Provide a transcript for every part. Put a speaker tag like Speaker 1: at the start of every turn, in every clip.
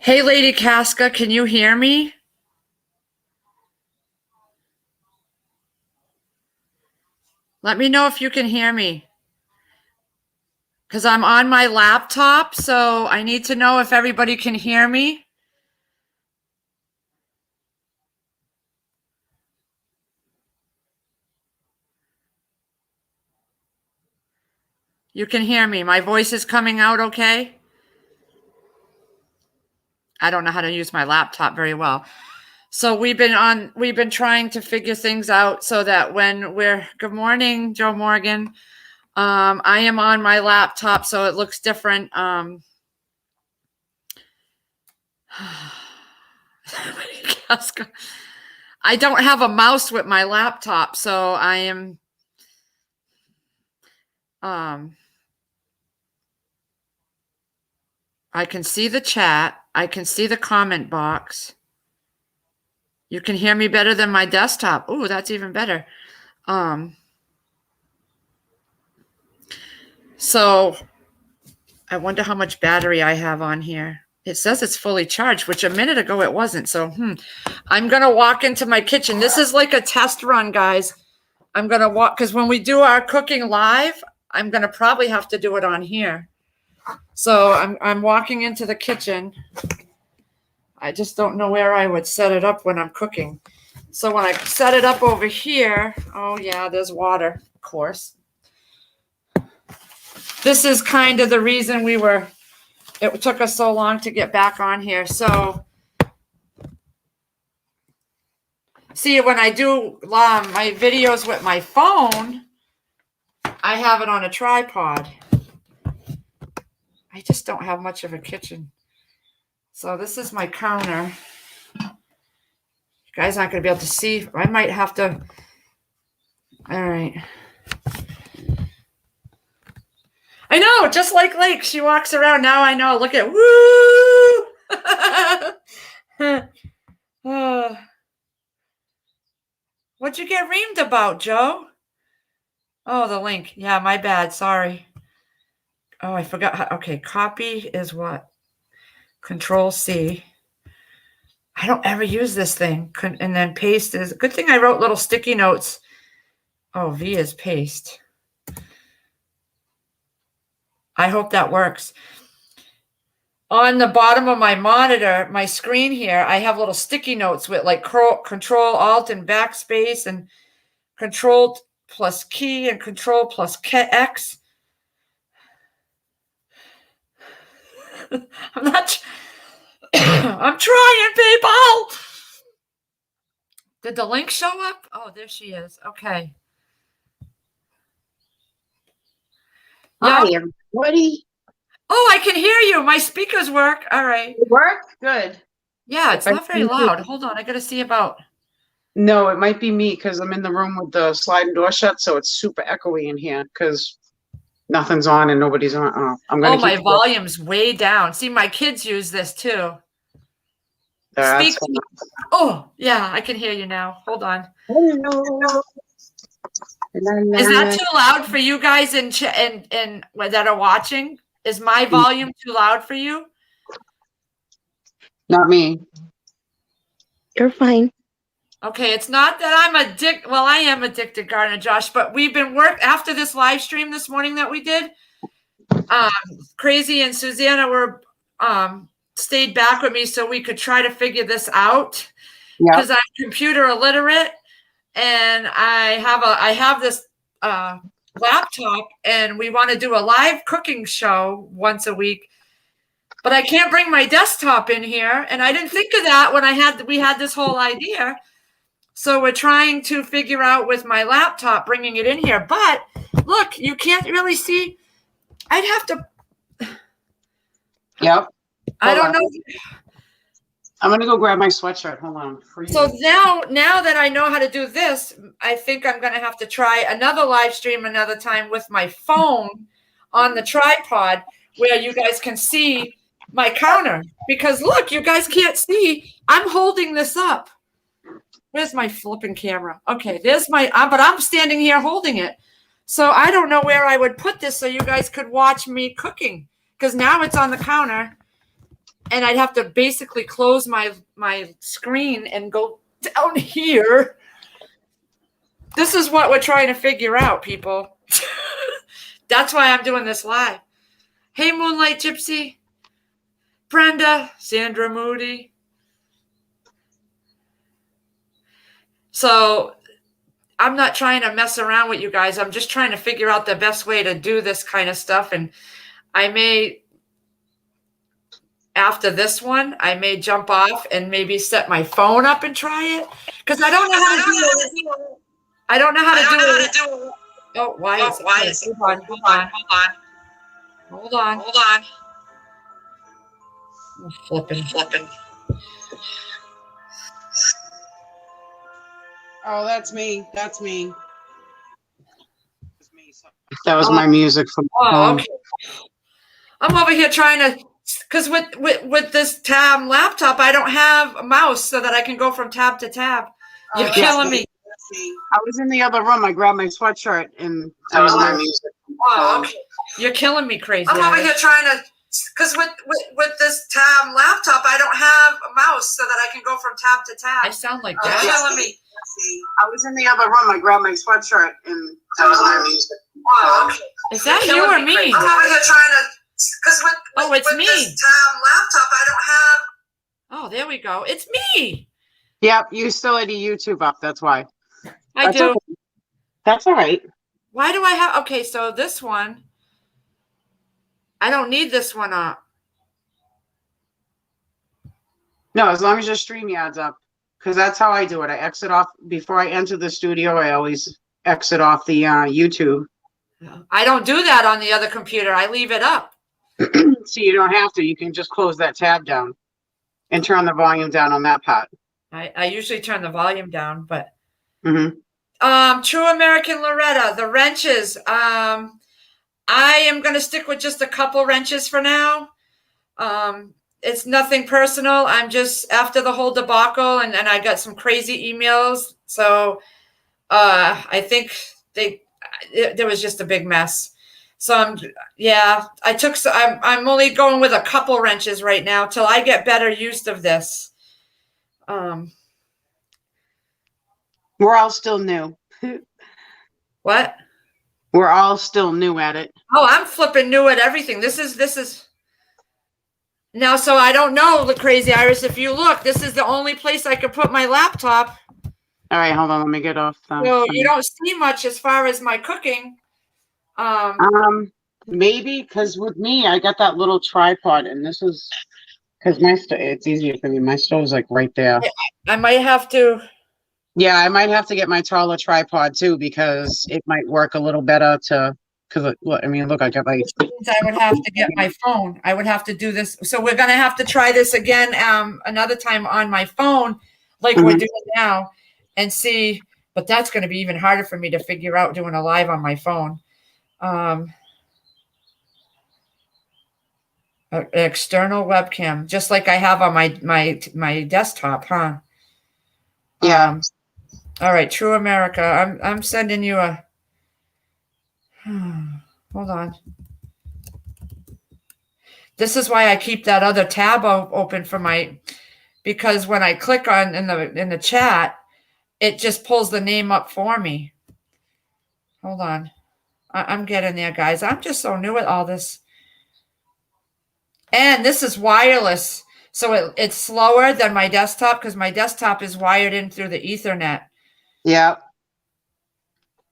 Speaker 1: Hey, Lady Casca, can you hear me? Let me know if you can hear me. Because I'm on my laptop, so I need to know if everybody can hear me. You can hear me. My voice is coming out okay? I don't know how to use my laptop very well. So we've been trying to figure things out so that good morning, Joe Morgan. I am on my laptop, so it looks different. I don't have a mouse with my laptop, so I am I can see the chat. I can see the comment box. You can hear me better than my desktop. Oh, that's even better. So I wonder how much battery I have on here. It says it's fully charged, which a minute ago it wasn't. So, I'm going to walk into my kitchen. This is like a test run, guys. I'm going to walk because when we do our cooking live, I'm going to probably have to do it on here. So I'm walking into the kitchen. I just don't know where I would set it up when I'm cooking. So when I set it up over here, oh yeah, there's water, of course. This is kind of the reason it took us so long to get back on here. So see, when I do my videos with my phone, I have it on a tripod. I just don't have much of a kitchen. So this is my counter. You guys aren't going to be able to see. I might have to. All right. I know, just like Lake, she walks around. Now I know. Look at woo. What'd you get reamed about, Joe? Oh, the link. Yeah, my bad. Sorry. Oh, I forgot. Okay, copy is what? Control C. I don't ever use this thing. And then paste is good thing I wrote little sticky notes. Oh, V is paste. I hope that works. On the bottom of my monitor, my screen here, I have little sticky notes with like Control, Alt, and backspace, and Control plus key and Control plus X. I'm trying, people. Did the link show up? Oh, there she is. Okay.
Speaker 2: Hi, everybody.
Speaker 1: Oh, I can hear you. My speakers work. All right.
Speaker 2: It worked? Good.
Speaker 1: Yeah, it's not very loud. Hold on. I got to see about.
Speaker 2: No, it might be me because I'm in the room with the sliding door shut, so it's super echoey in here because nothing's on and nobody's on. Oh,
Speaker 1: Oh, my volume's way down. See, my kids use this too.
Speaker 2: That's
Speaker 1: Oh, yeah, I can hear you now. Hold on.
Speaker 2: Hello.
Speaker 1: Is that too loud for you guys in that are watching? Is my volume too loud for you?
Speaker 2: Not me.
Speaker 3: You're fine.
Speaker 1: Okay, it's not that I'm addicted. Well, I am addicted, Gardner Josh, but we've been after this live stream this morning that we did. Crazy and Susanna were stayed back with me so we could try to figure this out because I'm computer illiterate and I have this laptop and we want to do a live cooking show once a week, but I can't bring my desktop in here, and I didn't think of that when we had this whole idea. So we're trying to figure out with my laptop bringing it in here, but look, you can't really see. I'd have to.
Speaker 2: Yep.
Speaker 1: I don't know.
Speaker 2: I'm gonna go grab my sweatshirt. Hold on.
Speaker 1: So now that I know how to do this, I think I'm gonna have to try another live stream another time with my phone on the tripod where you guys can see my counter. Because look, you guys can't see. I'm holding this up. Where's my flipping camera? Okay, there's my. But I'm standing here holding it. So I don't know where I would put this so you guys could watch me cooking. Because now it's on the counter. and I'd have to basically close my screen and go down here. This is what we're trying to figure out, people. That's why I'm doing this live. Hey, Moonlight Gypsy, Brenda, Sandra Moody. So I'm not trying to mess around with you guys. I'm just trying to figure out the best way to do this kind of stuff. And I may, after this one, I may jump off and maybe set my phone up and try it. Because I don't know how to do it. I don't know how to do it. Oh, why is it? Hold on. Oh, flipping.
Speaker 2: Oh, that's me. That was my music from the phone.
Speaker 1: Okay. I'm over here trying to, because with this tab laptop, I don't have a mouse so that I can go from tab to tab. You're killing me.
Speaker 2: I was in the other room. I grabbed my sweatshirt and that was my music.
Speaker 1: Oh, okay. You're killing me crazy. I'm over here trying to, because with this tab laptop, I don't have a mouse so that I can go from tab to tab. I sound like that. You're killing me.
Speaker 2: I was in the other room. I grabbed my sweatshirt and that was my music.
Speaker 1: Oh, okay. Is that you or me? I'm over here trying to, because it's me. This tab laptop, I don't have. Oh, there we go. It's me.
Speaker 2: Yep, you still had a YouTube up. That's why.
Speaker 1: I do.
Speaker 2: Okay. That's all right.
Speaker 1: Why do I have? Okay, so this one, I don't need this one up.
Speaker 2: No, as long as your StreamYard's up, because that's how I do it. I exit off before I enter the studio. I always exit off the YouTube.
Speaker 1: I don't do that on the other computer. I leave it up.
Speaker 2: So you don't have to. You can just close that tab down and turn the volume down on that part.
Speaker 1: I usually turn the volume down, but.
Speaker 2: Mm-hmm.
Speaker 1: True American Loretta, the wrenches. I am going to stick with just a couple wrenches for now. It's nothing personal. I'm just after the whole debacle and I got some crazy emails. So I think there was just a big mess. So I'm only going with a couple wrenches right now till I get better used of this.
Speaker 2: We're all still new.
Speaker 1: What?
Speaker 2: We're all still new at it.
Speaker 1: Oh, I'm flipping new at everything. This is now. So I don't know, the Crazy Iris. If you look, this is the only place I could put my laptop.
Speaker 2: All right, hold on. Let me get off.
Speaker 1: So you don't see much as far as my cooking.
Speaker 2: Maybe because with me, I got that little tripod, and this is because it's easier for me. My stove's like right there.
Speaker 1: I might have to.
Speaker 2: Yeah, I might have to get my taller tripod too because it might work a little better because I mean, look, I got my.
Speaker 1: I would have to get my phone. I would have to do this. So we're gonna have to try this again another time on my phone, like we're doing now, and see. But that's going to be even harder for me to figure out doing a live on my phone. An external webcam, just like I have on my desktop, huh?
Speaker 2: Yeah.
Speaker 1: All right, True America. I'm sending you a. Hold on. This is why I keep that other tab open for because when I click on in the chat, it just pulls the name up for me. Hold on. I'm getting there, guys. I'm just so new at all this. And this is wireless. So it's slower than my desktop because my desktop is wired in through the Ethernet.
Speaker 2: Yeah.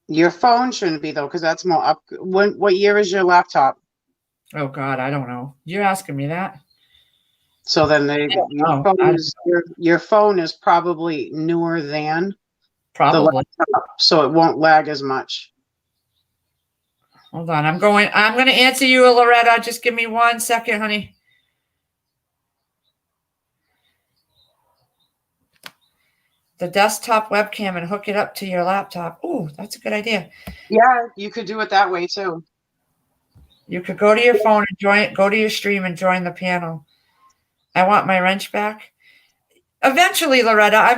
Speaker 2: Your phone shouldn't be though, because that's more up. What year is your laptop?
Speaker 1: Oh God, I don't know. You're asking me that.
Speaker 2: So then your phone is probably newer than the laptop, so it won't lag as much.
Speaker 1: Hold on, I'm going to answer you, Loretta. Just give me 1 second, honey. The desktop webcam and hook it up to your laptop. Oh, that's a good idea.
Speaker 2: Yeah, you could do it that way too.
Speaker 1: You could go to your phone and go to your stream and join the panel. I want my wrench back. Eventually, Loretta,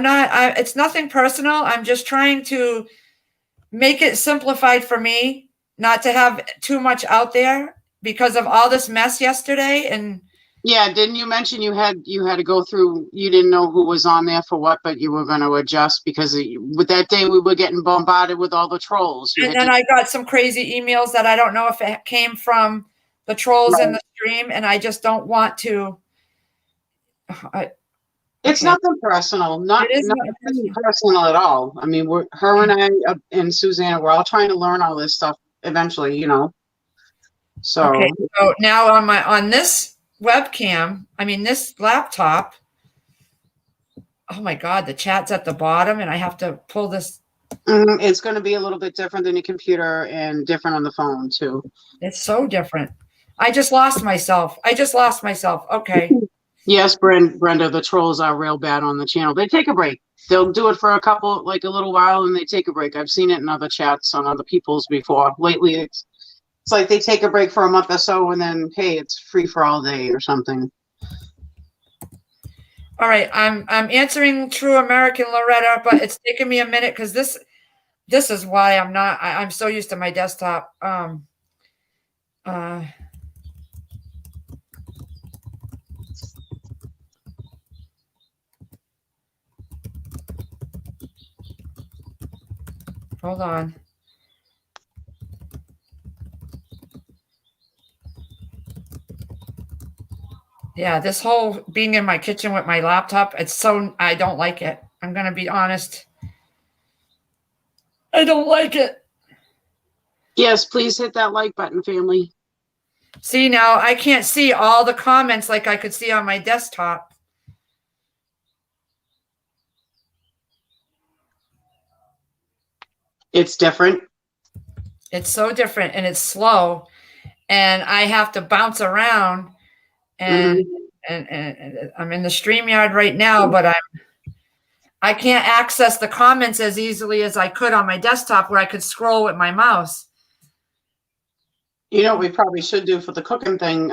Speaker 1: it's nothing personal. I'm just trying to make it simplified for me, not to have too much out there because of all this mess yesterday. And
Speaker 2: Yeah, didn't you mention you had to go through, you didn't know who was on there for what, but you were going to adjust because with that day we were getting bombarded with all the trolls. You
Speaker 1: And
Speaker 2: had
Speaker 1: then
Speaker 2: to,
Speaker 1: I got some crazy emails that I don't know if it came from the trolls in the stream, and I just don't want to.
Speaker 2: it's
Speaker 1: Okay.
Speaker 2: nothing personal, not
Speaker 1: It is
Speaker 2: nothing personal at all. I mean, her and I and Susanna, we're all trying to learn all this stuff eventually, you know. So
Speaker 1: Okay, so now on this webcam, I mean this laptop. Oh my God, the chat's at the bottom, and I have to pull this.
Speaker 2: it's going to be a little bit different than a computer and different on the phone too.
Speaker 1: It's so different. I just lost myself. Okay.
Speaker 2: Yes, Brenda, the trolls are real bad on the channel. They take a break. They'll do it for a little while, and they take a break. I've seen it in other chats on other people's before. Lately, it's like they take a break for a month or so, and then hey, it's free for all day or something.
Speaker 1: All right, I'm answering True American Loretta, but it's taking me a minute because this is why I'm so used to my desktop. Hold on. Yeah, this whole being in my kitchen with my laptop, I don't like it. I'm going to be honest. I don't like it.
Speaker 2: Yes, please hit that like button, family.
Speaker 1: See, now I can't see all the comments like I could see on my desktop.
Speaker 2: It's different.
Speaker 1: It's so different, and it's slow, and I have to bounce around, and and I'm in the StreamYard right now, but I can't access the comments as easily as I could on my desktop where I could scroll with my mouse.
Speaker 2: You know what we probably should do for the cooking thing?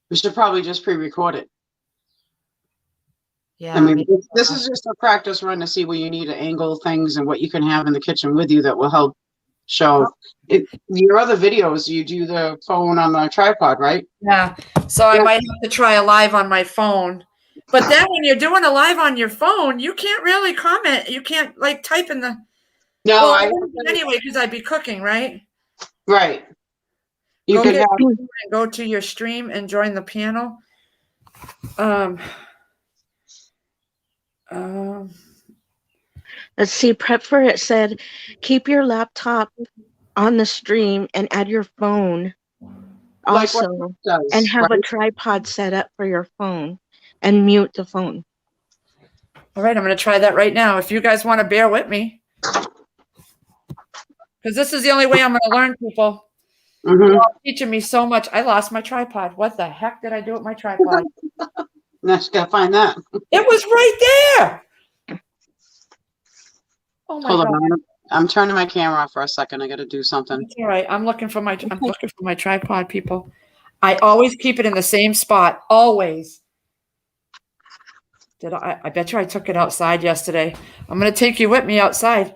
Speaker 2: We should probably just pre-record it.
Speaker 1: Yeah.
Speaker 2: I mean, this is just a practice run to see where you need to angle things and what you can have in the kitchen with you that will help show it. Your other videos, you do the phone on the tripod, right?
Speaker 1: Yeah. So I might have to try a live on my phone. But then when you're doing a live on your phone, you can't really comment. You can't like type in the.
Speaker 2: No,
Speaker 1: well, anyway, because I'd be cooking, right?
Speaker 2: Right. You could
Speaker 1: go to your stream and join the panel.
Speaker 3: Let's see. Prep for it said, keep your laptop on the stream and add your phone also, and have a tripod set up for your phone and mute the phone.
Speaker 1: All right, I'm going to try that right now. If you guys want to bear with me, because this is the only way I'm going to learn, people. You're all teaching me so much. I lost my tripod. What the heck did I do with my tripod?
Speaker 2: Now you gotta find that.
Speaker 1: It was right there. Oh my God.
Speaker 2: On. I'm turning my camera off for a second. I got to do something.
Speaker 1: That's all right. I'm looking for my tripod, people. I always keep it in the same spot. Always. I bet you I took it outside yesterday. I'm going to take you with me outside.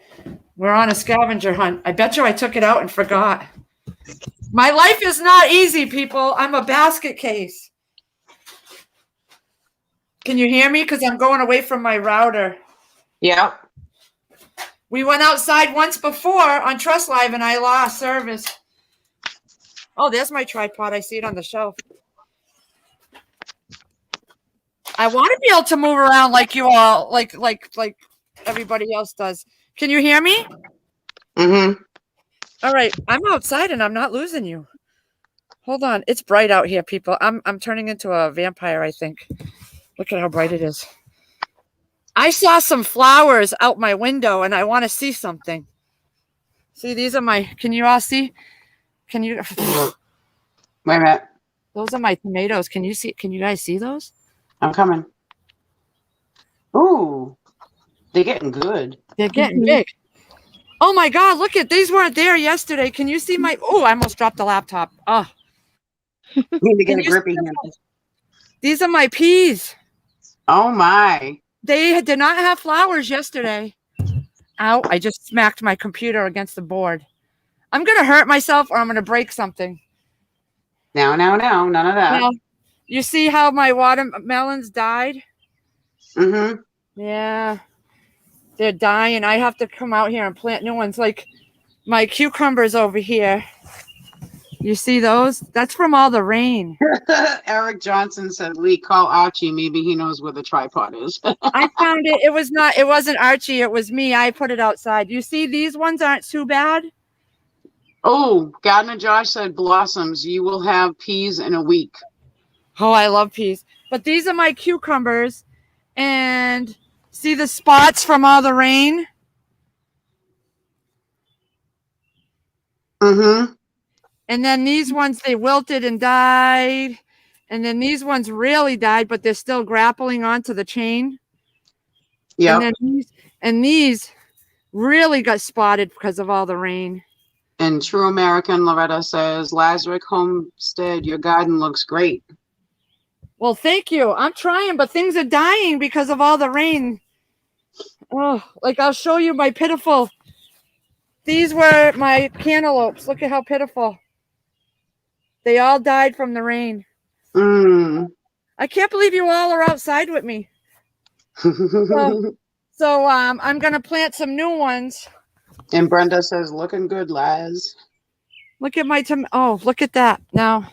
Speaker 1: We're on a scavenger hunt. I bet you I took it out and forgot. My life is not easy, people. I'm a basket case. Can you hear me? Because I'm going away from my router.
Speaker 2: Yeah.
Speaker 1: We went outside once before on Trust Live and I lost service. Oh, there's my tripod. I see it on the shelf. I want to be able to move around like you all, like everybody else does. Can you hear me?
Speaker 2: Mm-hmm.
Speaker 1: All right. I'm outside and I'm not losing you. Hold on. It's bright out here, people. I'm turning into a vampire, I think. Look at how bright it is. I saw some flowers out my window and I want to see something. See, these are my, can you all see? Can you?
Speaker 2: Wait a minute.
Speaker 1: Those are my tomatoes. Can you see? Can you guys see those?
Speaker 2: I'm coming. Ooh, they're getting good.
Speaker 1: They're getting big. Oh my God, look at, these weren't there yesterday. Can you see my, oh, I almost dropped the laptop. Oh.
Speaker 2: Need to get a grippy hand.
Speaker 1: These are my peas.
Speaker 2: Oh my.
Speaker 1: They did not have flowers yesterday. Ow, I just smacked my computer against the board. I'm going to hurt myself or I'm going to break something.
Speaker 2: No, none of that.
Speaker 1: Well, you see how my watermelons died?
Speaker 2: Mm-hmm.
Speaker 1: Yeah, they're dying. I have to come out here and plant new ones. Like my cucumbers over here. You see those? That's from all the rain.
Speaker 2: Eric Johnson said, Lee, call Archie. Maybe he knows where the tripod is.
Speaker 1: I found it. It wasn't Archie. It was me. I put it outside. You see, these ones aren't too bad.
Speaker 2: Oh, Gardner Josh said, blossoms. You will have peas in a week.
Speaker 1: Oh, I love peas. But these are my cucumbers. And see the spots from all the rain?
Speaker 2: Mm-hmm.
Speaker 1: And then these ones, they wilted and died. And then these ones really died, but they're still grappling onto the chain.
Speaker 2: Yeah.
Speaker 1: And these really got spotted because of all the rain.
Speaker 2: And True American Loretta says, Lazarick Homestead, your garden looks great.
Speaker 1: Well, thank you. I'm trying, but things are dying because of all the rain. Oh, like I'll show you my pitiful. These were my cantaloupes. Look at how pitiful. They all died from the rain. I can't believe you all are outside with me. So I'm going to plant some new ones.
Speaker 2: And Brenda says, looking good, Laz.
Speaker 1: Look at my look at that. Now,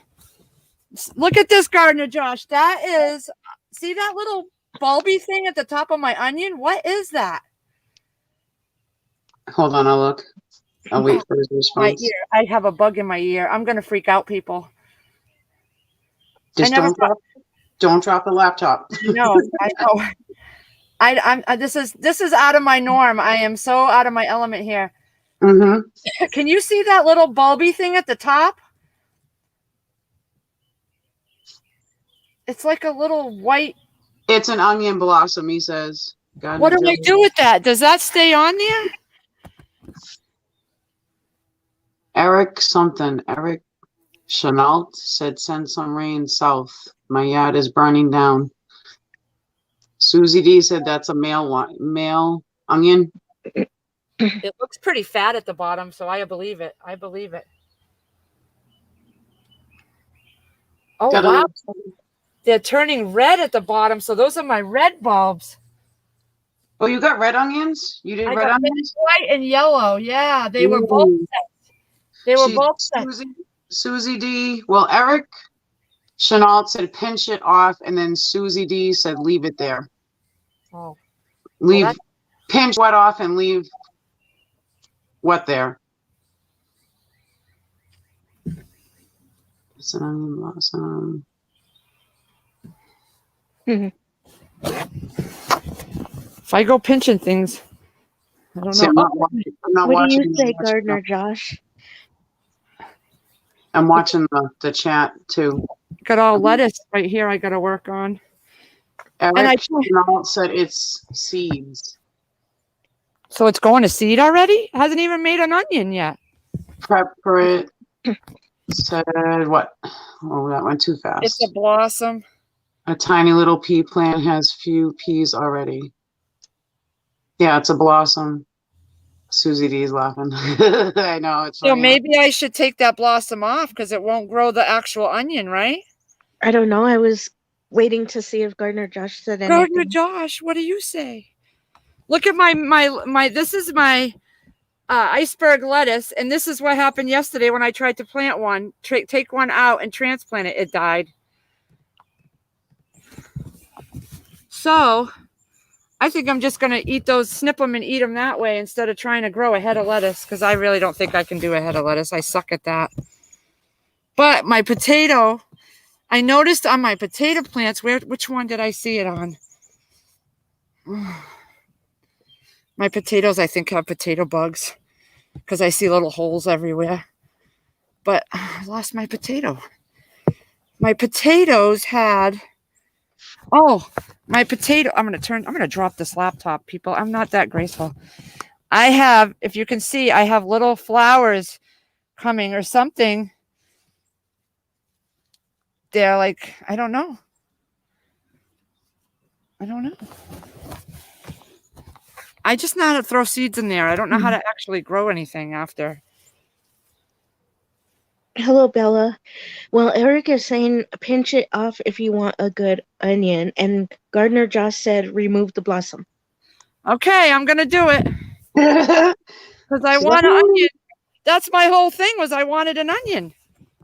Speaker 1: look at this, Gardner Josh. That is, see that little bulby thing at the top of my onion? What is that?
Speaker 2: Hold on, I'll look. I'll wait for his response.
Speaker 1: My ear. I have a bug in my ear. I'm going to freak out, people.
Speaker 2: Just don't drop the laptop.
Speaker 1: No, I know. I'm this is out of my norm. I am so out of my element here.
Speaker 2: Mm-hmm.
Speaker 1: Can you see that little bulby thing at the top? It's like a little white.
Speaker 2: It's an onion blossom, he says.
Speaker 1: What do I do with that? Does that stay on there?
Speaker 2: Eric Chenault said, send some rain south. My yard is burning down. Susie D said, that's a male onion.
Speaker 1: It looks pretty fat at the bottom, so I believe it. Oh, wow. They're turning red at the bottom, so those are my red bulbs.
Speaker 2: Oh, you got red onions? You did red onions?
Speaker 1: White and yellow. Yeah, they were both sets. They were both sets.
Speaker 2: Susie D. Well, Eric Chenault said pinch it off, and then Susie D said leave it there.
Speaker 1: Oh.
Speaker 2: Pinch what off and leave what there. It's an onion blossom.
Speaker 1: If I go pinching things, I don't know.
Speaker 2: I'm not
Speaker 3: what
Speaker 2: watching.
Speaker 3: Do you say, Gardner Josh?
Speaker 2: I'm watching the chat too.
Speaker 1: Got all lettuce right here I got to work on.
Speaker 2: Eric Chenault said it's seeds.
Speaker 1: So it's going to seed already? It hasn't even made an onion yet.
Speaker 2: Prep for it. Said what? Oh, that went too fast.
Speaker 1: It's a blossom.
Speaker 2: A tiny little pea plant has few peas already. Yeah, it's a blossom. Susie D is laughing. I know it's funny.
Speaker 1: So maybe I should take that blossom off because it won't grow the actual onion, right?
Speaker 3: I don't know. I was waiting to see if Gardner Josh said anything.
Speaker 1: Gardner Josh, what do you say? Look at my this is my iceberg lettuce, and this is what happened yesterday when I tried to plant one, take one out and transplant it. It died. So I think I'm just going to snip them and eat them that way instead of trying to grow a head of lettuce because I really don't think I can do a head of lettuce. I suck at that. But my potato, I noticed on my potato plants, which one did I see it on? My potatoes, I think, have potato bugs because I see little holes everywhere. But I lost my potato. My potatoes had... Oh, my potato. I'm going to drop this laptop, people. I'm not that graceful. I have, if you can see, I have little flowers coming or something. They're like, I don't know. I just know how to throw seeds in there. I don't know how to actually grow anything after.
Speaker 3: Hello, Bella. Well, Eric is saying pinch it off if you want a good onion, and Gardner Josh said remove the blossom.
Speaker 1: Okay, I'm gonna do it because I want an onion. That's my whole thing, was I wanted an onion.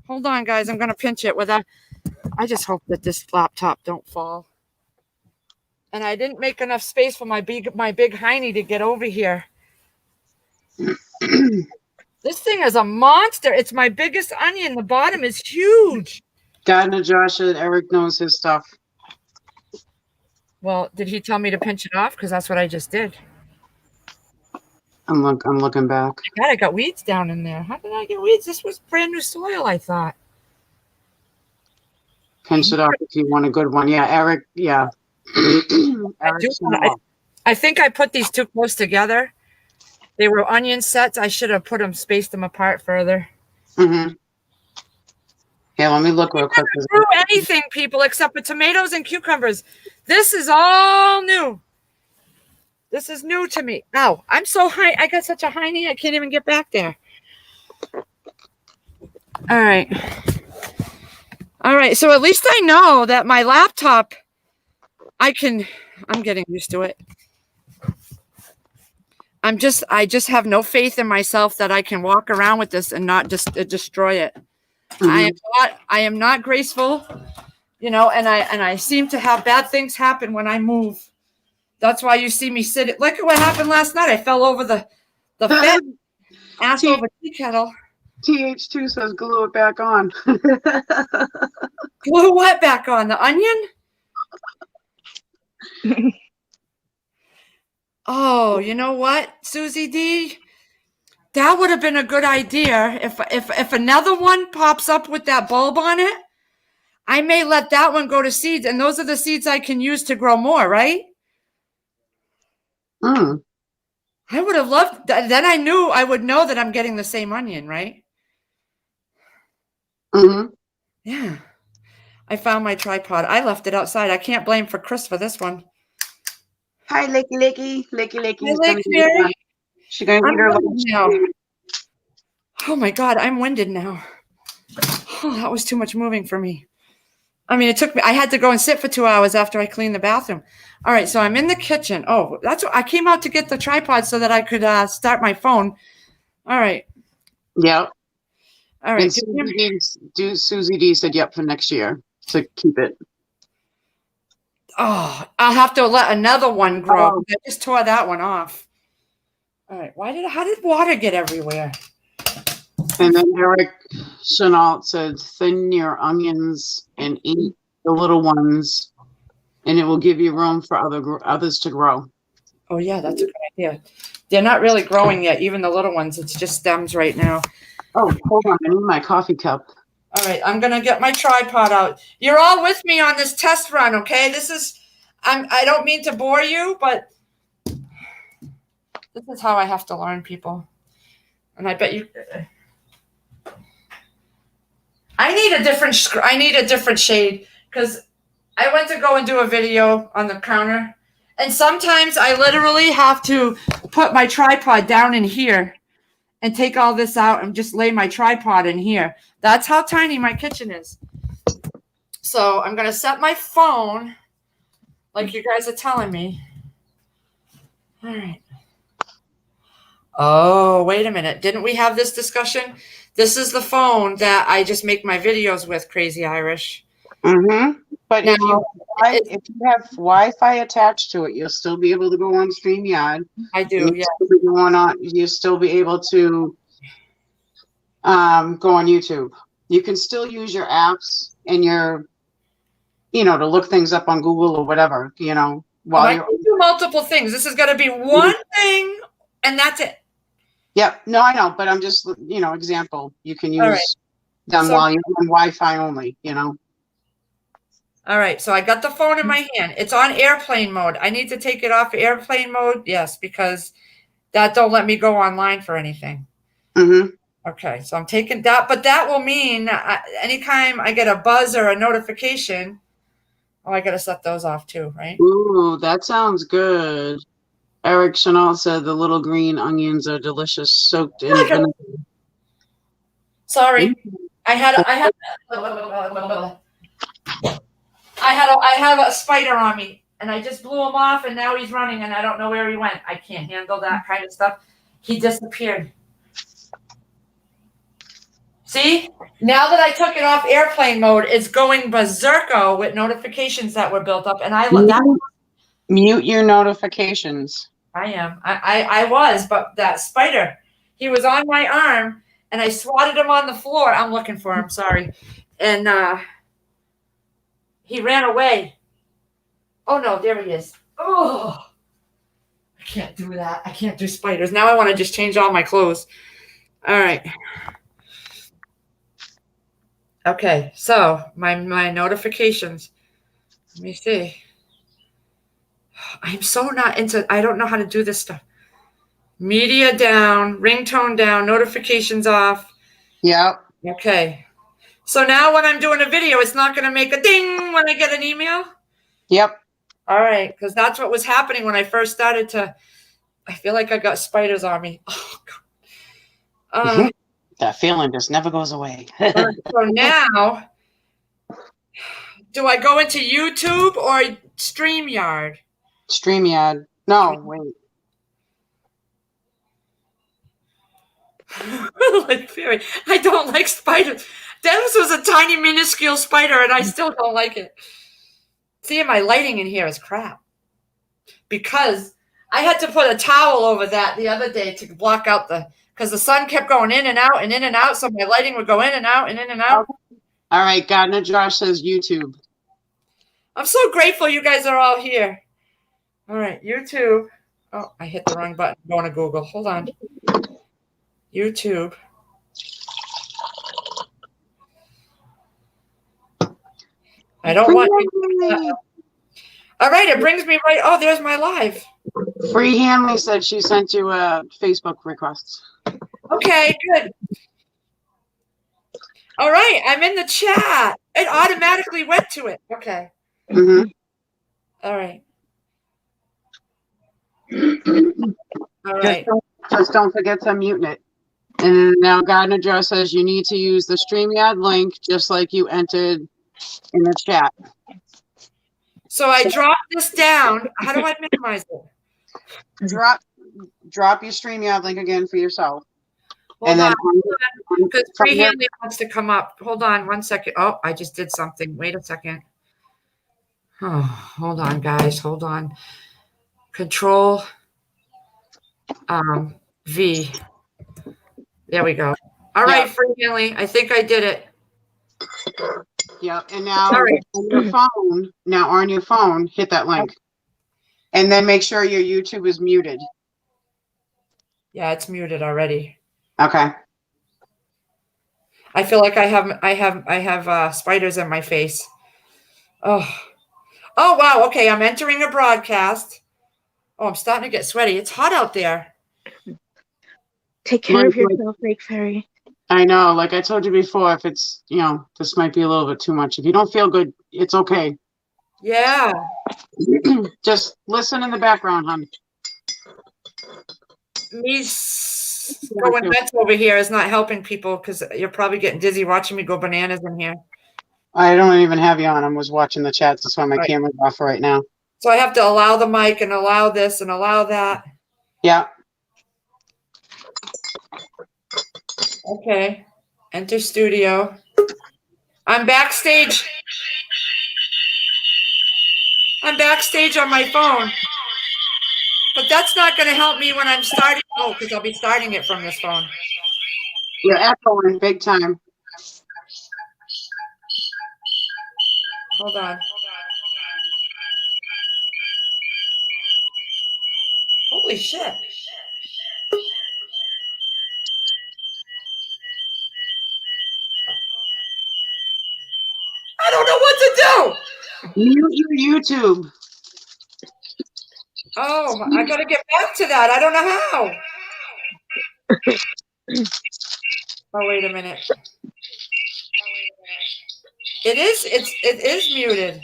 Speaker 1: Hold on, guys. I'm gonna pinch it with a. I just hope that this laptop don't fall. And I didn't make enough space for my big hiney to get over here. This thing is a monster. It's my biggest onion. The bottom is huge.
Speaker 2: Gardner Josh, Eric knows his stuff.
Speaker 1: Well, did he tell me to pinch it off? Because that's what I just did.
Speaker 2: I'm looking back.
Speaker 1: God, I got weeds down in there. How did I get weeds? This was brand new soil, I thought.
Speaker 2: Pinch it off if you want a good one. Yeah, Eric. Yeah.
Speaker 1: I think I put these too close together. They were onion sets. I should have spaced them apart further.
Speaker 2: Mm-hmm. Yeah, let me look real quick.
Speaker 1: I grew anything, people, except for tomatoes and cucumbers. This is all new. This is new to me. Ow, I'm so high. I got such a high knee, I can't even get back there. All right. All right, so at least I know that my laptop, I'm getting used to it. I just have no faith in myself that I can walk around with this and not just destroy it. Mm-hmm. I am not graceful, and I seem to have bad things happen when I move. That's why you see me sitting. Look at what happened last night. I fell over the fence, ass over tea kettle.
Speaker 2: TH2 says glue it back on.
Speaker 1: Glue what back on? The onion? Oh, you know what, Susie D? That would have been a good idea. If another one pops up with that bulb on it, I may let that one go to seeds, and those are the seeds I can use to grow more, right?
Speaker 2: Mm.
Speaker 1: I would have loved that. Then I would know that I'm getting the same onion, right?
Speaker 2: Mm-hmm.
Speaker 1: Yeah. I found my tripod. I left it outside. I can't blame for Chris for this one.
Speaker 2: Hi, Licky.
Speaker 1: Hey,
Speaker 2: She's gonna eat her lunch now.
Speaker 1: Oh my God, I'm winded now. Oh, that was too much moving for me. I mean, I had to go and sit for 2 hours after I cleaned the bathroom. All right, so I'm in the kitchen. Oh, that's what I came out to get the tripod so that I could start my phone. All right.
Speaker 2: Yep.
Speaker 1: All right.
Speaker 2: Susie D said yep for next year to keep it.
Speaker 1: Oh, I'll have to let another one grow. I just tore that one off. All right. How did water get everywhere?
Speaker 2: And then Eric Chenault said, thin your onions and eat the little ones, and it will give you room for others to grow.
Speaker 1: Oh, yeah, that's a good idea. They're not really growing yet, even the little ones. It's just stems right now.
Speaker 2: Oh, hold on. I need my coffee cup.
Speaker 1: All right, I'm going to get my tripod out. You're all with me on this test run, okay? I don't mean to bore you, but this is how I have to learn, people. And I bet you... I need a different shade because I went to go and do a video on the counter, and sometimes I literally have to put my tripod down in here and take all this out and just lay my tripod in here. That's how tiny my kitchen is. So I'm going to set my phone like you guys are telling me. All right. Oh, wait a minute. Didn't we have this discussion? This is the phone that I just make my videos with, Crazy Irish.
Speaker 2: Mm-hmm. But now, if you have Wi-Fi attached to it, you'll still be able to go on StreamYard.
Speaker 1: I do, yeah.
Speaker 2: You'll still be able to go on YouTube. You can still use your apps and to look things up on Google or whatever, while
Speaker 1: I can do multiple things. This is going to be one thing, and that's it.
Speaker 2: Yep. No, I know, but I'm just, example. You can use them while you're on Wi-Fi only,
Speaker 1: All right. So I got the phone in my hand. It's on airplane mode. I need to take it off airplane mode. Yes, because that don't let me go online for anything.
Speaker 2: Mm-hmm.
Speaker 1: Okay. So I'm taking that, but that will mean anytime I get a buzz or a notification, I got to set those off too, right?
Speaker 2: Ooh, that sounds good. Eric Chenault said the little green onions are delicious, soaked in vinegar.
Speaker 1: Sorry. I had a spider on me, and I just blew him off, and now he's running, and I don't know where he went. I can't handle that kind of stuff. He disappeared. See, now that I took it off airplane mode, it's going berserko with notifications that were built up, and
Speaker 2: mute your notifications.
Speaker 1: I was, but that spider, he was on my arm, and I swatted him on the floor. I'm looking for him, sorry, and he ran away. Oh no, there he is. Oh, I can't do that. I can't do spiders. Now I want to just change all my clothes. All right. Okay, so my notifications. Let me see. I'm so not into, I don't know how to do this stuff. Media down, ringtone down, notifications off.
Speaker 2: Yep.
Speaker 1: Okay. So now when I'm doing a video, it's not going to make a ding when I get an email?
Speaker 2: Yep.
Speaker 1: All right, because that's what was happening when I first started to, I feel like I got spiders on me. Oh, God.
Speaker 2: That feeling just never goes away.
Speaker 1: So now, do I go into YouTube or StreamYard?
Speaker 2: StreamYard. No, wait.
Speaker 1: Like Fury. I don't like spiders. This was a tiny, minuscule spider, and I still don't like it. See, my lighting in here is crap. Because I had to put a towel over that the other day to block out because the sun kept going in and out and in and out, so my lighting would go in and out and in and out.
Speaker 2: All right, Gardner Josh says YouTube.
Speaker 1: I'm so grateful you guys are all here. All right, YouTube. Oh, I hit the wrong button. I'm going to Google. Hold on. YouTube. I don't want. All right, it brings me right. Oh, there's my live.
Speaker 2: Free Hanley said she sent you a Facebook request.
Speaker 1: Okay, good. All right, I'm in the chat. It automatically went to it. Okay.
Speaker 2: Mm-hmm.
Speaker 1: All right. All right.
Speaker 2: Just don't forget to mute it. And now Gardner Josh says you need to use the StreamYard link just like you entered in the chat.
Speaker 1: So I drop this down. How do I minimize it?
Speaker 2: Drop your StreamYard link again for yourself.
Speaker 1: Hold on. Because Free Hanley wants to come up. Hold on 1 second. Oh, I just did something. Wait a second. Oh, hold on, guys. Hold on. Control V. There we go. All right, Free Hanley. I think I did it.
Speaker 2: Yeah, and now on your phone, hit that link. And then make sure your YouTube is muted.
Speaker 1: Yeah, it's muted already.
Speaker 2: Okay.
Speaker 1: I feel like I have spiders in my face. Oh wow. Okay, I'm entering a broadcast. Oh, I'm starting to get sweaty. It's hot out there.
Speaker 3: Take care of yourself, Lake Fairy.
Speaker 2: I know. Like I told you before, if it's, this might be a little bit too much. If you don't feel good, it's okay.
Speaker 1: Yeah.
Speaker 2: Just listen in the background, hon.
Speaker 1: Me going mental over here is not helping people because you're probably getting dizzy watching me go bananas in here.
Speaker 2: I don't even have you on. I was watching the chats. That's why my camera's off right now.
Speaker 1: So I have to allow the mic and allow this and allow that.
Speaker 2: Yeah.
Speaker 1: Okay. Enter studio. I'm backstage. I'm backstage on my phone. But that's not going to help me when I'm starting. Oh, because I'll be starting it from this phone.
Speaker 2: You're echoing big time.
Speaker 1: Hold on. Holy shit. I don't know what to do.
Speaker 2: Mute your YouTube.
Speaker 1: Oh, I got to get back to that. I don't know how. Oh, wait a minute. It is muted.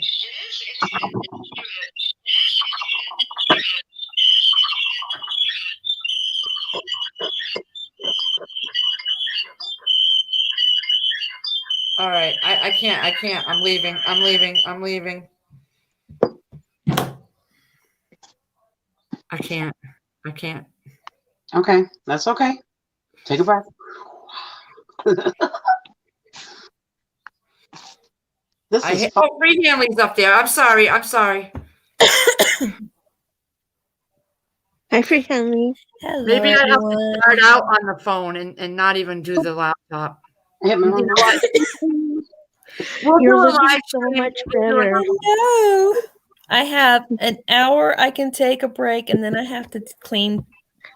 Speaker 1: I can't. I'm leaving. I can't.
Speaker 2: Okay, that's okay. Take a breath. This is fun.
Speaker 1: Oh, Free Hanley's up there. I'm sorry.
Speaker 3: Hi, Free Henley.
Speaker 4: Hello,
Speaker 1: Maybe I have to
Speaker 4: everyone.
Speaker 1: start out on the phone and not even do the laptop.
Speaker 2: Hit me one more.
Speaker 1: We'll
Speaker 3: You're
Speaker 1: do a
Speaker 3: looking
Speaker 1: live
Speaker 3: so
Speaker 1: stream.
Speaker 3: much
Speaker 1: We'll do
Speaker 3: better.
Speaker 4: Hello. I have an hour I can take a break, and then I have to clean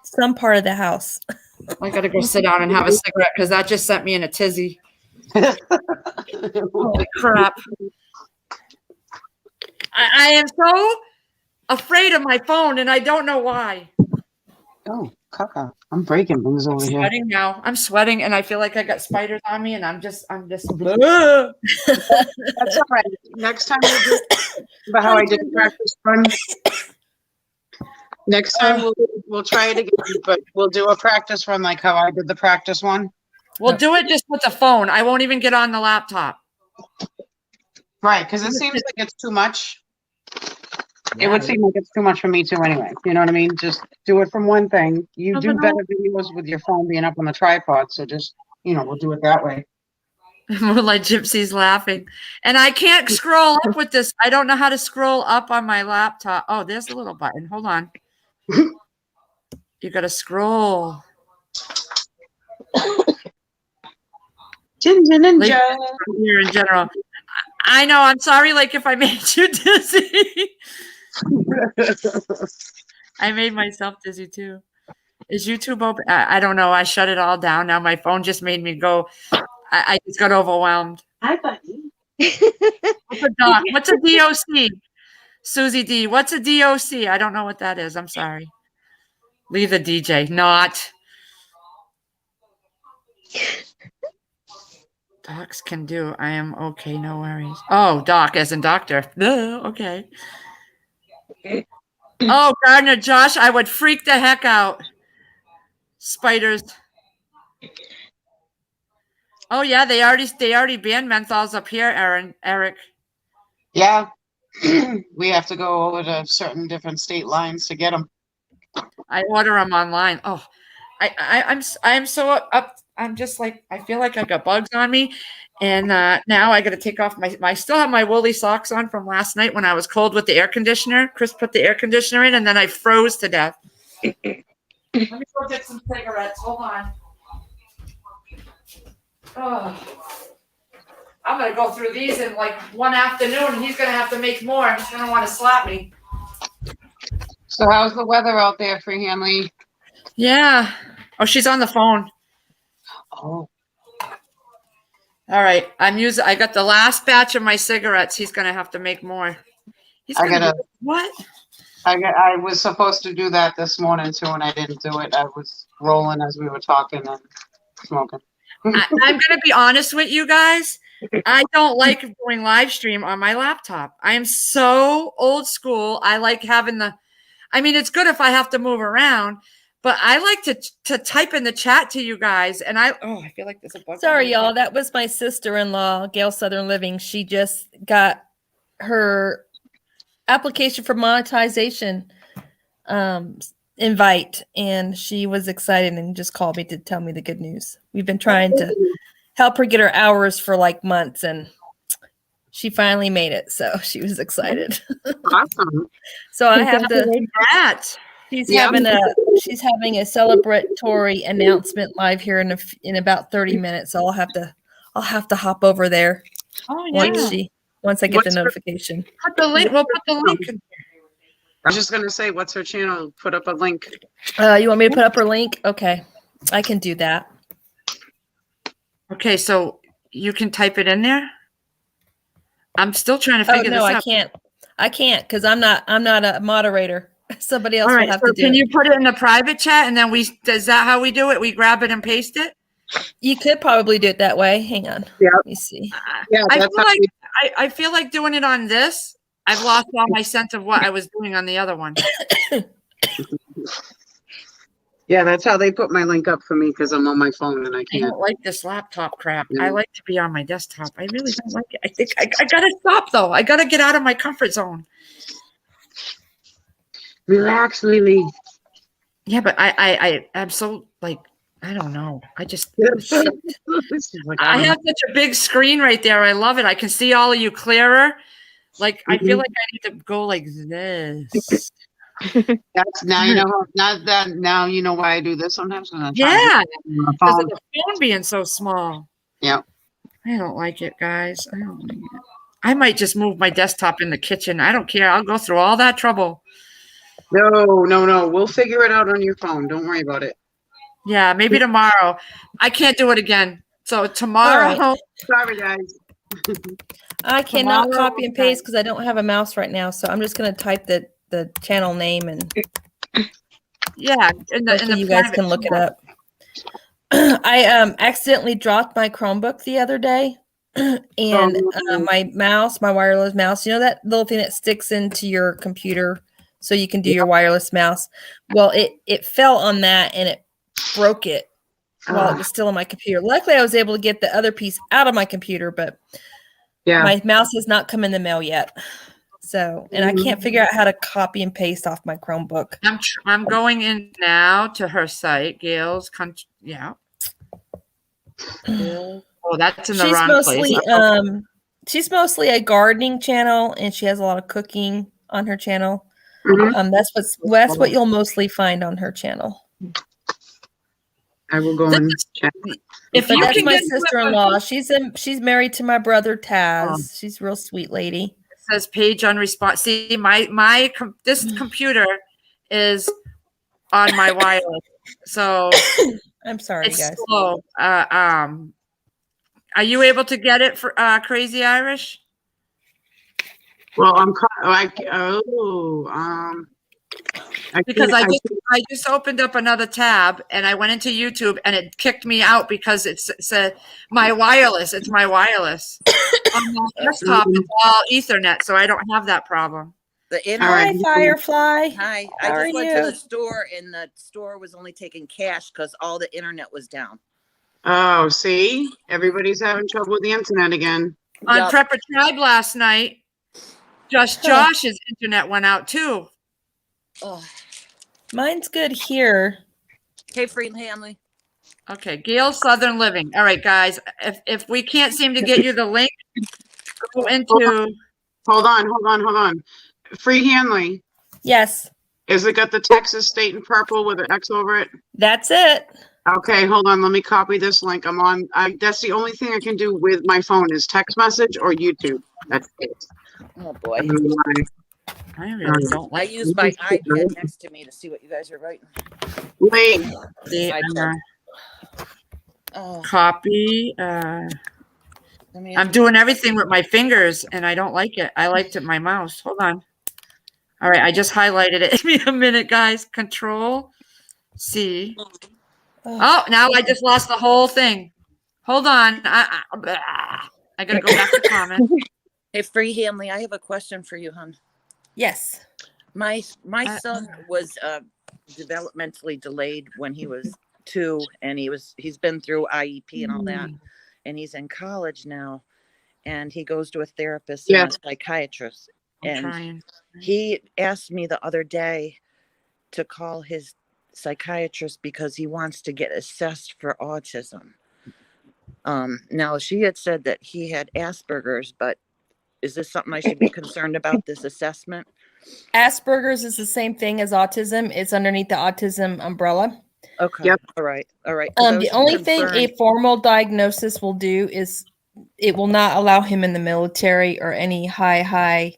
Speaker 4: some part of the house.
Speaker 1: I gotta go sit down and have a cigarette because that just sent me in a tizzy. Holy crap. I am so afraid of my phone and I don't know why.
Speaker 2: Oh, caca. I'm breaking things over here.
Speaker 1: Sweating now. I'm sweating and I feel like I got spiders on me and I'm just
Speaker 2: That's all right. Next time we'll do about how I did the practice run. Next time we'll try it again, but we'll do a practice run like how I did the practice one.
Speaker 1: We'll do it just with the phone. I won't even get on the laptop.
Speaker 2: Right, because it seems like it's too much. It would seem like it's too much for me too anyway. You know what I mean? Just do it from one thing. You do better videos with your phone being up on the tripod, so just, we'll do it that way.
Speaker 1: Moonlight Gypsy's laughing. And I can't scroll up with this. I don't know how to scroll up on my laptop. Oh, there's a little button. Hold on. You got to scroll.
Speaker 2: Ninja.
Speaker 1: Here in general. I know. I'm sorry. Like if I made you dizzy. I made myself dizzy too. Is YouTube open? I don't know. I shut it all down. Now my phone just made me go. I just got overwhelmed.
Speaker 2: Hi, buddy.
Speaker 1: What's a doc? What's a DOC? Susie D. What's a DOC? I don't know what that is. I'm sorry. Leave the DJ. Not. Docs can do. I am okay. No worries. Oh, doc as in doctor. Okay. Oh, Gardner, Josh, I would freak the heck out. Spiders. Oh yeah, they already banned menthols up here, Eric.
Speaker 2: Yeah. We have to go over to certain different state lines to get them.
Speaker 1: I order them online. Oh, I'm so up. I'm just like, I feel like I got bugs on me. And now I got to take off I still have my woolly socks on from last night when I was cold with the air conditioner. Chris put the air conditioner in and then I froze to death. Let me go get some cigarettes. Hold on. Oh. I'm going to go through these in like one afternoon and he's going to have to make more. He's going to want to slap me.
Speaker 2: So how's the weather out there, Free Hanley?
Speaker 1: Yeah. Oh, she's on the phone.
Speaker 2: Oh.
Speaker 1: All right. I got the last batch of my cigarettes. He's going to have to make more. What?
Speaker 2: I was supposed to do that this morning too, and I didn't do it. I was rolling as we were talking and smoking.
Speaker 1: I'm going to be honest with you guys. I don't like doing live stream on my laptop. I am so old school. I like having it's good if I have to move around, but I like to type in the chat to you guys. And I feel like there's a bug.
Speaker 4: Sorry, y'all. That was my sister-in-law, Gail Southern Living. She just got her application for monetization invite, and she was excited and just called me to tell me the good news. We've been trying to help her get her hours for like months, and she finally made it. So she was excited.
Speaker 2: Awesome.
Speaker 4: So I have to.
Speaker 1: Congrats.
Speaker 4: She's having a celebratory announcement live here in about 30 minutes. So I'll have to hop over there.
Speaker 1: Oh yeah.
Speaker 4: Once I get the notification.
Speaker 1: Put the link. We'll put the link in.
Speaker 2: I was just gonna say, what's her channel? Put up a link.
Speaker 4: You want me to put up her link? Okay, I can do that.
Speaker 1: Okay, so you can type it in there. I'm still trying to figure this out.
Speaker 4: I can't because I'm not a moderator. Somebody else will have to do it.
Speaker 1: Can you put it in the private chat and then is that how we do it? We grab it and paste it?
Speaker 4: You could probably do it that way. Hang on.
Speaker 2: Yeah.
Speaker 4: Let me see.
Speaker 2: Yeah,
Speaker 1: I feel like doing it on this. I've lost all my sense of what I was doing on the other one.
Speaker 2: Yeah, that's how they put my link up for me because I'm on my phone and I
Speaker 1: I
Speaker 2: can't.
Speaker 1: don't like this laptop crap.
Speaker 2: Yeah.
Speaker 1: I like to be on my desktop. I really don't like it. I think I gotta stop though. I gotta get out of my comfort zone.
Speaker 2: Relax, Lily.
Speaker 1: Yeah, but I'm so like, I don't know. I just,
Speaker 2: She's like,
Speaker 1: I have such a big screen right there. I love it. I can see all of you clearer. Like, I feel like I need to go like this.
Speaker 2: That's now you know now you know why I do this sometimes.
Speaker 1: Yeah,
Speaker 2: My
Speaker 1: because
Speaker 2: phone.
Speaker 1: of the phone being so small.
Speaker 2: Yeah.
Speaker 1: I don't like it, guys. I don't like it. I might just move my desktop in the kitchen. I don't care. I'll go through all that trouble.
Speaker 2: No. We'll figure it out on your phone. Don't worry about it.
Speaker 1: Yeah, maybe tomorrow. I can't do it again. So tomorrow.
Speaker 4: All
Speaker 2: Sorry, guys.
Speaker 4: I cannot
Speaker 1: Tomorrow,
Speaker 4: copy and paste because I don't have a mouse right now. So I'm just going to type the channel name and
Speaker 1: Yeah, in the
Speaker 4: you guys
Speaker 1: private
Speaker 4: can look it
Speaker 1: channel.
Speaker 4: up. I accidentally dropped my Chromebook the other day, and my wireless mouse. You know that little thing that sticks into your computer so you can do your wireless mouse. Well, it fell on that and it broke it while it was still on my computer. Luckily, I was able to get the other piece out of my computer, but my mouse has not come in the mail yet. So, and I can't figure out how to copy and paste off my Chromebook.
Speaker 1: I'm going in now to her site, Gail's country. Yeah. Oh, that's in the wrong place.
Speaker 4: She's mostly a gardening channel, and she has a lot of cooking on her channel. That's what you'll mostly find on her channel.
Speaker 2: I will go and check.
Speaker 1: If
Speaker 4: But
Speaker 1: you
Speaker 4: that's
Speaker 1: can
Speaker 4: my
Speaker 1: get
Speaker 4: sister-in-law. She's married to my brother Taz. She's a real sweet lady.
Speaker 1: Says page unresponsive. See, this computer is on my wireless, so
Speaker 4: I'm sorry,
Speaker 1: it's
Speaker 4: guys.
Speaker 1: slow. Are you able to get it for Crazy Irish?
Speaker 2: Well,
Speaker 1: Because I just opened up another tab and I went into YouTube and it kicked me out because it said my wireless. It's my wireless. On my desktop, it's all Ethernet, so I don't have that problem.
Speaker 4: Hi, Firefly.
Speaker 5: Hi. I just went to the store and the store was only taking cash because all the internet was down.
Speaker 2: Oh, see? Everybody's having trouble with the internet again.
Speaker 1: On Prepper Tribe last night, Josh's internet went out too.
Speaker 5: Oh.
Speaker 4: Mine's good here.
Speaker 5: Hey, Free Hanley.
Speaker 1: Okay, Gail's Southern Living. All right, guys. If we can't seem to get you the link, go into.
Speaker 2: Hold on. Free Hanley.
Speaker 4: Yes.
Speaker 2: Is it got the Texas state in purple with an X over it?
Speaker 4: That's it.
Speaker 2: Okay, hold on. Let me copy this link. That's the only thing I can do with my phone is text message or YouTube. That's it.
Speaker 5: Oh boy.
Speaker 1: I really don't
Speaker 5: I use my iPad next to me to see what you guys are writing.
Speaker 2: Wait.
Speaker 1: Copy. I'm doing everything with my fingers and I don't like it. I liked it my mouse. Hold on. All right, I just highlighted it. Give me a minute, guys. Control C. Oh, now I just lost the whole thing. Hold on. I gotta go back to comment.
Speaker 5: Hey, Free Hanley, I have a question for you, hon.
Speaker 4: Yes.
Speaker 5: My son was developmentally delayed when he was 2, and he's been through IEP and all that, and he's in college now, and he goes to a therapist and a psychiatrist. And he asked me the other day to call his psychiatrist because he wants to get assessed for autism. Now she had said that he had Asperger's, but is this something I should be concerned about, this assessment?
Speaker 4: Asperger's is the same thing as autism. It's underneath the autism umbrella.
Speaker 5: Okay. Yep. All right.
Speaker 4: The only thing a formal diagnosis will do is it will not allow him in the military or any high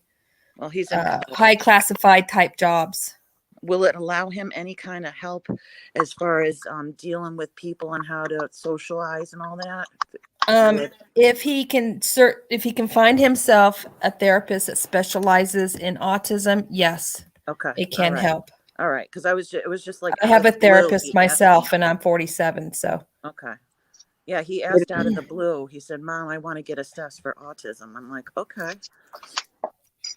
Speaker 4: classified type jobs.
Speaker 5: Will it allow him any kind of help as far as dealing with people and how to socialize and all that?
Speaker 4: If he can find himself a therapist that specializes in autism, yes.
Speaker 5: Okay.
Speaker 4: It can help.
Speaker 5: All right, because it was just like
Speaker 4: I have a therapist myself, and I'm 47, so.
Speaker 5: Okay. Yeah, he asked out of the blue. He said, "Mom, I want to get assessed for autism." I'm like, okay.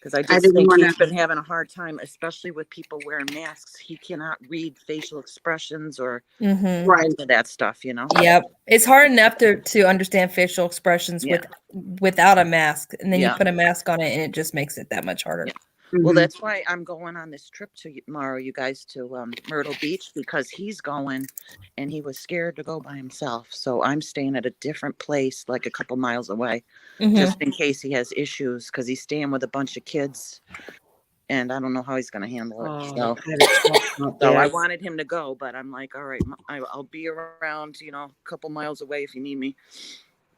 Speaker 5: Because I
Speaker 2: I
Speaker 5: just
Speaker 2: didn't
Speaker 5: think
Speaker 2: wanna-
Speaker 5: he's been having a hard time, especially with people wearing masks. He cannot read facial expressions or
Speaker 4: Mm-hmm.
Speaker 2: Right.
Speaker 5: any of that stuff, you know?
Speaker 4: Yep. It's hard enough to understand facial expressions
Speaker 5: Yeah.
Speaker 4: without a mask. And then
Speaker 5: Yeah.
Speaker 4: you put a mask on it and it just makes it that much harder.
Speaker 5: Yeah. Well,
Speaker 2: Mhm.
Speaker 5: that's why I'm going on this trip tomorrow, you guys, to Myrtle Beach, because he's going and he was scared to go by himself. So I'm staying at a different place, like a couple miles away,
Speaker 4: Mhm.
Speaker 5: just in case he has issues, because he's staying with a bunch of kids. And I don't know how he's going to handle it.
Speaker 1: Oh,
Speaker 5: So I wanted him to go, but I'm like, all right, I'll be around, you know, a couple miles away if you need me.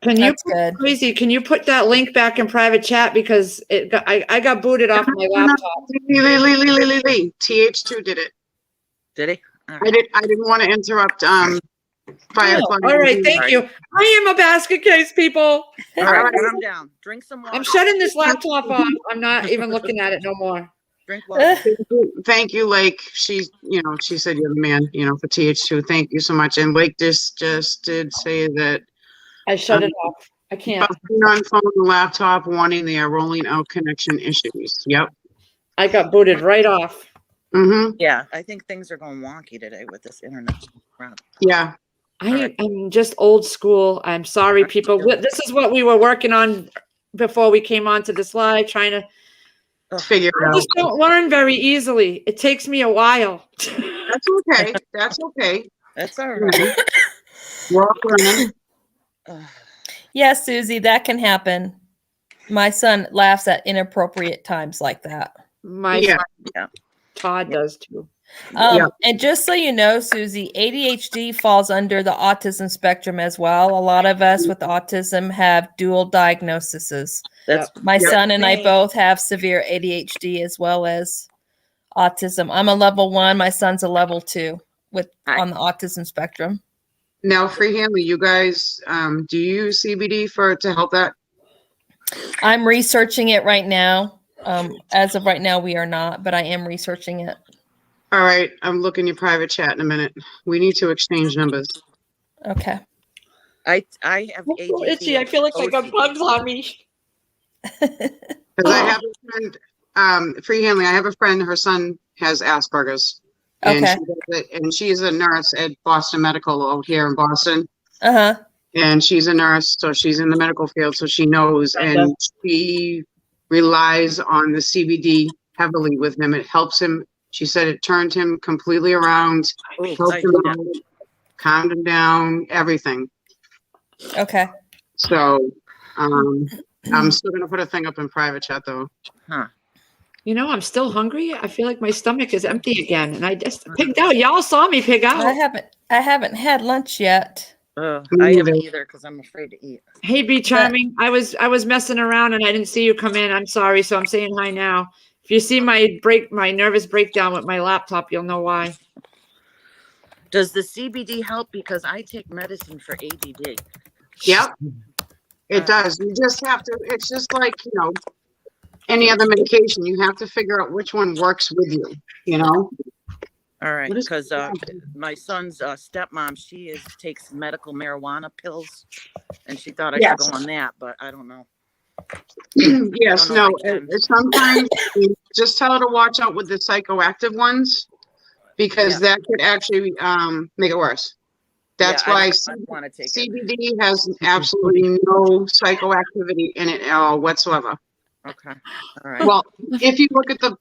Speaker 1: Can you
Speaker 4: That's good.
Speaker 1: Crazy? Can you put that link back in private chat because I got booted off my laptop.
Speaker 2: Lee. TH2 did it.
Speaker 5: Did he? All
Speaker 2: I
Speaker 5: right.
Speaker 2: didn't want to interrupt 5 o'clock.
Speaker 1: All right, thank you. I am a basket case, people.
Speaker 5: All right,
Speaker 2: right.
Speaker 5: calm down. Drink some water.
Speaker 1: I'm shutting this laptop off. I'm not even looking at it no more.
Speaker 5: Drink water.
Speaker 2: Thank you, Lake. She said you're the man, for TH2. Thank you so much. And Lake just did say that
Speaker 1: I shut it off. I can't.
Speaker 2: on phone and laptop wanting their rolling out connection issues. Yep.
Speaker 1: I got booted right off.
Speaker 2: Mm-hmm.
Speaker 5: Yeah, I think things are going wonky today with this internet crap.
Speaker 2: Yeah.
Speaker 1: I'm just old school. I'm sorry, people. This is what we were working on before we came onto this live, trying to
Speaker 2: Figure it
Speaker 1: I
Speaker 2: out.
Speaker 1: just don't learn very easily. It takes me a while.
Speaker 2: That's okay. That's okay.
Speaker 5: That's all right.
Speaker 2: We're all learning.
Speaker 4: Yeah, Susie, that can happen. My son laughs at inappropriate times like that.
Speaker 1: My
Speaker 2: Yeah.
Speaker 1: friend Todd does too.
Speaker 2: Yeah.
Speaker 4: And just so you know, Susie, ADHD falls under the autism spectrum as well. A lot of us with autism have dual diagnoses.
Speaker 5: That's
Speaker 4: My
Speaker 2: Yep.
Speaker 4: son and I both have severe ADHD as well as autism. I'm a level 1. My son's a level 2 on the autism spectrum.
Speaker 2: Now, Free Hanley, you guys, do you use CBD to help that?
Speaker 4: I'm researching it right now. As of right now, we are not, but I am researching it.
Speaker 2: All right. I'm looking your private chat in a minute. We need to exchange numbers.
Speaker 4: Okay.
Speaker 5: I have
Speaker 1: I'm so
Speaker 5: ADD.
Speaker 1: itchy. I feel like I got
Speaker 5: OCD.
Speaker 1: bugs on me.
Speaker 2: Because I have a friend, Free Hanley, I have a friend, her son has Asperger's. And
Speaker 4: Okay.
Speaker 2: she does it, and she's a nurse at Boston Medical out here in Boston.
Speaker 4: Uh-huh.
Speaker 2: And she's a nurse, so she's in the medical field, so she knows. And she relies on the CBD heavily with him. It helps him. She said it turned him completely around,
Speaker 5: Oh,
Speaker 2: helped him out, calmed him down, everything.
Speaker 4: Okay.
Speaker 2: So I'm still gonna put a thing up in private chat though.
Speaker 1: You know, I'm still hungry. I feel like my stomach is empty again, and I just pigged out. Y'all saw me pig out.
Speaker 4: I haven't had lunch yet.
Speaker 5: I
Speaker 2: Me
Speaker 5: haven't
Speaker 2: neither.
Speaker 5: either because I'm afraid to eat.
Speaker 1: Hey, Be Charming. I was messing around and I didn't see you come in. I'm sorry, so I'm saying hi now. If you see my nervous breakdown with my laptop, you'll know why.
Speaker 5: Does the CBD help? Because I take medicine for ADD.
Speaker 2: Yep. It does. You just have to, it's just like, any other medication. You have to figure out which one works with you,
Speaker 5: All right,
Speaker 2: What is-
Speaker 5: because my son's stepmom, she takes medical marijuana pills, and she thought I
Speaker 2: Yes.
Speaker 5: should go on that, but I don't know.
Speaker 2: Yes,
Speaker 5: I don't know
Speaker 2: no,
Speaker 5: if I can.
Speaker 2: sometimes you just tell her to watch out with the psychoactive ones because that could actually make it worse. That's
Speaker 5: Yeah,
Speaker 2: why
Speaker 5: I want to take it.
Speaker 2: CBD has absolutely no psychoactivity in it at all whatsoever.
Speaker 5: Okay, all right.
Speaker 2: Well, if you look at the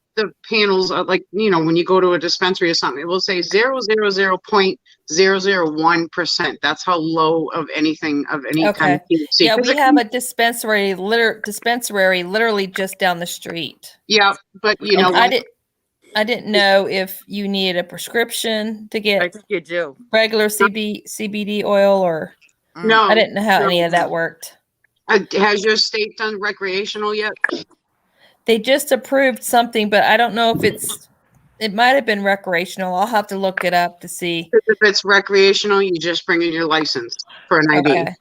Speaker 2: panels, like, when you go to a dispensary or something, it will say 0.001%. That's how low of anything of any kind of THC.
Speaker 4: Yeah,
Speaker 2: 'Cause
Speaker 4: we
Speaker 2: it
Speaker 4: have
Speaker 2: can-
Speaker 4: a dispensary literally just down the street.
Speaker 2: Yeah, but
Speaker 4: And I didn't know if you needed a prescription to
Speaker 5: I
Speaker 4: get
Speaker 5: think you do.
Speaker 4: regular CBD oil or
Speaker 2: no.
Speaker 4: I didn't know how
Speaker 2: no.
Speaker 4: any of that worked.
Speaker 2: Has your state done recreational yet?
Speaker 4: They just approved something, but I don't know if it might have been recreational. I'll have to look it up to see.
Speaker 2: If it's recreational, you just bring in your license for an ID.
Speaker 4: Okay.
Speaker 2: And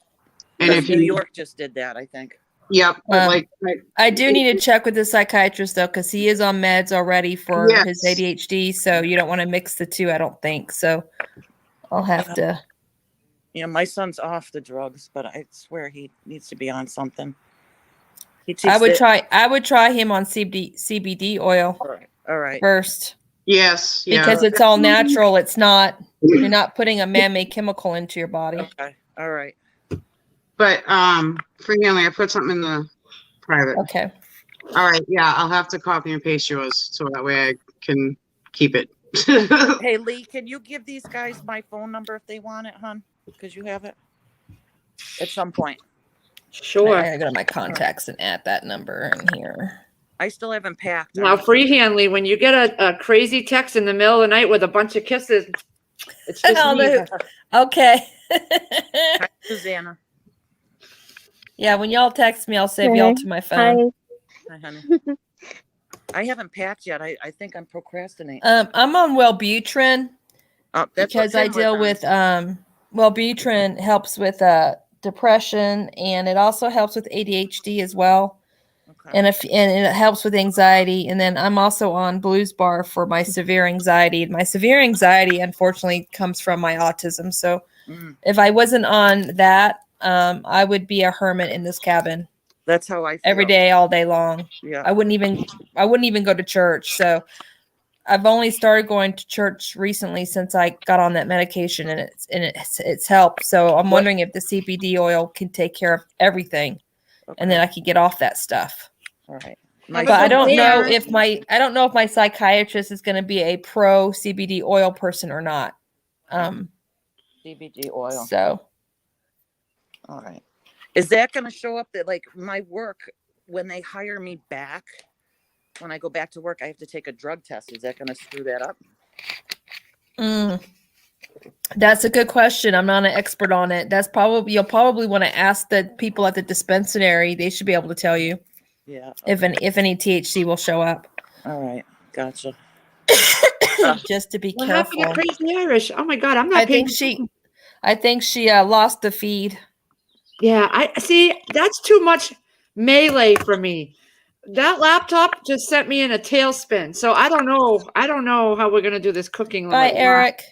Speaker 5: Because
Speaker 2: if
Speaker 5: New
Speaker 2: you,
Speaker 5: York just did that, I think.
Speaker 2: yep, but
Speaker 4: Um, I do need to check with the psychiatrist though, because he is on meds already for his
Speaker 2: Yes.
Speaker 4: ADHD. So you don't want to mix the two, I don't think. So I'll have to.
Speaker 5: My son's off the drugs, but I swear he needs to be on something.
Speaker 4: I would try him on CBD oil
Speaker 5: All right.
Speaker 4: first
Speaker 2: Yes. Yeah.
Speaker 4: because it's all natural. It's not, you're not putting a man-made chemical into your body.
Speaker 5: Okay. All right.
Speaker 2: But for Hanley, I put something in the private.
Speaker 4: Okay.
Speaker 2: All right. Yeah, I'll have to copy and paste yours so that way I can keep it.
Speaker 5: Hey, Lee, can you give these guys my phone number if they want it, hon? Because you have it at some point.
Speaker 1: Sure.
Speaker 4: I gotta go to my contacts and add that number in here.
Speaker 5: I still haven't packed.
Speaker 1: Now, Hanley, when you get a crazy text in the middle of the night with a bunch of kisses, it's just
Speaker 4: I'll
Speaker 1: me.
Speaker 4: do. Okay.
Speaker 5: Hi, Susanna.
Speaker 4: Yeah, when y'all text me, I'll save y'all to my phone.
Speaker 5: Hi, honey. I haven't packed yet. I think I'm procrastinating.
Speaker 4: I'm on Wellbutrin
Speaker 5: That's
Speaker 4: because
Speaker 5: what
Speaker 4: I
Speaker 5: Tim was
Speaker 4: deal
Speaker 5: on.
Speaker 4: with Wellbutrin helps with depression, and it also helps with ADHD as well.
Speaker 5: Okay.
Speaker 4: And it helps with anxiety. And then I'm also on Blues Bar for my severe anxiety. My severe anxiety, unfortunately, comes from my autism. So if I wasn't on that, I would be a hermit in this cabin.
Speaker 5: That's how I feel.
Speaker 4: Every day, all day long.
Speaker 5: Yeah.
Speaker 4: I wouldn't even go to church. So I've only started going to church recently since I got on that medication, and it's helped. So I'm wondering if the CBD oil can take care of everything, and then I can get off that stuff.
Speaker 5: All right.
Speaker 4: But I don't know if my psychiatrist is going to be a pro CBD oil person or not.
Speaker 5: CBD oil.
Speaker 4: So.
Speaker 5: All right. Is that going to show up that like my work, when they hire me back, when I go back to work, I have to take a drug test? Is that going to screw that up?
Speaker 4: That's a good question. I'm not an expert on it. You'll probably want to ask the people at the dispensary. They should be able to tell you.
Speaker 5: Yeah.
Speaker 4: If any THC will show up.
Speaker 5: All right. Gotcha.
Speaker 4: Just to be
Speaker 1: What
Speaker 4: careful.
Speaker 1: happened to Crazy Irish? Oh my God, I'm not.
Speaker 4: I think she lost the feed.
Speaker 1: Yeah, I see. That's too much melee for me. That laptop just sent me in a tailspin. So I don't know. I don't know how we're gonna do this cooking.
Speaker 4: Bye, Eric.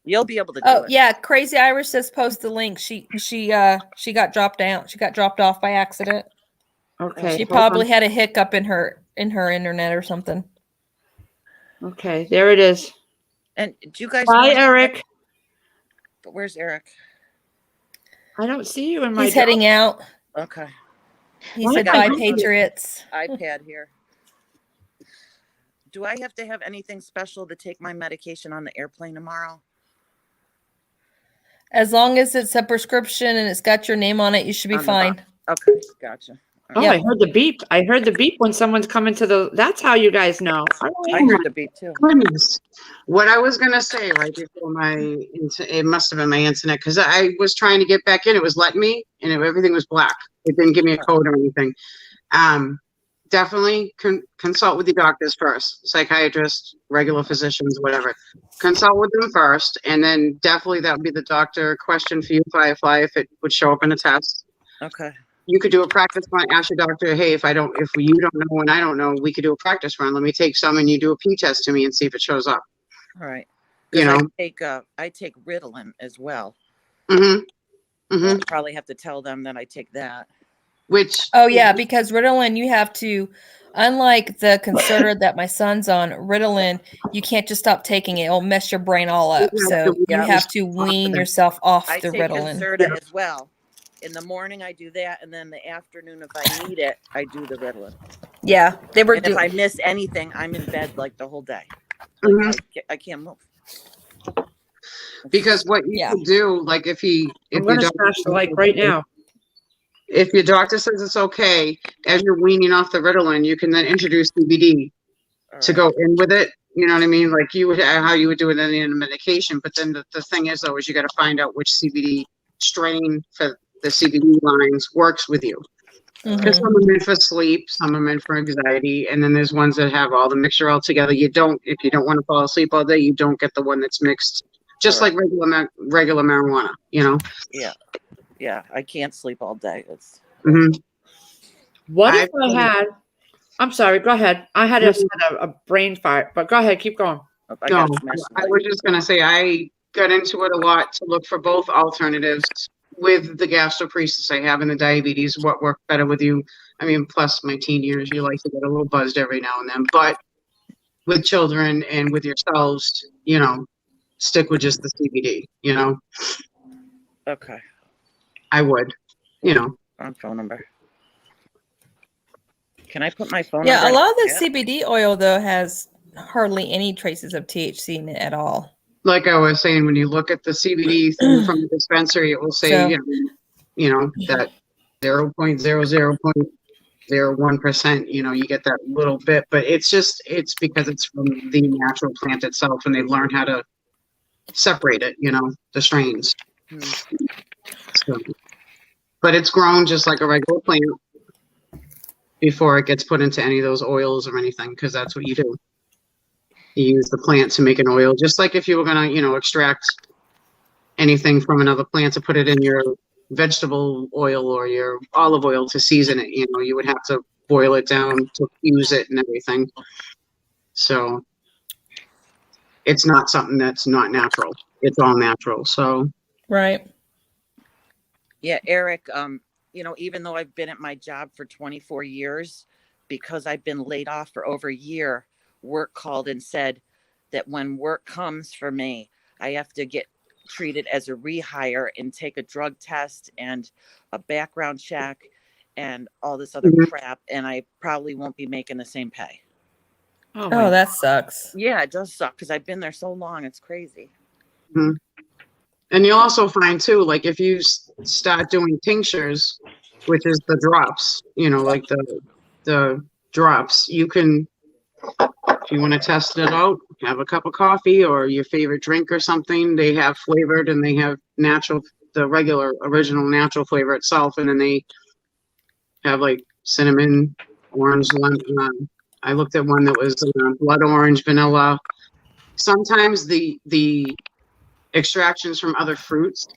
Speaker 5: You'll be able to do it.
Speaker 4: Yeah, Crazy Irish says post the link. She got dropped down. She got dropped off by accident.
Speaker 1: Okay.
Speaker 4: She probably had a hiccup in her internet or something.
Speaker 1: Okay, there it is.
Speaker 5: And do you guys?
Speaker 1: Bye, Eric.
Speaker 5: But where's Eric?
Speaker 1: I don't see you in my.
Speaker 4: He's heading out.
Speaker 5: Okay.
Speaker 4: He said bye, Patriots.
Speaker 5: iPad here. Do I have to have anything special to take my medication on the airplane tomorrow?
Speaker 4: As long as it's a prescription and it's got your name on it, you should be fine.
Speaker 5: Okay, gotcha.
Speaker 1: Oh,
Speaker 4: Yep.
Speaker 1: I heard the beep. I heard the beep when someone's coming to the. That's how you guys know.
Speaker 5: I heard the beep too.
Speaker 2: Goodness. What I was gonna say right before it must have been my internet, because I was trying to get back in. It was letting me, and everything was black. It didn't give me a code or anything. Definitely consult with your doctors first, psychiatrists, regular physicians, whatever. Consult with them first, and then definitely that would be the doctor question for you, Firefly, if it would show up in a test.
Speaker 5: Okay.
Speaker 2: You could do a practice run. Ask your doctor, hey, if you don't know and I don't know, we could do a practice run. Let me take some, and you do a P test to me and see if it shows up.
Speaker 5: All right.
Speaker 2: You know,
Speaker 5: I take Ritalin as well.
Speaker 2: I'll
Speaker 5: probably have to tell them that I take that.
Speaker 4: Oh yeah, because Ritalin, you have to, unlike the Concerta that my son's on, Ritalin, you can't just stop taking it. It'll mess your brain all up. So you have to wean yourself off the Ritalin.
Speaker 5: Concerta as well. In the morning I do that, and then the afternoon, if I need it, I do the Ritalin.
Speaker 4: Yeah, they were.
Speaker 5: If I miss anything, I'm in bed like the whole day. Like, I can't move.
Speaker 2: Because what you could do, like if
Speaker 1: I'm gonna smash the like right now.
Speaker 2: If your doctor says it's okay, as you're weaning off the Ritalin, you can then introduce CBD to go in with it. You know what I mean? Like how you would do it in a medication. But then the thing is, though, is you got to find out which CBD strain for the CBD lines works with you. Because some are meant for sleep, some are meant for anxiety, and then there's ones that have all the mixture all together. If you don't want to fall asleep all day, you don't get the one that's mixed, just like regular marijuana. You know?
Speaker 5: Yeah, I can't sleep all day. It's
Speaker 1: What if I had? I'm sorry. Go ahead. I had a brain fart, but go ahead. Keep going.
Speaker 2: I was just gonna say I got into it a lot to look for both alternatives with the gastroparesis I have and the diabetes, what worked better with you. I mean, plus my teen years, you like to get a little buzzed every now and then, but with children and with yourselves, you know, stick with just the CBD, you know,
Speaker 5: Okay.
Speaker 2: I would, you know.
Speaker 5: Wrong phone number. Can I put my phone
Speaker 4: Yeah, a
Speaker 5: number?
Speaker 4: lot of the CBD oil though has hardly any traces of THC in it at all.
Speaker 2: Like I was saying, when you look at the CBD thing from the dispensary, it will say,
Speaker 4: So-
Speaker 2: you know, that 0.0001%, you know, you get that little bit, but it's because it's from the natural plant itself and they've learned how to separate it, you know, the strains. So, but it's grown just like a regular plant before it gets put into any of those oils or anything, because that's what you do. You use the plant to make an oil, just like if you were gonna, you know, extract anything from another plant to put it in your vegetable oil or your olive oil to season it, you know, you would have to boil it down to use it and everything. So it's not something that's not natural. It's all natural. So
Speaker 4: Right.
Speaker 5: Yeah, Eric, you know, even though I've been at my job for 24 years, because I've been laid off for over a year, work called and said that when work comes for me, I have to get treated as a rehire and take a drug test and a background check and all this other crap. And I probably won't be making the same pay.
Speaker 4: Oh, that sucks.
Speaker 5: Yeah, it does suck because I've been there so long. It's crazy.
Speaker 2: and you'll also find too, like if you start doing tinctures, which is the drops, you know, like the drops, you can, if you want to test it out, have a cup of coffee or your favorite drink or something. They have flavored and they have natural, the regular original natural flavor itself, and then they have like cinnamon, orange, lemon. I looked at one that was blood orange, vanilla. Sometimes the extractions from other fruits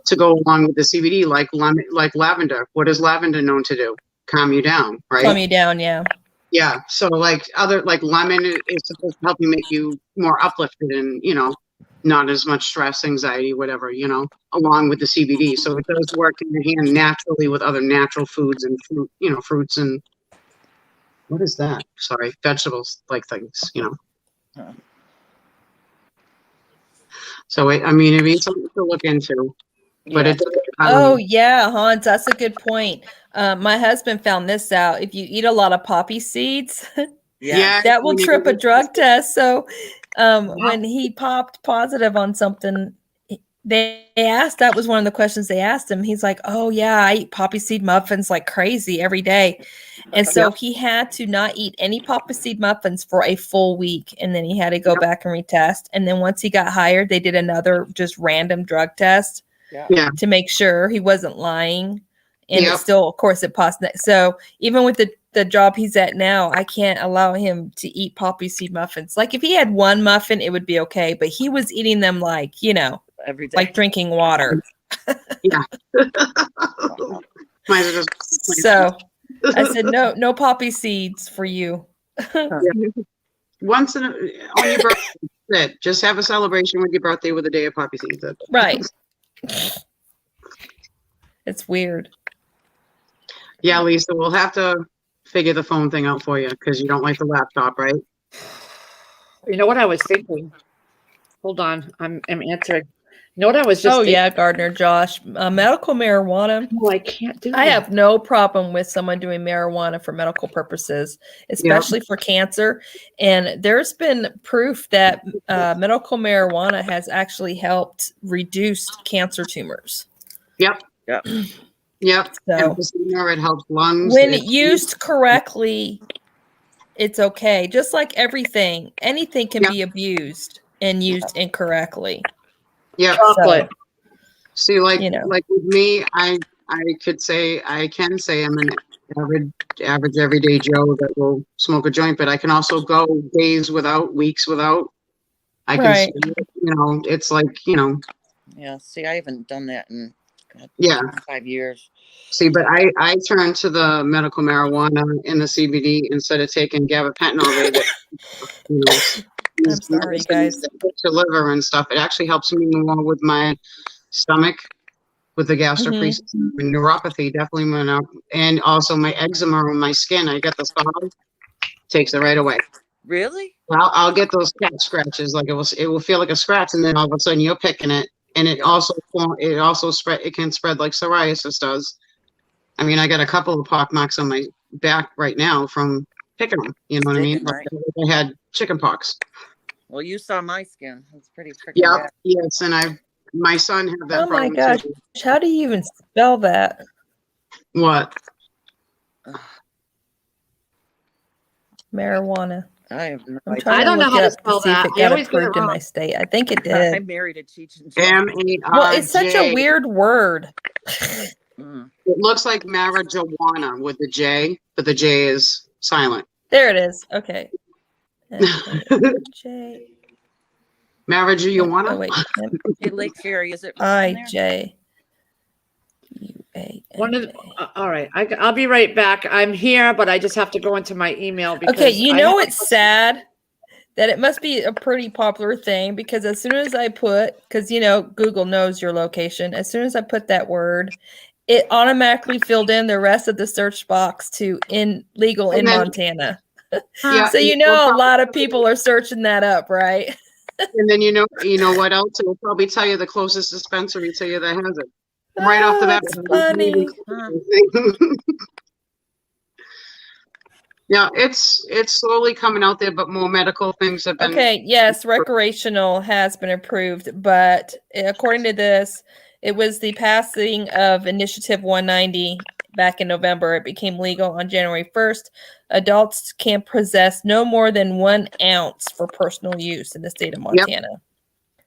Speaker 2: to go along with the CBD, like lemon, like lavender. What is lavender known to do? Calm you down, right?
Speaker 4: Calm you down, yeah.
Speaker 2: Yeah. So like lemon is supposed to help you, make you more uplifted and, you know, not as much stress, anxiety, whatever, you know, along with the CBD. So it does work in your hand naturally with other natural foods and fruit, you know, fruits and what is that? Sorry, vegetables, like things, you know. So I mean, it'd be something to look into, but it.
Speaker 4: Oh yeah, Hans, that's a good point. My husband found this out. If you eat a lot of poppy seeds,
Speaker 2: Yeah,
Speaker 4: that will trip a drug test. So when he popped positive on something, they asked, that was one of the questions they asked him. He's like, oh yeah, I eat poppy seed muffins like crazy every day. And so he had to not eat any poppy seed muffins for a full week. And then he had to go back and retest. And then once he got hired, they did another just random drug test to make sure he wasn't lying. And it still, of course, it passed. So even with the job he's at now, I can't allow him to eat poppy seed muffins. Like if he had one muffin, it would be okay. But he was eating them like, you know,
Speaker 5: every day,
Speaker 4: like drinking water. So I said, no poppy seeds for you.
Speaker 2: Once on your birthday, just have a celebration with your birthday with a day of poppy seeds.
Speaker 4: Right. It's weird.
Speaker 2: Yeah, Lisa, we'll have to figure the phone thing out for you because you don't like the laptop, right?
Speaker 1: You know what I was thinking? Hold on, I'm answering. You know what I was just thinking?
Speaker 4: Yeah, Gardner, Josh, medical marijuana.
Speaker 1: No, I can't do that.
Speaker 4: I have no problem with someone doing marijuana for medical purposes, especially for cancer. And there's been proof that medical marijuana has actually helped reduce cancer tumors.
Speaker 2: Yep.
Speaker 4: So
Speaker 2: it helps lungs.
Speaker 4: When used correctly, it's okay. Just like everything, anything can be abused and used incorrectly.
Speaker 2: Yeah.
Speaker 4: So,
Speaker 2: see, like,
Speaker 4: you know.
Speaker 2: like with me, I can say I'm an average everyday Joe that will smoke a joint, but I can also go days without, weeks without. I can, you know, it's like, you know.
Speaker 5: Yeah. See, I haven't done that in 5 years.
Speaker 2: See, but I turned to the medical marijuana and the CBD instead of taking gabapentin. You know,
Speaker 4: I'm sorry, guys.
Speaker 2: To liver and stuff. It actually helps me more with my stomach with the gastroparesis. Neuropathy definitely went up, and also my eczema on my skin. I get the scars, takes it right away.
Speaker 5: Really?
Speaker 2: I'll get those cat scratches, like it will feel like a scratch, and then all of a sudden you're picking it, and it also spread. It can spread like psoriasis does. I mean, I got a couple of pock marks on my back right now from picking them. You know what I mean?
Speaker 5: Right.
Speaker 2: I had chicken pox.
Speaker 5: Well, you saw my skin. It's pretty freaking
Speaker 2: Yeah.
Speaker 5: bad.
Speaker 2: Yes, and my son had that
Speaker 4: Oh my
Speaker 2: problem
Speaker 4: gosh.
Speaker 2: too.
Speaker 4: How do you even spell that?
Speaker 2: What?
Speaker 4: Marijuana.
Speaker 5: I have no
Speaker 4: I'm
Speaker 5: idea.
Speaker 4: trying
Speaker 1: I don't
Speaker 4: to
Speaker 1: know
Speaker 4: look
Speaker 1: how to
Speaker 4: up
Speaker 1: spell
Speaker 4: see if
Speaker 1: that.
Speaker 4: it
Speaker 1: I
Speaker 4: got
Speaker 1: always get it
Speaker 4: approved in
Speaker 1: wrong.
Speaker 4: my state. I think it
Speaker 5: I
Speaker 4: did.
Speaker 5: married a Cheech and Chong.
Speaker 2: M-A-R-J.
Speaker 4: Well, it's such a weird word.
Speaker 5: Mm.
Speaker 2: It looks like marijuana with the J, but the J is silent.
Speaker 4: There it is. Okay. M-A-R-J.
Speaker 2: Marijuana?
Speaker 4: Oh, wait.
Speaker 5: Hey, Lake Ferry, is it written there?
Speaker 4: I-J.
Speaker 1: One of the, all right, I'll be right back. I'm here, but I just have to go into my email because
Speaker 4: Okay, you
Speaker 1: I
Speaker 4: know
Speaker 1: have-
Speaker 4: it's sad that it must be a pretty popular thing because as soon as I put, because you know Google knows your location, as soon as I put that word, it automatically filled in the rest of the search box to legal in
Speaker 2: And then-
Speaker 4: Montana.
Speaker 2: Yeah,
Speaker 4: So you know a lot of people are searching that up, right?
Speaker 2: and then you know what else? It will probably tell you the closest dispensary to you that has it. Right off the
Speaker 4: Oh,
Speaker 2: bat.
Speaker 4: it's funny.
Speaker 2: Yeah, it's slowly coming out there, but more medical things have been.
Speaker 4: Okay, yes, recreational has been approved, but according to this, it was the passing of Initiative 190 back in November. It became legal on January 1st. Adults can possess no more than 1 ounce for personal use in the state of Montana.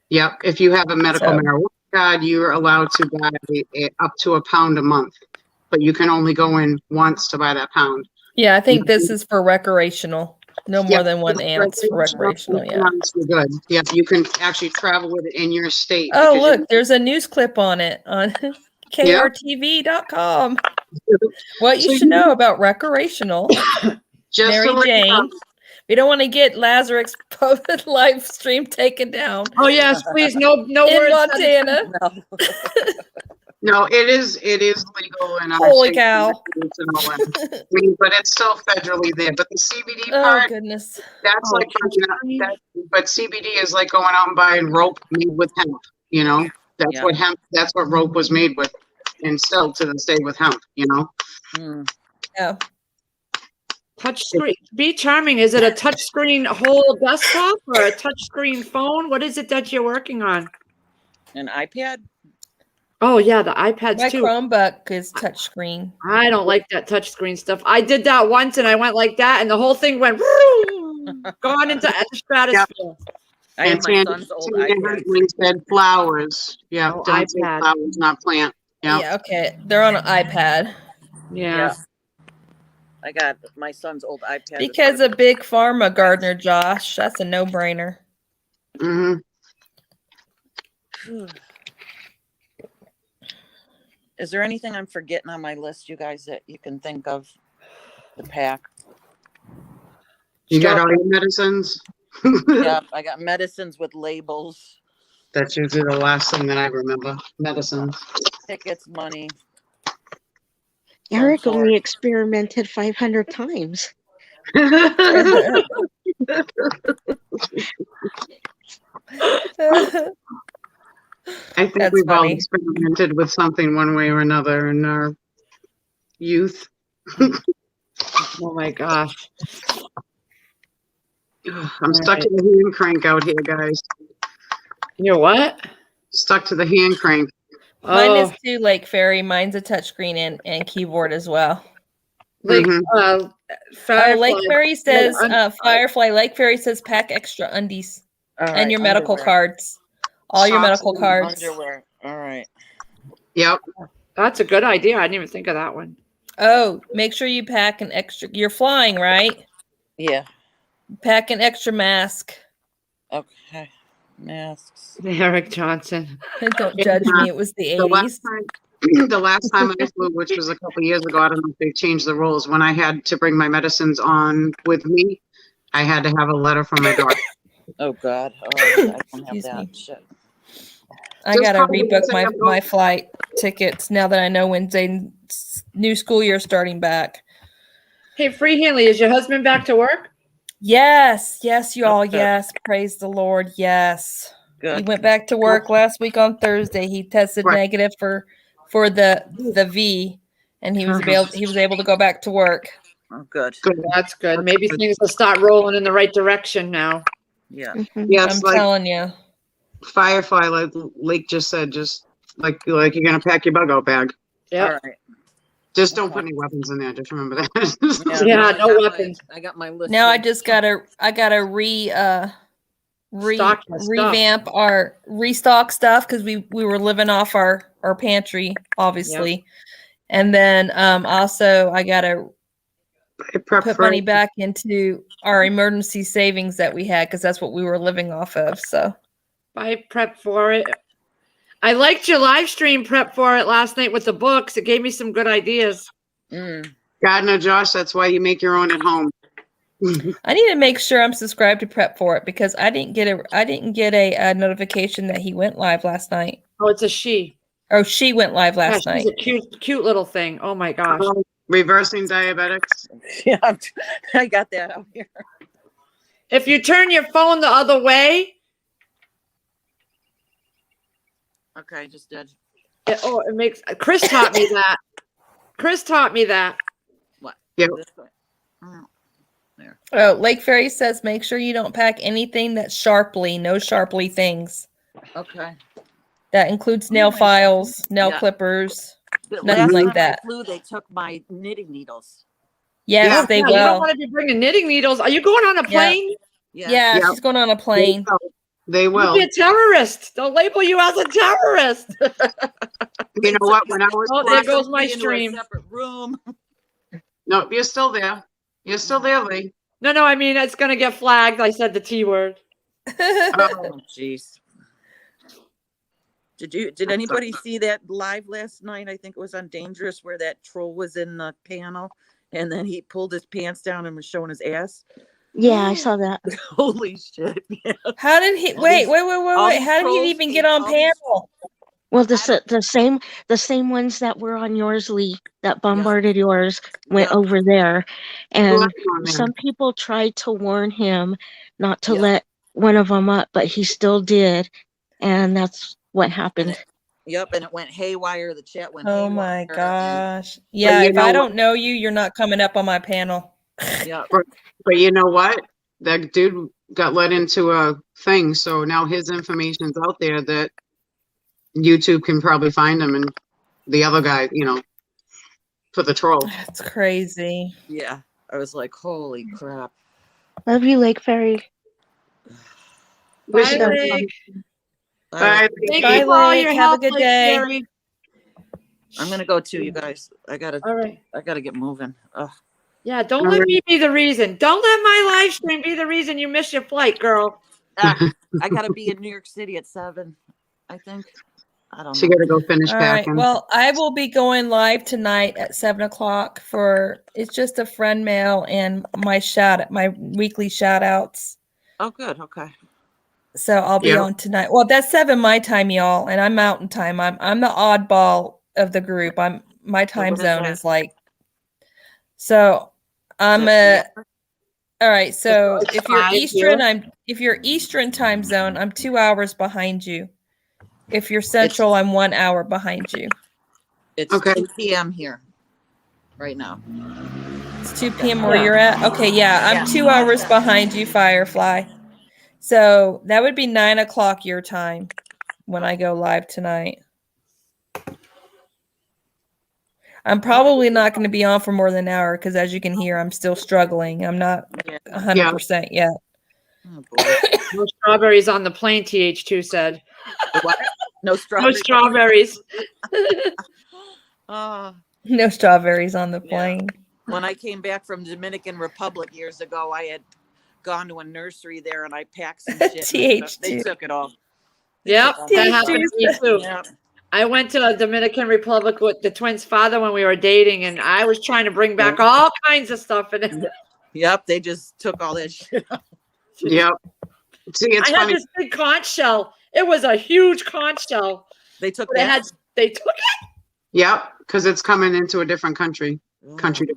Speaker 2: Yep, if you have a medical
Speaker 4: So-
Speaker 2: marijuana card, you're allowed to buy up to a pound a month, but you can only go in once to buy that pound.
Speaker 4: Yeah, I think this is for recreational. No more
Speaker 2: Yep.
Speaker 4: than 1 ounce for recreational, yeah.
Speaker 2: You're good. Yep, you can actually travel with it in your state.
Speaker 4: Oh,
Speaker 2: because you-
Speaker 4: look, there's a news clip on it on krtv.com. What you
Speaker 2: So
Speaker 4: should know about recreational.
Speaker 2: just
Speaker 4: Mary
Speaker 2: to let you
Speaker 4: Jane.
Speaker 2: know,
Speaker 4: We don't want to get Lazarus live stream taken down
Speaker 1: Oh yes, please, no
Speaker 4: in
Speaker 1: words.
Speaker 4: Montana.
Speaker 5: No.
Speaker 2: no, it is legal in other
Speaker 4: Holy
Speaker 2: states
Speaker 4: cow.
Speaker 2: and all that. I mean, but it's still federally there. But the CBD
Speaker 4: Oh
Speaker 2: part,
Speaker 4: goodness.
Speaker 2: that's
Speaker 1: Oh,
Speaker 2: like, but CBD is like going out and buying rope made with hemp. You know, that's
Speaker 5: Yeah.
Speaker 2: what hemp. That's what rope was made with, and still to this day with hemp. You know.
Speaker 5: Mm.
Speaker 4: Yeah.
Speaker 1: Touch screen. Be charming. Is it a touch screen whole desktop or a touch screen phone? What is it that you're working on?
Speaker 5: An iPad?
Speaker 1: Oh yeah, the iPads
Speaker 4: My
Speaker 1: too.
Speaker 4: Chromebook is touchscreen.
Speaker 1: I don't like that touch screen stuff. I did that once and I went like that and the whole thing went gone into the stratosphere.
Speaker 5: I have my
Speaker 2: And
Speaker 5: son's old
Speaker 2: Tanya
Speaker 5: iPad.
Speaker 2: Huntley said flowers. Yeah,
Speaker 1: Oh,
Speaker 2: don't say
Speaker 1: iPad.
Speaker 2: flowers, not plant. Yeah.
Speaker 4: Yeah, okay. They're on an iPad.
Speaker 1: Yeah.
Speaker 5: I got my son's old iPad.
Speaker 4: Because of Big Pharma, Gardner Josh. That's a no-brainer.
Speaker 2: hmm
Speaker 5: Is there anything I'm forgetting on my list, you guys, that you can think of? The pack.
Speaker 2: You got all your medicines?
Speaker 5: Yeah, I got medicines with labels,
Speaker 2: That's usually the last thing that I remember. Medicines.
Speaker 5: tickets, money.
Speaker 3: Eric
Speaker 5: sorry.
Speaker 3: only experimented 500 times.
Speaker 2: I think
Speaker 4: That's
Speaker 2: we've all
Speaker 4: funny.
Speaker 2: experimented with something one way or another in our youth.
Speaker 1: Oh my gosh.
Speaker 2: I'm stuck to the hand crank out here, guys.
Speaker 1: You're what?
Speaker 2: Stuck to the hand crank.
Speaker 4: Mine
Speaker 1: Oh,
Speaker 4: is too, Lake Ferry. Mine's a touchscreen and keyboard as well.
Speaker 1: like
Speaker 2: Mhm.
Speaker 1: Firefly.
Speaker 4: Lake Ferry says,
Speaker 1: un-
Speaker 4: Firefly, Lake Ferry says pack extra undies
Speaker 5: All
Speaker 4: and
Speaker 5: right,
Speaker 4: your medical
Speaker 5: underwear.
Speaker 4: cards. All your
Speaker 2: Socks
Speaker 4: medical
Speaker 2: and
Speaker 4: cards.
Speaker 5: Underwear. All right.
Speaker 2: Yep.
Speaker 1: That's a good idea. I didn't even think of that one.
Speaker 4: Oh, make sure you pack an extra. You're flying, right?
Speaker 5: Yeah.
Speaker 4: Pack an extra mask.
Speaker 5: Okay. Masks.
Speaker 1: Eric Johnson.
Speaker 4: Don't judge me. It was the
Speaker 2: The
Speaker 4: 80s.
Speaker 2: last time, the last time I flew, which was a couple years ago, I don't know if they changed the rules. When I had to bring my medicines on with me, I had to have a letter from my doctor.
Speaker 5: Oh God. Oh, I don't have
Speaker 4: Excuse
Speaker 5: that
Speaker 4: me.
Speaker 5: shit.
Speaker 4: I
Speaker 2: Just
Speaker 4: gotta
Speaker 2: probably
Speaker 4: rebook
Speaker 2: say I'm
Speaker 4: my flight. tickets now that I know Wednesday new school year starting back.
Speaker 1: Hey, Free Hanley, is your husband back to work?
Speaker 4: Yes, y'all.
Speaker 5: Okay.
Speaker 4: Yes, praise the Lord. Yes, he
Speaker 5: Good.
Speaker 4: went back to work last week on Thursday. He tested
Speaker 2: Right.
Speaker 4: negative for the V, and he was able to go back to work.
Speaker 5: Oh, good.
Speaker 2: Good.
Speaker 1: That's good. Maybe things will start rolling in the right direction now.
Speaker 5: Yeah.
Speaker 3: Mhm.
Speaker 2: Yes,
Speaker 4: I'm
Speaker 2: like
Speaker 4: telling you.
Speaker 2: Firefly, like Lake just said, just like you're gonna pack your bug out bag.
Speaker 1: Yeah.
Speaker 5: All right.
Speaker 2: Just don't put any weapons in there. Just remember that.
Speaker 1: Yeah,
Speaker 5: I
Speaker 1: no
Speaker 5: got
Speaker 1: weapons.
Speaker 5: I got my list.
Speaker 4: Now I
Speaker 5: of-
Speaker 4: just gotta
Speaker 1: Stock your stuff.
Speaker 4: revamp our restock stuff because we were living off our pantry obviously, and then also I gotta
Speaker 2: Prep
Speaker 4: put
Speaker 2: for
Speaker 4: money back into our emergency savings that we had because that's what we were living off of. So
Speaker 1: I prep for it. I liked your live stream prep for it last night with the books. It gave me some good ideas.
Speaker 2: Gardner Josh. That's why you make your own at home.
Speaker 4: I need to make sure I'm subscribed to Prep for It because I didn't get a notification that he went live last night.
Speaker 1: Oh, it's a she.
Speaker 4: Oh, she went live
Speaker 1: Yeah,
Speaker 4: last
Speaker 1: she's
Speaker 4: night.
Speaker 1: a cute little thing. Oh my gosh.
Speaker 2: Reversing diabetics.
Speaker 5: Yeah, I got that out here.
Speaker 1: If you turn your phone the other way,
Speaker 5: Okay, I just did.
Speaker 1: it makes Chris taught me that. Chris taught me that.
Speaker 2: Yep.
Speaker 5: This way. Oh,
Speaker 4: Oh, Lake Fairy says make sure you don't pack anything that's sharply, no sharply things.
Speaker 5: okay.
Speaker 4: That includes nail files, nail
Speaker 5: Yeah.
Speaker 4: clippers.
Speaker 5: But
Speaker 4: Nothing
Speaker 5: last
Speaker 4: like
Speaker 5: time
Speaker 4: that.
Speaker 5: I flew, they took my knitting needles.
Speaker 4: Yes,
Speaker 2: Yeah.
Speaker 4: they
Speaker 1: Yeah, you don't
Speaker 4: will.
Speaker 1: want to be bringing knitting needles. Are you going on a
Speaker 4: Yeah.
Speaker 1: plane?
Speaker 5: Yeah.
Speaker 4: Yeah,
Speaker 2: Yep.
Speaker 4: she's going on a plane.
Speaker 2: They
Speaker 1: You'll
Speaker 2: will.
Speaker 1: be a terrorist. They'll label you as a terrorist.
Speaker 2: You know what? When I was
Speaker 1: Oh, there
Speaker 2: flying-
Speaker 1: goes my
Speaker 5: Into a
Speaker 1: stream.
Speaker 5: separate room.
Speaker 2: no, you're still there. You're still there, Lee.
Speaker 1: No, I mean it's gonna get flagged. I said the T word.
Speaker 5: Oh, jeez. Did anybody see that live last night? I think it was on Dangerous where that troll was in the panel and then he pulled his pants down and was showing his ass.
Speaker 3: Yeah, I saw that.
Speaker 5: Holy shit. Yeah.
Speaker 4: How did he
Speaker 5: All
Speaker 4: wait?
Speaker 5: these-
Speaker 4: Wait.
Speaker 5: all these
Speaker 4: How did
Speaker 5: trolls
Speaker 4: he even
Speaker 5: came-
Speaker 4: get on
Speaker 5: all these-
Speaker 4: panel?
Speaker 3: Well,
Speaker 5: I don't-
Speaker 3: the same ones that were on yours, Lee, that bombarded yours, went
Speaker 5: Yeah.
Speaker 3: over there,
Speaker 2: Who
Speaker 3: and
Speaker 2: left you on there?
Speaker 3: some people tried to warn him not to
Speaker 5: Yeah.
Speaker 3: let one of them up, but he still did, and that's what happened.
Speaker 5: Yep, and it went haywire. The chat went
Speaker 4: Oh
Speaker 5: haywire.
Speaker 4: my
Speaker 5: and-
Speaker 4: gosh. Yeah,
Speaker 2: you
Speaker 4: if
Speaker 2: know
Speaker 4: I
Speaker 2: what?
Speaker 4: don't know you, you're not coming up on my panel.
Speaker 5: Yeah.
Speaker 2: But you know what? That dude got let into a thing, so now his information's out there that YouTube can probably find him, and the other guy, for the troll.
Speaker 4: That's crazy.
Speaker 5: Yeah. I was like, holy crap.
Speaker 3: Love you, Lake Fairy.
Speaker 2: Wish
Speaker 1: Bye,
Speaker 2: you-
Speaker 1: Lake.
Speaker 5: All right,
Speaker 1: Thank
Speaker 4: Bye,
Speaker 1: you for all
Speaker 4: Lake.
Speaker 1: your
Speaker 4: Have a
Speaker 1: help,
Speaker 4: good
Speaker 1: Lake
Speaker 4: day.
Speaker 1: Fairy.
Speaker 5: I'm gonna go too, you guys. I gotta
Speaker 1: All right.
Speaker 5: get moving. Ugh.
Speaker 1: Yeah, don't let me be the reason. Don't let my live stream be the reason you miss your flight, girl.
Speaker 5: Ah, I gotta be in New York City at 7, I think. I don't
Speaker 2: She
Speaker 5: know.
Speaker 2: got to go finish
Speaker 4: All right.
Speaker 2: packing.
Speaker 4: Well, I will be going live tonight at 7:00 for it's just a friend mail and my weekly shout outs.
Speaker 5: Oh, good. Okay.
Speaker 4: So I'll be
Speaker 2: Yeah.
Speaker 4: on tonight. Well, that's 7 my time, y'all, and I'm Mountain Time. I'm the oddball of the group. My time
Speaker 5: what is
Speaker 4: zone
Speaker 5: that?
Speaker 4: is like. So I'm
Speaker 5: Is that
Speaker 4: all right. So
Speaker 1: It's
Speaker 4: if you're
Speaker 1: 5
Speaker 4: Eastern, if you're Eastern time zone, I'm 2 hours behind you. If you're Central, I'm 1 hour behind you.
Speaker 5: It's
Speaker 2: Okay.
Speaker 5: 2 p.m. here right now.
Speaker 4: It's 2 p.m. where you're at. Okay, yeah, I'm 2 hours behind you, Firefly. So that would be 9:00 your time when I go live tonight. I'm probably not going to be on for more than an hour because, as you can hear, I'm still struggling. I'm not
Speaker 5: Yeah.
Speaker 4: 100% yet.
Speaker 5: Oh, boy.
Speaker 1: No strawberries on the plane, TH2 said.
Speaker 5: What? No
Speaker 1: No
Speaker 5: strawberries.
Speaker 1: strawberries.
Speaker 4: No strawberries on the plane.
Speaker 5: When I came back from Dominican Republic years ago, I had gone to a nursery there and I packed some shit.
Speaker 4: TH2.
Speaker 5: They took it all.
Speaker 1: Yep, that happened to me too.
Speaker 5: Yeah.
Speaker 1: I went to the Dominican Republic with the twins' father when we were dating, and I was trying to bring back all kinds of stuff. And
Speaker 5: Yep. They just took all that shit.
Speaker 2: Yep. See, it's
Speaker 1: I had
Speaker 2: funny.
Speaker 1: this big conch shell. It was a huge conch shell.
Speaker 5: They took
Speaker 1: But it
Speaker 5: that.
Speaker 1: had They took it.
Speaker 2: Yep, because it's coming into a different country to country,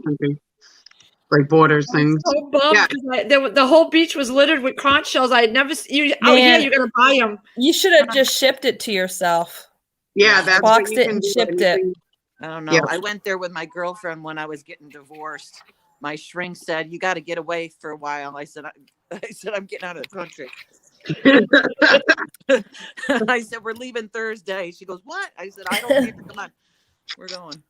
Speaker 2: like borders things.
Speaker 1: So bummed
Speaker 2: Yeah.
Speaker 1: 'cause the whole beach was littered with conch shells. I had never seen. Out here,
Speaker 4: Man.
Speaker 1: you gotta buy them.
Speaker 4: You should have just shipped it to yourself.
Speaker 2: Yeah, that's what
Speaker 4: Boxed
Speaker 2: you
Speaker 4: it
Speaker 2: can
Speaker 4: and
Speaker 2: do.
Speaker 4: shipped it.
Speaker 5: I don't know.
Speaker 2: Yeah.
Speaker 5: I went there with my girlfriend when I was getting divorced. My shrink said, "You got to get away for a while." I said, "I'm getting out of the country." I said, "We're leaving Thursday." She goes, "What?" I said, "I don't care. Come on, we're going."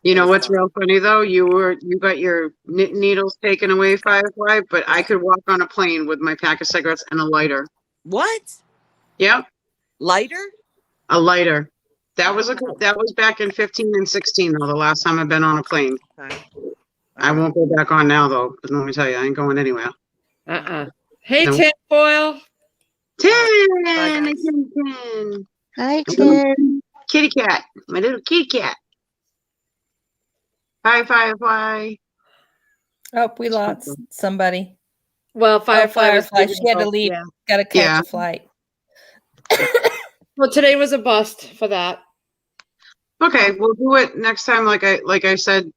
Speaker 2: You know what's real funny though? You got your knitting needles taken away, Firefly, but I could walk on a plane with my pack of cigarettes and a lighter.
Speaker 5: What?
Speaker 2: Yep,
Speaker 5: Lighter?
Speaker 2: a lighter. That was back in 15 and 16 though. The last time I've been on a plane.
Speaker 5: Okay.
Speaker 2: I won't go back on now though. 'Cause let me tell you, I ain't going anywhere.
Speaker 1: Hey,
Speaker 2: No.
Speaker 1: tinfoil.
Speaker 2: Tin,
Speaker 5: guys.
Speaker 2: tin.
Speaker 3: Hi, Tim.
Speaker 2: Kitty cat, my little kitty cat. Hi, Firefly.
Speaker 4: Oh, we lost somebody.
Speaker 1: Well, Firefly, was
Speaker 4: Firefly.
Speaker 1: leaving
Speaker 4: She had to
Speaker 1: both,
Speaker 4: leave.
Speaker 1: yeah.
Speaker 4: Got to catch
Speaker 2: Yeah.
Speaker 4: a flight.
Speaker 1: Well, today was a bust for that.
Speaker 2: Okay, we'll do it next time. Like I said,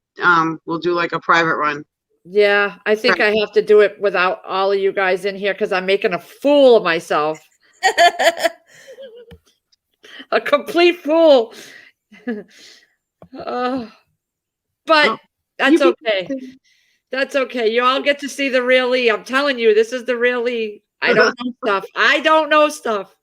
Speaker 2: we'll do like a private run.
Speaker 1: Yeah, I think I have to do it without all of you guys in here because I'm making a fool of myself. A complete fool. But
Speaker 2: Oh,
Speaker 1: that's okay. That's okay. You all get to see the real Lee. I'm telling you, this is the real Lee. I don't know stuff. I don't know stuff.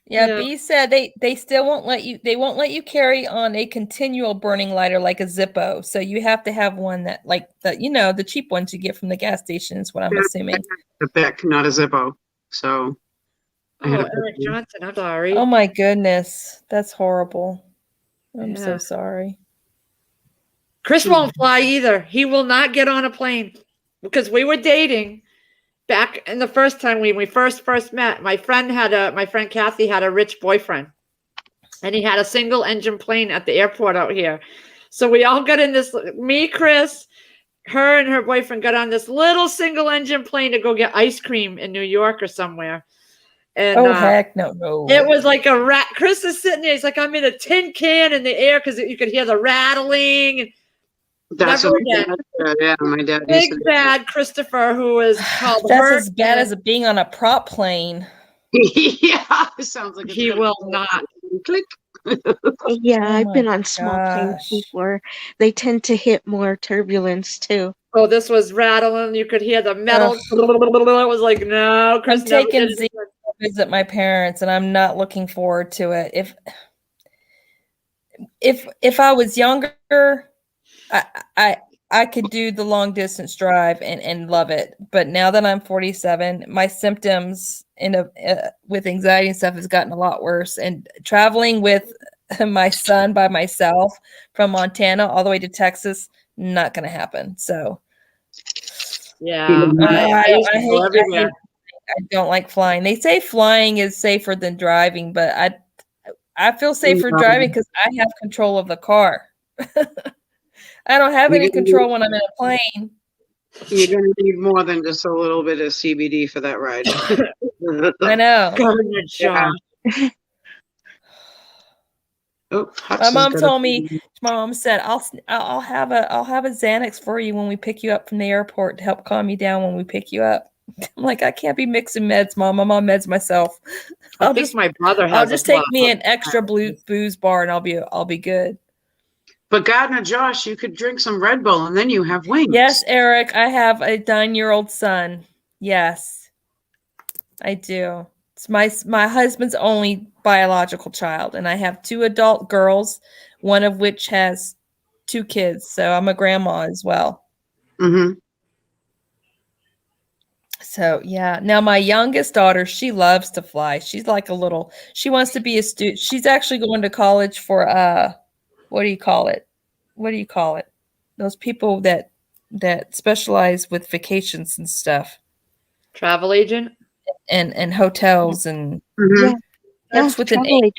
Speaker 4: Yeah, B said they still won't let you. They won't let you carry on a continual burning lighter like a Zippo. So you have to have one that, like the cheap ones you get from the gas station. Is what I'm assuming.
Speaker 2: A Bic, not a Zippo. So. I had
Speaker 1: Oh,
Speaker 2: a
Speaker 1: Eric
Speaker 2: picture.
Speaker 1: Johnson. I'm sorry.
Speaker 4: Oh my goodness, that's horrible. I'm so
Speaker 1: Yeah.
Speaker 4: sorry.
Speaker 1: Chris won't fly either. He will not get on a plane because we were dating back in the first time when we first met. My friend Kathy had a rich boyfriend, and he had a single engine plane at the airport out here. So we all got in this. Me, Chris, her, and her boyfriend got on this little single engine plane to go get ice cream in New York or somewhere. And
Speaker 4: heck no.
Speaker 1: it was like a rat. Chris is sitting there. He's like, I'm in a tin can in the air because you could hear the rattling. And
Speaker 2: That's
Speaker 1: never
Speaker 2: what my
Speaker 1: again.
Speaker 2: dad said. Yeah, my dad.
Speaker 1: Big bad Christopher, who is called
Speaker 4: That's
Speaker 1: Hurt,
Speaker 4: as bad as being on a prop plane.
Speaker 2: Yeah, it sounds like it's
Speaker 1: he
Speaker 2: gonna
Speaker 1: will not.
Speaker 2: click.
Speaker 3: Yeah,
Speaker 4: Oh
Speaker 3: I've been
Speaker 4: my
Speaker 3: on small planes
Speaker 4: gosh.
Speaker 3: before. They tend to hit more turbulence too.
Speaker 1: Oh, this was rattling. You could hear the metal.
Speaker 4: Ugh.
Speaker 1: It was like, no, Chris
Speaker 4: I'm
Speaker 1: never
Speaker 4: taking
Speaker 1: did it
Speaker 4: Z
Speaker 1: again.
Speaker 4: to visit my parents, and I'm not looking forward to it. If I was younger, I could do the long distance drive and love it. But now that I'm 47, my symptoms with anxiety and stuff has gotten a lot worse. And traveling with my son by myself from Montana all the way to Texas, not going to happen. So
Speaker 1: Yeah,
Speaker 4: I don't like flying. They say flying is safer than driving, but I feel safer driving because I have control of the car. I don't have any control when I'm in a plane.
Speaker 2: You're gonna need more than just a little bit of CBD for that ride.
Speaker 4: I know.
Speaker 1: Governor John.
Speaker 2: Oh,
Speaker 4: My mom told me. My mom said, "I'll have a Xanax for you when we pick you up from the airport to help calm you down when we pick you up." I'm like, I can't be mixing meds, Mom. I'm on meds myself.
Speaker 1: I think my brother has.
Speaker 4: I'll just take me an extra booze bar and I'll be good.
Speaker 2: But Gardner Josh, you could drink some Red Bull and then you have wings.
Speaker 4: Yes, Eric, I have a 9-year-old son. Yes, I do. It's my husband's only biological child, and I have 2 adult girls, one of which has 2 kids. So I'm a grandma as well.
Speaker 2: Mm-hmm.
Speaker 4: So yeah. Now my youngest daughter, she loves to fly. She's like she wants to be a student. She's actually going to college for what do you call it? Those people that specialize with vacations and stuff.
Speaker 1: Travel agent?
Speaker 4: And hotels and
Speaker 2: Mm-hmm.
Speaker 4: starts with an H.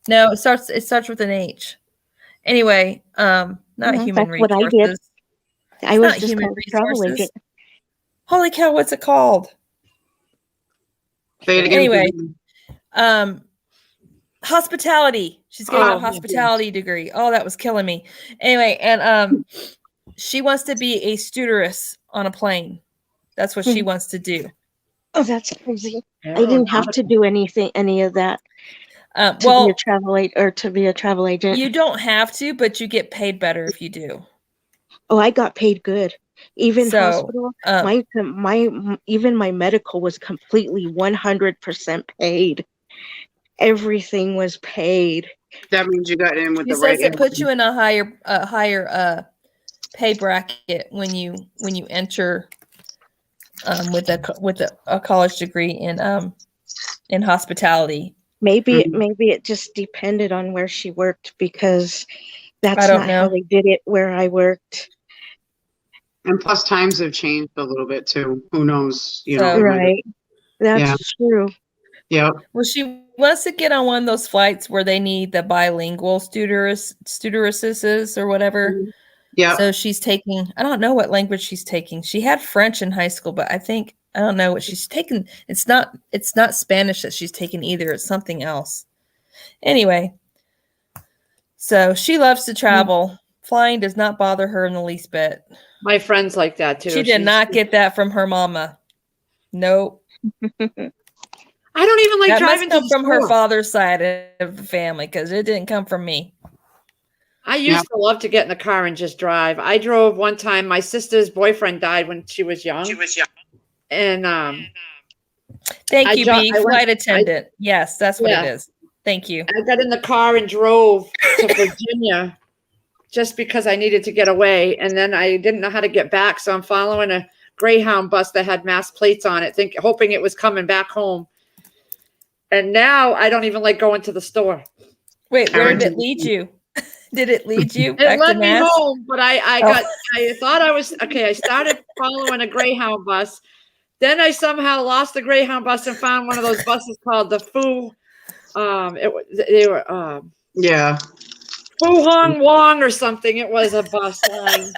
Speaker 4: No, it starts with an H. Anyway, not human
Speaker 3: that's what I did.
Speaker 4: resources.
Speaker 3: I was
Speaker 4: not
Speaker 3: just
Speaker 4: human
Speaker 3: called a travel
Speaker 4: resources.
Speaker 3: agent.
Speaker 4: Holy cow, what's it called?
Speaker 2: Say it again.
Speaker 4: Anyway, Hospitality. She's getting
Speaker 2: Oh,
Speaker 4: a hospitality degree. Oh, that was killing me. Anyway, and she wants to be a stewardess on a plane. That's what she wants to do.
Speaker 3: Oh, that's crazy. I didn't have to do any of that to be
Speaker 4: Well,
Speaker 3: a travel agent.
Speaker 4: you don't have to, but you get paid better if you do.
Speaker 3: Oh, I got paid good. Even
Speaker 4: So,
Speaker 3: hospital, even my medical was completely 100% paid. Everything was paid.
Speaker 2: That means you got in with
Speaker 4: She
Speaker 2: the right.
Speaker 4: says it puts you in a higher pay bracket when you enter with a college degree in hospitality.
Speaker 3: Maybe it just depended on where she worked, because that's
Speaker 4: I don't
Speaker 3: not
Speaker 4: know.
Speaker 3: how they did it where I worked.
Speaker 2: And plus times have changed a little bit too. Who knows? You
Speaker 4: So-
Speaker 2: know.
Speaker 3: Right. That's true.
Speaker 2: Yeah.
Speaker 4: Well, she wants to get on one of those flights where they need the bilingual stewardesses or whatever.
Speaker 2: Yeah.
Speaker 4: So she's taking, I don't know what language she's taking. She had French in high school, but I don't know what she's taken. It's not Spanish that she's taken either. It's something else. Anyway, so she loves to travel. Flying does not bother her in the least bit.
Speaker 1: My friend's like that too.
Speaker 4: She did not get that from her mama. Nope.
Speaker 1: I don't even like
Speaker 4: That
Speaker 1: driving
Speaker 4: must come
Speaker 1: to the
Speaker 4: from her
Speaker 1: store.
Speaker 4: father's side of the family, because it didn't come from me.
Speaker 1: I used to love to get in the car and just drive. I drove one time. My sister's boyfriend died when she was young. And
Speaker 4: Thank
Speaker 1: I
Speaker 4: you,
Speaker 1: ju-
Speaker 4: B.
Speaker 1: I went-
Speaker 4: Flight attendant. Yes, that's what
Speaker 1: Yeah.
Speaker 4: it is. Thank you.
Speaker 1: I got in the car and drove to Virginia just because I needed to get away. And then I didn't know how to get back. So I'm following a Greyhound bus that had mass plates on it, hoping it was coming back home. And now I don't even like going to the store.
Speaker 4: Wait, where did it lead you? Did it lead you
Speaker 1: It
Speaker 4: back to
Speaker 1: led me
Speaker 4: Mass?
Speaker 1: home, but I thought I was okay. I started following a Greyhound bus. Then I somehow lost the Greyhound bus and found one of those buses called the Fu. They were
Speaker 2: Yeah.
Speaker 1: Fu Hong Wong or something. It was a bus line.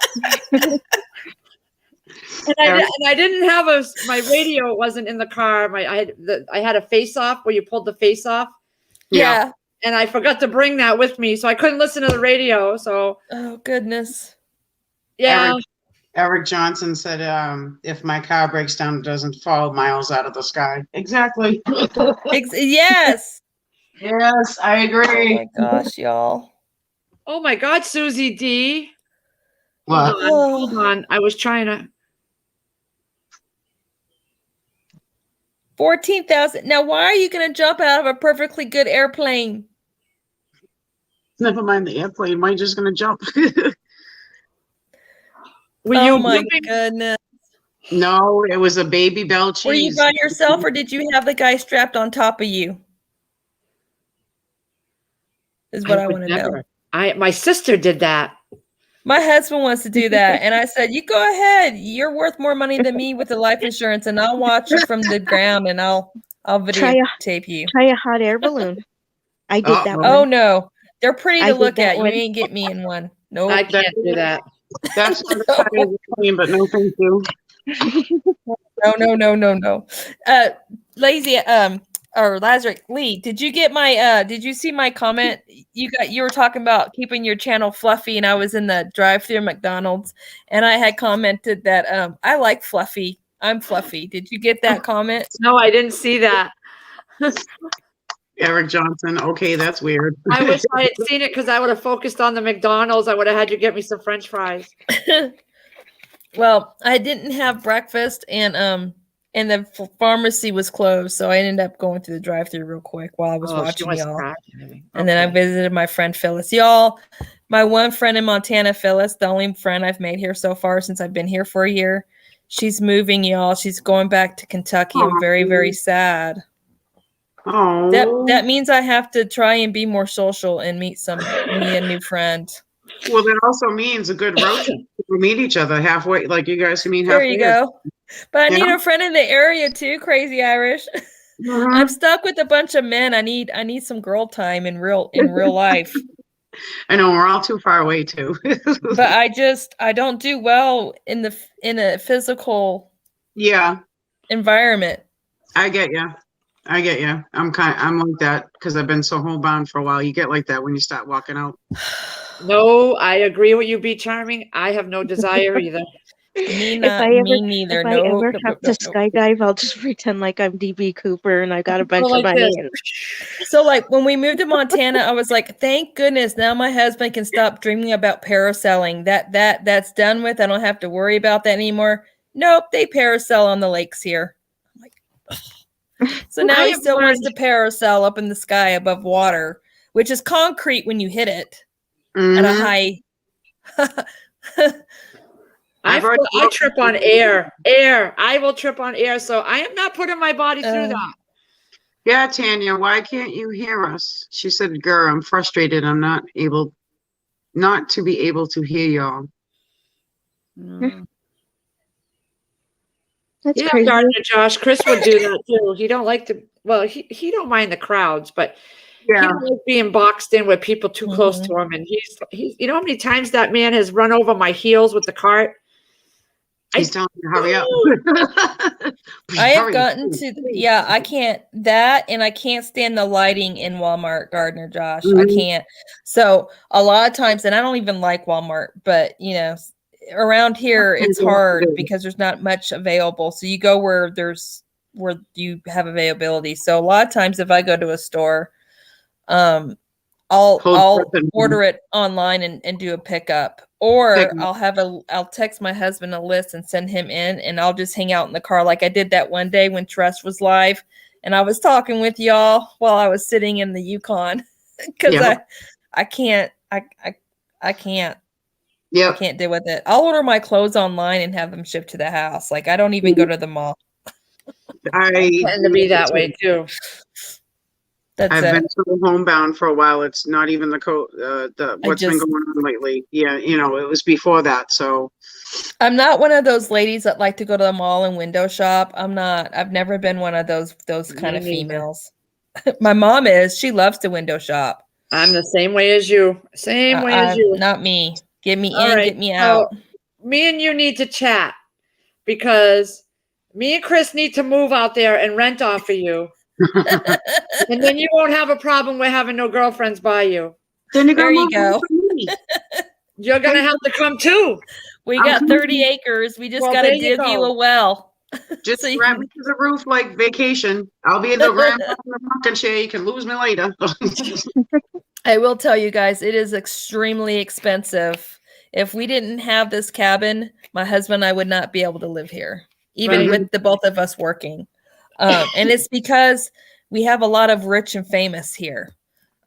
Speaker 1: And I didn't have my radio. It wasn't in the car. I had a face off where you pulled the face off.
Speaker 4: Yeah.
Speaker 1: And I forgot to bring that with me, so I couldn't listen to the radio. So
Speaker 4: Oh goodness.
Speaker 1: yeah,
Speaker 2: Eric Johnson said, if my car breaks down, it doesn't fall miles out of the sky. Exactly.
Speaker 4: Yes.
Speaker 2: Yes, I
Speaker 4: Oh
Speaker 2: agree.
Speaker 4: my gosh, y'all.
Speaker 1: oh my God, Susie D.
Speaker 2: What?
Speaker 1: Hold on. I was trying to.
Speaker 4: 14,000. Now, why are you going to jump out of a perfectly good airplane?
Speaker 2: Never mind the airplane. Mine's just gonna jump.
Speaker 1: Were
Speaker 4: Oh
Speaker 1: you
Speaker 4: my
Speaker 1: moving?
Speaker 4: goodness.
Speaker 2: No, it was a baby bell cheese.
Speaker 4: Were you by yourself, or did you have the guy strapped on top of you? Is what I
Speaker 1: would
Speaker 4: want to know.
Speaker 1: never. My sister did that.
Speaker 4: My husband wants to do that. And I said, you go ahead. You're worth more money than me with the life insurance, and I'll watch you from the ground, and I'll videotape you.
Speaker 3: Try a hot air balloon. I did that
Speaker 2: Uh-oh.
Speaker 4: Oh
Speaker 3: one.
Speaker 4: no. They're pretty
Speaker 3: I
Speaker 4: to
Speaker 3: did
Speaker 4: look
Speaker 3: that
Speaker 4: at. You
Speaker 3: one.
Speaker 4: ain't get me in one. Nope.
Speaker 1: I can't do that.
Speaker 2: That's what I was saying, but no thank you.
Speaker 4: No. Lazy or Lazarick Lee, did you get my did you see my comment? You were talking about keeping your channel fluffy, and I was in the drive-thru at McDonald's, and I had commented that I like fluffy. I'm fluffy. Did you get that comment?
Speaker 1: No, I didn't see that.
Speaker 2: Eric Johnson. Okay, that's weird.
Speaker 1: I wish I had seen it because I would have focused on the McDonald's. I would have had you get me some French fries.
Speaker 4: Well, I didn't have breakfast, and the pharmacy was closed, so I ended up going through the drive-thru real quick while I was
Speaker 1: She
Speaker 4: watching
Speaker 1: was
Speaker 4: y'all.
Speaker 1: cracking.
Speaker 4: And then I
Speaker 1: Okay.
Speaker 4: visited my friend Phyllis. Y'all, my one friend in Montana, Phyllis, the only friend I've made here so far since I've been here for a year. She's moving, y'all. She's going back to Kentucky. I'm very, very sad.
Speaker 2: Oh,
Speaker 4: That means I have to try and be more social and meet a new friend.
Speaker 2: well, that also means a good road trip. We meet each other halfway, like you guys can meet
Speaker 4: There
Speaker 2: halfway.
Speaker 4: you go. But I need
Speaker 2: Yeah.
Speaker 4: a friend in the area too, Crazy Irish.
Speaker 2: Mhm.
Speaker 4: I'm stuck with a bunch of men. I need some girl time in real life.
Speaker 2: I know we're all too far away too.
Speaker 4: But I don't do well in a physical
Speaker 2: Yeah,
Speaker 4: environment.
Speaker 2: I get you. I get you. I'm like that because I've been so homebound for a while. You get like that when you start walking out.
Speaker 1: No, I agree with you, Be Charming. I have no desire either.
Speaker 4: Me
Speaker 3: If
Speaker 4: not.
Speaker 3: I
Speaker 4: Me
Speaker 3: ever,
Speaker 4: neither.
Speaker 3: if I
Speaker 4: No.
Speaker 3: ever
Speaker 4: No.
Speaker 3: have
Speaker 4: No.
Speaker 3: to
Speaker 4: No.
Speaker 3: skydive, I'll just pretend like I'm DB Cooper and I got a bunch
Speaker 1: Go
Speaker 3: of
Speaker 1: like
Speaker 3: money.
Speaker 1: this.
Speaker 3: And
Speaker 4: So like when we moved to Montana, I was like, thank goodness now my husband can stop dreaming about parasailing. That's done with. I don't have to worry about that anymore. Nope, they parasail on the lakes here. I'm like, so now
Speaker 1: I
Speaker 4: he
Speaker 1: have
Speaker 4: still wants
Speaker 1: learned-
Speaker 4: to parasail up in the sky above water, which is concrete when you hit it at a
Speaker 2: Mhm.
Speaker 4: high.
Speaker 1: I trip on air. Air. I will trip on air. So I am not putting my body through that.
Speaker 2: Yeah, Tanya, why can't you hear us? She said, girl, I'm frustrated. I'm not to be able to hear y'all.
Speaker 3: that's
Speaker 1: Yeah,
Speaker 3: crazy.
Speaker 1: Gardner Josh. Chris would do that too. He don't like to. Well, he don't mind the crowds, but he
Speaker 2: Yeah,
Speaker 1: don't like being boxed in with people too close
Speaker 4: Mhm.
Speaker 1: to him. And he's. You know how many times that man has run over my heels with the cart?
Speaker 2: he's telling me to hurry up.
Speaker 4: I have
Speaker 2: Hurry,
Speaker 4: gotten
Speaker 2: please,
Speaker 4: to,
Speaker 2: please.
Speaker 4: yeah, I can't that, and I can't stand the lighting in Walmart, Gardner Josh. I
Speaker 2: Mhm.
Speaker 4: can't. So a lot of times, and I don't even like Walmart, but around here it's
Speaker 2: Yeah,
Speaker 4: hard
Speaker 2: yeah.
Speaker 4: because there's not much available. So you go where you have availability. So a lot of times if I go to a store, I'll
Speaker 2: Hold breath and-
Speaker 4: order it online and do a pickup, or
Speaker 2: Pickup.
Speaker 4: I'll text my husband a list and send him in, and I'll just hang out in the car like I did that one day when Trust was live, and I was talking with y'all while I was sitting in the Yukon because
Speaker 2: Yep.
Speaker 4: I can't I can't
Speaker 2: Yep.
Speaker 4: deal with it. I'll order my clothes online and have them shipped to the house. Like I don't even go to the mall.
Speaker 2: I
Speaker 1: Tend to be that way too.
Speaker 4: That's
Speaker 2: I've
Speaker 4: it.
Speaker 2: been so homebound for a while. It's not even the what's been
Speaker 4: just-
Speaker 2: going on lately. Yeah, it was before that. So
Speaker 4: I'm not one of those ladies that like to go to the mall and window shop. I'm not. I've never been one of those kind of
Speaker 1: Me neither.
Speaker 4: females. My mom is. She loves to window shop.
Speaker 1: I'm the same way as you. Same way as you.
Speaker 4: Not me. Get me
Speaker 1: All
Speaker 4: in,
Speaker 1: right,
Speaker 4: get me
Speaker 1: so
Speaker 4: out.
Speaker 1: me and you need to chat because me and Chris need to move out there and rent off of you. And then you won't have a problem with having no girlfriends by you.
Speaker 2: then you're
Speaker 4: There
Speaker 2: gonna
Speaker 4: you
Speaker 2: move
Speaker 4: go.
Speaker 2: on from me.
Speaker 1: You're going to have to come too.
Speaker 4: We
Speaker 2: I'm
Speaker 4: got
Speaker 2: coming.
Speaker 4: 30 acres. We just
Speaker 1: Well,
Speaker 4: got to
Speaker 1: there you
Speaker 4: dig you
Speaker 1: go.
Speaker 4: a well.
Speaker 2: Just
Speaker 4: So you
Speaker 2: grab
Speaker 4: can-
Speaker 2: me to the roof like vacation. I'll be in the rocking chair. You can lose me later.
Speaker 4: I will tell you guys, it is extremely expensive. If we didn't have this cabin, my husband and I would not be able to live here, even
Speaker 1: Right.
Speaker 4: with the both of us working. And it's because we have a lot of rich and famous here.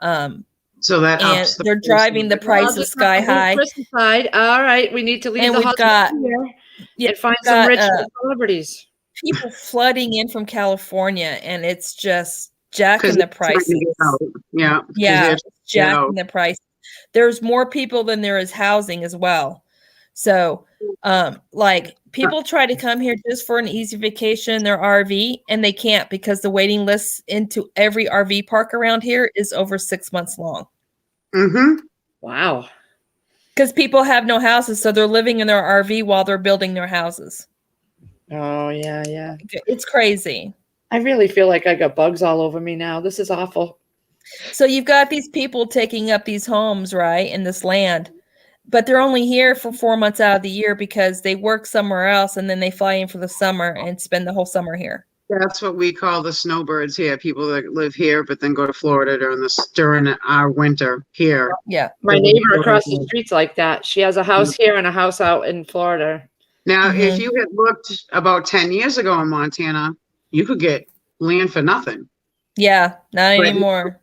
Speaker 2: So that
Speaker 4: And
Speaker 2: ups the
Speaker 4: they're
Speaker 2: price.
Speaker 4: driving the
Speaker 1: Well, I'll
Speaker 4: prices
Speaker 1: just
Speaker 4: sky
Speaker 1: have to move
Speaker 4: high.
Speaker 1: Chris aside. All right, we need to leave
Speaker 4: And
Speaker 1: the
Speaker 4: we've
Speaker 1: husband
Speaker 4: got-
Speaker 1: here
Speaker 4: yeah,
Speaker 1: and find
Speaker 4: we've
Speaker 1: some
Speaker 4: got,
Speaker 1: rich celebrities.
Speaker 4: people flooding in from California, and it's just jacking the
Speaker 2: they're trying to
Speaker 4: prices.
Speaker 2: get out. Yeah. 'cause
Speaker 4: Yeah,
Speaker 2: they're-
Speaker 4: it's jacking the price. There's more people than there is housing as well. So, like people try to come here just for an easy vacation in their RV, and they can't because the waiting list into every RV park around here is over 6 months long.
Speaker 2: Mhm.
Speaker 1: Wow.
Speaker 4: Because people have no houses, so they're living in their RV while they're building their houses.
Speaker 1: Oh, yeah, yeah.
Speaker 4: It's crazy.
Speaker 1: I really feel like I got bugs all over me now. This is awful.
Speaker 4: So you've got these people taking up these homes, right, in this land, but they're only here for 4 months out of the year because they work somewhere else and then they fly in for the summer and spend the whole summer here.
Speaker 2: That's what we call the snowbirds here. People that live here but then go to Florida during our winter here.
Speaker 4: Yeah.
Speaker 1: My neighbor across the street's like that. She has a house here and a house out in Florida.
Speaker 2: Now, if
Speaker 4: Mhm.
Speaker 2: you had looked about 10 years ago in Montana, you could get land for nothing.
Speaker 4: Yeah, not
Speaker 2: But-
Speaker 4: anymore.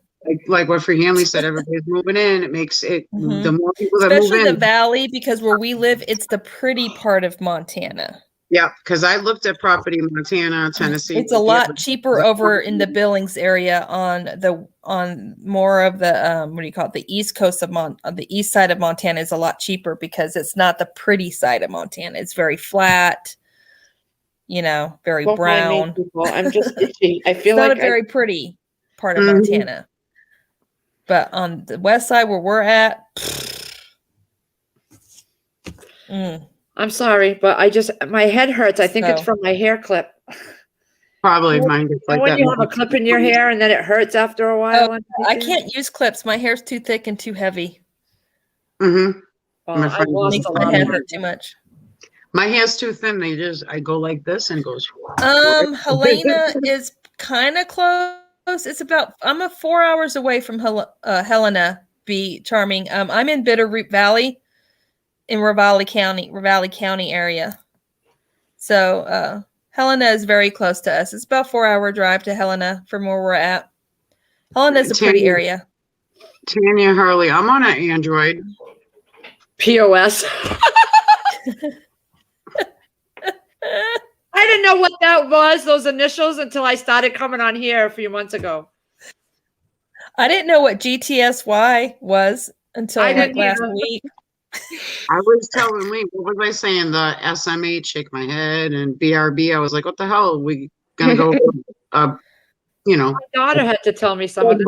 Speaker 2: Like what Free Hanley said, everybody's moving in. It makes it
Speaker 4: Mhm.
Speaker 2: the more people that move
Speaker 4: Especially the
Speaker 2: in.
Speaker 4: valley, because where we live, it's the pretty part of Montana.
Speaker 2: Yeah, because I looked at property in Montana, Tennessee.
Speaker 4: It's a lot cheaper over in the Billings area on more of the what do you call it? The east coast of the east side of Montana is a lot cheaper because it's not the pretty side of Montana. It's very flat, very
Speaker 1: Don't mind me,
Speaker 4: brown.
Speaker 1: people. I'm just itchy. I feel
Speaker 4: It's not
Speaker 1: like
Speaker 4: a very pretty part of
Speaker 2: Mhm.
Speaker 4: Montana. But on the west side where we're at,
Speaker 1: I'm sorry, but my head hurts. I think it's
Speaker 4: So-
Speaker 1: from my hair clip.
Speaker 2: Probably mine gets
Speaker 1: And
Speaker 2: like
Speaker 1: when
Speaker 2: that.
Speaker 1: you have a clip in your hair and then it hurts after a while.
Speaker 4: I can't use clips. My hair's too thick and too heavy.
Speaker 2: Mm-hmm.
Speaker 1: Well,
Speaker 2: My
Speaker 1: I
Speaker 2: friend
Speaker 1: lost
Speaker 4: Makes
Speaker 1: a
Speaker 4: my
Speaker 1: lot
Speaker 4: head
Speaker 1: of
Speaker 4: hurt too much.
Speaker 2: My hair's too thin. I go like this and it goes.
Speaker 4: Helena is kind of close. It's about, I'm 4 hours away from Helena. Be charming. I'm in Bitterroot Valley in Ravalli County area. So Helena is very close to us. It's about 4 hour drive to Helena from where we're at. Helena is a pretty area.
Speaker 2: Tanya Hurley, I'm on an Android.
Speaker 1: POS. I didn't know what that was, those initials, until I started coming on here a few months ago.
Speaker 4: I didn't know what GTSY was until
Speaker 1: I
Speaker 4: like
Speaker 1: didn't
Speaker 4: last
Speaker 1: either.
Speaker 4: week.
Speaker 2: I was telling Lee, what was I saying? The SMH, shake my head, and BRB. I was like, what the hell? Are we gonna go, you know,
Speaker 1: My daughter had to tell me some of this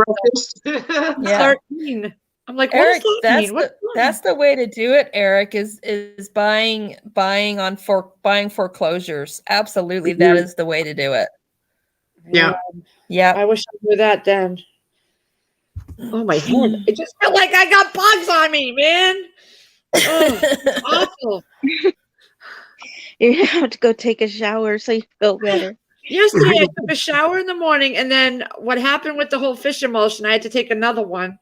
Speaker 1: stuff.
Speaker 2: breakfast?
Speaker 4: Yeah.
Speaker 1: 13. I'm like,
Speaker 4: Eric,
Speaker 1: what does that mean?
Speaker 4: that's the way to do it, Eric, is buying foreclosures. Absolutely. That is the way to do it.
Speaker 2: Yeah.
Speaker 4: Yeah.
Speaker 1: I wish I knew that then. Oh, my head. It just felt like I got bugs on me, man. Oh, it's awful.
Speaker 3: You have to go take a shower so you feel better.
Speaker 1: Yesterday, I took a shower in the morning, and then what happened with the whole fish emulsion, I had to take another one.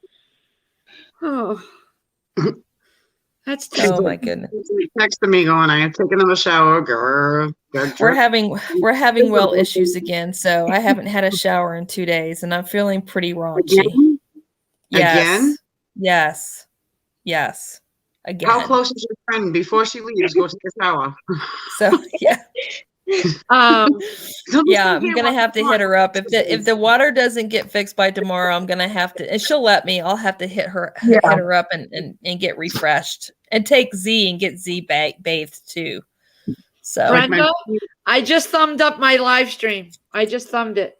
Speaker 1: Oh, that's
Speaker 4: Oh
Speaker 1: terrible.
Speaker 4: my goodness.
Speaker 2: Texted me going, I have to take another shower, girl.
Speaker 4: We're having well issues again, so I haven't had a shower in 2 days and I'm feeling pretty raunchy.
Speaker 2: Again?
Speaker 4: Yes. Again.
Speaker 2: How close is your friend? Before she leaves, go take a shower.
Speaker 4: So yeah. Yeah, I'm gonna have to hit her up. If the water doesn't get fixed by tomorrow, I'm gonna have to, and she'll let me. I'll have to hit her up and get refreshed and take Z and get Z bathed too. So
Speaker 1: Brenda, I just thumbed up my live stream. I just thumbed it.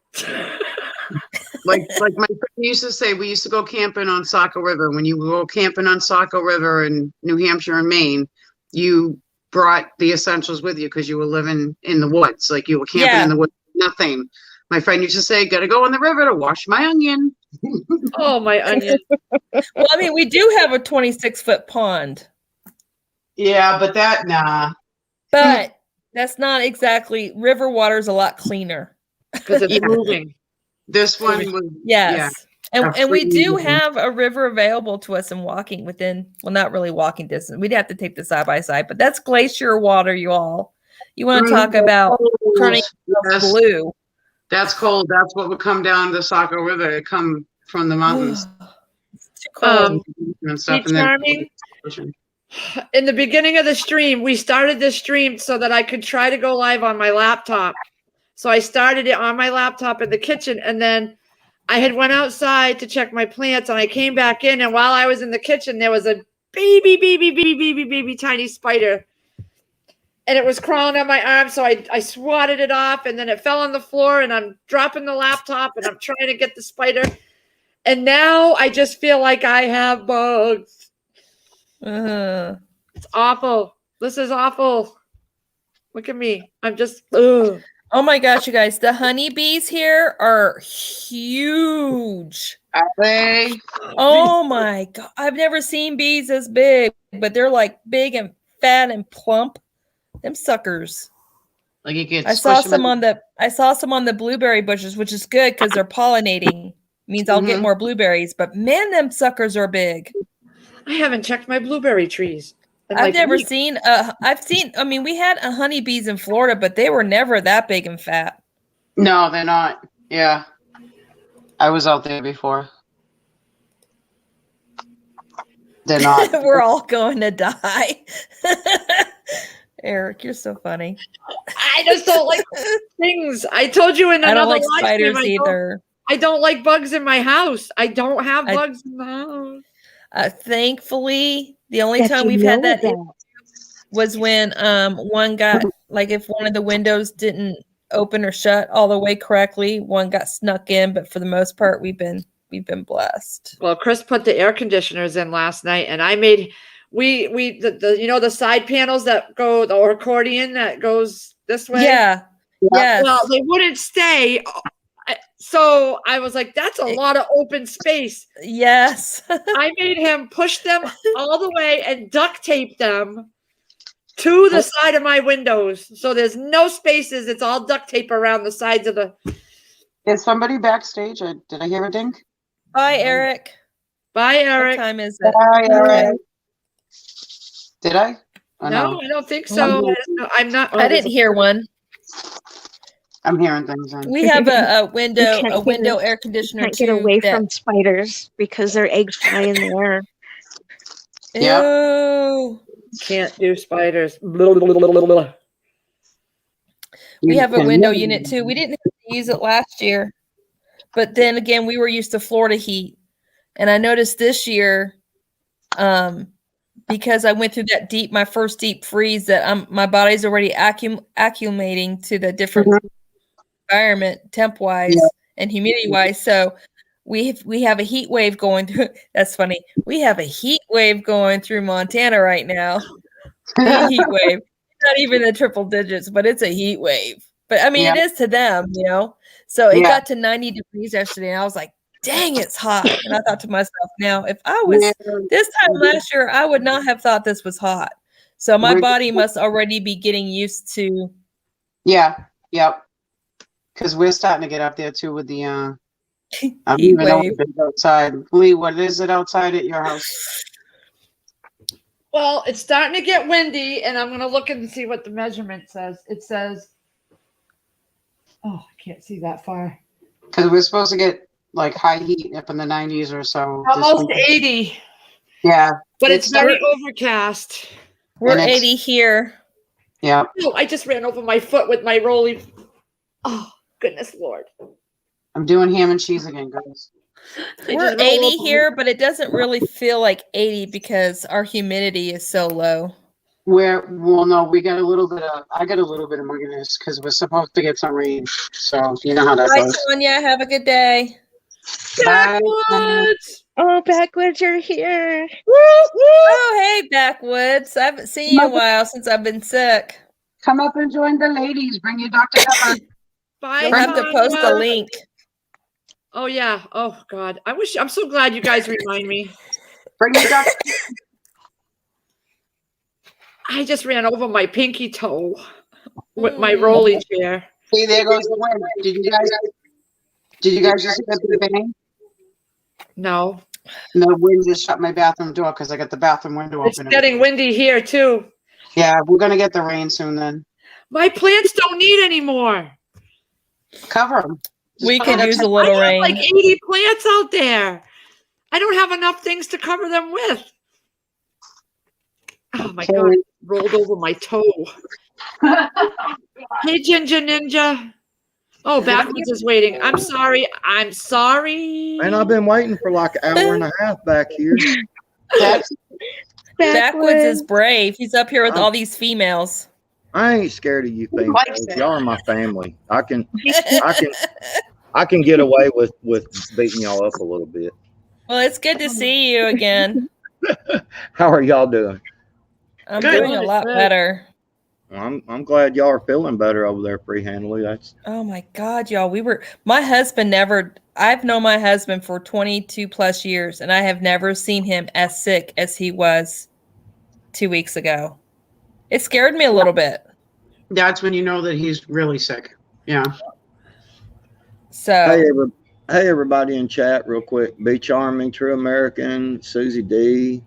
Speaker 2: like my friend used to say, we used to go camping on Saco River. When you go camping on Saco River in New Hampshire and Maine, you brought the essentials with you because you were living in the woods. Like you were camping in the woods. Nothing. My friend used to say, gotta go in the river to wash my onion.
Speaker 1: Oh, my onion.
Speaker 4: well, I mean, we do have a 26-foot pond.
Speaker 2: Yeah, but nah.
Speaker 4: But that's not exactly, river water is a lot cleaner.
Speaker 1: Because it's moving.
Speaker 2: This one was
Speaker 4: Yes.
Speaker 2: Yeah.
Speaker 4: And we do have a river available to us and walking within, well, not really walking distance. We'd have to take the side by side, but that's glacier water, you all. You want to talk about turning blue.
Speaker 2: That's cold. That's what would come down the Saco River. It come from the mountains.
Speaker 4: It's too cold.
Speaker 2: And stuff.
Speaker 1: See, Charming, in the beginning of the stream, we started this stream so that I could try to go live on my laptop. So I started it on my laptop in the kitchen, and then I had went outside to check my plants, and I came back in, and while I was in the kitchen, there was a baby tiny spider, and it was crawling on my arm, so I swatted it off, and then it fell on the floor, and I'm dropping the laptop, and I'm trying to get the spider, and now I just feel like I have bugs. It's awful. This is awful. Look at me. I'm just, ugh.
Speaker 4: Oh my gosh, you guys, the honeybees here are huge.
Speaker 2: Are they?
Speaker 4: Oh my God. I've never seen bees as big, but they're like big and fat and plump. Them suckers.
Speaker 2: Like you get
Speaker 4: I saw some on the blueberry bushes, which is good because they're pollinating. Means I'll get more blueberries, but man, them suckers are big.
Speaker 1: I haven't checked my blueberry trees.
Speaker 4: I've never seen I mean, we had honeybees in Florida, but they were never that big and fat.
Speaker 2: No, they're not. Yeah. I was out there before. They're not.
Speaker 4: We're all going to die. Eric, you're so funny.
Speaker 1: I just don't like things. I told you in another
Speaker 4: I don't like
Speaker 1: live
Speaker 4: spiders
Speaker 1: stream,
Speaker 4: either.
Speaker 1: I don't like bugs in my house. I don't have bugs in the house.
Speaker 4: Thankfully, the only time we've had that was when one got, like, if one of the windows didn't open or shut all the way correctly, one got snuck in. But for the most part, we've been blessed.
Speaker 1: Well, Chris put the air conditioners in last night, and I made the you know the side panels that go, the accordion that goes this way.
Speaker 4: Yeah. Yes.
Speaker 1: Well, they wouldn't stay. So I was like, that's a lot of open space.
Speaker 4: Yes.
Speaker 1: I made him push them all the way and duct tape them to the side of my windows. So there's no spaces. It's all duct tape around the sides of the.
Speaker 2: Is somebody backstage? Did I hear a ding?
Speaker 4: Bye, Eric.
Speaker 1: Bye, Eric.
Speaker 4: What time is it?
Speaker 2: Bye, Eric. Did I? Oh,
Speaker 1: No, I don't think so. I'm not.
Speaker 4: I didn't hear one.
Speaker 2: I'm hearing things.
Speaker 4: We have a window
Speaker 3: can't
Speaker 4: air conditioner
Speaker 3: Can't get
Speaker 4: too
Speaker 3: away
Speaker 4: that-
Speaker 3: from spiders because their eggs fly in the air.
Speaker 2: Yep.
Speaker 4: Ew.
Speaker 1: Can't do spiders. Blah, blah, blah, blah, blah.
Speaker 4: We have a window unit too. We didn't have to use it last year, but then again, we were used to Florida heat, and I noticed this year, because I went through my first deep freeze, that my body's already acclimating to the different environment, temp wise and humidity wise. So we have a heat wave going through. That's funny. We have a heat wave going through Montana right now. A heat wave. Not even the triple digits, but it's a heat wave. But I mean, it is to them, you know. So it got to 90 degrees yesterday, and I was like, "Dang, it's hot!" And I thought to myself, "Now, if I was this time last year, I would not have thought this was hot." So my body must already be getting used to.
Speaker 2: Yeah. Yep. Because we're starting to get up there too with the I don't
Speaker 4: heat
Speaker 2: even know
Speaker 4: wave.
Speaker 2: if it's outside. Lee, what is it outside at your house?
Speaker 1: Well, it's starting to get windy, and I'm going to look and see what the measurement says. It says, oh, I can't see that far.
Speaker 2: Because we're supposed to get like high heat up in the 90s or so. this
Speaker 1: Almost
Speaker 2: week.
Speaker 1: 80,
Speaker 2: Yeah.
Speaker 1: but it's very overcast.
Speaker 4: We're
Speaker 2: And it's-
Speaker 4: 80 here.
Speaker 2: Yeah.
Speaker 1: Oh, I just ran over my foot with my rolly. Oh, goodness Lord.
Speaker 2: I'm doing ham and cheese again, guys.
Speaker 1: I
Speaker 4: We're
Speaker 1: just rolled
Speaker 4: 80
Speaker 1: over-
Speaker 4: here, but it doesn't really feel like 80 because our humidity is so low.
Speaker 2: No, I got a little bit of mugginess because we're supposed to get some rain. So you know how that
Speaker 4: Bye,
Speaker 2: goes.
Speaker 4: Sonia. Have a good day.
Speaker 2: Bye.
Speaker 1: Backwoods!
Speaker 3: Oh, Backwoods, you're here.
Speaker 4: Oh, hey, Backwoods. I haven't seen you in a while since I've been sick.
Speaker 2: Come up and join the ladies. Bring your Dr. Pepper.
Speaker 1: Bye,
Speaker 4: You'll have to post a
Speaker 1: Sonia.
Speaker 4: link.
Speaker 1: Oh, yeah. Oh, God. I'm so glad you guys remind me.
Speaker 2: Bring your Dr.
Speaker 1: I just ran over my pinky toe with my rolly chair.
Speaker 2: See, there goes the wind. Did you guys just hear the bang?
Speaker 1: No.
Speaker 2: No, the wind just shut my bathroom door because I got the bathroom window
Speaker 1: It's
Speaker 2: open.
Speaker 1: getting windy here, too.
Speaker 2: Yeah, we're gonna get the rain soon. Then
Speaker 1: My plants don't need any more.
Speaker 2: cover them.
Speaker 4: We could use a little
Speaker 1: I have
Speaker 4: rain.
Speaker 1: like 80 plants out there. I don't have enough things to cover them with. Oh my God, rolled over my toe. Hey, Ginger Ninja. Oh, Backwards is waiting. I'm sorry.
Speaker 6: And I've been waiting for like an hour and a half back here.
Speaker 2: That's
Speaker 4: Backwoods is brave. He's up here with all these females.
Speaker 6: I ain't scared of you females.
Speaker 2: Likes it.
Speaker 6: Y'all are my family. I can get away with beating y'all up a little bit.
Speaker 4: Well, it's good to see you again.
Speaker 6: How are y'all doing?
Speaker 4: I'm
Speaker 1: Good.
Speaker 4: doing a lot
Speaker 1: Good.
Speaker 4: better.
Speaker 6: Well, I'm glad y'all are feeling better over there, Free Handley. That's
Speaker 4: Oh my God, y'all. I've known my husband for 22 plus years, and I have never seen him as sick as he was 2 weeks ago. It scared me a little bit.
Speaker 2: when you know that he's really sick. Yeah.
Speaker 4: So
Speaker 6: hey everybody in chat real quick. Be Charming, True American, Susie D,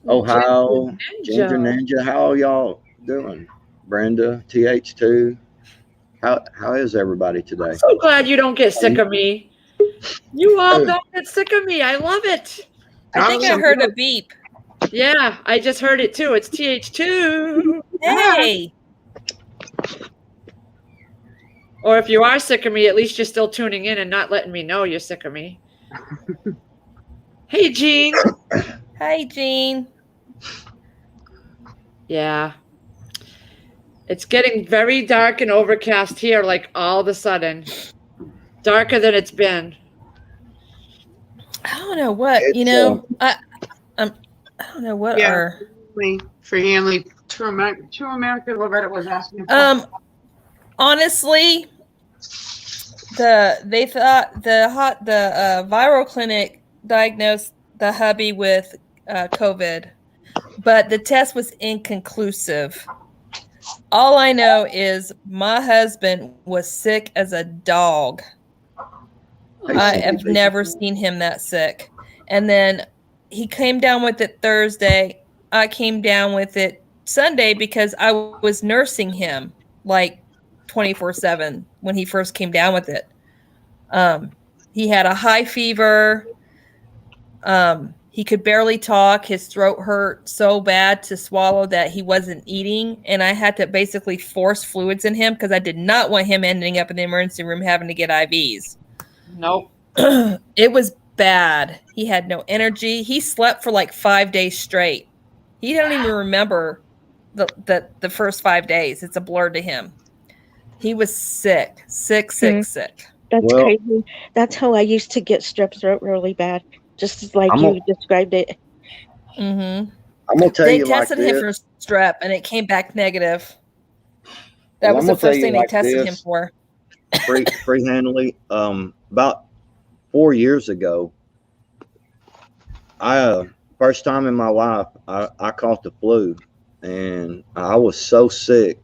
Speaker 6: Ohio, Ginger Ninja. How y'all doing? Brenda, TH2. How is everybody today?
Speaker 1: I'm so glad you don't get sick of me. You all don't get sick of me. I love it.
Speaker 4: I think I heard a beep.
Speaker 1: Yeah, I just heard it too. It's TH2.
Speaker 4: Hey,
Speaker 1: Or if you are sick of me, at least you're still tuning in and not letting me know you're sick of me. Hey, Jean.
Speaker 4: hey, Jean.
Speaker 1: Yeah. It's getting very dark and overcast here, like all of a sudden. Darker than it's been.
Speaker 4: I don't know what
Speaker 6: It's,
Speaker 4: I don't know what
Speaker 2: Yeah.
Speaker 4: our
Speaker 2: For Hanley, True American, Loretta was asking.
Speaker 4: Honestly, they thought the viral clinic diagnosed the hubby with COVID, but the test was inconclusive. All I know is my husband was sick as a dog. I have never seen him that sick. And then he came down with it Thursday. I came down with it Sunday because I was nursing him like 24/7 when he first came down with it. He had a high fever. He could barely talk. His throat hurt so bad to swallow that he wasn't eating. And I had to basically force fluids in him because I did not want him ending up in the emergency room having to get IVs.
Speaker 1: Nope.
Speaker 4: It was bad. He had no energy. He slept for like 5 days straight. He don't even remember the first 5 days. It's a blur to him. He was sick. Sick.
Speaker 3: That's crazy. That's how I used to get strep throat really bad. Just like you described it.
Speaker 4: Mm-hmm.
Speaker 6: I'm gonna tell you,
Speaker 4: they tested him for strep, and it came back negative. That was the first thing they tested him for.
Speaker 6: Free-handedly, about 4 years ago, first time in my life, I caught the flu, and I was so sick,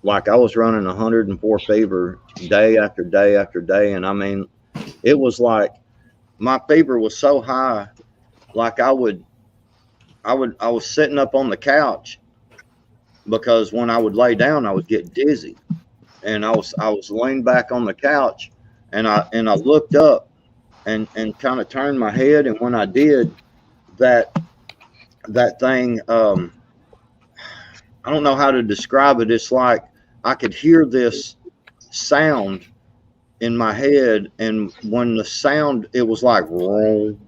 Speaker 6: like I was running 104 fever day after day after day, and I mean, it was like my fever was so high, like I was sitting up on the couch because when I would lay down, I would get dizzy, and I was laying back on the couch, and I looked up and kind of turned my head, and when I did, that thing, I don't know how to describe it. It's like I could hear this sound in my head, and when the sound, it was like vroom,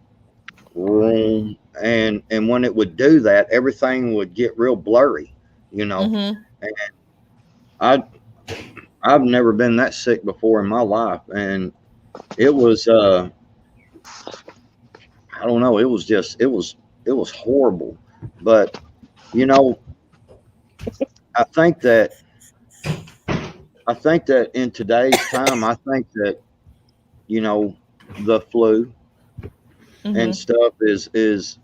Speaker 6: vroom, and when it would do that, everything would get real blurry, you know.
Speaker 4: Mm-hmm.
Speaker 6: And I've never been that sick before in my life, and it was I don't know, it was horrible. But you know, I think that in today's time, I think that, you know, the flu and stuff is,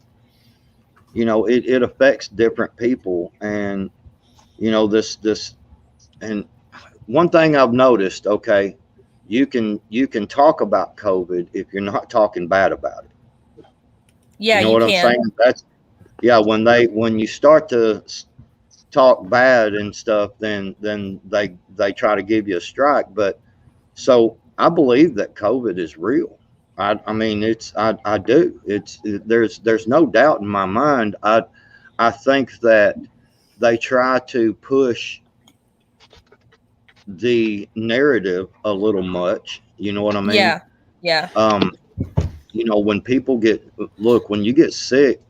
Speaker 6: you know, it affects different people. And, you know, this, and one thing I've noticed, okay, you can talk about COVID if you're not talking bad about it.
Speaker 4: Yeah,
Speaker 6: you know what I'm saying? That's, yeah, when you start to talk bad and stuff, then they try to give you a strike. But so I believe that COVID is real. I mean, I do. There's no doubt in my mind. I think that they try to push the narrative a little much. You know what I mean?
Speaker 4: Yeah.
Speaker 6: You know, when people when you get sick,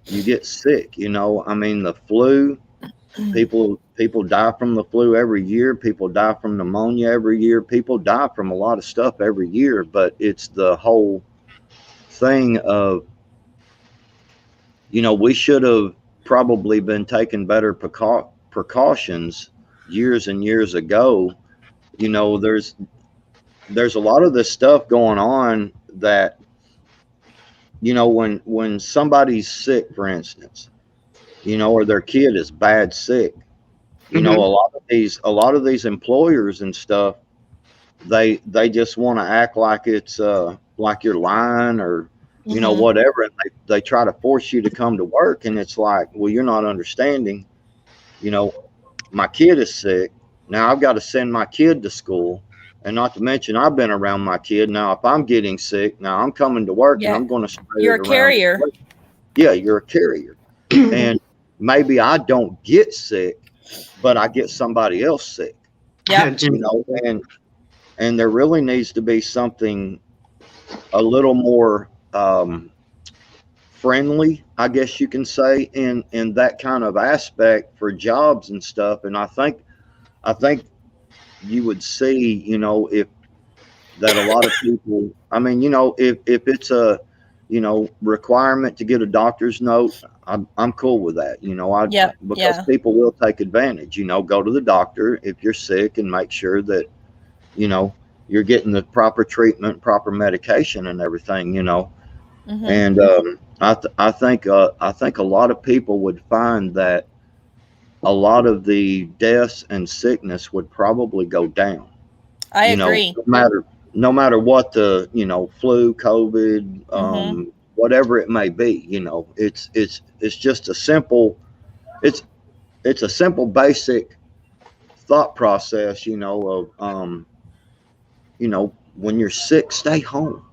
Speaker 6: you get sick. You know, I mean, the flu. People die from the flu every year. People die from pneumonia every year. People die from a lot of stuff every year. But it's the whole thing of, you know, we should have probably been taking better precautions years and years ago. You know, there's a lot of this stuff going on that, you know, when somebody's sick, for instance, you know, or their kid is bad sick, you know, a lot of these employers and stuff, they just want to act like it's like you're lying or, you know, whatever. And they try to force you to come to work. And it's like, well, you're not understanding, you know, my kid is sick. Now I've got to send my kid to school. And not to mention, I've been around my kid. Now, if I'm getting sick, now I'm coming to work and I'm going to spray
Speaker 4: You're
Speaker 6: it
Speaker 4: a
Speaker 6: around.
Speaker 4: carrier.
Speaker 6: Yeah, you're a carrier. And maybe I don't get sick, but I get somebody else sick.
Speaker 4: Yeah.
Speaker 6: You know, and there really needs to be something a little more friendly, I guess you can say, in that kind of aspect for jobs and stuff. And I think you would see, you know, if that a lot of people, I mean, you know, if it's requirement to get a doctor's note, I'm cool with that. Because people will take advantage. Go to the doctor if you're sick and make sure that you're getting the proper treatment, proper medication, and everything.
Speaker 4: Mm-hmm.
Speaker 6: And I think a lot of people would find that a lot of the deaths and sickness would probably go down.
Speaker 4: I agree.
Speaker 6: No matter what the flu, COVID, whatever it may be, it's just a simple, it's a simple basic thought process, of when you're sick, stay home.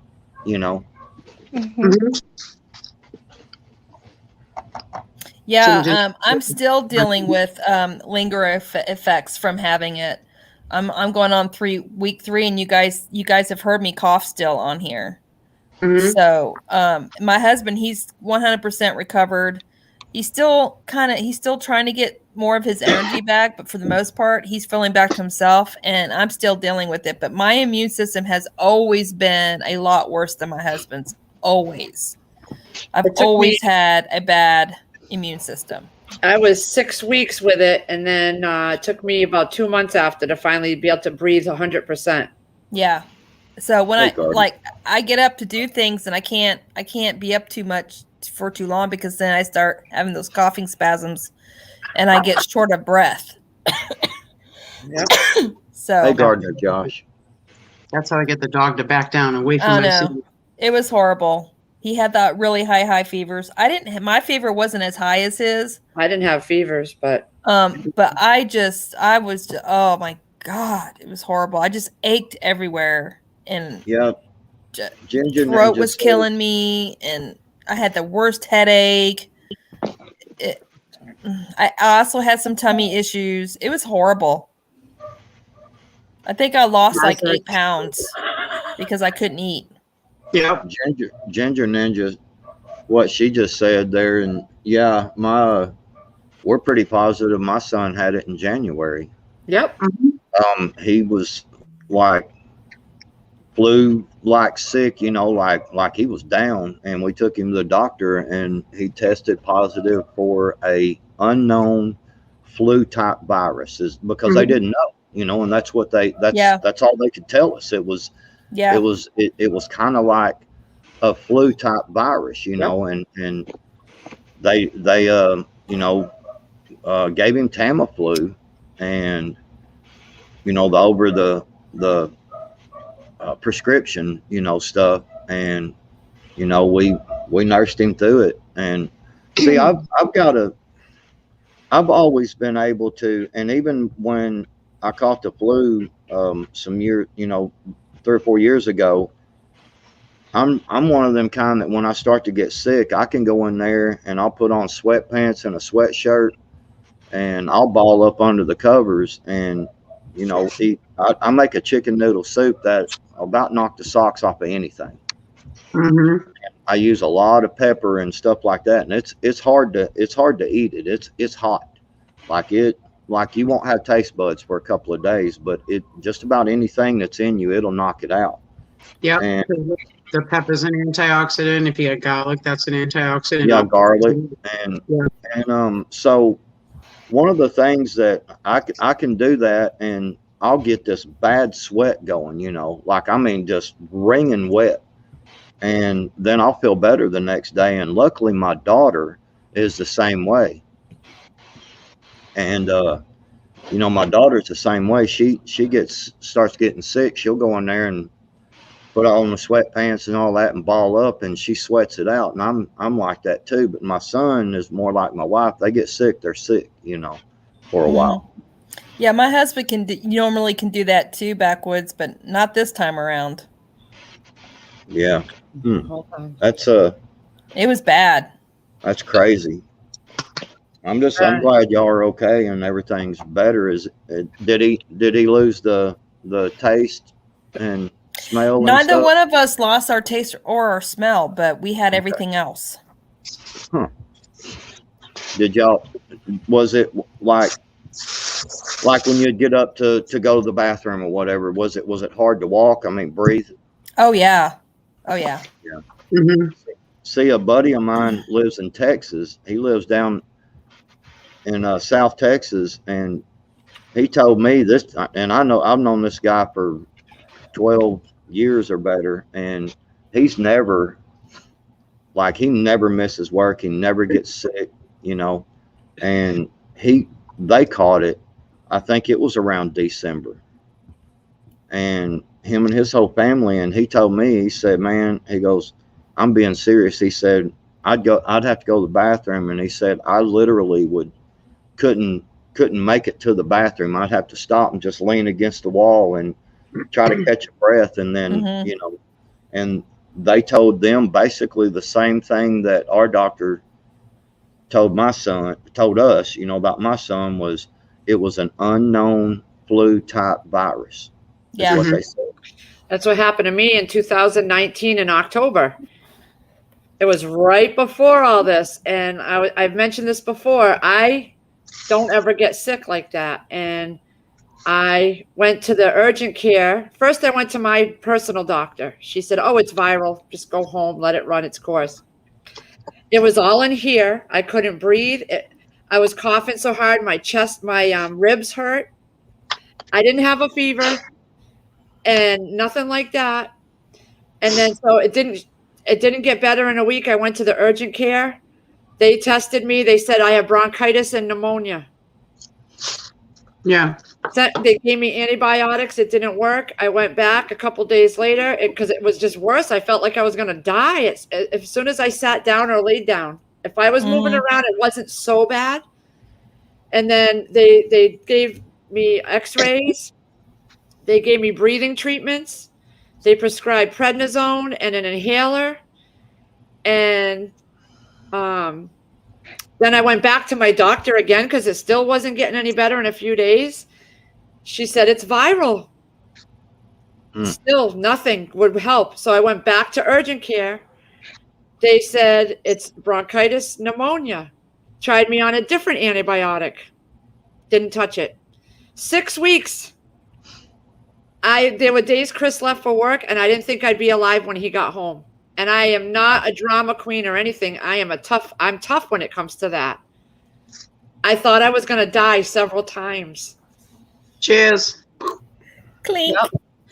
Speaker 4: Yeah, I'm still dealing with lingering effects from having it. I'm going on week 3, and you guys have heard me cough still on here.
Speaker 2: Mhm.
Speaker 4: So my husband, he's 100% recovered. He's still trying to get more of his energy back, but for the most part, he's feeling back to himself, and I'm still dealing with it. But my immune system has always been a lot worse than my husband's. Always. I've always had a bad immune system.
Speaker 1: I was 6 weeks with it, and then it took me about 2 months after to finally be able to breathe 100%.
Speaker 4: Yeah. So when I get up to do things, and I can't be up too much for too long, because then I start having those coughing spasms and I get short of breath.
Speaker 1: Yep.
Speaker 4: So
Speaker 6: hey, Gardner Josh.
Speaker 2: That's how I get the dog to back down away from
Speaker 4: know. It was horrible. He had that really high fevers. My fever wasn't as high as his.
Speaker 1: I didn't have fevers, but
Speaker 4: I was, oh my God, it was horrible. I just ached everywhere, and
Speaker 6: Ginger
Speaker 4: throat was killing me, and I had the worst headache. I also had some tummy issues. It was horrible. I think I lost like 8 pounds because I couldn't eat.
Speaker 2: Yeah.
Speaker 6: Ginger Ninja, what she just said there, and we're pretty positive my son had it in January.
Speaker 1: yep.
Speaker 6: He was like flu, like sick, like he was down, and we took him to the doctor, and he tested positive for a unknown flu type virus, because they didn't know, and that's what that's all they could tell us. It was kind of like a flu type virus, and they gave him Tamiflu, and over the prescription, stuff, and we nursed him through it. And see, I've always been able to, and even when I caught the flu some year, 3 or 4 years ago, I'm one of them kind that when I start to get sick, I can go in there and I'll put on sweatpants and a sweatshirt, and I'll ball up under the covers, and I make a chicken noodle soup that about knock the socks off of anything. I use a lot of pepper and stuff like that, and it's hard to eat it. It's hot, like you won't have taste buds for a couple of days, but it just about anything that's in you, it'll knock it out.
Speaker 2: Yeah.
Speaker 6: And
Speaker 2: the pepper's an antioxidant. If you had garlic, that's an antioxidant.
Speaker 6: Yeah, garlic, and so one of the things that I can do that, and I'll get this bad sweat going, just wringing wet, and then I'll feel better the next day. And luckily, my daughter is the same way, and my daughter's the same way. She starts getting sick. She'll go in there and put on the sweatpants and all that and ball up, and she sweats it out. And I'm like that too. But my son is more like my wife. They get sick, they're sick, for a while.
Speaker 4: Yeah, my husband normally can do that too, backwoods, but not this time around.
Speaker 6: Yeah. That's
Speaker 4: it was bad.
Speaker 6: That's crazy. I'm glad y'all are okay and everything's better. Did he lose the taste and smell?
Speaker 4: Neither one of us lost our taste or our smell, but we had everything else.
Speaker 6: Huh. Was it like when you get up to go to the bathroom or whatever, was it hard to walk? I mean, breathe?
Speaker 4: Oh yeah.
Speaker 6: Yeah. see, a buddy of mine lives in Texas. He lives down in South Texas, and he told me this, and I've known this guy for 12 years or better, and he's never, like, he never misses work. He never gets sick, you know, and they caught it. I think it was around December, and him and his whole family, and he told me, he said, man, he goes, I'm being serious. He said, I'd have to go to the bathroom. And he said, I literally couldn't make it to the bathroom. I'd have to stop and just lean against the wall and try to catch a breath. And then, you know, and they told them basically the same thing that our doctor told us, you know, about my son, was it was an unknown flu type virus.
Speaker 4: Yeah.
Speaker 6: What they said.
Speaker 1: That's what happened to me in 2019 in October. It was right before all this. And I've mentioned this before. I don't ever get sick like that. And I went to the urgent care. First, I went to my personal doctor. She said, oh, it's viral. Just go home, let it run its course. It was all in here. I couldn't breathe. I was coughing so hard. My chest, my ribs hurt. I didn't have a fever and nothing like that. And then, so it didn't get better in a week. I went to the urgent care. They tested me. They said I have bronchitis and pneumonia.
Speaker 2: Yeah.
Speaker 1: They gave me antibiotics. It didn't work. I went back a couple days later because it was just worse. I felt like I was going to die as soon as I sat down or laid down. If I was moving around, it wasn't so bad. And then they gave me x-rays. They gave me breathing treatments. They prescribed prednisone and an inhaler. And then I went back to my doctor again because it still wasn't getting any better in a few days. She said, it's viral. Still nothing would help. So I went back to urgent care. They said it's bronchitis, pneumonia. Tried me on a different antibiotic. Didn't touch it. 6 weeks. There were days Chris left for work and I didn't think I'd be alive when he got home. And I am not a drama queen or anything. I'm tough when it comes to that. I thought I was going to die several times.
Speaker 2: Cheers.
Speaker 4: Clink.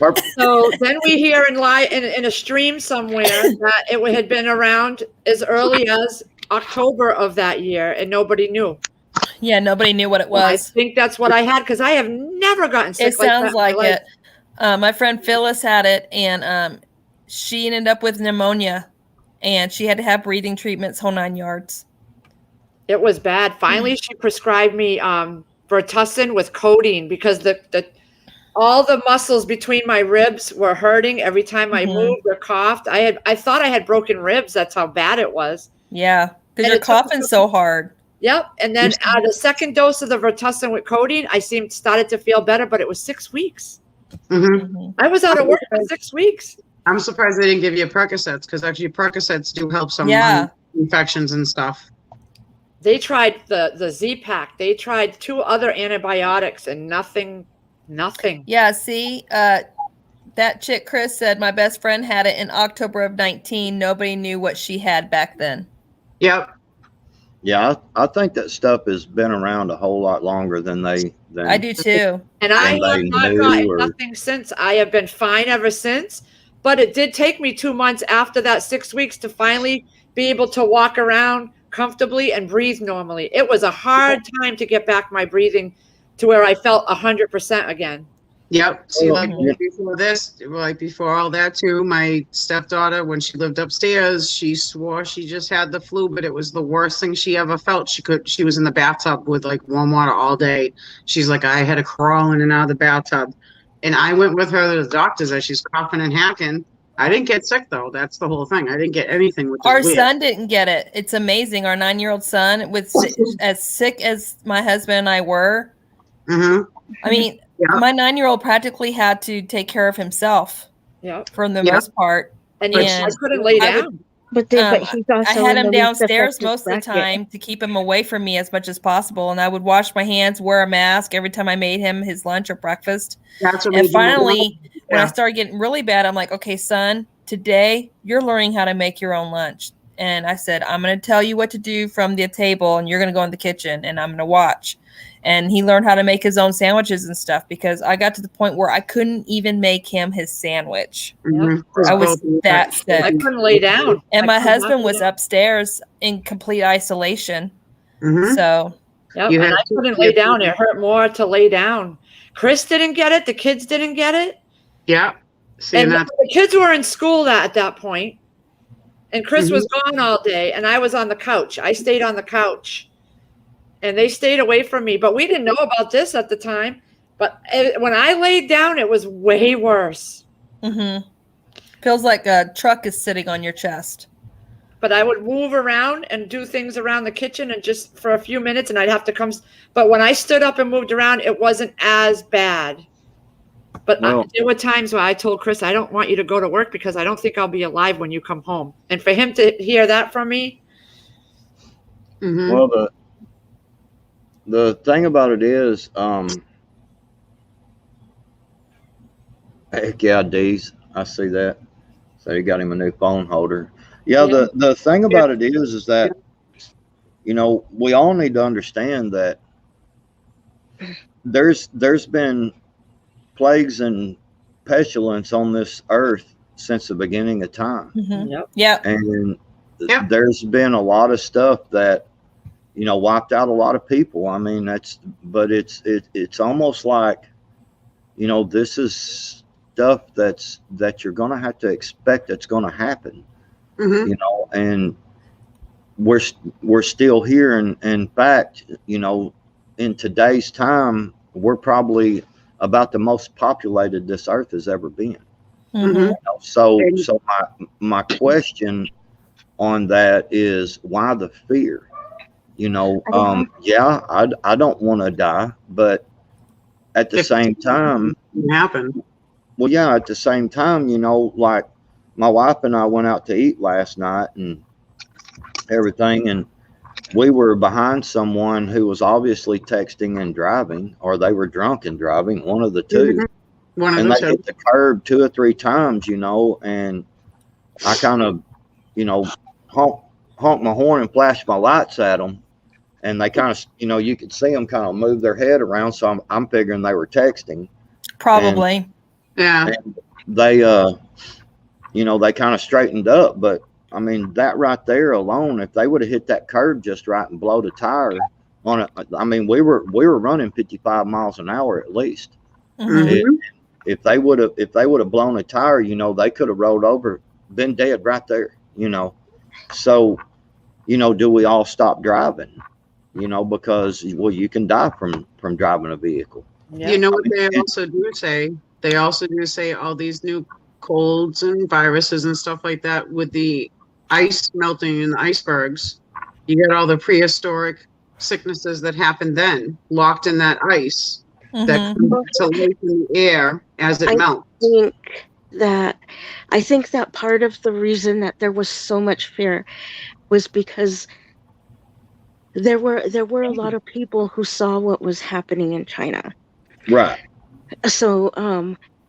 Speaker 1: Yep. So then we hear in a stream somewhere that it had been around as early as October of that year and nobody knew.
Speaker 4: Yeah, nobody knew what it was.
Speaker 1: I think that's what I had because I have never gotten sick.
Speaker 4: It sounds like it. My friend Phyllis had it, and she ended up with pneumonia, and she had to have breathing treatments, whole 9 yards.
Speaker 1: It was bad. Finally, she prescribed me Bertussin with codeine because all the muscles between my ribs were hurting every time I moved or coughed. I thought I had broken ribs. That's how bad it was.
Speaker 4: Yeah, because you're coughing so hard.
Speaker 1: Yep. And then at the second dose of the Bertussin with codeine, I started to feel better, but it was 6 weeks. I was out of work for 6 weeks.
Speaker 2: I'm surprised they didn't give you Percocets because actually Percocets do help some infections and stuff.
Speaker 1: They tried the Z-Pack. They tried 2 other antibiotics and nothing.
Speaker 4: Yeah, see, that chick Chris said my best friend had it in October of 19. Nobody knew what she had back then.
Speaker 2: Yep.
Speaker 6: Yeah, I think that stuff has been around a whole lot longer than
Speaker 4: I do too.
Speaker 1: And I have not gotten nothing since. I have been fine ever since. But it did take me 2 months after that 6 weeks to finally be able to walk around comfortably and breathe normally. It was a hard time to get back my breathing to where I felt 100% again.
Speaker 2: Yep. See, like before this, like before all that too, my stepdaughter, when she lived upstairs, she swore she just had the flu, but it was the worst thing she ever felt. She was in the bathtub with like warm water all day. She's like, I had to crawl in and out of the bathtub. And I went with her to the doctors as she's coughing and hacking. I didn't get sick though. That's the whole thing. I didn't get anything with
Speaker 4: our son didn't get it. It's amazing. Our 9-year-old son, with as sick as my husband and I were. I mean, my 9-year-old practically had to take care of himself. For the most part.
Speaker 1: And I couldn't lay down.
Speaker 3: But he's also
Speaker 4: I had him downstairs most of the time to keep him away from me as much as possible. And I would wash my hands, wear a mask every time I made him his lunch or breakfast. And finally, when I started getting really bad, I'm like, okay, son, today you're learning how to make your own lunch. and I said, I'm going to tell you what to do from the table, and you're going to go in the kitchen, and I'm going to watch. And he learned how to make his own sandwiches and stuff, because I got to the point where I couldn't even make him his sandwich. I was that sick.
Speaker 1: I couldn't lay down.
Speaker 4: And my
Speaker 1: I could not
Speaker 4: husband
Speaker 1: lay
Speaker 4: was
Speaker 1: down.
Speaker 4: upstairs in complete isolation.
Speaker 2: Mhm.
Speaker 4: So
Speaker 1: Yep,
Speaker 2: You
Speaker 1: and
Speaker 2: had
Speaker 1: I
Speaker 2: to-
Speaker 1: couldn't lay down. It hurt more to lay down. Chris didn't get it. The kids didn't get it.
Speaker 2: Yeah. See,
Speaker 1: And
Speaker 2: and
Speaker 1: the kids were in school at that point, and Chris was gone all day, and I was on the couch. I stayed on the couch, and they stayed away from me. But we didn't know about this at the time. But when I laid down, it was way worse.
Speaker 4: feels like a truck is sitting on your chest.
Speaker 1: But I would move around and do things around the kitchen, and just for a few minutes, and I'd have to come. But when I stood up and moved around, it wasn't as bad. But there were times where I told Chris, I don't want you to go to work because I don't think I'll be alive when you come home. And for him to hear that from me.
Speaker 6: Well, the thing about it is, heck yeah, D's. I see that. So you got him a new phone holder. Yeah, the thing about it is that, you know, we all need to understand that there's been plagues and pestilence on this earth since the beginning of time.
Speaker 4: Yeah.
Speaker 6: And there's been a lot of stuff that, you know, wiped out a lot of people. I mean, but it's almost like, you know, this is stuff that you're going to have to expect that's going to happen, you know, and we're still here. And in fact, you know, in today's time, we're probably about the most populated this earth has ever been. You know, so my question on that is, why the fear? You know, yeah, I don't want to die, but at the same time,
Speaker 2: happen.
Speaker 6: Well, yeah, at the same time, you know, like my wife and I went out to eat last night and everything, and we were behind someone who was obviously texting and driving, or they were drunk and driving, one of the two. And they hit the curb 2 or 3 times, you know, and I kind of, you know, honk my horn and flash my lights at them. And they kind of, you know, you could see them kind of move their head around. So I'm figuring they were texting.
Speaker 4: Probably.
Speaker 6: And they, you know, they kind of straightened up. But I mean, that right there alone, if they would have hit that curb just right and blowed a tire on it, I mean, we were running 55 miles an hour at least. If they would have blown a tire, you know, they could have rolled over, been dead right there, you know. So, you know, do we all stop driving? You know, because, well, you can die from driving a vehicle.
Speaker 2: You know what they also do say? They also do say all these new colds and viruses and stuff like that with the ice melting in the icebergs. You get all the prehistoric sicknesses that happened then, locked in that ice that comes to life in the air as it melts.
Speaker 3: I think that part of the reason that there was so much fear was because there were a lot of people who saw what was happening in China.
Speaker 6: Right.
Speaker 3: So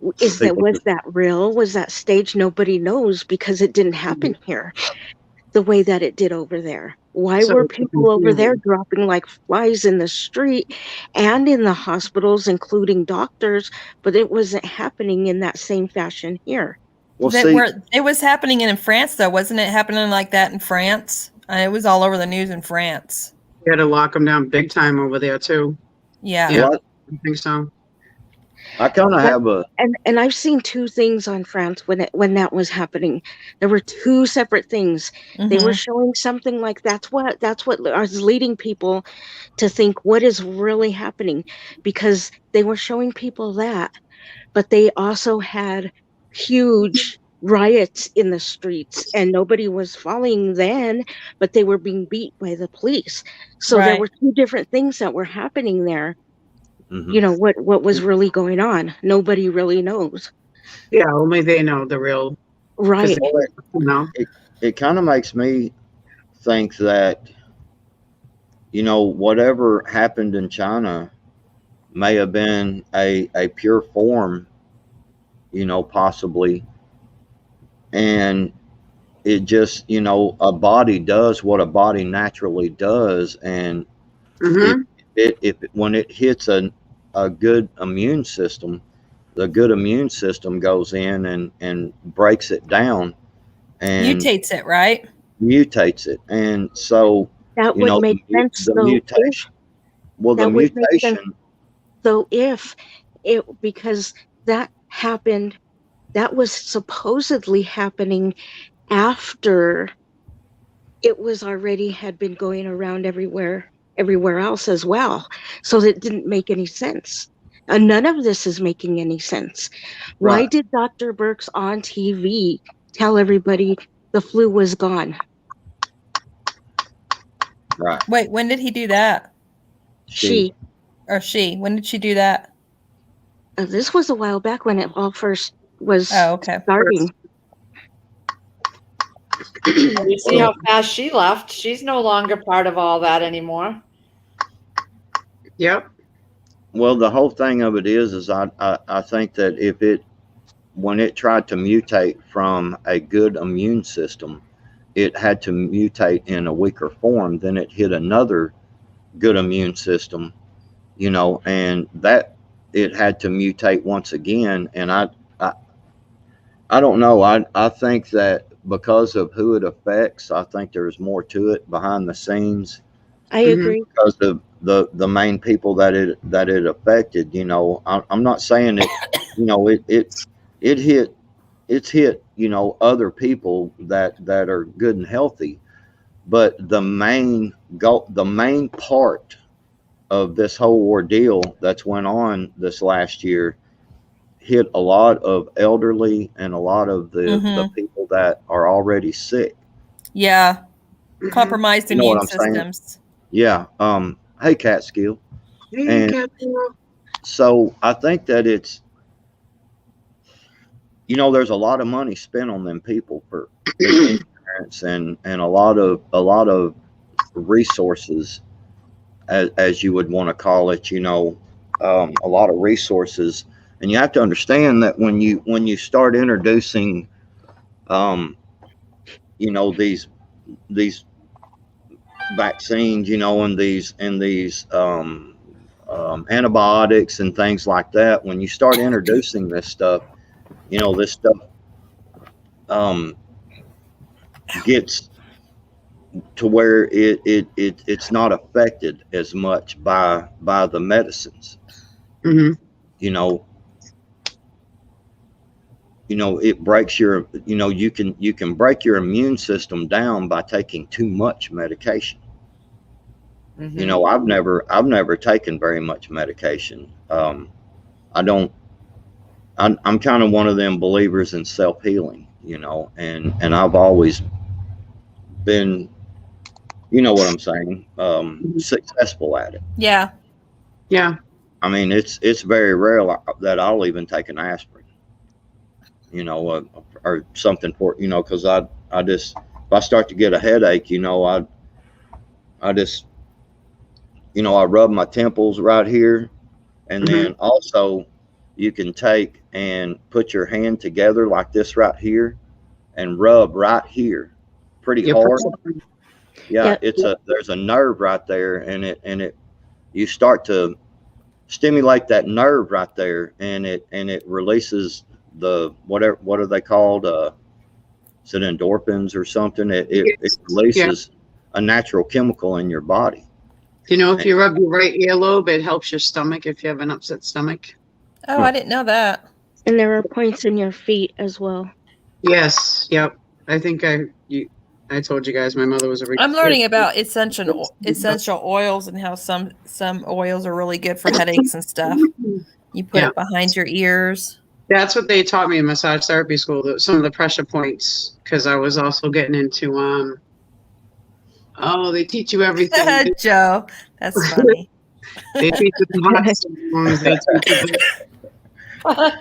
Speaker 3: was that real? Was that staged? Nobody knows, because it didn't happen here the way that it did over there. Why were people over there dropping like flies in the street and in the hospitals, including doctors, but it wasn't happening in that same fashion here?
Speaker 6: Well,
Speaker 4: it was happening in France, though, wasn't it? Happening like that in France? It was all over the news in France.
Speaker 2: You had to lock them down big time over there too.
Speaker 4: Yeah,
Speaker 2: I think so.
Speaker 6: I kind of have
Speaker 3: and I've seen 2 things on France when that was happening. There were 2 separate things. They were showing something like that's what was leading people to think what is really happening, because they were showing people that, but they also had huge riots in the streets, and nobody was falling then, but they were being beat by the police. So there were 2 different things that were happening there. You know, what was really going on, nobody really knows.
Speaker 2: Yeah, only they know the real.
Speaker 3: Right.
Speaker 2: You know,
Speaker 6: it kind of makes me think that, you know, whatever happened in China may have been a pure form, you know, possibly. And it just, a body does what a body naturally does. And
Speaker 2: Mhm.
Speaker 6: when it hits a good immune system, the good immune system goes in and breaks it down and
Speaker 4: Mutates it, right?
Speaker 6: mutates it. And so,
Speaker 3: That would make sense
Speaker 6: the
Speaker 3: though.
Speaker 6: mutation, well, the
Speaker 3: That would make sense.
Speaker 6: mutation,
Speaker 3: So if it, because that happened, that was supposedly happening after it was already had been going around everywhere else as well. So it didn't make any sense. And none of this is making any sense. Why
Speaker 6: Right.
Speaker 3: did Dr. Birx on TV tell everybody the flu was gone?
Speaker 6: right.
Speaker 4: Wait, when did he do that?
Speaker 3: She.
Speaker 4: When did she do that?
Speaker 3: This was a while back when it all first was
Speaker 4: Oh, okay.
Speaker 3: starting.
Speaker 1: You see how fast she left. She's no longer part of all that anymore.
Speaker 2: Yep.
Speaker 6: Well, the whole thing of it is I think that when it tried to mutate from a good immune system, it had to mutate in a weaker form. Then it hit another good immune system, and that it had to mutate once again. And I don't know. I think that because of who it affects, I think there's more to it behind the scenes.
Speaker 3: I agree.
Speaker 6: Because of the main people that it affected. I'm not saying that it's hit other people that are good and healthy, but the main part of this whole ordeal that's went on this last year hit a lot of elderly and a lot of the people that are already sick.
Speaker 4: Yeah. Compromised
Speaker 6: You know what
Speaker 4: immune
Speaker 6: I'm saying?
Speaker 4: systems.
Speaker 6: Yeah. Hey, Catskill.
Speaker 2: Hey,
Speaker 6: And-
Speaker 2: Catskill.
Speaker 6: So I think that it's, there's a lot of money spent on them people for insurance and a lot of resources, as you would want to call it, a lot of resources. And you have to understand that when you start introducing, these vaccines, and these antibiotics and things like that, when you start introducing this stuff, this stuff gets to where it's not affected as much by the medicines.
Speaker 2: Mhm.
Speaker 6: It breaks your, you can break your immune system down by taking too much medication.
Speaker 1: Mhm.
Speaker 6: I've never taken very much medication. I'm kind of one of them believers in self-healing, and I've always been, what I'm saying, successful at it.
Speaker 4: Yeah.
Speaker 2: Yeah.
Speaker 6: I mean, it's very rare that I'll even take an aspirin, or something for, because I just, if I start to get a headache, I just, I rub my temples right here. And then also you can take and put your hand together like this right here and rub right here pretty hard. Yeah. There's a nerve right there, and you start to stimulate that nerve right there, and it releases the, what are they called? Is it endorphins or something? It releases a natural chemical in your body.
Speaker 2: If you rub your right earlobe, it helps your stomach if you have an upset stomach.
Speaker 4: Oh, I didn't know that.
Speaker 3: And there are points in your feet as well.
Speaker 2: Yes. Yep. I think I told you guys my mother was a.
Speaker 4: I'm learning about essential oils and how some oils are really good for headaches and stuff. You put it behind your ears.
Speaker 2: That's what they taught me in massage therapy school. Some of the pressure points, because I was also getting into they teach you everything.
Speaker 4: Joe, that's funny.
Speaker 2: They teach you the hot songs.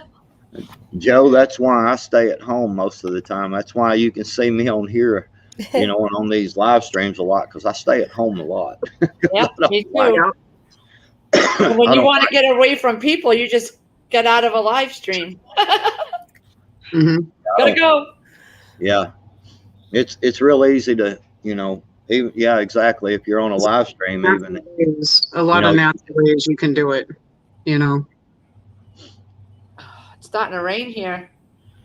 Speaker 6: Joe, that's why I stay at home most of the time. That's why you can see me on here, and on these live streams a lot, because I stay at home a lot.
Speaker 1: Yeah, me too. When you want to get away from people, you just get out of a live stream.
Speaker 2: Mm-hmm.
Speaker 1: Gotta go.
Speaker 6: Yeah. It's real easy to, even, yeah, exactly. If you're on a live stream, even,
Speaker 2: There's a lot
Speaker 6: you
Speaker 2: of
Speaker 6: know,
Speaker 2: natural ways you can do it.
Speaker 1: It's starting to rain here.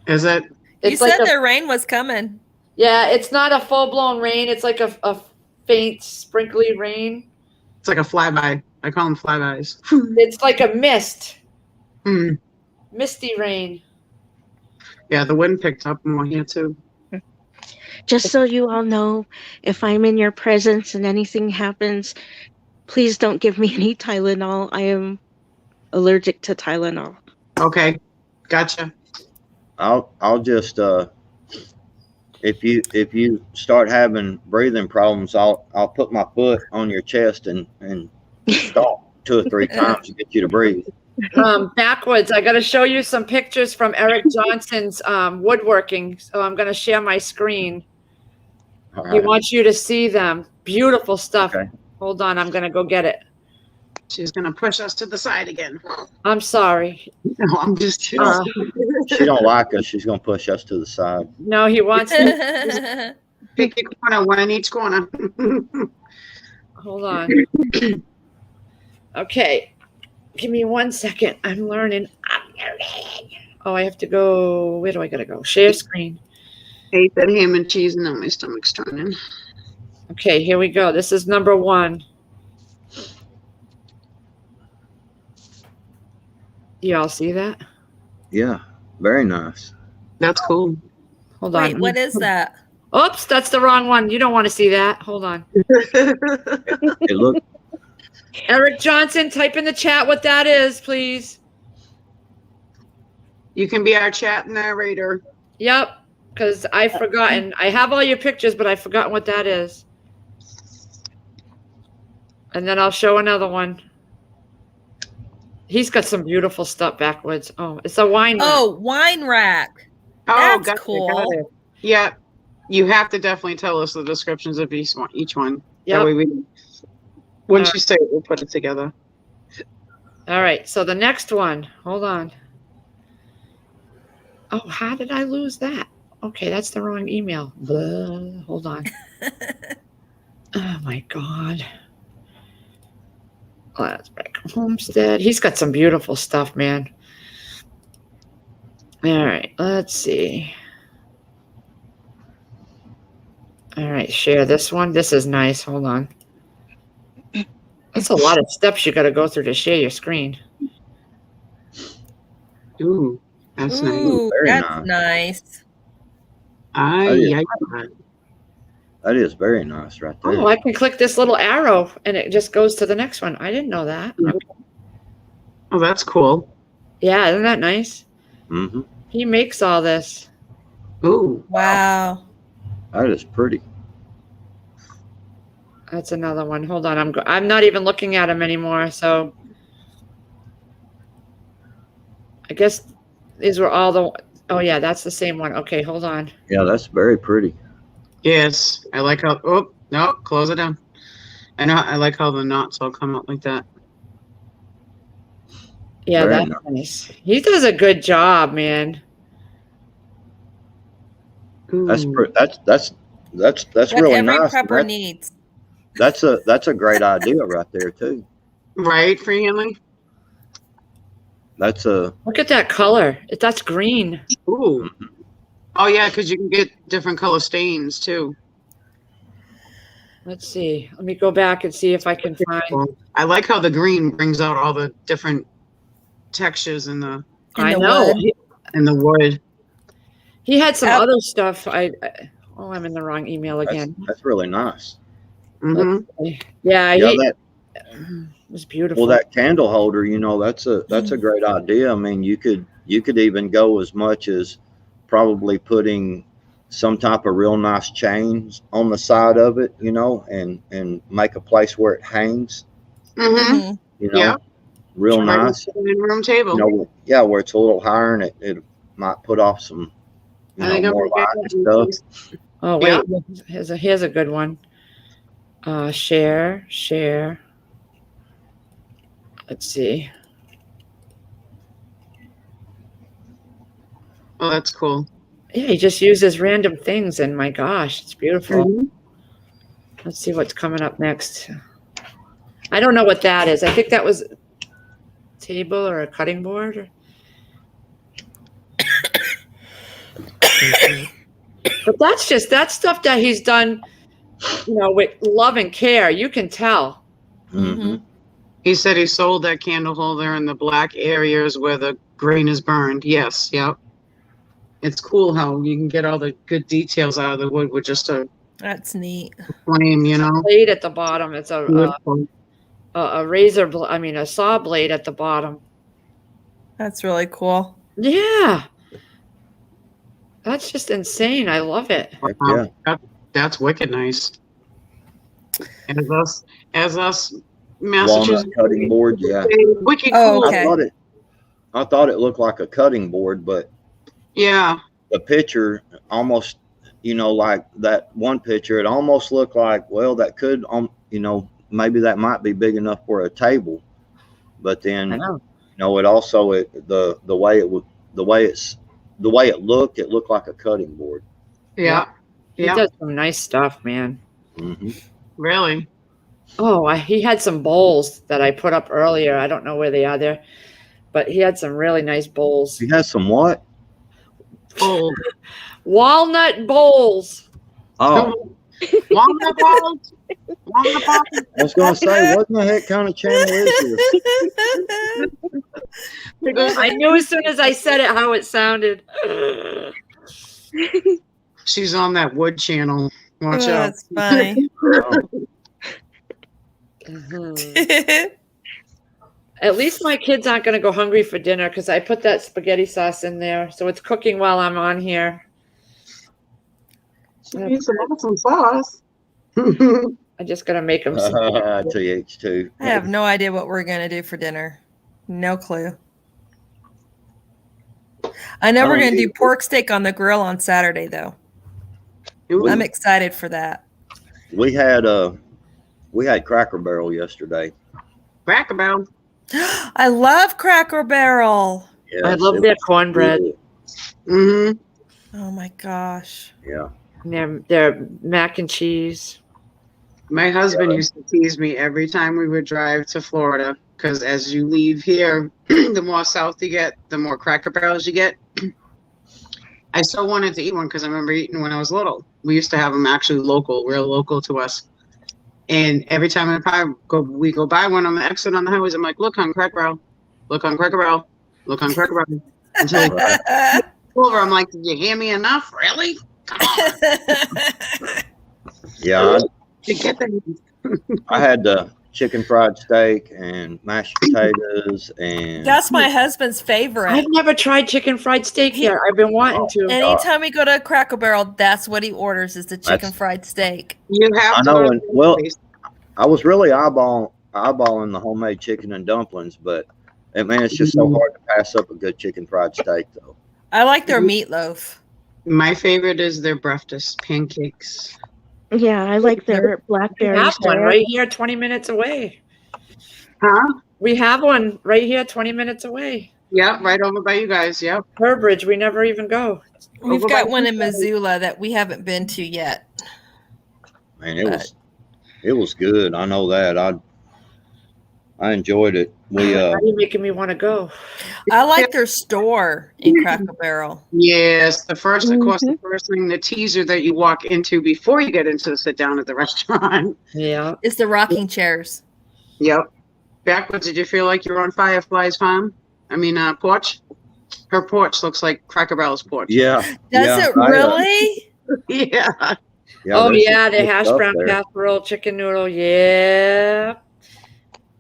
Speaker 2: Is it?
Speaker 4: You
Speaker 1: It's like
Speaker 4: said the rain was coming.
Speaker 1: yeah, it's not a full blown rain. It's like a faint sprinkly rain.
Speaker 2: It's like a flyby. I call them flybys.
Speaker 1: It's like a mist,
Speaker 2: Hmm.
Speaker 1: misty rain.
Speaker 2: Yeah, the wind picked up more here too.
Speaker 3: Just so you all know, if I'm in your presence and anything happens, please don't give me any Tylenol. I am allergic to Tylenol.
Speaker 2: Okay, gotcha.
Speaker 6: I'll just, if you start having breathing problems, I'll put my foot on your chest and stomp 2 or 3 times to get you to breathe.
Speaker 1: Backwards, I got to show you some pictures from Eric Johnson's woodworking. So I'm going to share my screen.
Speaker 6: All
Speaker 1: He
Speaker 6: right.
Speaker 1: wants you to see them. Beautiful stuff.
Speaker 6: Okay.
Speaker 1: Hold on, I'm going to go get it.
Speaker 2: She's gonna push us to the side again.
Speaker 1: I'm sorry.
Speaker 2: No, I'm just
Speaker 6: She don't, she don't like us. She's gonna push us to the side.
Speaker 1: No, he wants to.
Speaker 2: pick a corner, one in each corner.
Speaker 1: Hold on. Okay. Give me 1 second. I'm learning. Oh, I have to go. Where do I got to go? Share screen.
Speaker 2: Ate that ham and cheese and now my stomach's turning.
Speaker 1: Okay, here we go. This is number 1. You all see that?
Speaker 6: Yeah, very nice.
Speaker 2: That's cool.
Speaker 1: Hold
Speaker 4: Wait,
Speaker 1: on.
Speaker 4: what is that?
Speaker 1: Oops, that's the wrong one. You don't want to see that. Hold on.
Speaker 6: It look
Speaker 1: Eric Johnson, type in the chat what that is, please.
Speaker 2: You can be our chat narrator.
Speaker 1: Yep, because I've forgotten. I have all your pictures, but I've forgotten what that is. And then I'll show another one. He's got some beautiful stuff backwards. Oh, it's a wine rack.
Speaker 4: Oh, wine rack.
Speaker 2: Oh,
Speaker 4: That's
Speaker 2: got it,
Speaker 4: cool.
Speaker 2: got it. Yeah, you have to definitely tell us the descriptions of each one.
Speaker 1: Yep.
Speaker 2: That way once you say it, we'll put it together.
Speaker 1: All right, so the next one. Hold on. Oh, how did I lose that? Okay, that's the wrong email. Blah. Hold on. Oh my God. Glassback Homestead. He's got some beautiful stuff, man. All right, let's see. All right, share this one. This is nice. Hold on. That's a lot of steps you got to go through to share your screen.
Speaker 2: Ooh, that's nice.
Speaker 4: Ooh,
Speaker 6: Very
Speaker 4: that's nice.
Speaker 6: that is very nice right there.
Speaker 1: Oh, I can click this little arrow and it just goes to the next one. I didn't know that. Okay.
Speaker 2: Oh, that's cool.
Speaker 1: Yeah, isn't that nice?
Speaker 6: Mm-hmm.
Speaker 1: He makes all this.
Speaker 2: Ooh,
Speaker 4: Wow.
Speaker 6: That is pretty.
Speaker 1: That's another one. Hold on, I'm not even looking at him anymore. So I guess these were all the. Oh yeah, that's the same one. Okay, hold on.
Speaker 6: Yeah, that's very pretty.
Speaker 2: yes. I like how. Oh no, close it down. I like how the knots all come out like that.
Speaker 1: Yeah,
Speaker 6: Very
Speaker 1: that's nice. He does a good job, man.
Speaker 6: That's
Speaker 2: Ooh.
Speaker 6: that's
Speaker 4: What
Speaker 6: really
Speaker 4: every
Speaker 6: nice.
Speaker 4: prepper needs.
Speaker 6: That's a great idea right there too.
Speaker 2: Right, Freehandly?
Speaker 6: That's a
Speaker 1: Look at that color. That's green.
Speaker 2: Ooh. Oh yeah, because you can get different color stains too.
Speaker 1: Let's see. Let me go back and see if I can find.
Speaker 2: I like how the green brings out all the different textures in the
Speaker 1: I
Speaker 4: the
Speaker 1: know.
Speaker 4: wood.
Speaker 2: wood.
Speaker 1: He had some
Speaker 4: Yep.
Speaker 1: other stuff. Oh, I'm in the wrong email again.
Speaker 6: that's really nice.
Speaker 2: Hmm.
Speaker 1: Yeah,
Speaker 6: Yeah,
Speaker 1: he
Speaker 6: that
Speaker 1: it was beautiful.
Speaker 6: well that candle holder, that's a great idea. I mean, you could even go as much as probably putting some type of real nice chains on the side of it, and make a place where it hangs,
Speaker 2: Hmm.
Speaker 4: Mhm.
Speaker 2: Yeah.
Speaker 6: real nice.
Speaker 2: Room table.
Speaker 6: Where it's a little higher and it might put off some,
Speaker 2: I think
Speaker 6: more
Speaker 2: I'm
Speaker 6: light and stuff.
Speaker 1: Oh wait, here's a good one. Share. Let's see.
Speaker 2: Oh, that's cool.
Speaker 1: Yeah, he just uses random things, and my gosh, it's beautiful.
Speaker 2: Mhm.
Speaker 1: Let's see what's coming up next. I don't know what that is. I think that was a table or a cutting board. But that's stuff that he's done, with love and care. You can tell.
Speaker 6: Mhm.
Speaker 2: He said he sold that candle holder in the black areas where the grain is burned. Yes, yep. It's cool how you can get all the good details out of the wood with just a
Speaker 4: That's neat.
Speaker 2: flame,
Speaker 1: Blade at the bottom. It's
Speaker 2: Beautiful.
Speaker 1: a razor. A saw blade at the bottom.
Speaker 4: That's really cool.
Speaker 1: Yeah, that's just insane. I love it.
Speaker 6: Heck
Speaker 2: Wow.
Speaker 6: yeah.
Speaker 2: That's wicked nice. As us Massachusetts
Speaker 6: Walnut cutting board, yeah.
Speaker 2: wicked
Speaker 4: Oh,
Speaker 2: cool.
Speaker 4: okay.
Speaker 6: I thought it looked like a cutting board, but
Speaker 2: Yeah.
Speaker 6: the picture almost, like that one picture, it almost looked like, well, that could, maybe that might be big enough for a table. But then,
Speaker 1: I know.
Speaker 6: it also, the way it looked like a cutting board.
Speaker 2: Yeah.
Speaker 1: He
Speaker 2: Yeah.
Speaker 1: does some nice stuff, man.
Speaker 6: Hmm.
Speaker 2: Really.
Speaker 1: Oh, he had some bowls that I put up earlier. I don't know where they are there, but he had some really nice bowls.
Speaker 6: He has some what?
Speaker 2: Oh.
Speaker 1: Walnut bowls.
Speaker 6: Oh,
Speaker 2: Walnut balls. Walnut balls.
Speaker 6: I was going to say, what in the heck kind of channel is this?
Speaker 1: I knew as soon as I said it how it sounded.
Speaker 2: She's on that wood channel. Watch out.
Speaker 4: That's funny.
Speaker 1: Mhm. At least my kids aren't going to go hungry for dinner because I put that spaghetti sauce in there. So it's cooking while I'm on here.
Speaker 2: She needs some awesome sauce.
Speaker 1: I'm just going to make them some.
Speaker 6: TH2.
Speaker 4: I have no idea what we're gonna do for dinner. No clue. I know we're gonna do pork steak on the grill on Saturday, though.
Speaker 2: Ooh.
Speaker 4: I'm excited for that.
Speaker 6: We had Cracker Barrel yesterday.
Speaker 2: Cracker Barrel.
Speaker 4: I love Cracker Barrel.
Speaker 6: Yes,
Speaker 1: I love
Speaker 6: it
Speaker 1: their
Speaker 6: was
Speaker 1: cornbread.
Speaker 6: good.
Speaker 2: Mm-hmm.
Speaker 4: Oh my gosh.
Speaker 6: Yeah.
Speaker 1: And their mac and cheese.
Speaker 2: My husband used to tease me every time we would drive to Florida because as you leave here, the more south you get, the more Cracker Barrels you get. I still wanted to eat one because I remember eating when I was little. We used to have them actually real local to us. And every time we go by one on the exit on the highways, I'm like, look on Cracker Barrel, look on Cracker Barrel, look on Cracker Barrel. Until I pull over, I'm like, did you hear me enough? Really? Come on.
Speaker 6: Yeah.
Speaker 2: You get that?
Speaker 6: I had the chicken fried steak and mashed potatoes and
Speaker 4: That's my husband's favorite.
Speaker 1: I've never tried chicken fried steak yet. I've been wanting to.
Speaker 4: Anytime we go to Cracker Barrel, that's what he orders is the chicken
Speaker 6: That's-
Speaker 4: fried steak.
Speaker 2: You have
Speaker 6: I
Speaker 2: to.
Speaker 6: know,
Speaker 2: go to
Speaker 6: and-
Speaker 2: the
Speaker 6: well-
Speaker 2: place.
Speaker 6: I was really eyeballing the homemade chicken and dumplings, but it's just so hard to pass up a good chicken fried steak though.
Speaker 4: I like their meatloaf.
Speaker 2: My favorite is their breakfast pancakes.
Speaker 3: Yeah, I like their
Speaker 1: We
Speaker 3: blackberry
Speaker 1: have one
Speaker 3: syrup.
Speaker 1: right here 20 minutes away.
Speaker 2: Huh?
Speaker 1: We have one right here 20 minutes away.
Speaker 2: Yep, right over by you guys. Yep.
Speaker 1: Herbridge, we never even go.
Speaker 4: We've
Speaker 2: Over
Speaker 4: got
Speaker 2: by
Speaker 4: one in
Speaker 2: you guys.
Speaker 4: Missoula that we haven't been to yet.
Speaker 6: Man, it was good. I know that. I enjoyed it. We
Speaker 1: Now you're making me want to go.
Speaker 4: I like their store in Cracker Barrel.
Speaker 2: Yes, of course,
Speaker 3: Mm-hmm.
Speaker 2: the first thing, the teaser that you walk into before you get into the sit down at the restaurant.
Speaker 1: Yeah.
Speaker 4: It's the rocking chairs.
Speaker 2: Yep. Backwards, did you feel like you're on Firefly's farm? Porch? Her porch looks like Cracker Barrel's porch.
Speaker 6: Yeah.
Speaker 4: Does
Speaker 6: yeah,
Speaker 4: it really?
Speaker 2: Yeah.
Speaker 1: Oh
Speaker 6: there's
Speaker 1: yeah,
Speaker 6: some
Speaker 1: the
Speaker 6: good
Speaker 1: hash
Speaker 6: stuff
Speaker 1: brown
Speaker 6: there.
Speaker 1: casserole, chicken noodle. Yeah.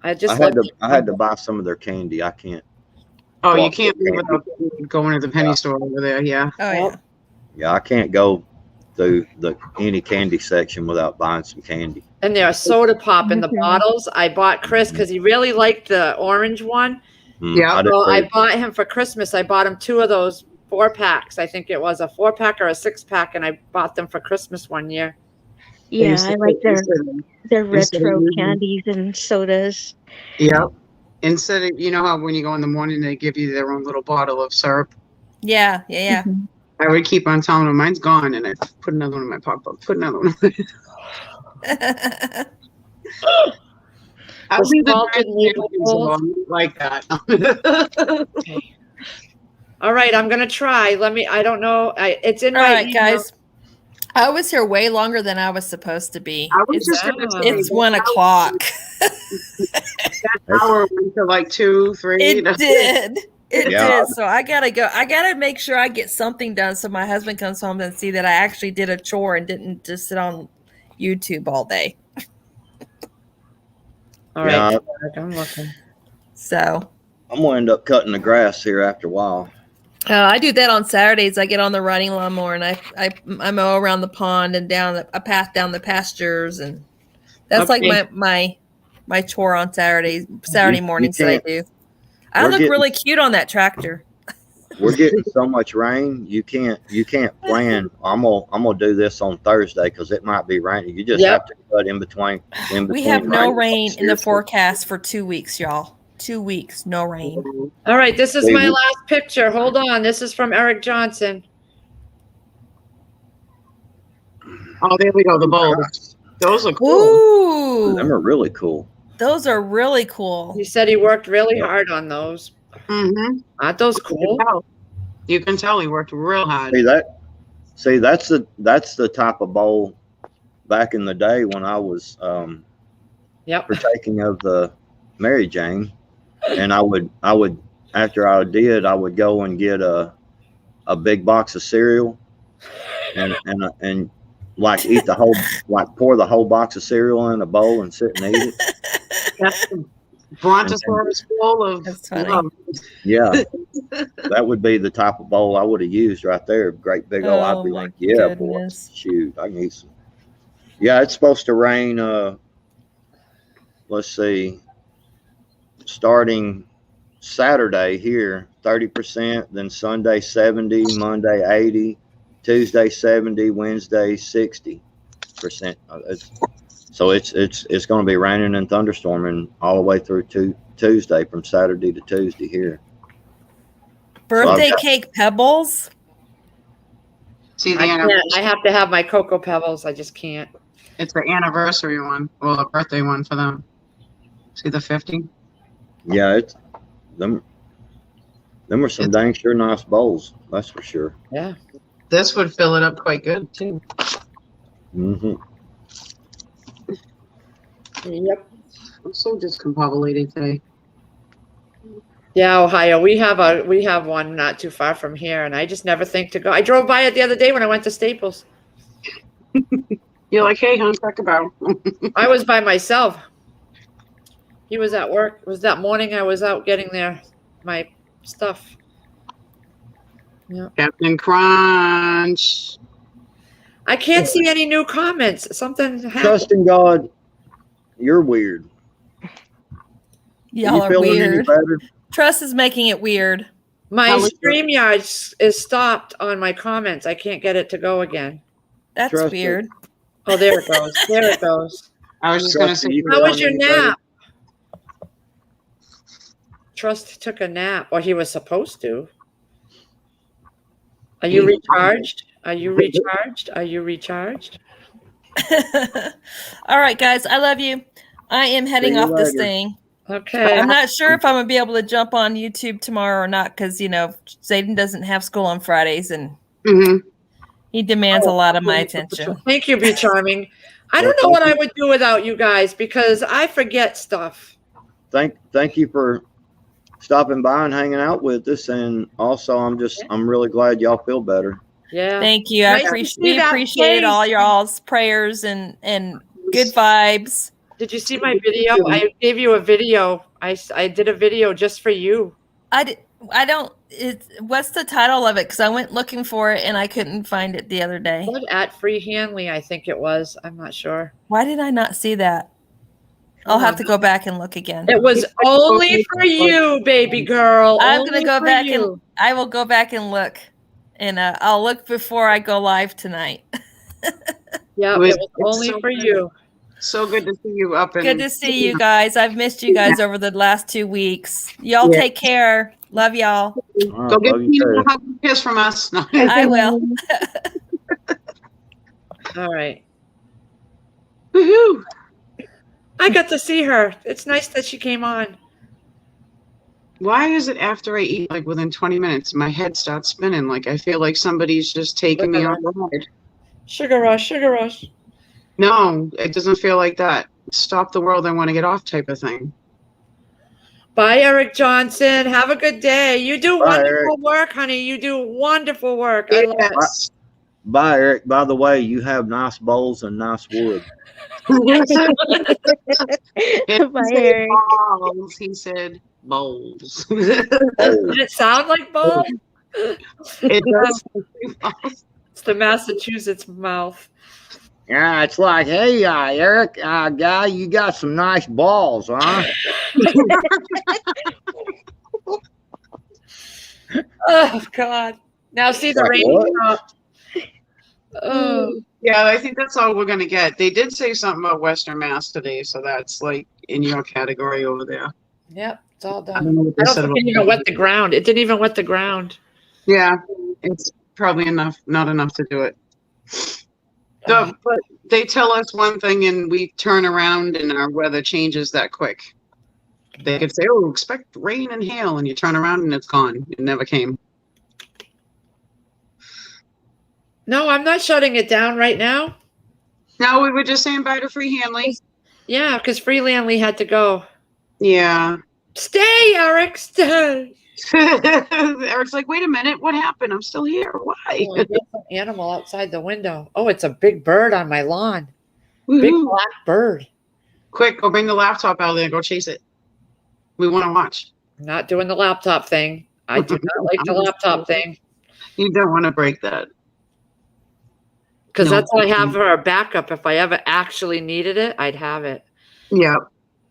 Speaker 1: I just
Speaker 6: I had to buy some of their candy. I can't.
Speaker 2: Oh, you
Speaker 6: Walk
Speaker 2: can't
Speaker 6: through
Speaker 2: leave without going to the penny store over there. Yeah.
Speaker 4: Oh yeah.
Speaker 6: Yeah, I can't go through any candy section without buying some candy.
Speaker 1: and they're soda pop in the
Speaker 3: Mhm.
Speaker 1: bottles. I bought Chris because he really liked the orange one.
Speaker 2: Yeah,
Speaker 6: I did
Speaker 1: So I
Speaker 6: too.
Speaker 1: bought him for Christmas. I bought him 2 of those 4-packs. I think it was a 4-pack or a 6-pack, and I bought them for Christmas one year.
Speaker 3: Yeah, I like their
Speaker 2: instead of
Speaker 3: retro
Speaker 2: using-
Speaker 3: candies and sodas.
Speaker 2: Yep. Instead of, how when you go in the morning, they give you their own little bottle of syrup.
Speaker 4: Yeah.
Speaker 3: Mhm.
Speaker 2: I would keep on telling them mine's gone, and I put another one in my pocketbook. Put another one. I'll
Speaker 1: The
Speaker 2: be the
Speaker 1: salted meatballs.
Speaker 2: like that.
Speaker 1: Okay. All right, I'm gonna try. I don't know. It's in
Speaker 4: All
Speaker 1: my
Speaker 4: right,
Speaker 1: email.
Speaker 4: guys. I was here way longer than I was supposed to be.
Speaker 2: I was
Speaker 4: It's,
Speaker 2: just gonna say,
Speaker 4: it's 1 o'clock.
Speaker 2: that hour went to like 2, 3.
Speaker 4: It did. It
Speaker 6: Yeah.
Speaker 4: did. So I gotta go. I gotta make sure I get something done so my husband comes home and see that I actually did a chore and didn't just sit on YouTube all day.
Speaker 1: All
Speaker 6: Yeah.
Speaker 1: right, I'm looking.
Speaker 4: So
Speaker 6: I'm gonna end up cutting the grass here after a while.
Speaker 4: I do that on Saturdays. I get on the riding lawnmower and I mow around the pond and down a path down the pastures, and that's
Speaker 1: Okay.
Speaker 4: like my chore on Saturday mornings that I
Speaker 6: can't-
Speaker 4: do. I
Speaker 6: we're
Speaker 4: look
Speaker 6: getting-
Speaker 4: really cute on that tractor.
Speaker 6: We're getting so much rain. You can't plan. I'm gonna do this on Thursday because it might be raining. You just
Speaker 1: Yep.
Speaker 6: have to cut in between.
Speaker 4: We have no rain in the
Speaker 6: Seriously.
Speaker 4: forecast for 2 weeks, y'all. 2 weeks, no rain.
Speaker 1: All right, this is
Speaker 6: They
Speaker 1: my
Speaker 6: will-
Speaker 1: last picture. Hold on. This is from Eric Johnson.
Speaker 2: Oh, there we go. The bowls. Those are cool.
Speaker 4: Ooh,
Speaker 6: Them are really cool.
Speaker 4: those are really cool.
Speaker 1: He said he worked really
Speaker 6: Yeah.
Speaker 1: hard on those.
Speaker 2: Mm-hmm.
Speaker 1: Aren't those cool?
Speaker 2: You can tell he worked real hard.
Speaker 6: See that's the type of bowl back in the day when I was
Speaker 1: Yep.
Speaker 6: partaking of the Mary Jane, and I would after I did I would go and get a big box of cereal and like eat the whole, like pour the whole box of cereal in a bowl and sit and eat it.
Speaker 2: That's the Brontosaurus bowl of
Speaker 4: That's funny.
Speaker 2: love.
Speaker 6: Yeah, that would be the type of bowl I would have used right there. Great big old.
Speaker 4: Oh,
Speaker 6: I'd be
Speaker 4: my
Speaker 6: like, yeah, boy,
Speaker 4: goodness.
Speaker 6: shoot, I can eat some. Yeah, it's supposed to rain. Let's see, starting Saturday here, 30%, then Sunday 70, Monday 80, Tuesday 70, Wednesday 60%. So it's going to be raining and thunderstorming all the way through to Tuesday, from Saturday to Tuesday here.
Speaker 4: Birthday
Speaker 6: got-
Speaker 4: cake pebbles.
Speaker 2: See the
Speaker 1: I can't.
Speaker 2: anniversary.
Speaker 1: I have to have my Cocoa Pebbles. I just can't.
Speaker 2: It's the anniversary one, well, the birthday one for them. See the 50?
Speaker 6: Yeah, it's them are some dang sure nice bowls, that's for sure.
Speaker 1: Yeah.
Speaker 2: This would fill it up quite good too.
Speaker 6: Hmm.
Speaker 1: Yep.
Speaker 2: I'm so discombobulated today.
Speaker 1: Yeah, Ohio. We have one not too far from here, and I just never think to go. I drove by it the other day when I went to Staples.
Speaker 2: You're like, hey, hon, talk about.
Speaker 1: I was by myself. He was at work. It was that morning I was out getting my stuff. Yeah.
Speaker 2: Captain Crunch.
Speaker 1: I can't see any new comments. Something happened.
Speaker 6: Trust in God, you're weird.
Speaker 4: Y'all
Speaker 6: you
Speaker 4: are
Speaker 6: feeling any
Speaker 4: weird.
Speaker 6: better?
Speaker 4: Trust is making it weird.
Speaker 1: My
Speaker 2: How was it?
Speaker 1: StreamYard is stopped on my comments. I can't get it to go again.
Speaker 4: That's
Speaker 6: Trust it.
Speaker 4: weird.
Speaker 1: Oh, there it goes. There it goes.
Speaker 2: I was just going to
Speaker 6: Trust
Speaker 2: say,
Speaker 6: me, you
Speaker 1: How was
Speaker 6: feeling
Speaker 1: your
Speaker 6: any better?
Speaker 1: nap? Trust took a nap, or he was supposed to. Are you recharged? Are you recharged? Are you recharged?
Speaker 4: All right, guys. I love you. I am heading
Speaker 6: See you
Speaker 4: off this
Speaker 6: later.
Speaker 4: thing.
Speaker 1: Okay.
Speaker 4: I'm not sure if I'm gonna be able to jump on YouTube tomorrow or not, because Zayden doesn't have school on Fridays and
Speaker 2: hmm
Speaker 4: he demands a lot of my attention.
Speaker 1: Thank you, Be Charming. I don't know what I would do without you guys because I forget stuff.
Speaker 6: Thank you for stopping by and hanging out with us, and also I'm really glad y'all feel better.
Speaker 1: Yeah.
Speaker 4: Thank you. I
Speaker 1: Nice to
Speaker 4: appreciate
Speaker 1: see that
Speaker 4: appreciate all
Speaker 1: face.
Speaker 4: y'all's prayers and good vibes.
Speaker 1: Did you see my video? I gave you a video. I did a video just for you.
Speaker 4: I don't. What's the title of it? Because I went looking for it and I couldn't find it the other day.
Speaker 1: What, at Free Hanley, I think it was. I'm not sure.
Speaker 4: Why did I not see that? I'll have to go back and look again.
Speaker 1: It was only for you, baby girl.
Speaker 4: I'm gonna
Speaker 1: Only
Speaker 4: go
Speaker 1: for
Speaker 4: back
Speaker 1: you.
Speaker 4: and I will go back and look, and I'll look before I go live tonight.
Speaker 1: Yeah, it
Speaker 2: It was-
Speaker 1: was
Speaker 2: it's
Speaker 1: only
Speaker 2: so
Speaker 1: for
Speaker 2: good.
Speaker 1: you.
Speaker 2: So good to see you up and
Speaker 4: Good to see you guys. I've missed you guys over the last 2 weeks. Y'all
Speaker 2: Yeah.
Speaker 4: take care. Love y'all.
Speaker 2: Go get
Speaker 6: Love you
Speaker 2: Tina
Speaker 6: too.
Speaker 2: a hug and kiss from us. No.
Speaker 4: I will.
Speaker 1: All right.
Speaker 2: Woohoo!
Speaker 1: I got to see her. It's nice that she came on.
Speaker 2: Why is it after I eat, like within 20 minutes, my head starts spinning? Like I feel like somebody's just taking me on the ride.
Speaker 1: Sugar rush, sugar rush.
Speaker 2: No, it doesn't feel like that. Stop the world, I want to get off type of thing.
Speaker 1: Bye, Eric Johnson. Have a good day. You do
Speaker 6: Bye,
Speaker 1: wonderful
Speaker 6: Eric.
Speaker 1: work, honey. You do wonderful work. I love it.
Speaker 2: Yes.
Speaker 6: Bye, Eric. By the way, you have nice bowls and nice wood.
Speaker 2: It
Speaker 3: Bye,
Speaker 2: said
Speaker 3: Eric.
Speaker 2: balls. He said bowls.
Speaker 1: Did it sound like balls?
Speaker 2: It does.
Speaker 1: It's the Massachusetts mouth.
Speaker 6: Yeah, it's like, hey, Eric, guy, you got some nice balls, huh?
Speaker 1: Oh, God. Now see the
Speaker 6: Like
Speaker 1: rain.
Speaker 6: what?
Speaker 1: Oh,
Speaker 2: Yeah, I think that's all we're gonna get. They did say something about Western Mass today, so that's like in your category over there.
Speaker 1: yep. It's all
Speaker 2: I
Speaker 1: done.
Speaker 2: don't know what
Speaker 1: I
Speaker 2: they
Speaker 1: don't
Speaker 2: said
Speaker 1: think
Speaker 2: about
Speaker 1: it even wet the ground. It didn't even wet the ground.
Speaker 2: Yeah, it's probably not enough to do it. So, but they tell us one thing and we turn around and our weather changes that quick. They could say, oh, expect rain and hail, and you turn around and it's gone. It never came.
Speaker 1: No, I'm not shutting it down right now.
Speaker 2: No, we were just saying bye to Free Hanley.
Speaker 1: Yeah, because Freelandly had to go.
Speaker 2: Yeah.
Speaker 1: Stay, Eric. Stay.
Speaker 2: Eric's like, wait a minute, what happened? I'm still here. Why?
Speaker 1: Oh, there's an animal outside the window. Oh, it's a big bird on my lawn. Big
Speaker 2: Woohoo.
Speaker 1: black bird.
Speaker 2: Quick, go bring the laptop out there and go chase it. We want to watch.
Speaker 1: I'm not doing the laptop thing. I do not like the laptop thing
Speaker 2: You don't want to break that.
Speaker 1: because
Speaker 2: No.
Speaker 1: that's what I have for a backup. If I ever actually needed it, I'd have it.
Speaker 2: Yeah.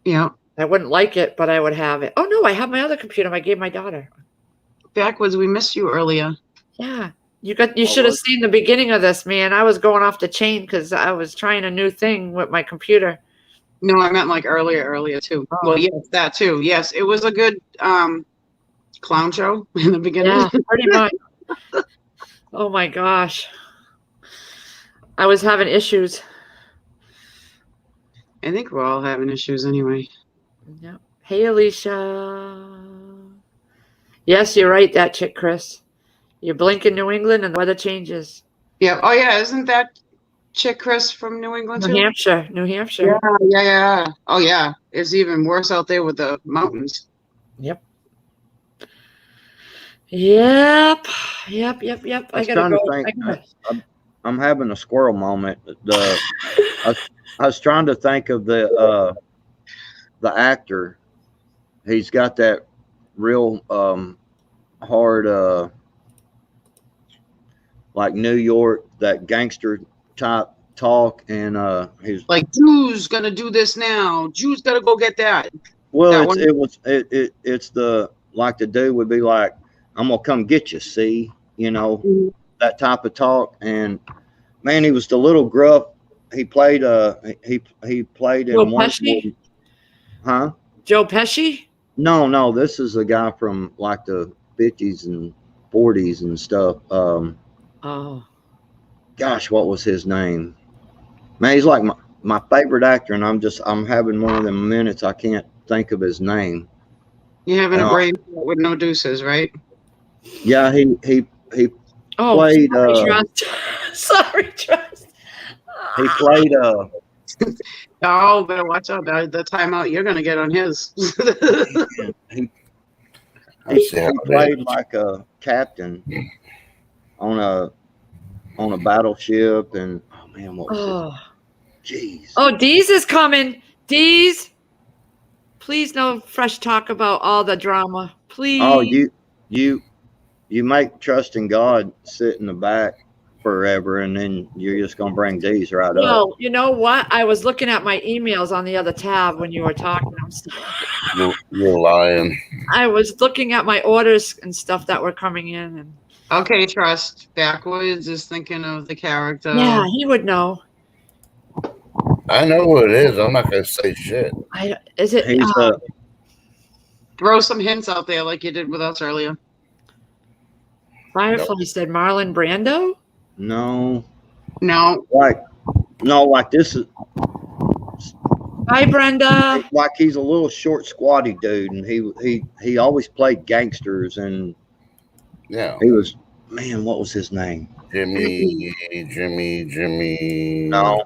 Speaker 2: Yeah.
Speaker 1: I wouldn't like it, but I would have it. Oh no, I have my other computer I gave my daughter.
Speaker 2: Backwards, we missed you earlier.
Speaker 1: Yeah. You should have seen the beginning of this, man. I was going off the chain because I was trying a new thing with my computer.
Speaker 2: No, I meant like earlier too. Well, yes, that too. Yes, it was a good clown show in the beginning.
Speaker 1: Yeah, pretty much. Oh my gosh. I was having issues.
Speaker 2: I think we're all having issues anyway.
Speaker 1: Yep. Hey, Alicia. Yes, you're right, that chick, Chris. You blink in New England and the weather changes.
Speaker 2: Yeah. Oh yeah, isn't that chick Chris from New England
Speaker 1: New
Speaker 2: too?
Speaker 1: Hampshire, New Hampshire.
Speaker 2: Yeah. Oh yeah, it's even worse out there with the mountains.
Speaker 1: Yep. I
Speaker 6: was
Speaker 1: gotta
Speaker 6: trying to
Speaker 1: go.
Speaker 6: think. I'm having a squirrel moment. I was trying to think of the actor. He's got that real hard like New York, that gangster type talk, and he's
Speaker 2: Like Drew's gonna do this now. Drew's gotta go get that.
Speaker 6: well,
Speaker 2: That
Speaker 6: it's the like the dude would be like, I'm gonna come get you, see, that type of talk. And man, he was the little gruff. He played he played in
Speaker 1: Joe
Speaker 6: one.
Speaker 1: Pesci?
Speaker 6: Huh?
Speaker 1: Joe Pesci?
Speaker 6: No, this is a guy from like the 50s and 40s and stuff.
Speaker 1: Oh.
Speaker 6: Gosh, what was his name? Man, he's like my favorite actor, and I'm having one of them minutes I can't think of his name.
Speaker 2: You're having a
Speaker 6: No.
Speaker 2: brain with no deuces, right?
Speaker 6: Yeah, he
Speaker 1: Oh,
Speaker 6: played
Speaker 1: sorry, Trust. Sorry, Trust.
Speaker 6: he played
Speaker 2: Oh, better watch out. The timeout you're gonna get on his.
Speaker 6: he
Speaker 7: I see how it
Speaker 6: played
Speaker 7: is.
Speaker 6: like a captain on a battleship, and oh man, what was
Speaker 1: Oh.
Speaker 6: it? Jeez.
Speaker 1: Oh, Deez is coming. Deez. Please no fresh talk about all the drama. Please.
Speaker 6: Oh, you make trusting God sit in the back forever, and then you're just gonna bring these right up.
Speaker 1: No, you know what? I was looking at my emails on the other tab when you were talking. I'm sorry.
Speaker 7: You're lying.
Speaker 1: I was looking at my orders and stuff that were coming in, and
Speaker 2: Okay, Trust. Backwards is thinking of the character.
Speaker 1: yeah, he would know.
Speaker 7: I know what it is. I'm not gonna say shit.
Speaker 1: Is it?
Speaker 6: He's
Speaker 2: Throw some hints out there like you did with us earlier.
Speaker 1: Firefly said Marlon Brando.
Speaker 6: no,
Speaker 2: No.
Speaker 6: like this is
Speaker 1: Hi, Brenda.
Speaker 6: like he's a little short, squatty dude, and he always played gangsters, and
Speaker 7: Yeah,
Speaker 6: he was man. What was his name?
Speaker 7: Jimmy.
Speaker 6: No,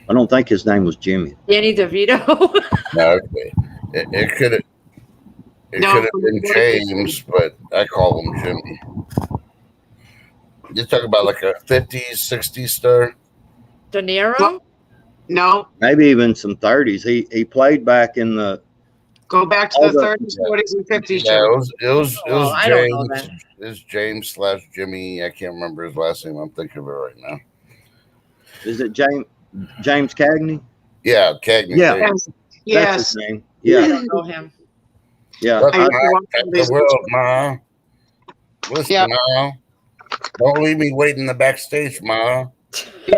Speaker 6: I don't think his name was Jimmy.
Speaker 1: Danny DeVito.
Speaker 7: No, it could have. It
Speaker 2: No.
Speaker 7: could have been James, but I call him Jimmy. You talk about like a 50s, 60s star.
Speaker 1: De Niro.
Speaker 2: No.
Speaker 6: Maybe even some 30s. He played back in the.
Speaker 2: Go back to
Speaker 6: All
Speaker 2: the
Speaker 6: the-
Speaker 2: 30s, 40s, and 50s.
Speaker 7: Yeah,
Speaker 2: Joe.
Speaker 7: it was
Speaker 1: Oh, I don't know
Speaker 7: James.
Speaker 1: then.
Speaker 7: It was James / Jimmy. I can't remember his last name. I'm thinking of it right now.
Speaker 6: Is it James Cagney?
Speaker 7: Yeah, Cagney.
Speaker 6: Yeah.
Speaker 7: there you
Speaker 2: Yes.
Speaker 6: That's
Speaker 2: Yes.
Speaker 6: his name.
Speaker 1: I
Speaker 6: Yeah,
Speaker 1: don't know him.
Speaker 6: yeah.
Speaker 7: Look,
Speaker 2: I used to
Speaker 7: Ma,
Speaker 2: watch
Speaker 7: got
Speaker 2: some of
Speaker 7: the
Speaker 2: these-
Speaker 7: world, Ma. Listen,
Speaker 2: Yeah.
Speaker 7: Ma. Don't leave me waiting in the backstage, Ma.
Speaker 2: Yeah.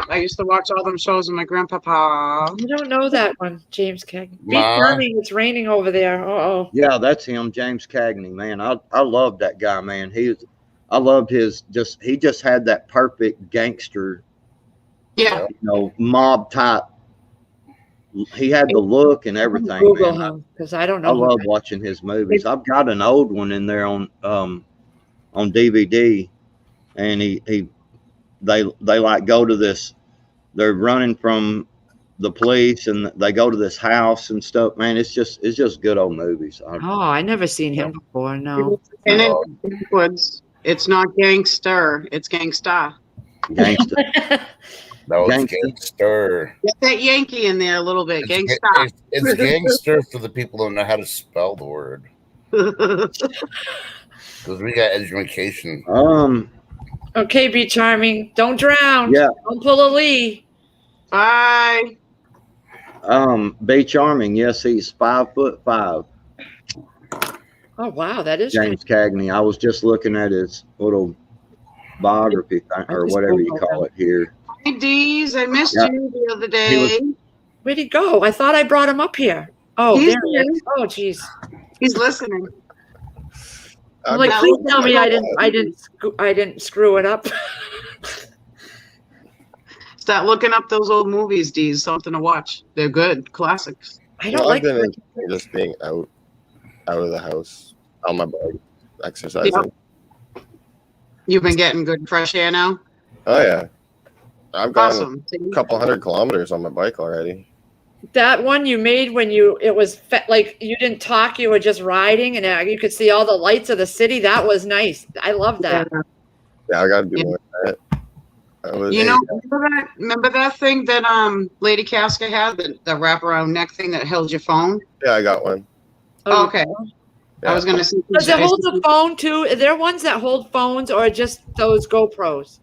Speaker 2: I used to watch all them shows with my grandpapa.
Speaker 1: I don't know that one, James Cagney. Be
Speaker 7: Ma.
Speaker 1: charming. It's raining over there. Oh.
Speaker 6: Yeah, that's him, James Cagney, man. I loved that guy, man. I loved he just had that perfect gangster,
Speaker 2: Yeah.
Speaker 6: mob type. He had the look and everything,
Speaker 1: Google
Speaker 6: man.
Speaker 1: him because I don't
Speaker 6: I
Speaker 1: know. who
Speaker 6: love
Speaker 1: that-
Speaker 6: watching his movies. I've got an old one in there on DVD, and they like go to this. They're running from the police, and they go to this house and stuff. Man, it's just good old movies.
Speaker 1: Oh, I never seen him before. No.
Speaker 2: And in Woods, it's not gangster, it's gangsta.
Speaker 6: Gangster.
Speaker 7: That was
Speaker 6: Gangster.
Speaker 7: gangster.
Speaker 2: Get that Yankee in there a little bit. Gangsta.
Speaker 7: It's gangster for the people who don't know how to spell the word. Because we got education.
Speaker 1: Okay, be charming. Don't drown.
Speaker 6: Yeah.
Speaker 1: Don't pull a Lee.
Speaker 2: Bye.
Speaker 6: Be charming. Yes, he's 5'5".
Speaker 1: Oh wow, that is
Speaker 6: James Cagney. I was just looking at his little biography thing, or
Speaker 1: just
Speaker 6: whatever you
Speaker 1: Googled
Speaker 6: call it here.
Speaker 2: Hey, Deez, I missed
Speaker 6: Yeah.
Speaker 2: you the other
Speaker 6: He
Speaker 2: day.
Speaker 1: Where'd he go? I thought I brought him up here. Oh,
Speaker 2: He's
Speaker 1: there he is. Oh, jeez.
Speaker 2: He's listening.
Speaker 1: I'm like,
Speaker 2: Now,
Speaker 1: please
Speaker 2: look
Speaker 1: tell
Speaker 2: at
Speaker 1: me
Speaker 2: that.
Speaker 1: I didn't screw it up.
Speaker 2: Start looking up those old movies, Deez. Something to watch. They're good. Classics.
Speaker 1: I don't
Speaker 8: Well,
Speaker 1: like.
Speaker 8: I've been enjoying just being out of the house on my bike, exercising.
Speaker 2: Yep. You've been getting good fresh air now?
Speaker 8: Oh yeah, I've gone
Speaker 2: Awesome.
Speaker 8: a couple 100 kilometers on my bike already.
Speaker 1: That one you made when it was like you didn't talk, you were just riding, and you could see all the lights of the city. That was nice. I love that.
Speaker 8: Yeah, I got to do
Speaker 2: Yeah.
Speaker 8: more of that.
Speaker 2: You know, remember that thing that Lady Casca had, the wraparound neck thing that held your phone?
Speaker 8: Yeah, I got one.
Speaker 1: Oh,
Speaker 2: Okay.
Speaker 8: Yeah.
Speaker 2: I was gonna see.
Speaker 1: does it hold the phone too? Are there ones that hold phones or just those GoPros?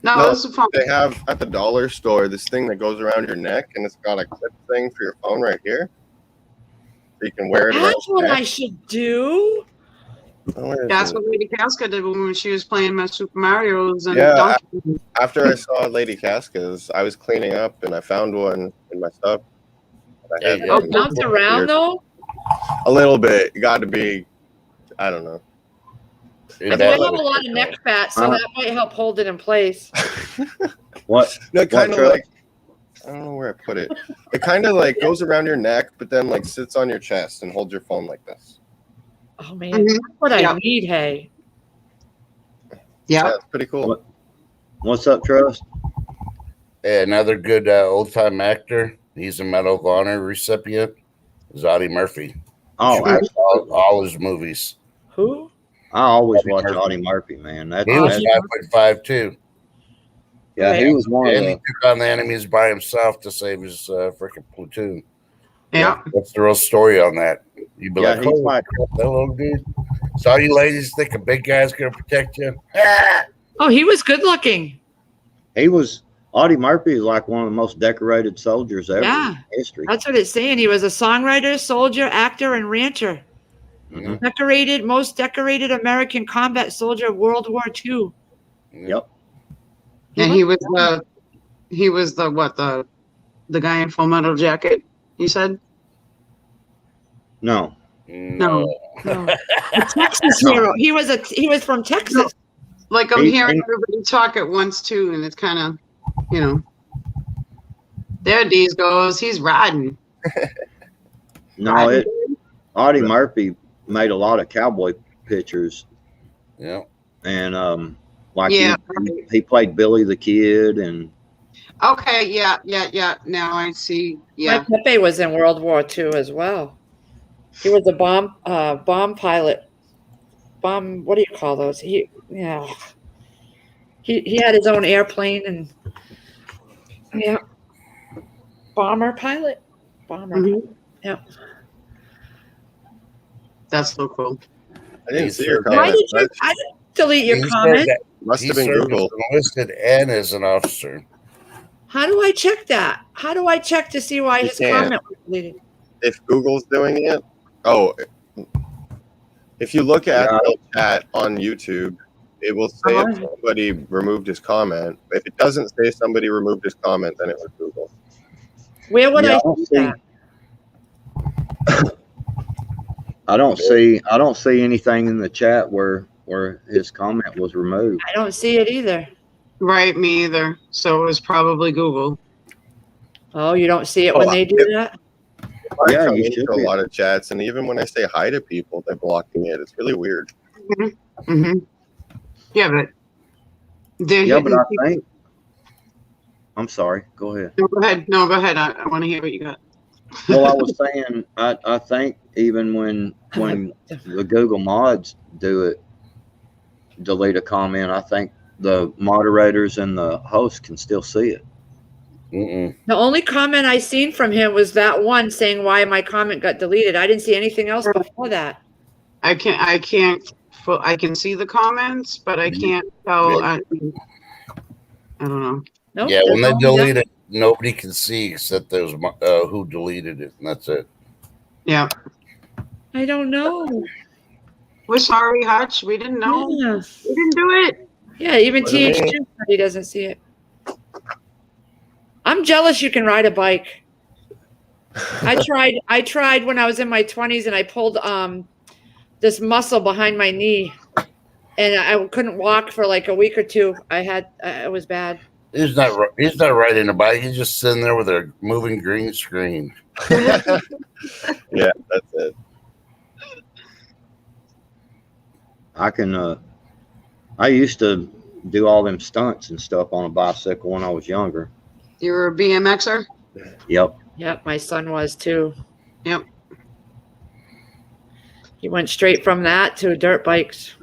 Speaker 2: No,
Speaker 8: No,
Speaker 2: it's a phone.
Speaker 8: They have at the dollar store this thing that goes around your neck, and it's got a clip thing for your phone right here, so you can wear it. around
Speaker 1: That's
Speaker 8: your
Speaker 1: what
Speaker 8: neck.
Speaker 1: I should do.
Speaker 8: Oh, where is
Speaker 2: That's
Speaker 8: it?
Speaker 2: what Lady Casca did when she was playing my Super Mario's and
Speaker 8: Yeah,
Speaker 2: Donkey.
Speaker 8: After I saw Lady Casca's, I was cleaning up and I found one in my stuff. I had
Speaker 7: There you
Speaker 1: Oh,
Speaker 7: go.
Speaker 8: one
Speaker 1: bounce
Speaker 8: for
Speaker 1: around
Speaker 8: years.
Speaker 1: though.
Speaker 8: A little bit. Got to be. I don't know.
Speaker 7: It
Speaker 1: I
Speaker 7: does.
Speaker 1: have a lot of neck fat, so that might help hold it in place.
Speaker 6: What?
Speaker 8: No, kind of
Speaker 6: Trevor?
Speaker 8: like. I don't know where I put it. It kind of like goes around your neck, but then like sits on your chest and holds your phone like this.
Speaker 1: Oh man,
Speaker 2: Mhm.
Speaker 1: that's what
Speaker 2: Yeah.
Speaker 1: I need. Hey,
Speaker 2: Yeah.
Speaker 8: It's pretty cool.
Speaker 6: What? What's up, Trust?
Speaker 7: Yeah, another good old time actor. He's a Medal of Honor recipient. Is Audie Murphy.
Speaker 6: Oh,
Speaker 7: Sure.
Speaker 6: absolutely.
Speaker 7: All his movies.
Speaker 1: who?
Speaker 6: I always
Speaker 7: Audie
Speaker 6: watch
Speaker 7: Murphy.
Speaker 6: Audie Murphy, man. That,
Speaker 7: He was
Speaker 6: that
Speaker 7: 5'5" too.
Speaker 6: yeah, he was one of
Speaker 7: And he
Speaker 6: the.
Speaker 7: took on the enemies by himself to save his freaking platoon.
Speaker 2: Yeah.
Speaker 7: What's the real story on that? You'd be
Speaker 6: Yeah,
Speaker 7: like,
Speaker 6: he's
Speaker 7: holy
Speaker 6: like-
Speaker 7: crap, that little dude. So all you ladies think a big guy's gonna protect you?
Speaker 1: Oh, he was good looking.
Speaker 6: He was. Audie Murphy is like one of the most decorated soldiers ever
Speaker 1: Yeah.
Speaker 6: in history.
Speaker 1: That's what it's saying. He was a songwriter, soldier, actor, and rancher.
Speaker 7: Mhm.
Speaker 1: Most decorated American combat soldier of World War II.
Speaker 6: Yep.
Speaker 2: And he was He was the guy in Full Metal Jacket, you said?
Speaker 6: No.
Speaker 2: No.
Speaker 1: No. The Texas hero. He was from Texas.
Speaker 2: Like I'm
Speaker 6: He-
Speaker 2: hearing
Speaker 6: he-
Speaker 2: everybody talk at once too, and it's kind of, there Dees goes. He's riding.
Speaker 6: No, Audie Murphy made a lot of cowboy pictures,
Speaker 7: Yeah.
Speaker 6: and like
Speaker 2: Yeah.
Speaker 6: he played Billy the Kid, and
Speaker 2: Okay, yeah. Now I see. Yeah.
Speaker 1: Mike Pepe was in World War II as well. He was a bomb pilot. What do you call those? He had his own airplane and bomber pilot.
Speaker 2: Mhm.
Speaker 1: Yeah.
Speaker 2: That's so cool.
Speaker 8: I didn't see your
Speaker 7: Why
Speaker 1: Why
Speaker 8: comment.
Speaker 1: did you? I didn't delete your
Speaker 7: He
Speaker 1: comment.
Speaker 7: served-
Speaker 8: Must
Speaker 7: He
Speaker 8: have been
Speaker 7: served
Speaker 8: Google.
Speaker 7: as enlisted and as an officer.
Speaker 1: How do I check that? How do I check to see why
Speaker 8: You
Speaker 1: his
Speaker 8: can't.
Speaker 1: comment was deleted?
Speaker 8: If Google's doing it, if you look at
Speaker 6: Yeah.
Speaker 8: the chat on YouTube, it will say if somebody removed his comment. If it doesn't say somebody removed his comment, then it was Google.
Speaker 1: Where would
Speaker 6: Yeah,
Speaker 1: I see that?
Speaker 6: I don't see anything in the chat where his comment was removed.
Speaker 1: I don't see it either.
Speaker 2: Right, me either. So it was probably Google.
Speaker 1: Oh, you don't see it when they do that?
Speaker 8: I
Speaker 6: Yeah,
Speaker 8: come
Speaker 6: you
Speaker 8: into
Speaker 6: should
Speaker 8: a
Speaker 6: be.
Speaker 8: lot of chats, and even when I say hi to people, they're blocking it. It's really weird.
Speaker 2: Mm-hmm. Yeah, but they're
Speaker 6: Yeah,
Speaker 2: hitting
Speaker 6: but I
Speaker 2: people-
Speaker 6: think. I'm sorry. Go ahead.
Speaker 2: No, go ahead. No, go ahead. I want to hear what you got.
Speaker 6: Well, I was saying, I think even when the Google mods do it, delete a comment, I think the moderators and the host can still see it.
Speaker 7: Mm-mm.
Speaker 1: The only comment I seen from him was that one saying why my comment got deleted. I didn't see anything else before that.
Speaker 2: I can see the comments, but I can't tell. I don't know.
Speaker 1: Nope,
Speaker 7: Yeah, when they
Speaker 1: there's only
Speaker 7: delete it, nobody can see except those who deleted it, and that's it.
Speaker 2: Yeah.
Speaker 1: that. I don't know.
Speaker 2: We're sorry, Hutch. We didn't know.
Speaker 1: Yeah,
Speaker 2: We didn't do it.
Speaker 1: yeah, even
Speaker 8: What do you
Speaker 1: TH2
Speaker 8: mean?
Speaker 1: said he doesn't see it. I'm jealous you can ride a bike. I tried when I was in my 20s and I pulled this muscle behind my knee and I couldn't walk for like a week or two. It was bad.
Speaker 7: He's not riding a bike. He's just sitting there with a moving green screen.
Speaker 8: Yeah, that's it.
Speaker 6: I used to do all them stunts and stuff on a bicycle when I was younger.
Speaker 2: You were a BMXer?
Speaker 6: Yep.
Speaker 1: Yep, my son was too.
Speaker 2: Yep.
Speaker 1: He went straight from that to dirt bikes,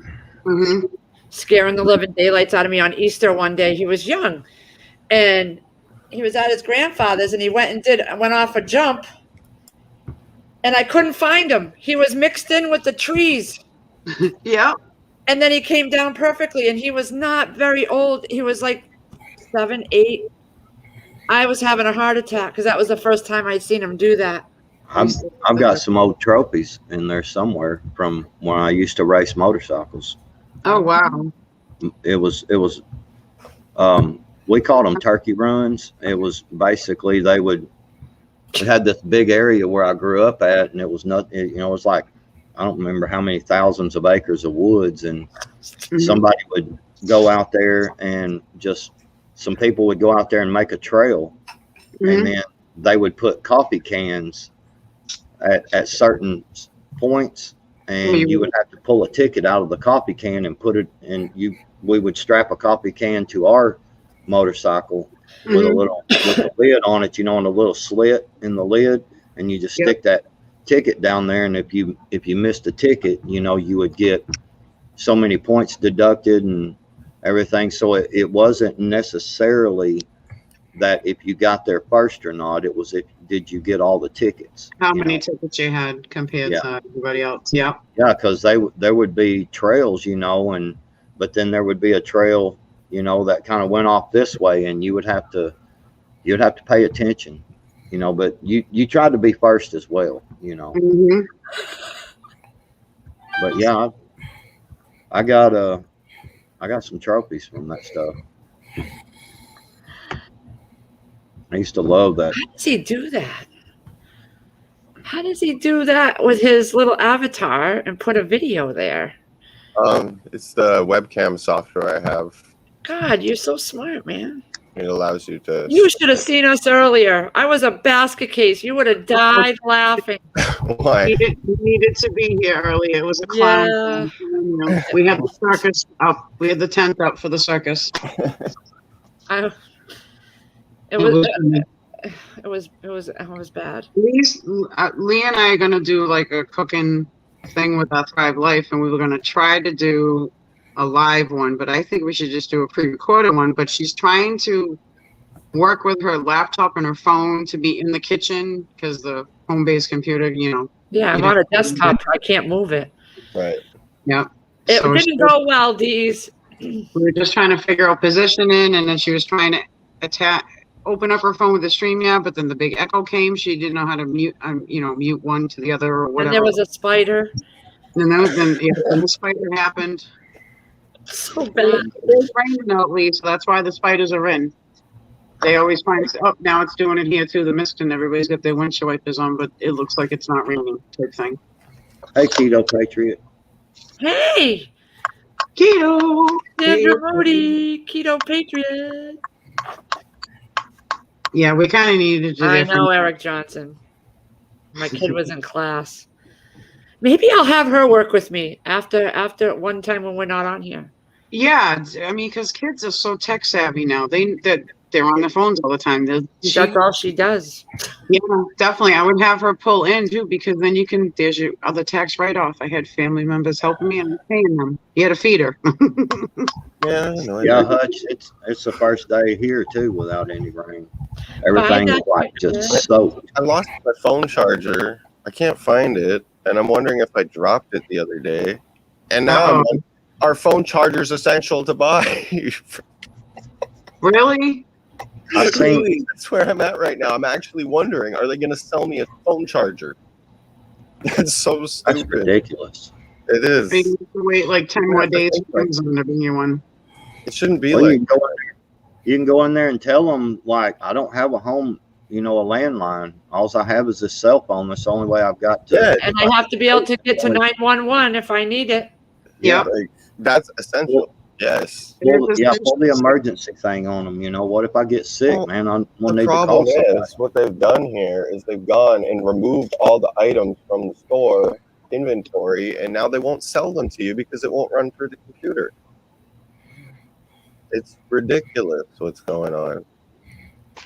Speaker 2: Mm-hmm.
Speaker 1: scaring the living daylights out of me on Easter one day. He was young and he was at his grandfather's and he went off a jump and I couldn't find him. He was mixed in with the trees.
Speaker 2: Yep.
Speaker 1: And then he came down perfectly and he was not very old. He was like 7, 8. I was having a heart attack because that was the first time I'd seen him do that.
Speaker 6: I've got some old trophies in there somewhere from when I used to race motorcycles.
Speaker 2: Oh, wow.
Speaker 6: It was we called them turkey runs. It was basically it had this big area where I grew up at, and it was it was like, I don't remember how many thousands of acres of woods, and somebody would go out there and some people would go out there and make a trail, and then they would put coffee cans at certain points, and you would have to pull a ticket out of the coffee can and put it in. We would strap a coffee can to our motorcycle with a lid on it, and a little slit in the lid, and you just stick that ticket down there, and if you missed a ticket, you would get so many points deducted and everything. So it wasn't necessarily that if you got there first or not, it was did you get all the tickets?
Speaker 2: How many tickets you had compared to everybody else? Yeah.
Speaker 6: Yeah, because there would be trails, but then there would be a trail, that kind of went off this way, and you'd have to pay attention, but you tried to be first as well,
Speaker 2: Mm-hmm.
Speaker 6: But yeah, I got some trophies from that stuff. I used to love that.
Speaker 1: How does he do that? How does he do that with his little avatar and put a video there?
Speaker 8: It's the webcam software I have.
Speaker 1: God, you're so smart, man.
Speaker 8: It allows you to.
Speaker 1: You should have seen us earlier. I was a basket case. You would have died laughing.
Speaker 8: Why?
Speaker 2: He needed to be here earlier. It was a clown.
Speaker 1: Yeah.
Speaker 2: You know, we had the circus up. We had the tent up for the circus.
Speaker 1: It was bad.
Speaker 2: Lee and I are gonna do like a cooking thing with our Thrive Life, and we were gonna try to do a live one, but I think we should just do a pre-recorded one. But she's trying to work with her laptop and her phone to be in the kitchen because the home-based computer, you know.
Speaker 1: Yeah, I'm on a desktop. I can't move it.
Speaker 8: Right.
Speaker 2: Yeah.
Speaker 1: It
Speaker 2: So
Speaker 1: didn't go well, Dees.
Speaker 2: we were just trying to figure out positioning, and then she was trying to open up her phone with the StreamYard, but then the big echo came. She didn't know how to mute, mute one to the other or whatever.
Speaker 1: And there was a spider.
Speaker 2: And then the spider happened.
Speaker 1: So bad.
Speaker 2: It's raining out, Lee, so that's why the spiders are in. They always find, now it's doing it here too, the mist, and everybody's got their windshield wipers on, but it looks like it's not raining type thing.
Speaker 6: Hey, Keto Patriot.
Speaker 1: Hey,
Speaker 2: Keto!
Speaker 1: Sandra Brody, Keto Patriot.
Speaker 2: Yeah, we kind of needed to do
Speaker 1: I
Speaker 2: different.
Speaker 1: know Eric Johnson. My kid was in class. Maybe I'll have her work with me after one time when we're not on here.
Speaker 2: Yeah, I mean, because kids are so tech savvy now. They're on their phones all the time.
Speaker 1: That's all she does.
Speaker 2: Yeah, definitely. I would have her pull in too, because then there's your other tax write-off. I had family members helping me and I'm paying them. You had to feed her.
Speaker 8: Yeah. No,
Speaker 6: Yeah, Hutch. It's the first day here too without any rain. Everything is like just soaked.
Speaker 8: I lost my phone charger. I can't find it, and I'm wondering if I dropped it the other day. And now our phone charger is essential to buy.
Speaker 2: Really?
Speaker 8: That's where I'm at right now. I'm actually wondering, are they going to sell me a phone charger? It's so stupid.
Speaker 6: That's ridiculous.
Speaker 8: It is.
Speaker 2: They need to wait like 10 more days for Amazon to bring you one.
Speaker 8: It shouldn't be
Speaker 6: Well,
Speaker 8: like
Speaker 6: you can go in there and tell them, like, I don't have a home, a landline. All I have is this cell phone. That's the only way I've got to.
Speaker 8: Yeah.
Speaker 1: And I have to be able to get to 911 if I need it.
Speaker 2: Yeah.
Speaker 8: like, that's essential. Yes.
Speaker 6: Pull the emergency thing on them. What if I get sick,
Speaker 8: Well,
Speaker 6: man? I'm gonna
Speaker 8: The
Speaker 6: need to
Speaker 8: problem
Speaker 6: call somebody.
Speaker 8: is what they've done here is they've gone and removed all the items from the store inventory, and now they won't sell them to you because it won't run through the computer. It's ridiculous what's going on.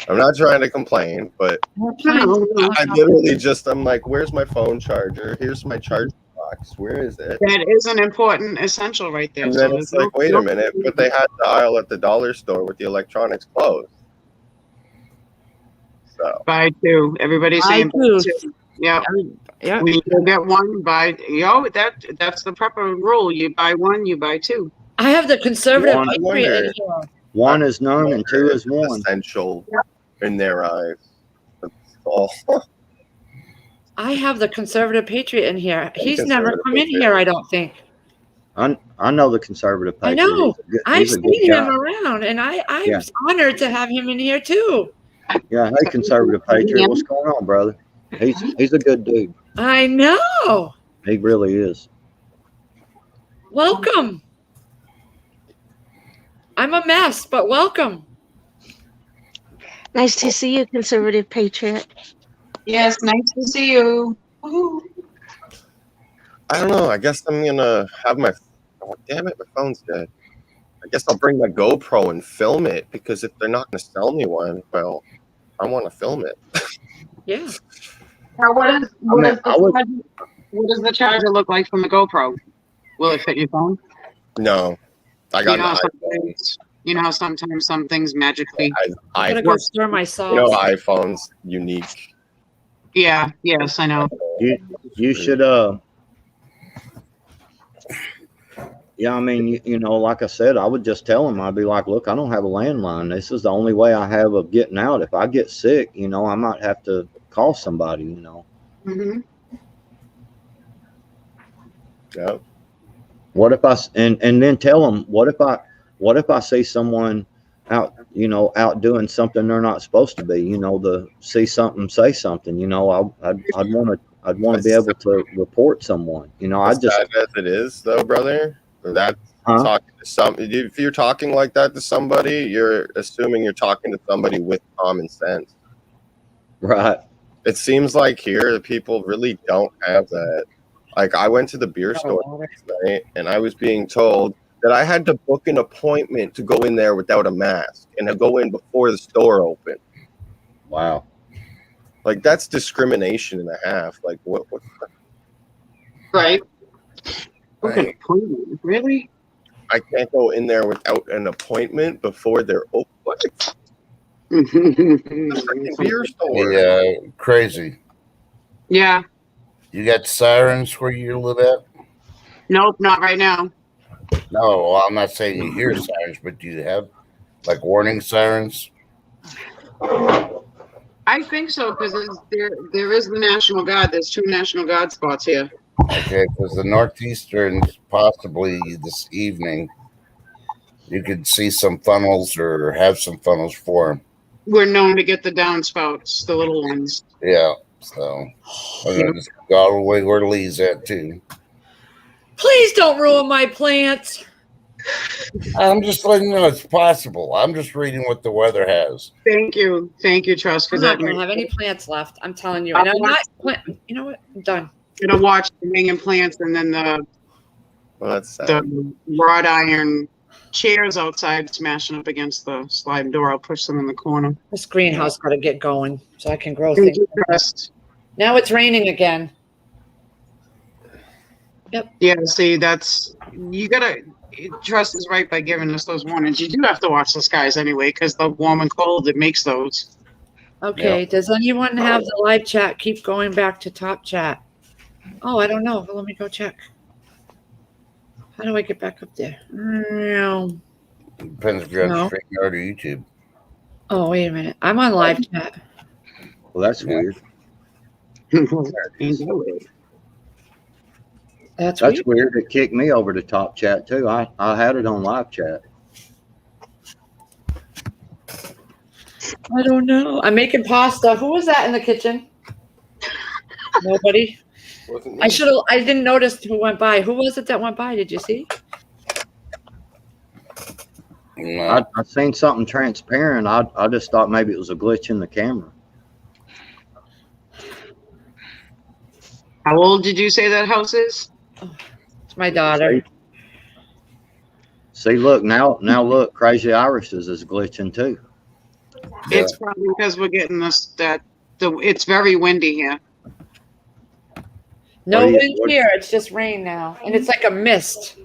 Speaker 8: I'm not trying to complain, but I literally I'm like, where's my phone charger? Here's my charger box. Where is it?
Speaker 2: That is an important essential right there.
Speaker 8: And then it's like, wait a minute, but they had the aisle at the dollar store with the electronics closed. So
Speaker 2: Buy two. Everybody's saying buy two. Yeah.
Speaker 1: Yeah.
Speaker 2: When you go get one, buy. That's the proper rule. You buy one, you buy two.
Speaker 1: I have the conservative
Speaker 6: One-
Speaker 1: Patriot in here.
Speaker 6: One is none and two is one.
Speaker 8: essential in their eyes. That's all.
Speaker 1: I have the conservative Patriot in here. He's
Speaker 8: Conservative
Speaker 1: never come in
Speaker 8: Patriot.
Speaker 1: here, I don't think.
Speaker 6: I know the conservative
Speaker 1: I
Speaker 6: patriot.
Speaker 1: know. I've
Speaker 6: He's a good
Speaker 1: seen him
Speaker 6: guy.
Speaker 1: around, and I'm
Speaker 6: Yeah.
Speaker 1: honored to have him in here too.
Speaker 6: Yeah, hey, conservative patriot, what's going on, brother? He's a good dude.
Speaker 1: I know.
Speaker 6: He really is.
Speaker 1: Welcome. I'm a mess, but welcome.
Speaker 3: Nice to see you, conservative patriot.
Speaker 2: Yes, nice to see you. Woo-hoo.
Speaker 8: I don't know. I guess I'm gonna have my. Oh, damn it, my phone's dead. I guess I'll bring my GoPro and film it because if they're not gonna sell me one, well, I want to film it.
Speaker 1: Yeah.
Speaker 2: Now, what does
Speaker 6: I
Speaker 2: the charger look like from the GoPro? Will it fit your phone?
Speaker 8: No, I got
Speaker 2: You know how sometimes some things magically.
Speaker 1: I'm gonna go stir my sauce.
Speaker 8: iPhone's unique.
Speaker 2: Yeah. Yes, I know.
Speaker 6: You should yeah, I mean, like I said, I would just tell him, I'd be like, look, I don't have a landline. This is the only way I have of getting out. If I get sick, I might have to call somebody,
Speaker 2: Mm-hmm.
Speaker 8: Yeah.
Speaker 6: What if and then tell them, what if I see someone out out doing something they're not supposed to be. To see something, say something. I'd want to be able to report someone.
Speaker 8: As sad as it is, though, brother. That talking to if you're talking like that to somebody, you're assuming you're talking to somebody with common sense.
Speaker 6: Right.
Speaker 8: It seems like here people really don't have that. Like, I went to the beer store last night, and I was being told that I had to book an appointment to go in there without a mask and to go in before the store opened.
Speaker 6: Wow.
Speaker 8: Like, that's discrimination and a half. Like, what?
Speaker 2: Right.
Speaker 8: Right.
Speaker 2: Really?
Speaker 8: I can't go in there without an appointment before they're open. What? Beer store.
Speaker 7: Yeah, crazy.
Speaker 2: Yeah.
Speaker 7: You got sirens where you live at?
Speaker 2: Nope, not right now.
Speaker 7: No, well, I'm not saying you hear sirens, but do you have like warning sirens?
Speaker 2: I think so, because there is the National Guard. There's 2 National Guard spots here.
Speaker 7: Okay, because the Northeasterns, possibly this evening, you could see some funnels or have some funnels for them.
Speaker 2: We're known to get the downspouts, the little ones.
Speaker 7: Yeah, so I'm going to just go all the way where Lee's at, too.
Speaker 1: Please don't ruin my plants.
Speaker 7: I'm just letting you know it's possible. I'm just reading what the weather has.
Speaker 2: Thank you, Trust,
Speaker 1: I'm
Speaker 2: because
Speaker 1: not going to have any plants left. I'm telling you. And I'm not. You know what? I'm done.
Speaker 2: gonna watch the hanging plants and then the wrought iron chairs outside smashing up against the sliding door. I'll push them in the corner.
Speaker 1: This greenhouse got to get going so I can grow things. Now it's raining again. Yep.
Speaker 2: Yeah, see, you gotta, Trust is right by giving us those warnings. You do have to watch the skies anyway, because the warm and cold, it makes those.
Speaker 1: Okay,
Speaker 7: Yep.
Speaker 1: Does anyone have the live chat keep going back to top chat? Oh, I don't know. Let me go check. How do I get back up there? No.
Speaker 7: Depends if you're
Speaker 1: No.
Speaker 7: on StreamYard or YouTube.
Speaker 1: Oh, wait a minute. I'm on live chat.
Speaker 6: Well, that's weird.
Speaker 1: That's
Speaker 6: That's
Speaker 1: weird.
Speaker 6: weird. It kicked me over to top chat too. I had it on live chat.
Speaker 1: I don't know. I'm making pasta. Who was that in the kitchen? Nobody. I didn't notice who went by. Who was it that went by? Did you see?
Speaker 7: No.
Speaker 6: I seen something transparent. I just thought maybe it was a glitch in the camera.
Speaker 2: How old did you say that house is?
Speaker 1: It's my daughter.
Speaker 6: See, look now look, Crazy Irises is glitching too.
Speaker 7: Yeah.
Speaker 2: It's probably because we're getting it's very windy here.
Speaker 1: No
Speaker 6: What do you-
Speaker 1: wind here. It's just rain now. And it's like a mist.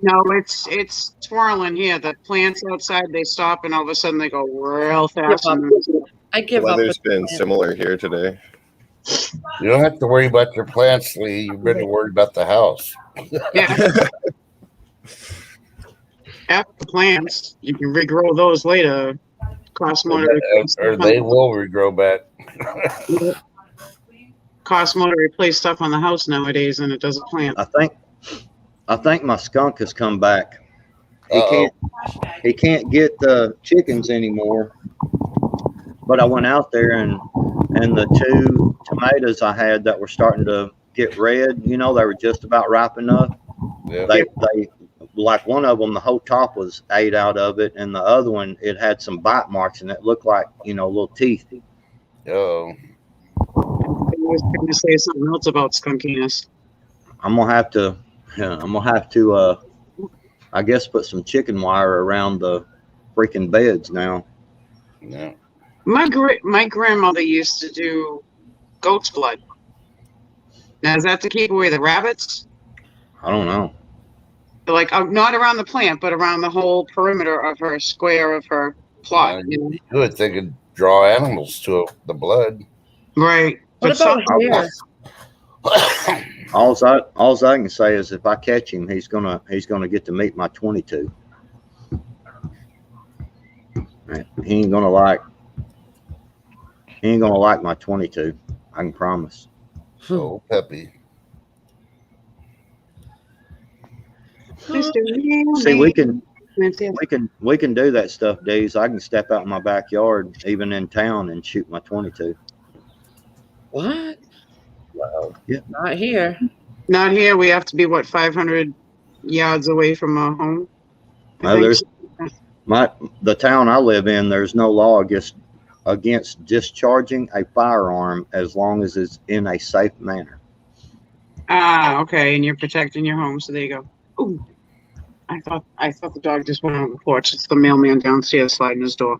Speaker 2: No, it's twirling here. The plants outside, they stop and all of a sudden they go real fast.
Speaker 1: up. I
Speaker 8: The
Speaker 1: give up.
Speaker 8: weather's
Speaker 1: with
Speaker 8: been
Speaker 1: plants.
Speaker 8: similar here today.
Speaker 7: You don't have to worry about your plants, Lee. You've been worried about the house.
Speaker 2: Yeah. After the plants, you can regrow those later. Cost more to replace
Speaker 7: Or
Speaker 2: stuff
Speaker 7: they
Speaker 2: on-
Speaker 7: will regrow back.
Speaker 2: cost more to replace stuff on the house nowadays than it does a plant.
Speaker 6: I think my skunk has come back.
Speaker 7: Uh-oh.
Speaker 6: He can't get the chickens anymore. But I went out there and the 2 tomatoes I had that were starting to get red, they were just about ripe enough.
Speaker 7: Yeah.
Speaker 6: They like one of them, the whole top was ate out of it, and the other one, it had some bite marks and it looked like little teeth.
Speaker 7: Oh.
Speaker 2: I was going to say something else about skunkiness.
Speaker 6: I'm gonna have to I guess put some chicken wire around the freaking beds now.
Speaker 7: Yeah.
Speaker 2: My grandmother used to do goat's blood. Now, is that to keep away the rabbits?
Speaker 6: I don't know.
Speaker 2: Like, not around the plant, but around the whole perimeter of her square of her plot.
Speaker 7: You would think it'd draw animals to the blood.
Speaker 2: Right.
Speaker 1: What
Speaker 2: But
Speaker 1: about
Speaker 2: some-
Speaker 1: hair?
Speaker 6: All I can say is if I catch him, he's gonna get to meet my 22. He ain't gonna like my 22. I can promise.
Speaker 7: So peppy.
Speaker 2: Mr. Manley.
Speaker 6: See, we can We can do that stuff, Deez. I can step out in my backyard, even in town, and shoot my 22.
Speaker 1: What?
Speaker 8: Wow.
Speaker 6: Yeah.
Speaker 1: Not here.
Speaker 2: Not here. We have to be, what, 500 yards away from a home? I
Speaker 6: Well,
Speaker 2: think.
Speaker 6: the town I live in, there's no law against discharging a firearm as long as it's in a safe manner.
Speaker 2: Ah, okay, and you're protecting your home, so there you go. Ooh, I thought the dog just went on the porch. It's the mailman downstairs sliding his door.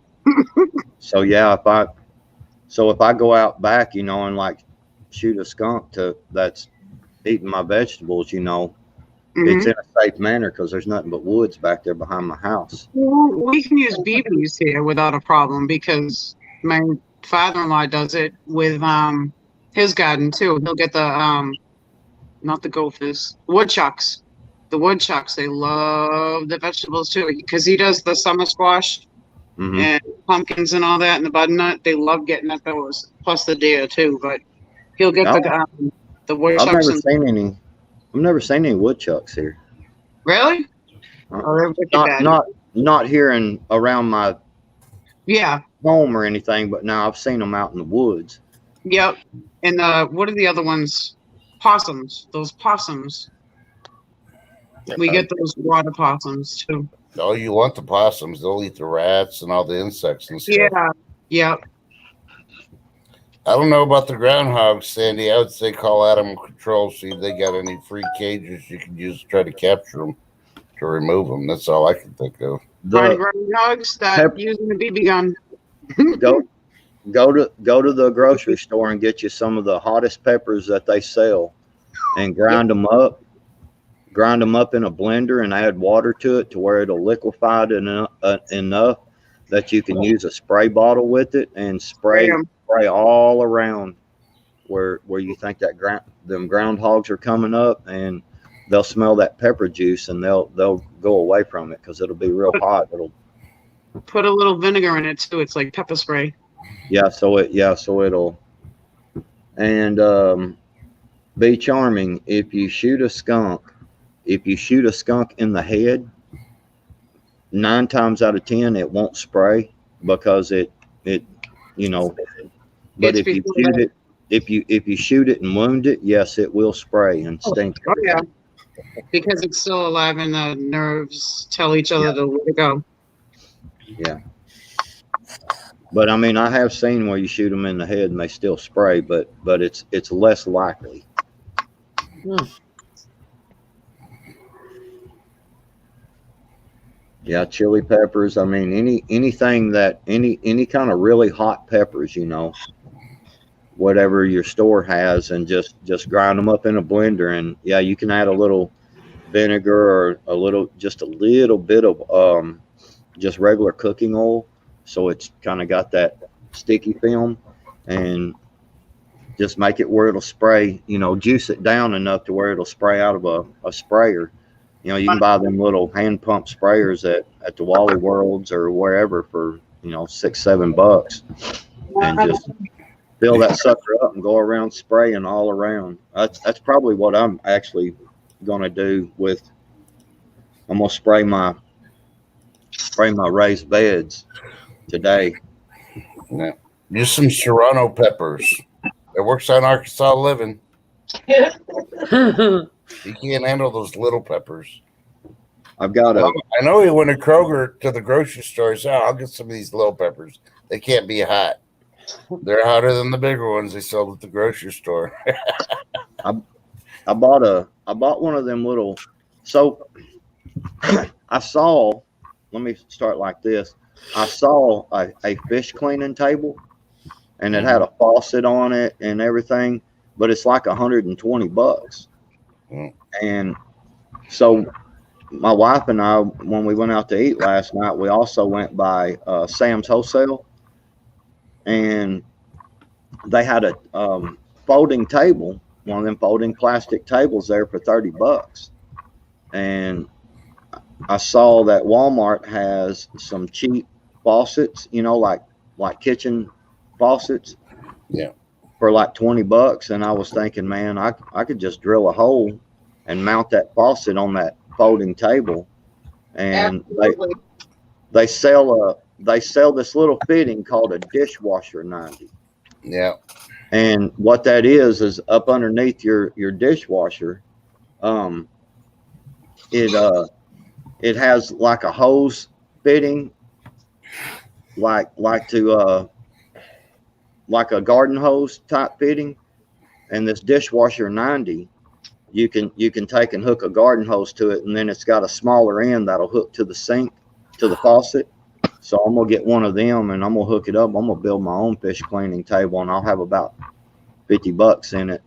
Speaker 6: So yeah, if I go out back, you know, and like shoot a skunk that's eating my vegetables, you know, it's in a safe manner because there's nothing but woods back there behind my house.
Speaker 2: Well, we can use BBs here without a problem because my father-in-law does it with his garden too. He'll get the not the gophers, woodchucks. The woodchucks, they love the vegetables too because he does the summer squash and pumpkins and all that and the butternut. They love getting at those, plus the deer too. But he'll get the woodchucks.
Speaker 6: I've never seen any woodchucks here.
Speaker 2: Really? Oh, they're
Speaker 6: Not here and around my
Speaker 2: yeah
Speaker 6: home or anything, but now I've seen them out in the woods.
Speaker 2: Yep. And what are the other ones? Possums. Those possums. We get those water possums too.
Speaker 7: Oh, you want the possums? They'll eat the rats and all the insects and stuff.
Speaker 2: Yeah. Yep.
Speaker 7: I don't know about the groundhogs, Sandy. I would say call Animal Control, see if they got any free cages you can use to try to capture them, to remove them. That's all I can think of.
Speaker 2: Find groundhogs that using the BB gun.
Speaker 6: Go to the grocery store and get you some of the hottest peppers that they sell, and grind them up. Grind them up in a blender and add water to it to where it'll liquefy it enough that you can use a spray bottle with it and spray all around where you think that them groundhogs are coming up, and they'll smell that pepper juice and they'll go away from it because it'll be real hot. It'll
Speaker 2: put a little vinegar in it too. It's like pepper spray.
Speaker 6: So it'll and be charming. If you shoot a skunk in the head, 9 times out of 10 it won't spray because it you know. But if you shoot it and wound it, yes, it will spray and stink.
Speaker 2: Oh yeah, because it's still alive and the nerves tell each other to let it go.
Speaker 6: Yeah. But I mean, I have seen where you shoot them in the head and they still spray, but it's less likely. Yeah, chili peppers. I mean, anything that any kind of really hot peppers, you know, whatever your store has, and just grind them up in a blender. And yeah, you can add a little vinegar or just a little bit of just regular cooking oil, so it's kind of got that sticky film, and just make it where it'll spray. You know, juice it down enough to where it'll spray out of a sprayer. You know, you can buy them little hand pump sprayers at the Wally Worlds or wherever for, you know, $6-7, and just fill that sucker up and go around spraying all around. That's probably what I'm actually gonna do I'm gonna spray my raised beds today.
Speaker 7: Yeah. Use some Serrano peppers. It works on Arkansas living. You can't handle those little peppers.
Speaker 6: I
Speaker 7: know he went to Kroger to the grocery store. He said, I'll get some of these little peppers. They can't be hot. They're hotter than the bigger ones they sell at the grocery store.
Speaker 6: I bought one of them little. So let me start like this. I saw a fish cleaning table, and it had a faucet on it and everything, but it's like $120. And so my wife and I, when we went out to eat last night, we also went by Sam's Wholesale, and they had a folding table, one of them folding plastic tables there for $30. And I saw that Walmart has some cheap faucets, you know, like kitchen faucets.
Speaker 7: Yeah.
Speaker 6: For like $20. And I was thinking, man, I could just drill a hole and mount that faucet on that folding table and
Speaker 2: Absolutely.
Speaker 6: they sell this little fitting called a dishwasher 90.
Speaker 7: Yeah.
Speaker 6: And what that is up underneath your dishwasher, it has like a hose fitting, like a garden hose type fitting. And this dishwasher 90, you can take and hook a garden hose to it, and then it's got a smaller end that'll hook to the sink, to the faucet. So I'm gonna get one of them and I'm gonna hook it up. I'm gonna build my own fish cleaning table, and I'll have about $50 in it,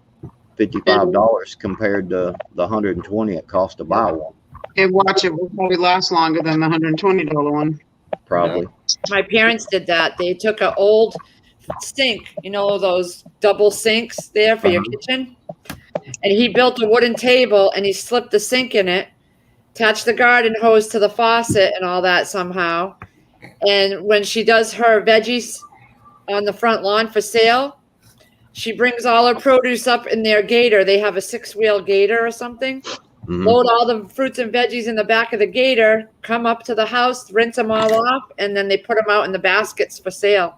Speaker 6: $55 compared to the $120 it costs to buy one.
Speaker 2: And watch, it will probably last longer than the $120 one.
Speaker 6: Probably.
Speaker 1: My parents did that. They took an old sink, you know, those double sinks there for your kitchen. And he built a wooden table and he slipped the sink in it, attached the garden hose to the faucet and all that somehow. And when she does her veggies on the front lawn for sale, she brings all her produce up in their gator. They have a 6-wheel gator or something.
Speaker 6: Mhm.
Speaker 1: Load all the fruits and veggies in the back of the gator, come up to the house, rinse them all off, and then they put them out in the baskets for sale.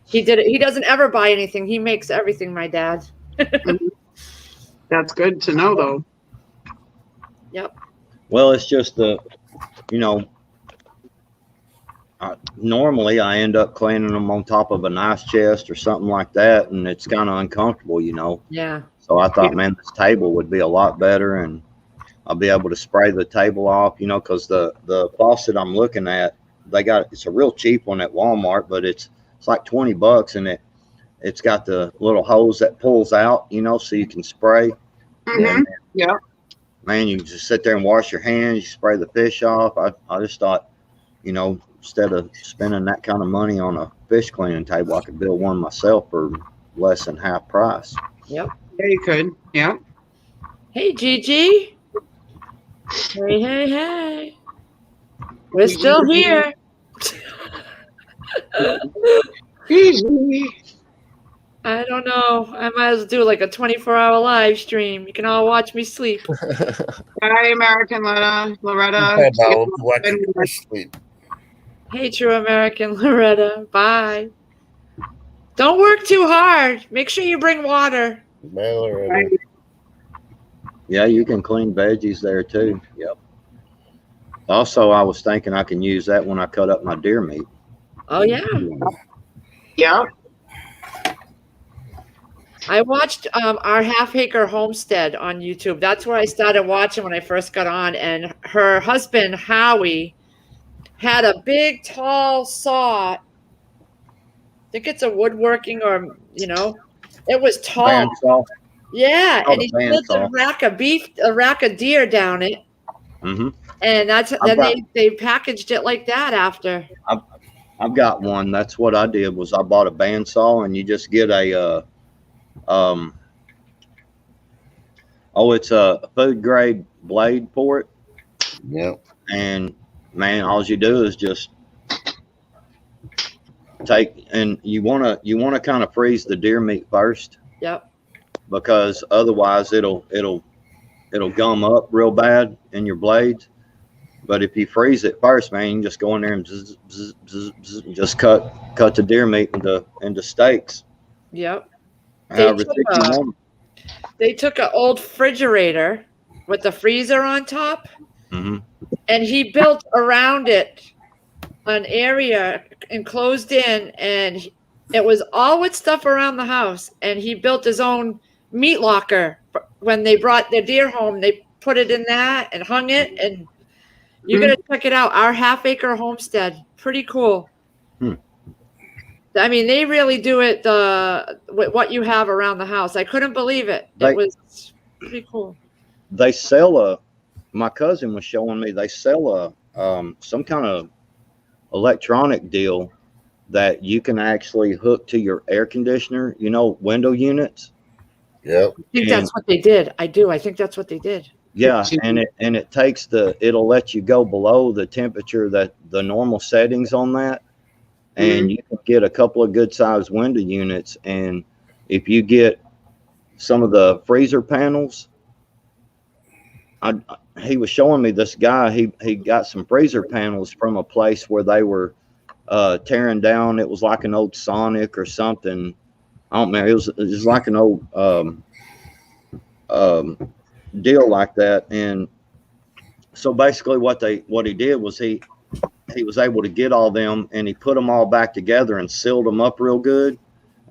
Speaker 1: He did it. He doesn't ever buy anything. He makes everything, my dad.
Speaker 2: That's good to know, though.
Speaker 1: Yep.
Speaker 6: Well, it's just normally I end up cleaning them on top of an ice chest or something like that, and it's kind of uncomfortable,
Speaker 1: Yeah.
Speaker 6: So I thought, man, this table would be a lot better, and I'll be able to spray the table off, because the faucet I'm looking at, it's a real cheap one at Walmart, but it's like $20, and it's got the little hose that pulls out, so you can spray.
Speaker 2: Mhm. Yeah.
Speaker 6: Man, you can just sit there and wash your hands, you spray the fish off. I just thought, instead of spending that kind of money on a fish cleaning table, I could build one myself for less than half price.
Speaker 1: Yep.
Speaker 2: Yeah, you could. Yeah.
Speaker 1: Hey, Gigi. Hey, hey, hey. We're still here.
Speaker 2: Easy.
Speaker 1: I don't know. I might as well do like a 24-hour live stream. You can all watch me sleep.
Speaker 2: Hi, American Loretta.
Speaker 7: And I'll be watching her sleep.
Speaker 1: Hey, True American Loretta. Bye. Don't work too hard. Make sure you bring water.
Speaker 7: Bye, Loretta.
Speaker 6: Yeah, you can clean veggies there too. Yep. Also, I was thinking I can use that when I cut up my deer meat.
Speaker 1: Oh, yeah.
Speaker 2: Yeah.
Speaker 1: I watched our Half Acre Homestead on YouTube. That's where I started watching when I first got on. And her husband, Howie, had a big, tall saw. I think it's a woodworking or, it was tall.
Speaker 6: Bandsaw.
Speaker 1: Yeah.
Speaker 6: Oh,
Speaker 1: And he split a rack of deer down it.
Speaker 6: Mm-hmm.
Speaker 1: And they packaged it like that after.
Speaker 6: I've got one. That's what I did was I bought a bandsaw, and you just get it's a food grade blade for it.
Speaker 7: Yep.
Speaker 6: And man, all you do is just take, and you want to kind of freeze the deer meat first.
Speaker 1: Yep.
Speaker 6: Because otherwise it'll gum up real bad in your blades. But if you freeze it first, man, you can just go in there and just cut the deer meat into steaks.
Speaker 1: Yep.
Speaker 6: However thick you want.
Speaker 1: They took an old refrigerator with the freezer on top,
Speaker 6: Mm-hmm.
Speaker 1: and he built around it an area enclosed in, and it was all with stuff around the house. And he built his own meat locker. When they brought their deer home, they put it in that and hung it. And you're going to check it out. Our Half Acre Homestead. Pretty cool. I mean, they really do it with what you have around the house. I couldn't believe it. It was pretty cool.
Speaker 6: They sell my cousin was showing me, they sell some kind of electronic deal that you can actually hook to your air conditioner, window units.
Speaker 7: Yep.
Speaker 1: I think that's what they did. I do. I think that's what they did.
Speaker 6: Yeah, and it takes it'll let you go below the temperature that the normal settings on that. And you can get a couple of good sized window units. And if you get some of the freezer panels, he was showing me this guy. He got some freezer panels from a place where they were tearing down. It was like an old Sonic or something. I don't know. It was like an old deal like that. And so basically, what he did was he was able to get all them, and he put them all back together and sealed them up real good.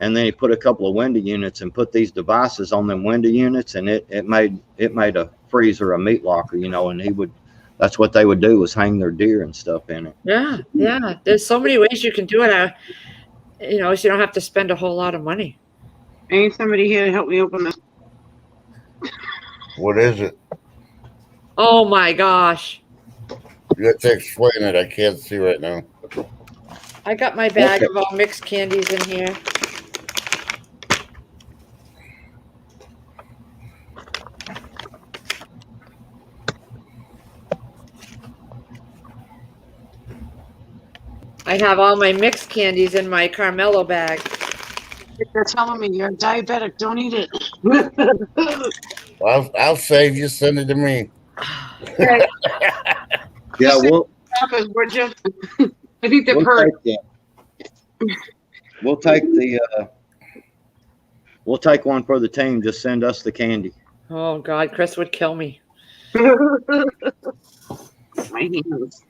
Speaker 6: And then he put a couple of window units and put these devices on them window units, and it made a freezer, a meat locker, and that's what they would do, was hang their deer and stuff in it.
Speaker 1: Yeah. There's so many ways you can do it. So you don't have to spend a whole lot of money.
Speaker 2: I need somebody here to help me open this.
Speaker 7: What is it?
Speaker 1: Oh my gosh.
Speaker 7: You have to explain it. I can't see right now.
Speaker 1: I got my bag of all mixed candies in here. I have all my mixed candies in my Carmelo bag.
Speaker 2: They're telling me you're diabetic. Don't eat it.
Speaker 7: I'll save you. Send it to me.
Speaker 6: Yeah,
Speaker 2: Would you? I think they're
Speaker 6: We'll take one for the team. Just send us the candy.
Speaker 1: Oh God, Chris would kill me.
Speaker 2: My hands.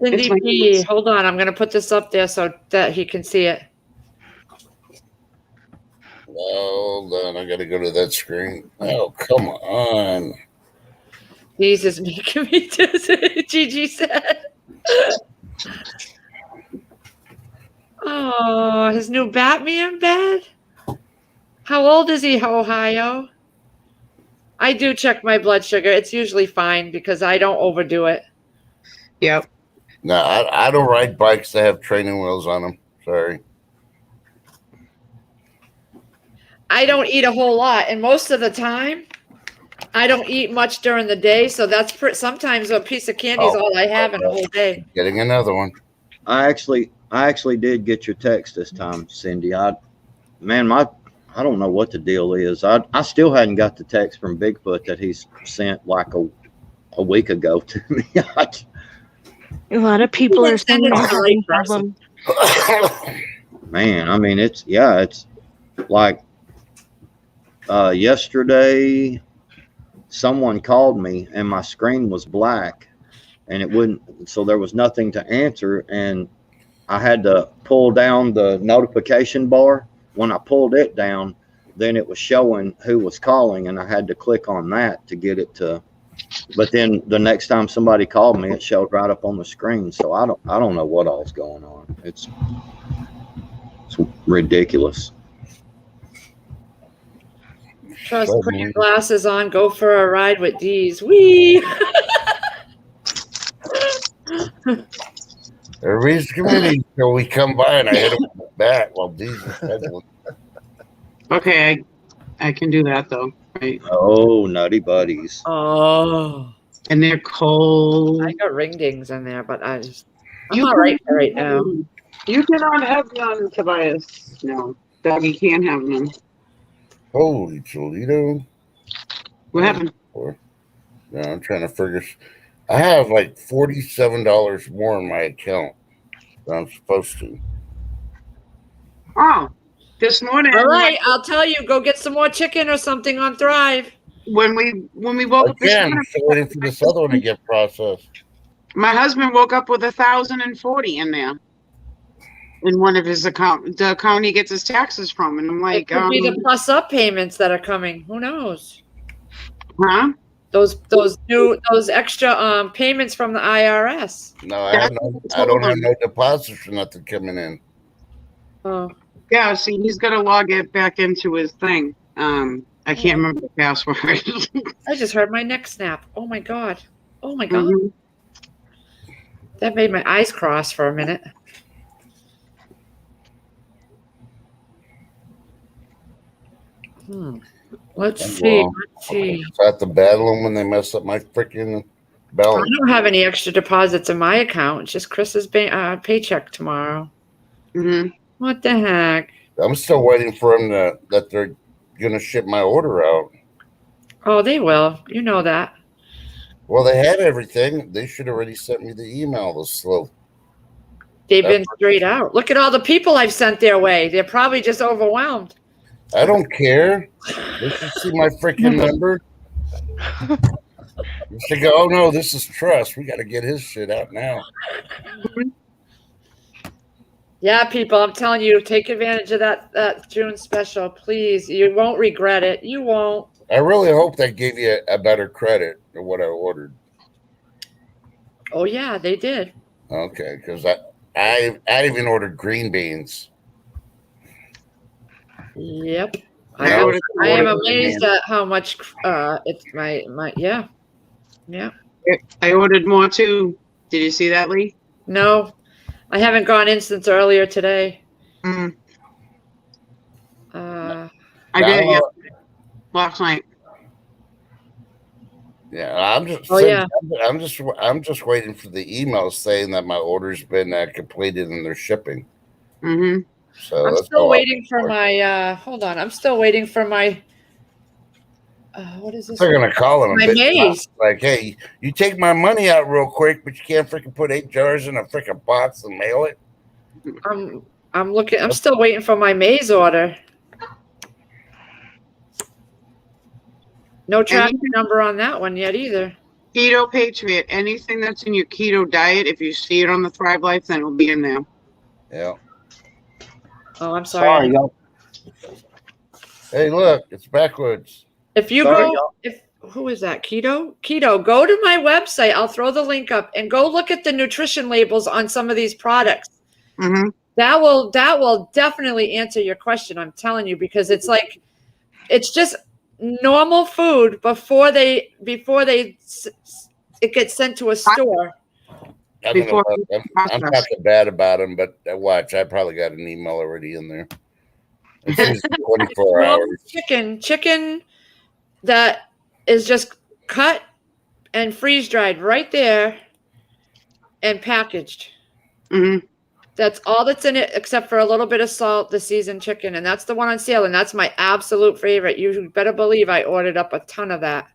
Speaker 1: Cindy P, hold on. I'm going to put this up there so that he can see it.
Speaker 7: Hold on. I got to go to that screen. Oh, come on.
Speaker 1: These is making me dizzy, Gigi said. Oh, his new Batman bed? How old is he, Ohio? I do check my blood sugar. It's usually fine because I don't overdo it.
Speaker 2: Yep.
Speaker 7: No, I don't ride bikes that have training wheels on them. Sorry.
Speaker 1: I don't eat a whole lot, and most of the time, I don't eat much during the day, so that's sometimes a piece of candy is all I have in a whole day.
Speaker 7: Getting another one.
Speaker 6: I actually did get your text this time, Cindy. I don't know what the deal is. I still hadn't got the text from Bigfoot that he's sent like a week ago to me.
Speaker 3: A lot of people are saying
Speaker 1: Send it to the
Speaker 3: having
Speaker 1: right person.
Speaker 3: problems.
Speaker 6: Man, I mean, it's like yesterday someone called me and my screen was black and it wouldn't, so there was nothing to answer, and I had to pull down the notification bar. When I pulled it down, then it was showing who was calling, and I had to click on that to get it to. But then the next time somebody called me, it showed right up on the screen. So I don't know what all's going on. It's ridiculous.
Speaker 1: Trust, put your glasses on, go for a ride with D's. Wee!
Speaker 7: Everybody's committee till we come by and I hit him with the bat while D's is pedaling.
Speaker 2: Okay, I can do that though, right?
Speaker 6: Oh, nutty buddies.
Speaker 1: Oh.
Speaker 2: And they're cold.
Speaker 1: I got ring dings in there, but I'm all right for right now.
Speaker 2: You cannot have none, Tobias. No, Doggy can't have none.
Speaker 7: Holy Toledo.
Speaker 2: What happened?
Speaker 7: No, I'm trying to figure. I have like $47 more in my account than I'm supposed to.
Speaker 2: Oh, this morning.
Speaker 1: All right, I'll tell you, go get some more chicken or something on Thrive.
Speaker 2: When we woke up this
Speaker 7: Again,
Speaker 2: morning,
Speaker 7: still waiting for this other one to get processed.
Speaker 2: my husband woke up with 1,040 in there. In one of his account, the account he gets his taxes from, and I'm
Speaker 1: It
Speaker 2: like,
Speaker 1: could be the plus up payments that are coming. Who knows?
Speaker 2: huh?
Speaker 1: Those extra payments from the IRS.
Speaker 7: No, I don't have no deposits or nothing coming in.
Speaker 1: Oh,
Speaker 2: Yeah, see, he's got to log it back into his thing. I can't remember the password.
Speaker 1: I just heard my neck snap. Oh my god. Oh my god.
Speaker 2: Mhm.
Speaker 1: That made my eyes cross for a minute. Let's see.
Speaker 7: So I have to battle them when they mess up my freaking
Speaker 1: I
Speaker 7: balance.
Speaker 1: don't have any extra deposits in my account. It's just Chris's paycheck tomorrow.
Speaker 2: Mhm.
Speaker 1: What the heck?
Speaker 7: I'm still waiting for them that they're gonna ship my order out.
Speaker 1: Oh, they will. You know that.
Speaker 7: Well, they had everything. They should have already sent me the email this slow.
Speaker 1: They've been straight out. Look at all the people I've sent their way. They're probably just overwhelmed.
Speaker 7: I don't care. They should see my freaking number. You should go, oh no, this is Trust. We got to get his shit out now.
Speaker 1: Yeah, people, I'm telling you, take advantage of that June special, please. You won't regret it. You won't.
Speaker 7: I really hope they gave you a better credit than what I ordered.
Speaker 1: Oh yeah, they did.
Speaker 7: Okay, because I even ordered green beans.
Speaker 1: Yep.
Speaker 2: I
Speaker 1: I
Speaker 2: ordered
Speaker 1: am
Speaker 2: green
Speaker 1: amazed at how much it's my yeah. Yeah.
Speaker 2: I ordered more too. Did you see that, Lee?
Speaker 1: No. I haven't gone in since earlier today.
Speaker 2: Mm.
Speaker 1: Uh
Speaker 2: I did it yesterday, last night.
Speaker 7: Yeah, I'm just.
Speaker 1: Oh, yeah.
Speaker 7: I'm just waiting for the email saying that my order's been completed and they're shipping.
Speaker 2: Mm-hmm.
Speaker 7: So
Speaker 1: I'm
Speaker 7: that's
Speaker 1: still
Speaker 7: all
Speaker 1: waiting for my hold on. I'm still waiting for my what is this?
Speaker 7: They're gonna call them.
Speaker 1: My maze.
Speaker 7: Like, hey, you take my money out real quick, but you can't freaking put 8 jars in a freaking box and mail it.
Speaker 1: I'm looking. I'm still waiting for my maze order. No tracking number on that one yet either.
Speaker 2: Keto Patriot. Anything that's in your keto diet, if you see it on the Thrive Life, then it'll be in there.
Speaker 7: Yeah.
Speaker 1: Oh, I'm sorry.
Speaker 6: y'all.
Speaker 7: Hey, look, it's backwards.
Speaker 1: If you
Speaker 6: Sorry,
Speaker 1: go,
Speaker 6: y'all.
Speaker 1: who is that? Keto, go to my website. I'll throw the link up and go look at the nutrition labels on some of these products.
Speaker 2: Mm-hmm.
Speaker 1: That will definitely answer your question. I'm telling you, because it's like, it's just normal food before it gets sent to a store.
Speaker 7: I'm talking bad about him, but watch, I probably got an email already in there. It's usually 24 hours.
Speaker 1: Chicken that is just cut and freeze dried right there and packaged.
Speaker 2: Mm-hmm.
Speaker 1: That's all that's in it, except for a little bit of salt, the seasoned chicken, and that's the one on sale, and that's my absolute favorite. You better believe I ordered up a ton of that.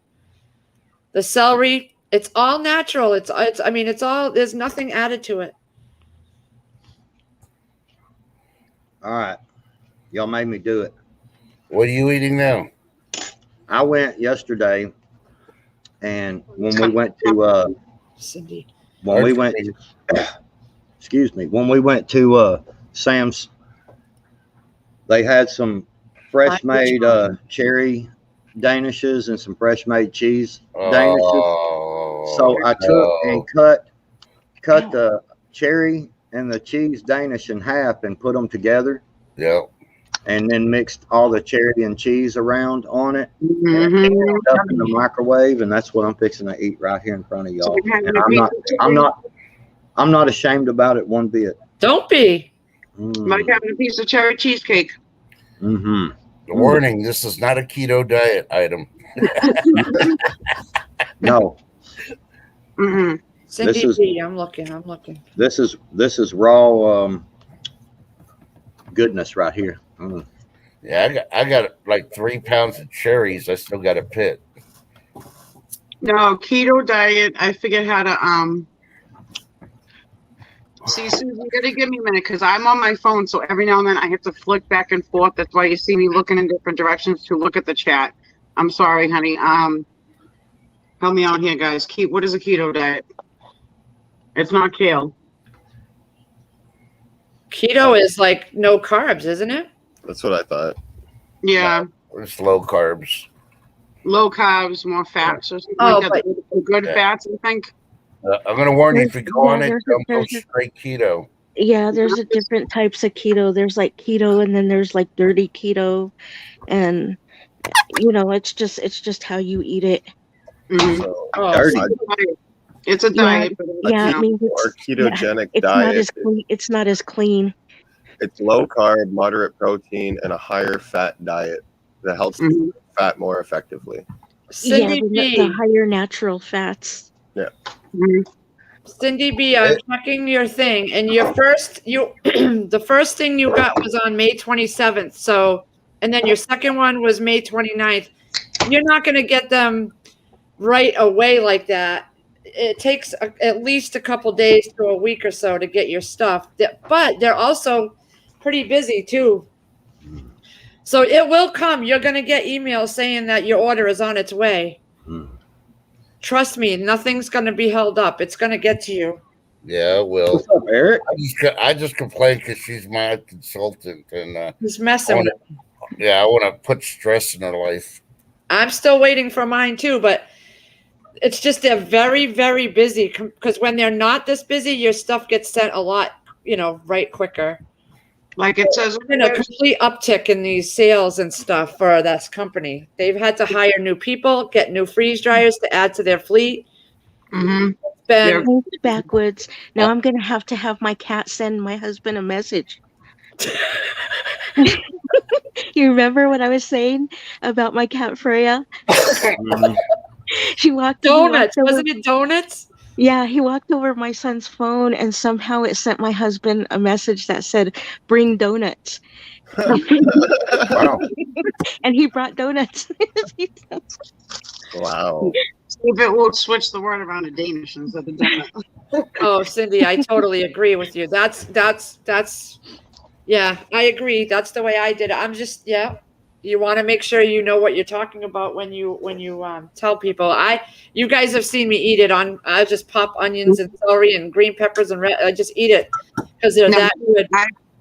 Speaker 1: The celery, it's all natural. It's all. There's nothing added to it.
Speaker 6: All right. Y'all made me do it.
Speaker 7: What are you eating now?
Speaker 6: I went yesterday, and when we went to
Speaker 1: Cindy.
Speaker 6: when we went to Sam's, they had some fresh made cherry danishes and some fresh made cheese danishes.
Speaker 7: Oh,
Speaker 6: So I took and cut the cherry and the cheese danish in half and put them together.
Speaker 7: Yep.
Speaker 6: And then mixed all the cherry and cheese around on it,
Speaker 2: Mm-hmm.
Speaker 6: and put it up in the microwave, and that's what I'm fixing to eat right here in front of y'all. And I'm not ashamed about it one bit.
Speaker 1: Don't be.
Speaker 2: Like having a piece of cherry cheesecake.
Speaker 6: Mm-hmm.
Speaker 7: Warning: this is not a keto diet item.
Speaker 6: No.
Speaker 2: Mm-hmm.
Speaker 1: Cindy
Speaker 6: is-
Speaker 1: B, I'm looking.
Speaker 6: This is raw goodness right here. Mm.
Speaker 7: Yeah, I got like 3 pounds of cherries. I still got a pit.
Speaker 2: No, keto diet. I figured how to see, Susan, you gotta give me a minute because I'm on my phone, so every now and then I have to flick back and forth. That's why you see me looking in different directions to look at the chat. I'm sorry, honey. Help me out here, guys. What is a keto diet? It's not kale.
Speaker 1: Keto is like no carbs, isn't it?
Speaker 8: That's what I thought.
Speaker 2: Yeah,
Speaker 7: It's low carbs.
Speaker 2: low carbs, more fats, or something
Speaker 1: Oh,
Speaker 2: like that. The good fats, I think.
Speaker 7: I'm going to warn you, if you go on it, don't go
Speaker 3: there's a-
Speaker 7: straight keto.
Speaker 3: Yeah, there's a different types of keto. There's like keto, and then there's like dirty keto, and it's just how you eat it.
Speaker 2: Mhm.
Speaker 7: So,
Speaker 1: Oh,
Speaker 6: Dirty.
Speaker 2: It's a diet. But
Speaker 3: Yeah,
Speaker 8: keto
Speaker 3: I mean
Speaker 8: or ketogenic
Speaker 3: it's not
Speaker 8: diet.
Speaker 3: as clean. It's not as clean.
Speaker 8: It's low carb, moderate protein, and a higher fat diet that helps
Speaker 2: Mhm.
Speaker 8: fat more effectively.
Speaker 1: Cindy
Speaker 3: the
Speaker 1: B.
Speaker 3: higher natural fats.
Speaker 2: Mhm.
Speaker 1: Cindy B, I'm checking your thing, and the first thing you got was on May 27th. So, and then your second one was May 29th. You're not going to get them right away like that. It takes at least a couple days to a week or so to get your stuff. But they're also pretty busy too. So it will come. You're going to get emails saying that your order is on its way. Trust me, nothing's going to be held up. It's going to get to you.
Speaker 7: Yeah, well,
Speaker 6: What's up, Eric?
Speaker 7: I just complain because she's my consultant, and
Speaker 1: He's messing with it.
Speaker 7: yeah, I want to put stress in her life.
Speaker 1: I'm still waiting for mine too, but it's just they're very, very busy because when they're not this busy, your stuff gets sent a lot, right quicker.
Speaker 2: Like it says,
Speaker 1: There's been a complete uptick in these sales and stuff for this company. They've had to hire new people, get new freeze dryers to add to their fleet.
Speaker 2: mm-hmm.
Speaker 1: Been
Speaker 3: Thanks, Backwoods. Now I'm going to have my cat send my husband a message. You remember what I was saying about my cat Freya? She walked
Speaker 1: donuts.
Speaker 3: over,
Speaker 1: Wasn't it donuts?
Speaker 3: Yeah, he walked over my son's phone and somehow it sent my husband a message that said, "Bring donuts."
Speaker 6: Wow.
Speaker 3: And he brought donuts.
Speaker 8: Wow.
Speaker 2: See if it will switch the word around to Danish instead of donut.
Speaker 1: Oh, Cindy, I totally agree with you. That's yeah, I agree. That's the way I did it. I'm just, yeah. You want to make sure you know what you're talking about when you tell people. You guys have seen me eat it on. I just pop onions and celery and green peppers and I just eat it because they're that good.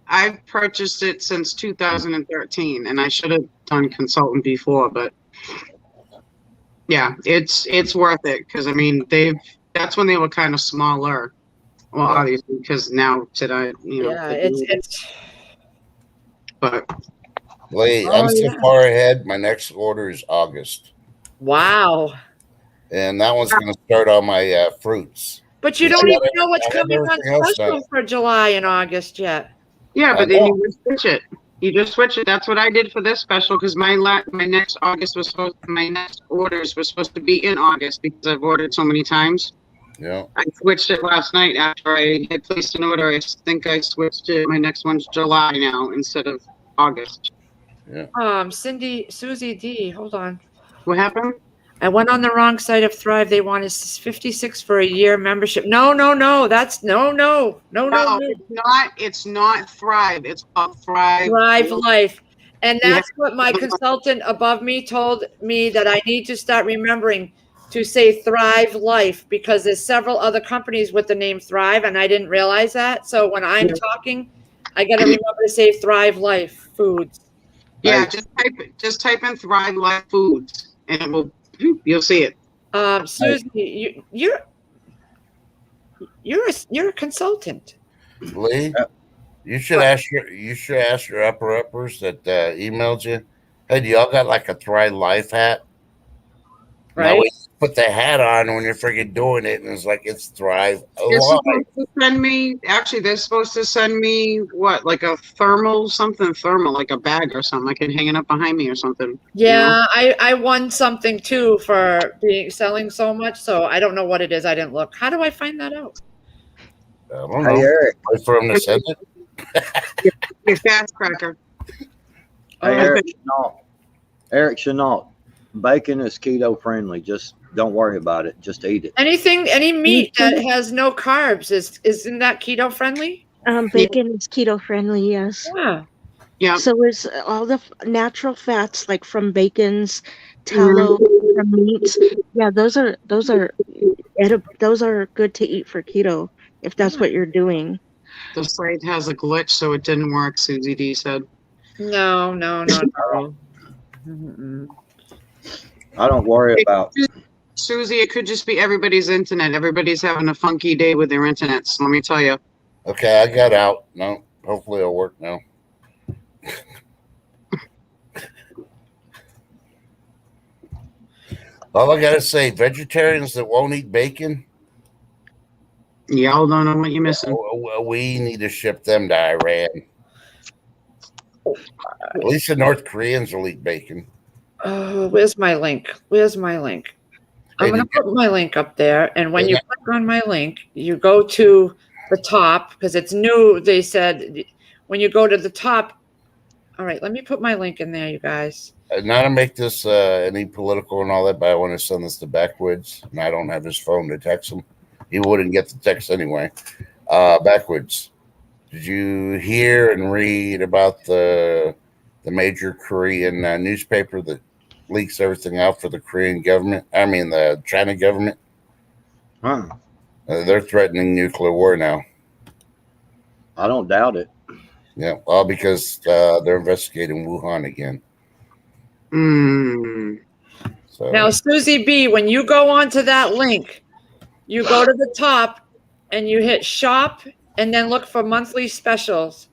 Speaker 2: I've purchased it since 2013, and I should have done consultant before, but yeah, it's worth it because I mean that's when they were kind of smaller. Well, obviously because now today,
Speaker 1: Yeah, it's.
Speaker 2: But.
Speaker 7: Lee, I'm so far ahead. My next order is August.
Speaker 1: Wow.
Speaker 7: And that one's going to start on my fruits.
Speaker 1: But you don't even know what's coming on special for July and August yet.
Speaker 2: Yeah, but then you just switch it. You just switch it. That's what I did for this special because my next orders were supposed to be in August because I've ordered so many times.
Speaker 7: Yeah. I
Speaker 2: switched it last night after I had placed an order. I think I switched it. My next one's July now instead of August.
Speaker 7: Yeah.
Speaker 1: Susie D, hold on.
Speaker 2: What happened?
Speaker 1: I went on the wrong side of Thrive. They wanted 56 for a year membership. No. That's no.
Speaker 2: It's not Thrive. It's called Thrive.
Speaker 1: Thrive Life. And that's what my consultant above me told me that I need to start remembering to say Thrive Life because there's several other companies with the name Thrive and I didn't realize that. So when I'm talking, I got to remember to say Thrive Life Foods.
Speaker 2: Yeah, just type in Thrive Life Foods and it will you'll see it.
Speaker 1: Susie, you're a consultant.
Speaker 7: Lee, you should ask your uppers that emailed you. Hey, do y'all got like a Thrive Life hat?
Speaker 1: Right.
Speaker 7: Now, put the hat on when you're freaking doing it, and it's like it's Thrive.
Speaker 2: They're supposed to send me. Actually, they're supposed to send me what, like a thermal, like a bag or something. I can hang it up behind me or something.
Speaker 1: Yeah, I won something too for selling so much. So I don't know what it is. I didn't look. How do I find that out?
Speaker 7: I don't know.
Speaker 6: Hey, Eric.
Speaker 7: Wait for him to send it.
Speaker 2: You're fast cracker.
Speaker 6: Hey, Eric Chenault. Bacon is keto friendly. Just don't worry about it. Just eat it.
Speaker 1: Any meat that has no carbs isn't that keto friendly?
Speaker 3: Bacon is keto friendly, yes.
Speaker 1: Yeah.
Speaker 3: So it's all the natural fats like from bacons, tallow, from meats. Yeah, those are good to eat for keto if that's what you're doing.
Speaker 2: The site has a glitch, so it didn't work. Susie D said.
Speaker 1: No.
Speaker 6: I don't worry about.
Speaker 2: Susie, it could just be everybody's internet. Everybody's having a funky day with their internet. So let me tell you.
Speaker 7: Okay, I got out. No, hopefully it'll work now. All I gotta say, vegetarians that won't eat bacon,
Speaker 2: y'all don't know what you're missing.
Speaker 7: We need to ship them to Iran. At least the North Koreans will eat bacon.
Speaker 1: Oh, where's my link? I'm going to put my link up there. And when you click on my link, you go to the top because it's new. They said when you go to the top. All right, let me put my link in there, you guys.
Speaker 7: not to make this any political and all that, but I want to send this to Backwoods, and I don't have his phone to text him. He wouldn't get the text anyway. Backwoods, did you hear and read about the major Korean newspaper that leaks everything out for the Korean government? I mean, the China government.
Speaker 6: Huh.
Speaker 7: They're threatening nuclear war now.
Speaker 6: I don't doubt it.
Speaker 7: Yeah, all because they're investigating Wuhan again. So
Speaker 1: Now, Susie B, when you go onto that link, you go to the top and you hit shop and then look for monthly specials.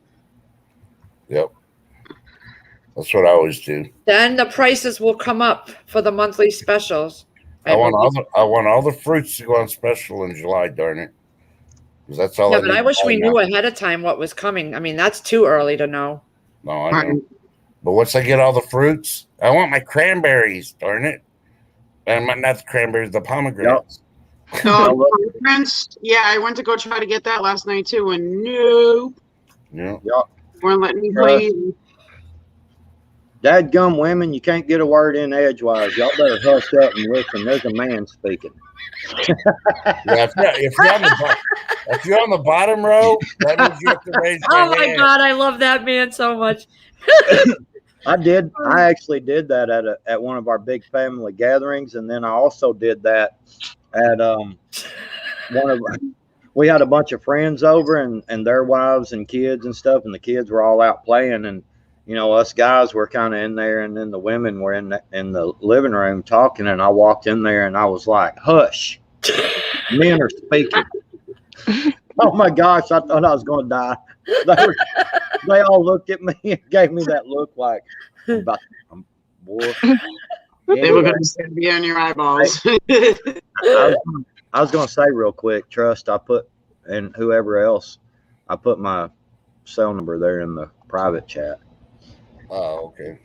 Speaker 7: yep, that's what I always do.
Speaker 1: Then the prices will come up for the monthly specials.
Speaker 7: I want all the fruits to go on special in July. Darn it, because that's all.
Speaker 1: Yeah,
Speaker 7: I
Speaker 1: but
Speaker 7: need
Speaker 1: I wish
Speaker 7: to buy
Speaker 1: we
Speaker 7: now.
Speaker 1: knew ahead of time what was coming. I mean, that's too early to know.
Speaker 7: No, I know. But once I get all the fruits, I want my cranberries. Darn it, and not the cranberries, the pomegranates.
Speaker 2: So, Prince, yeah, I went to go try to get that last night too, and nope,
Speaker 7: Yeah.
Speaker 2: weren't letting me play.
Speaker 6: Dadgum women, you can't get a word in edgewise. Y'all better hush up and listen. There's a man speaking.
Speaker 7: Yeah, if you're on the bottom row, that means you have to raise your
Speaker 1: Oh my
Speaker 7: hand.
Speaker 1: God, I love that man so much.
Speaker 6: I actually did that at one of our big family gatherings, and then I also did that at we had a bunch of friends over and their wives and kids and stuff, and the kids were all out playing, and you know, us guys were kind of in there, and then the women were in the living room talking, and I walked in there and I was like, hush, men are speaking. Oh my gosh, I thought I was going to die. They all looked at me and gave me that look like, boy.
Speaker 2: They were going to be on your eyeballs.
Speaker 6: I was going to say real quick, Trust, I put, and whoever else, I put my cell number there in the private chat.
Speaker 7: Oh, okay.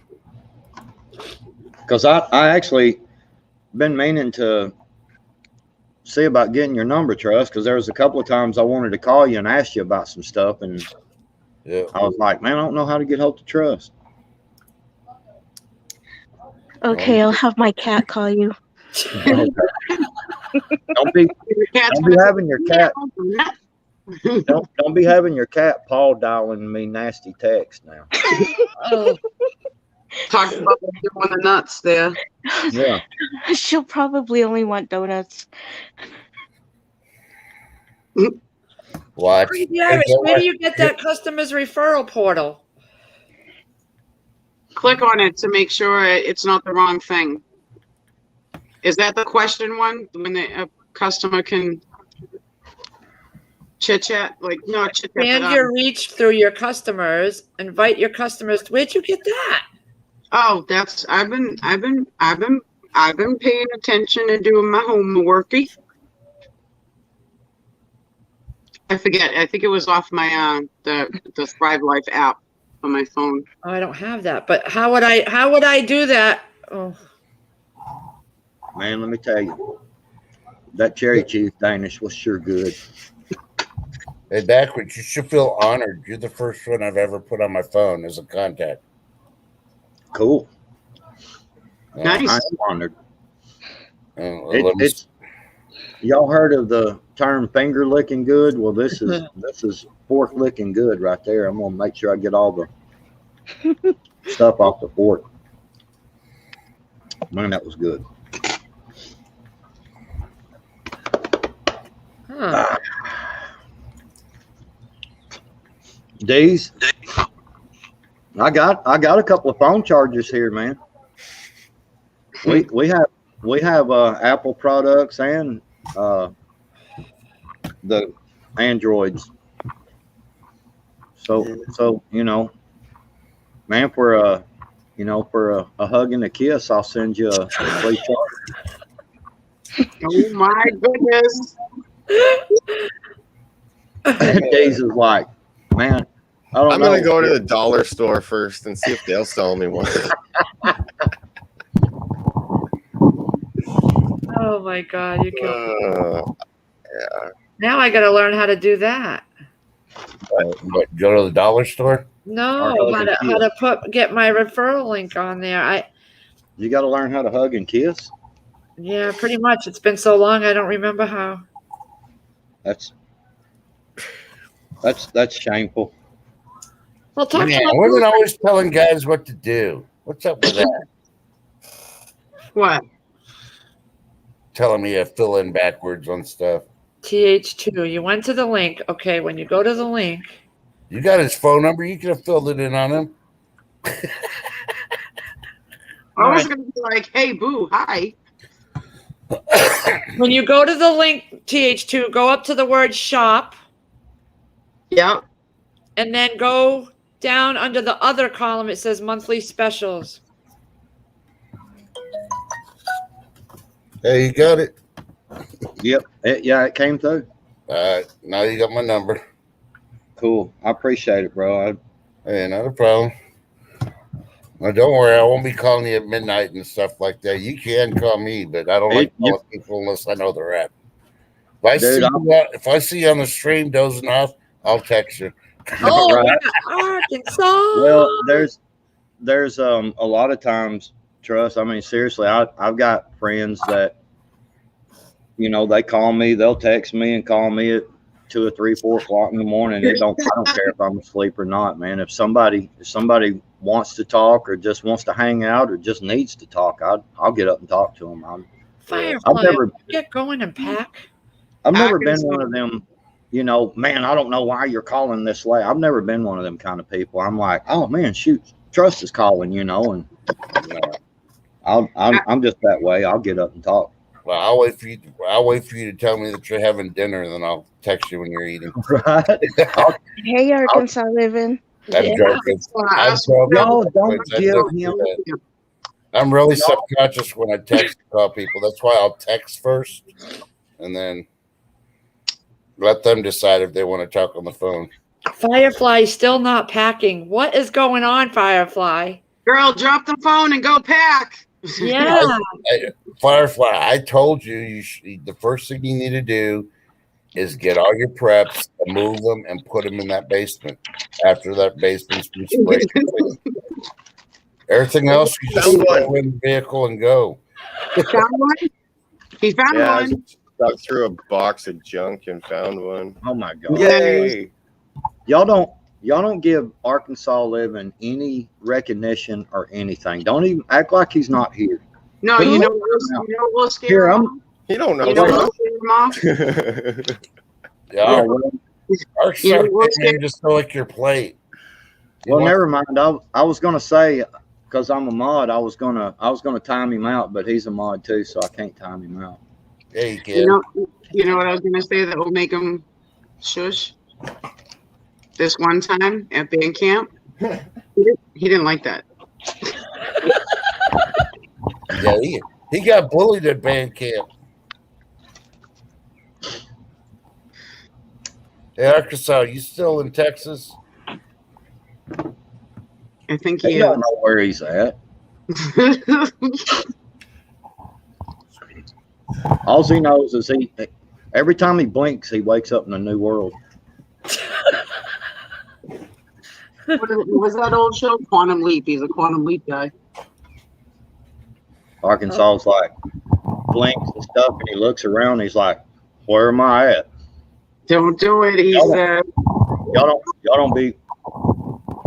Speaker 6: Because I actually been meaning to see about getting your number, Trust, because there was a couple of times I wanted to call you and ask you about some stuff, and
Speaker 7: Yeah.
Speaker 6: I was like, man, I don't know how to get hold of Trust.
Speaker 3: Okay, I'll have my cat call you.
Speaker 6: Don't be having your cat. Don't be having your cat Paul dialing me nasty text now.
Speaker 1: Oh,
Speaker 2: Talking about doing the nuts there.
Speaker 6: Yeah.
Speaker 3: She'll probably only want donuts.
Speaker 7: Watch.
Speaker 1: Crazy Irish, where do you get that customers referral portal?
Speaker 2: Click on it to make sure it's not the wrong thing. Is that the question one when a customer can chit chat? Like, no, chit chat.
Speaker 1: Expand your reach through your customers. Invite your customers. Where'd you get that?
Speaker 2: Oh, that's I've been paying attention and doing my homeworky. I forget. I think it was off my the Thrive Life app on my phone.
Speaker 1: Oh, I don't have that. But how would I do that? Oh,
Speaker 6: Man, let me tell you, that cherry cheese Danish was sure good.
Speaker 7: Hey, Backwards, you should feel honored. You're the first one I've ever put on my phone as a contact.
Speaker 6: Cool.
Speaker 2: Nice.
Speaker 6: I'm honored.
Speaker 7: Let me-
Speaker 6: Y'all heard of the term finger licking good? Well, this is fork licking good right there. I'm gonna make sure I get all the stuff off the fork. Man, that was good.
Speaker 1: huh.
Speaker 6: D's. I got a couple of phone chargers here, man. We have Apple products and the Androids. So you know, man, for a hug and a kiss, I'll send you a free charger.
Speaker 2: Oh my goodness.
Speaker 6: Days is like, man, I don't
Speaker 8: I'm
Speaker 6: know.
Speaker 8: gonna go to the dollar store first and see if they'll sell me one.
Speaker 1: Oh my God, you killed.
Speaker 8: Yeah.
Speaker 1: Now I got to learn how to do that.
Speaker 7: What, go to the dollar store?
Speaker 1: No,
Speaker 6: Or
Speaker 1: how to get my referral link on there.
Speaker 6: You got to learn how to hug and kiss.
Speaker 1: Yeah, pretty much. It's been so long, I don't remember how.
Speaker 6: That's shameful.
Speaker 1: Well, talk
Speaker 7: Man,
Speaker 1: to my
Speaker 7: women always telling guys what to do. What's up with that?
Speaker 2: What?
Speaker 7: Telling me to fill in backwards on stuff.
Speaker 1: TH2. You went to the link. Okay, when you go to the link,
Speaker 7: You got his phone number. You could have filled it in on him.
Speaker 2: I was going to be like, hey, boo, hi.
Speaker 1: when you go to the link, TH2, go up to the word shop
Speaker 2: Yep.
Speaker 1: and then go down under the other column. It says monthly specials.
Speaker 7: Hey, you got it.
Speaker 6: Yep. It came through.
Speaker 7: Now you got my number.
Speaker 6: Cool. I appreciate it, bro.
Speaker 7: Hey, not a problem. Now, don't worry. I won't be calling you at midnight and stuff like that. You can call me, but I don't like calling people unless I know they're at. If I see you on the stream dozing off, I'll text you.
Speaker 1: Oh,
Speaker 6: Right.
Speaker 1: Arkansas.
Speaker 6: Well, there's a lot of times, trust. I mean, seriously, I've got friends that, they call me, they'll text me and call me at 2 or 3, 4 o'clock in the morning. I don't care if I'm asleep or not, man. If somebody wants to talk or just wants to hang out or just needs to talk, I'll get up and talk to them.
Speaker 1: Firefly, get going and pack.
Speaker 6: I've never been one of them, man, I don't know why you're calling this late. I've never been one of them kind of people. I'm like, oh man, shoot, Trust is calling, and I'm just that way. I'll get up and talk.
Speaker 7: Well, I'll wait for you to tell me that you're having dinner, and then I'll text you when you're eating.
Speaker 6: Right?
Speaker 3: Hey, Arkansas living.
Speaker 7: I'm joking. I'm really subconscious when I text call people. That's why I'll text first, and then let them decide if they want to talk on the phone.
Speaker 1: Firefly still not packing. What is going on, Firefly?
Speaker 2: Girl, drop the phone and go pack.
Speaker 1: Yeah.
Speaker 7: Firefly, I told you, the first thing you need to do is get all your preps and move them and put them in that basement. After that basement's been sprayed. Everything else, you just go in the vehicle and go.
Speaker 2: Found one? He found
Speaker 8: I
Speaker 2: one.
Speaker 8: just stuck through a box of junk and found one.
Speaker 6: Oh my God.
Speaker 8: Yay!
Speaker 6: Y'all don't give Arkansas Living any recognition or anything. Don't even act like he's not here.
Speaker 2: No, you know what'll scare him?
Speaker 8: You don't know.
Speaker 2: You know what'll scare him off?
Speaker 7: Yeah, Arkansas man, just go like your plate.
Speaker 6: Well, never mind. I was gonna say, because I'm a mod, I was gonna time him out, but he's a mod too, so I can't time him out.
Speaker 7: Yeah, you can.
Speaker 2: You know what I was gonna say that will make him shush? This one time at band camp, he didn't like that.
Speaker 7: Yeah, he got bullied at band camp. Hey, Arkansas, you still in Texas?
Speaker 2: I think
Speaker 6: He don't know where he's at. All he knows is every time he blinks, he wakes up in a new world.
Speaker 2: What was that old show? Quantum Leap. He's a Quantum Leap guy.
Speaker 6: Arkansas's like blinks and stuff, and he looks around. And he's like, "Where am I at?"
Speaker 2: Don't do it. He said.
Speaker 6: Y'all don't be.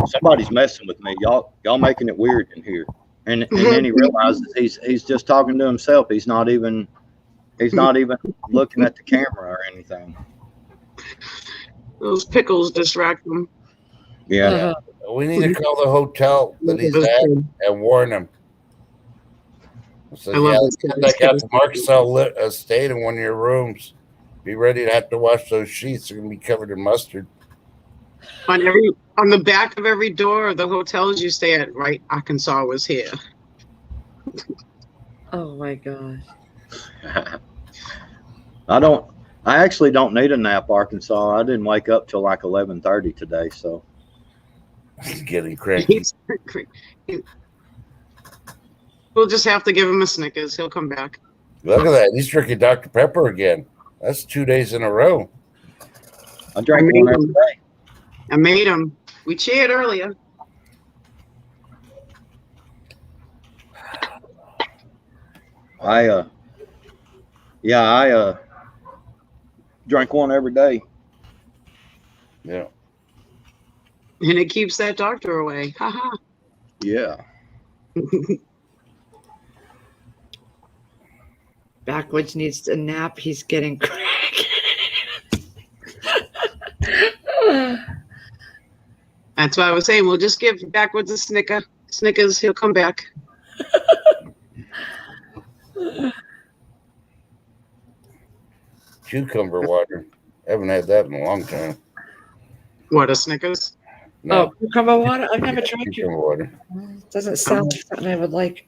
Speaker 6: Somebody's messing with me. Y'all making it weird in here. And then he realizes he's just talking to himself. He's not even looking at the camera or anything.
Speaker 2: Those pickles distract him.
Speaker 6: Yeah.
Speaker 7: We need to call the hotel that he's at and warn him. So, like out to Arkansas stayed in one of your rooms. Be ready to have to wash those sheets. They're gonna be covered in mustard.
Speaker 2: On the back of every door of the hotels you stay at, right? Arkansas was here.
Speaker 1: Oh my gosh.
Speaker 6: I actually don't need a nap, Arkansas. I didn't wake up till like 11:30 today, so
Speaker 7: he's getting cranky.
Speaker 2: We'll just have to give him a Snickers. He'll come back.
Speaker 7: Look at that. He's drinking Dr. Pepper again. That's 2 days in a row.
Speaker 6: I drank one every day.
Speaker 2: I made him. We cheered earlier.
Speaker 6: I drink one every day.
Speaker 7: Yeah.
Speaker 2: And it keeps that doctor away. Haha.
Speaker 6: Yeah.
Speaker 1: Backwoods needs a nap. He's getting crack.
Speaker 2: That's why I was saying we'll just give Backwoods a Snickers. He'll come back.
Speaker 7: Cucumber water. Haven't had that in a long time.
Speaker 2: What, a Snickers?
Speaker 7: No,
Speaker 1: Oh, cucumber water? I've never tried it.
Speaker 7: cucumber water.
Speaker 1: Doesn't sound like something I would like.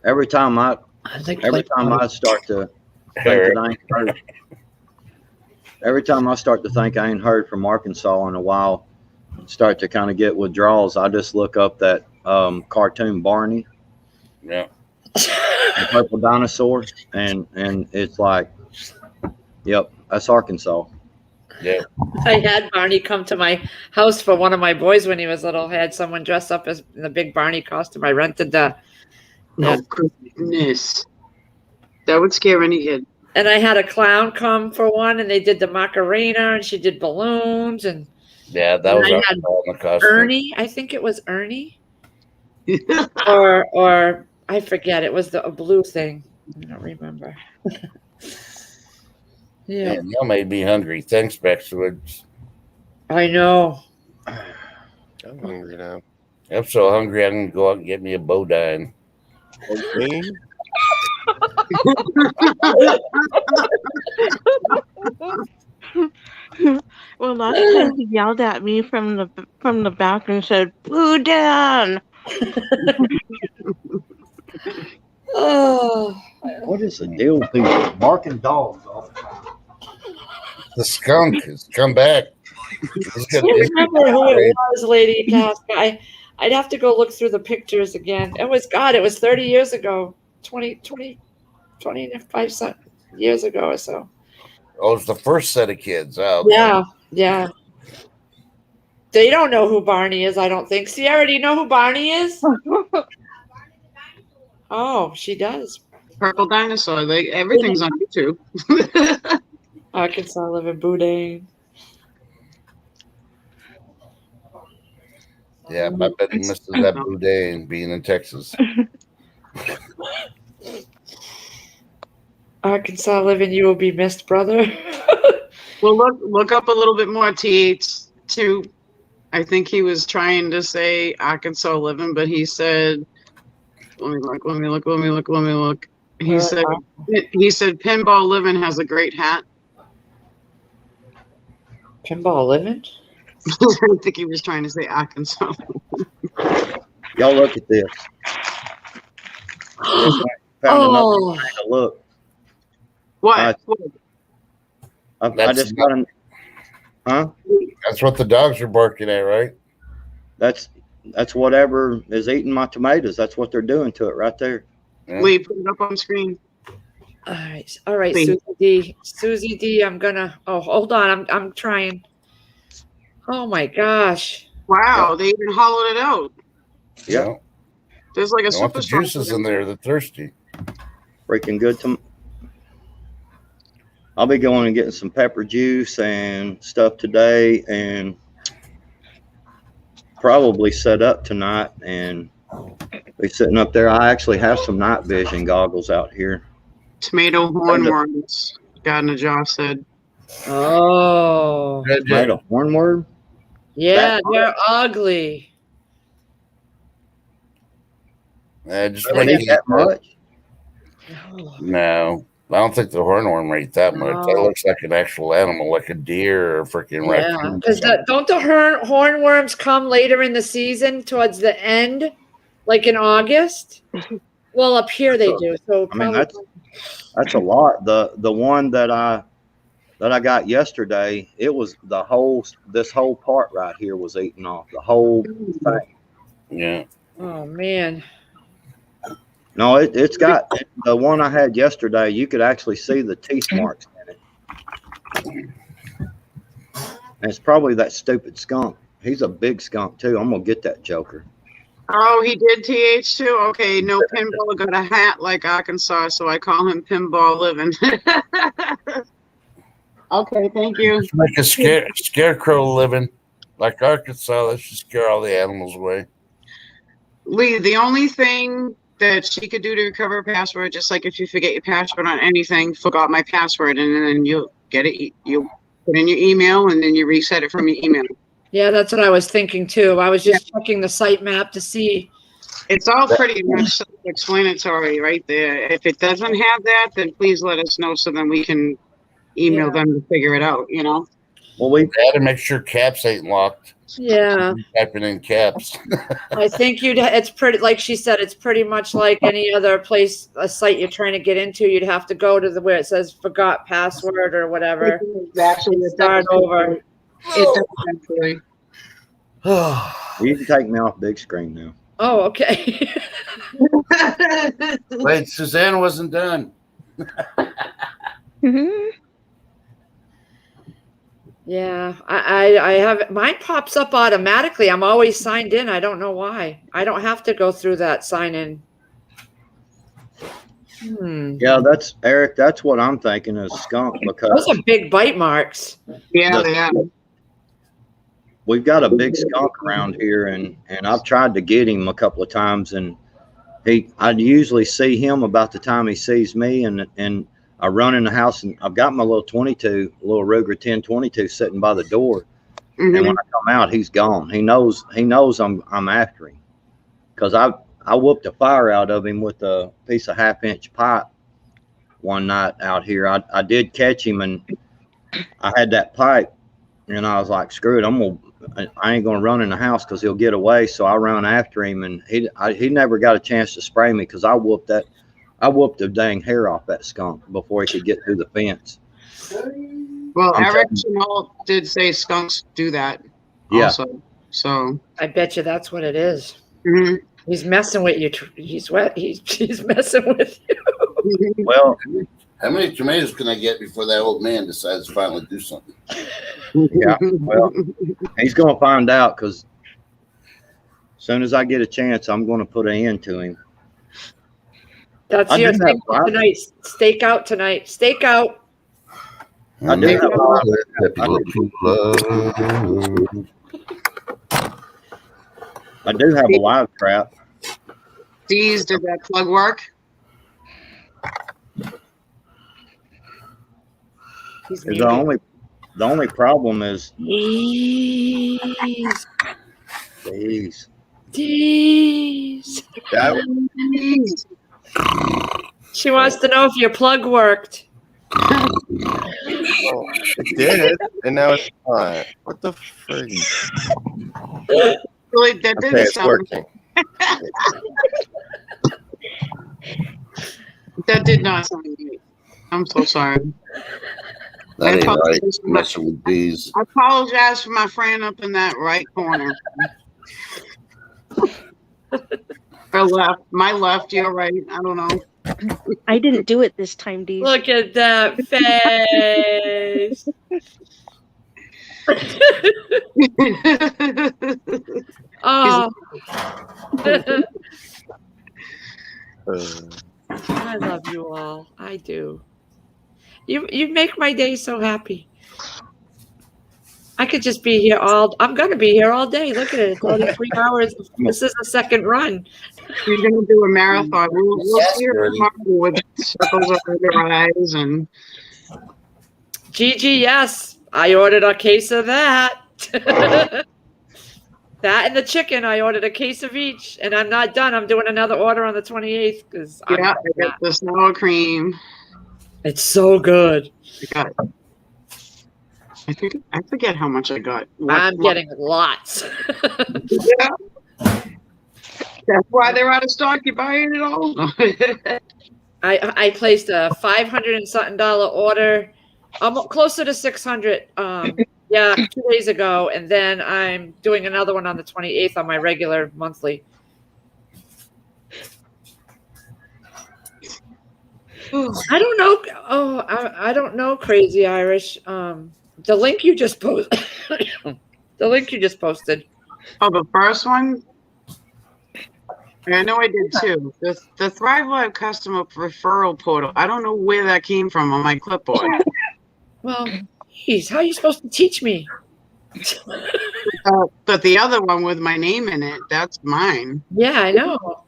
Speaker 6: Every time I
Speaker 1: think
Speaker 6: start to think that I ain't heard, every time I start to think I ain't heard from Arkansas in a while, start to kind of get withdrawals, I just look up that cartoon Barney,
Speaker 7: Yeah.
Speaker 6: the purple dinosaur, and it's like, yep, that's Arkansas.
Speaker 7: Yeah.
Speaker 1: I had Barney come to my house for one of my boys when he was little. I had someone dress up as in the big Barney costume. I rented the.
Speaker 2: Oh, goodness. That would scare any kid.
Speaker 1: And I had a clown come for one, and they did the Macarena, and she did balloons, and
Speaker 7: Yeah, that was
Speaker 1: I
Speaker 7: our
Speaker 1: had
Speaker 7: in the costume.
Speaker 1: Ernie. I think it was Ernie, or I forget. It was a blue thing. I don't remember. Yeah,
Speaker 7: Man, y'all made me hungry. Thanks, Backwoods.
Speaker 1: I know.
Speaker 8: I'm hungry now.
Speaker 7: I'm so hungry, I'm going to go out and get me a Bodine.
Speaker 8: Okay.
Speaker 3: Well, last time he yelled at me from the back and said, "Boo down."
Speaker 1: Oh,
Speaker 6: What is the deal with people barking dogs all the time?
Speaker 7: The skunk has come back. He's
Speaker 1: I
Speaker 7: got
Speaker 1: can't remember who it was, Lady Casca. I'd have to go look through the pictures again. It was 30 years ago, 25 years ago or so.
Speaker 7: Oh, it's the first set of kids. Oh,
Speaker 1: Yeah. They don't know who Barney is, I don't think. Sierra, do you know who Barney is? Oh, she does.
Speaker 2: Purple dinosaur. Everything's on YouTube.
Speaker 1: Arkansas live in Boudin.
Speaker 7: Yeah, I bet he misses that Boudin being in Texas.
Speaker 1: Arkansas living, you will be missed, brother.
Speaker 2: Well, look up a little bit more. TH2. I think he was trying to say Arkansas living, but he said, let me look. He said Pinball Living has a great hat.
Speaker 1: Pinball living?
Speaker 2: I think he was trying to say Arkansas.
Speaker 6: Y'all look at this. Found another thing to look.
Speaker 2: What?
Speaker 6: I just got an. Huh?
Speaker 7: That's what the dogs are barking at, right?
Speaker 6: That's whatever is eating my tomatoes. That's what they're doing to it right there.
Speaker 7: Yeah.
Speaker 2: Lee, put it up on screen.
Speaker 1: All right, Susie D. I'm gonna. Oh, hold on. I'm trying. Oh my gosh!
Speaker 2: Wow, they even hollowed it out.
Speaker 6: Yeah.
Speaker 2: There's like a
Speaker 7: They want
Speaker 2: super
Speaker 7: the juices in there. They're thirsty.
Speaker 6: Freaking good. I'll be going and getting some pepper juice and stuff today, and probably set up tonight and be sitting up there. I actually have some night vision goggles out here.
Speaker 2: Tomato hornworms. God in a jar said.
Speaker 1: Oh,
Speaker 6: Tomato hornworm?
Speaker 1: yeah, they're ugly.
Speaker 7: Just
Speaker 6: Really
Speaker 7: like
Speaker 6: eat that much?
Speaker 7: No, I don't think the hornworm rate that much. That
Speaker 1: No.
Speaker 7: looks like an actual animal, like a deer or a freaking
Speaker 1: Yeah,
Speaker 7: raccoon.
Speaker 1: because don't the hornworms come later in the season towards the end, like in August? Well, up here they do. So
Speaker 6: I mean,
Speaker 1: probably-
Speaker 6: that's a lot. The one that I got yesterday, it was this whole part right here was eaten off. The whole thing.
Speaker 7: Yeah.
Speaker 1: Oh man.
Speaker 6: No, it's got the one I had yesterday. You could actually see the teeth marks in it. And it's probably that stupid skunk. He's a big skunk too. I'm gonna get that joker.
Speaker 2: Oh, he did TH too? Okay, no pinball, got a hat like Arkansas, so I call him Pinball Living. Okay, thank you.
Speaker 7: It's like a scarecrow living, like Arkansas. Let's just scare all the animals away.
Speaker 2: Lee, the only thing that she could do to recover a password, just like if you forget your password on anything, forgot my password, and then you'll get it. You put in your email, and then you reset it from your email.
Speaker 1: Yeah, that's what I was thinking too. I was just checking the site map to see.
Speaker 2: It's all pretty much self-explanatory right there. If it doesn't have that, then please let us know so then we can email them to figure it out, you know?
Speaker 6: Well, we
Speaker 7: Got to make sure caps ain't locked.
Speaker 1: Yeah,
Speaker 7: Typing in caps.
Speaker 1: I think it's pretty, like she said, it's pretty much like any other place, a site you're trying to get into. You'd have to go to where it says forgot password or whatever.
Speaker 2: Exactly.
Speaker 1: Start over.
Speaker 2: Exactly.
Speaker 6: You can take me off big screen now.
Speaker 1: Oh, okay.
Speaker 7: Wait, Suzanne wasn't done.
Speaker 3: Mhm.
Speaker 1: Yeah, I have, mine pops up automatically. I'm always signed in. I don't know why. I don't have to go through that sign in.
Speaker 6: Yeah, that's Eric. That's what I'm thinking is skunk because
Speaker 1: Those are big bite marks.
Speaker 2: Yeah,
Speaker 6: The-
Speaker 2: yeah.
Speaker 6: we've got a big skunk around here, and I've tried to get him a couple of times, and I usually see him about the time he sees me, and I run in the house, and I've got my little Ruger 1022 sitting by the door, and when I come out, he's gone. He knows I'm after him because I whooped a fire out of him with a piece of 1/2-inch pipe one night out here. I did catch him, and I had that pipe, and I was like, screw it, I ain't gonna run in the house because he'll get away. So I ran after him, and he never got a chance to spray me because I whooped the dang hair off that skunk before he could get through the fence.
Speaker 2: Well,
Speaker 6: I'm
Speaker 2: Eric
Speaker 6: telling
Speaker 2: Chenault did say skunks do that.
Speaker 6: Yeah.
Speaker 2: Also. So.
Speaker 1: I bet you that's what it is.
Speaker 2: Mhm.
Speaker 1: He's messing with you. He's messing with you.
Speaker 6: Well,
Speaker 7: How many tomatoes can I get before that old man decides to finally do something?
Speaker 6: yeah, well, he's gonna find out because as soon as I get a chance, I'm gonna put an end to him.
Speaker 1: That's
Speaker 6: I
Speaker 1: your
Speaker 6: do have
Speaker 1: thing
Speaker 6: five.
Speaker 1: tonight. Stake out tonight. Stake out.
Speaker 6: I do have a lot. I do have a live trap.
Speaker 2: Dee's, did that plug work?
Speaker 1: He's
Speaker 6: The only problem is
Speaker 1: Jeez.
Speaker 6: these.
Speaker 1: Jeez.
Speaker 8: That
Speaker 1: She wants to know if your plug worked.
Speaker 8: it did, and now it's not. What the frig?
Speaker 2: Really, that
Speaker 8: Okay,
Speaker 2: didn't
Speaker 8: it's
Speaker 2: sound.
Speaker 8: working.
Speaker 2: That did not sound good. I'm so sorry.
Speaker 7: That ain't right.
Speaker 2: apologize for my-
Speaker 7: Messing with bees.
Speaker 2: I apologize for my friend up in that right corner. Her left, my left, your right. I don't know.
Speaker 3: I didn't do it this time, Dee.
Speaker 1: Look at that face. Oh. I love you all. I do. You make my day so happy. I could just be here I'm gonna be here all day. Look at it. It's only 3 hours. This is the second run.
Speaker 2: She's gonna do a marathon. We'll see her tomorrow with circles over her eyes and
Speaker 1: Gigi, yes. I ordered a case of that. That and the chicken. I ordered a case of each. And I'm not done. I'm doing another order on the 28th because
Speaker 2: yeah, I got the sour cream.
Speaker 1: it's so good.
Speaker 2: I got. I forget how much I got.
Speaker 1: I'm getting lots.
Speaker 2: Yeah. That's why they're out of stock. You buying it all?
Speaker 1: I placed a $500 and something order. I'm closer to 600. Yeah, 2 days ago, and then I'm doing another one on the 28th on my regular monthly. I don't know. Oh, I don't know, Crazy Irish. The link you just posted. The link you just posted.
Speaker 2: Oh, the first one. I know I did too. The Thrive Live customer referral portal. I don't know where that came from on my clipboard.
Speaker 1: Well, geez, how are you supposed to teach me?
Speaker 2: But the other one with my name in it, that's mine.
Speaker 1: Yeah, I know.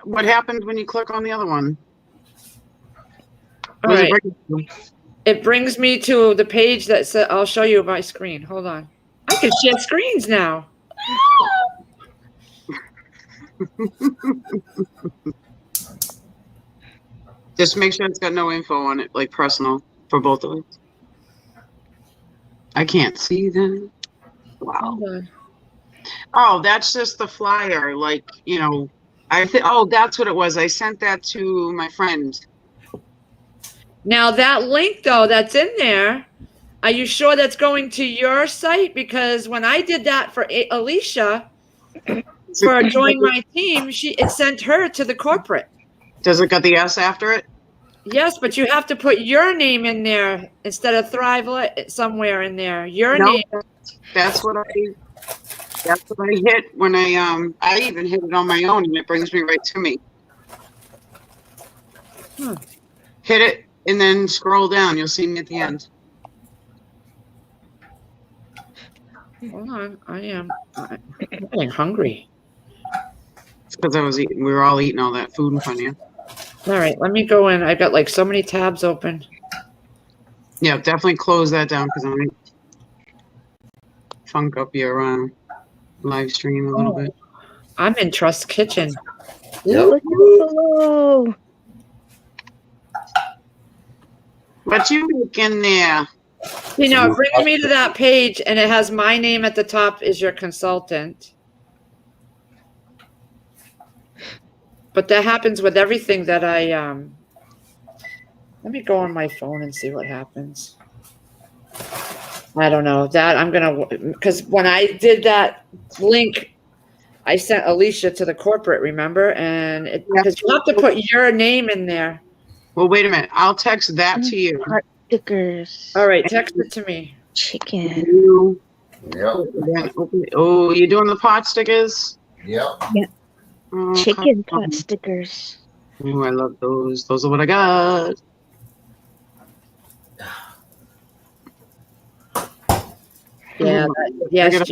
Speaker 2: What happens when you click on the other one?
Speaker 1: All right. It brings me to the page that says, I'll show you my screen. Hold on. I can share screens now.
Speaker 2: Just make sure it's got no info on it, like personal, for both of us. I can't see them. Wow.
Speaker 1: Hold on.
Speaker 2: Oh, that's just the flyer. Like, you know, oh, that's what it was. I sent that to my friend.
Speaker 1: Now that link though, that's in there. Are you sure that's going to your site? Because when I did that for Alicia, for join my team, it sent her to the corporate.
Speaker 2: Does it got the S after it?
Speaker 1: Yes, but you have to put your name in there instead of Thrive somewhere in there. Your name.
Speaker 2: That's what I hit when I even hit it on my own, and it brings me right to me. Hit it and then scroll down. You'll see me at the end.
Speaker 1: Hold on, I'm getting hungry.
Speaker 2: It's because I was eating. We were all eating all that food in front of you.
Speaker 1: All right, let me go in. I've got like so many tabs open.
Speaker 2: Yeah, definitely close that down because I might funk up your live stream a little bit.
Speaker 1: I'm in Trust Kitchen.
Speaker 7: Yep.
Speaker 3: Hello.
Speaker 2: What you making there?
Speaker 1: You know, it brings me to that page, and it has my name at the top as your consultant. But that happens with everything that I let me go on my phone and see what happens. I don't know that I'm gonna, because when I did that link, I sent Alicia to the corporate, remember? And because you have to put your name in there.
Speaker 2: Well, wait a minute. I'll text that to you.
Speaker 3: Heart stickers.
Speaker 1: All right, text it to me.
Speaker 3: Chicken.
Speaker 7: Yep.
Speaker 2: Oh, you doing the pot stickers?
Speaker 7: Yep.
Speaker 3: Yeah.
Speaker 2: Oh,
Speaker 3: Chicken pot stickers.
Speaker 2: Oh, I love those. Those are what I got.
Speaker 1: Yeah. Yes.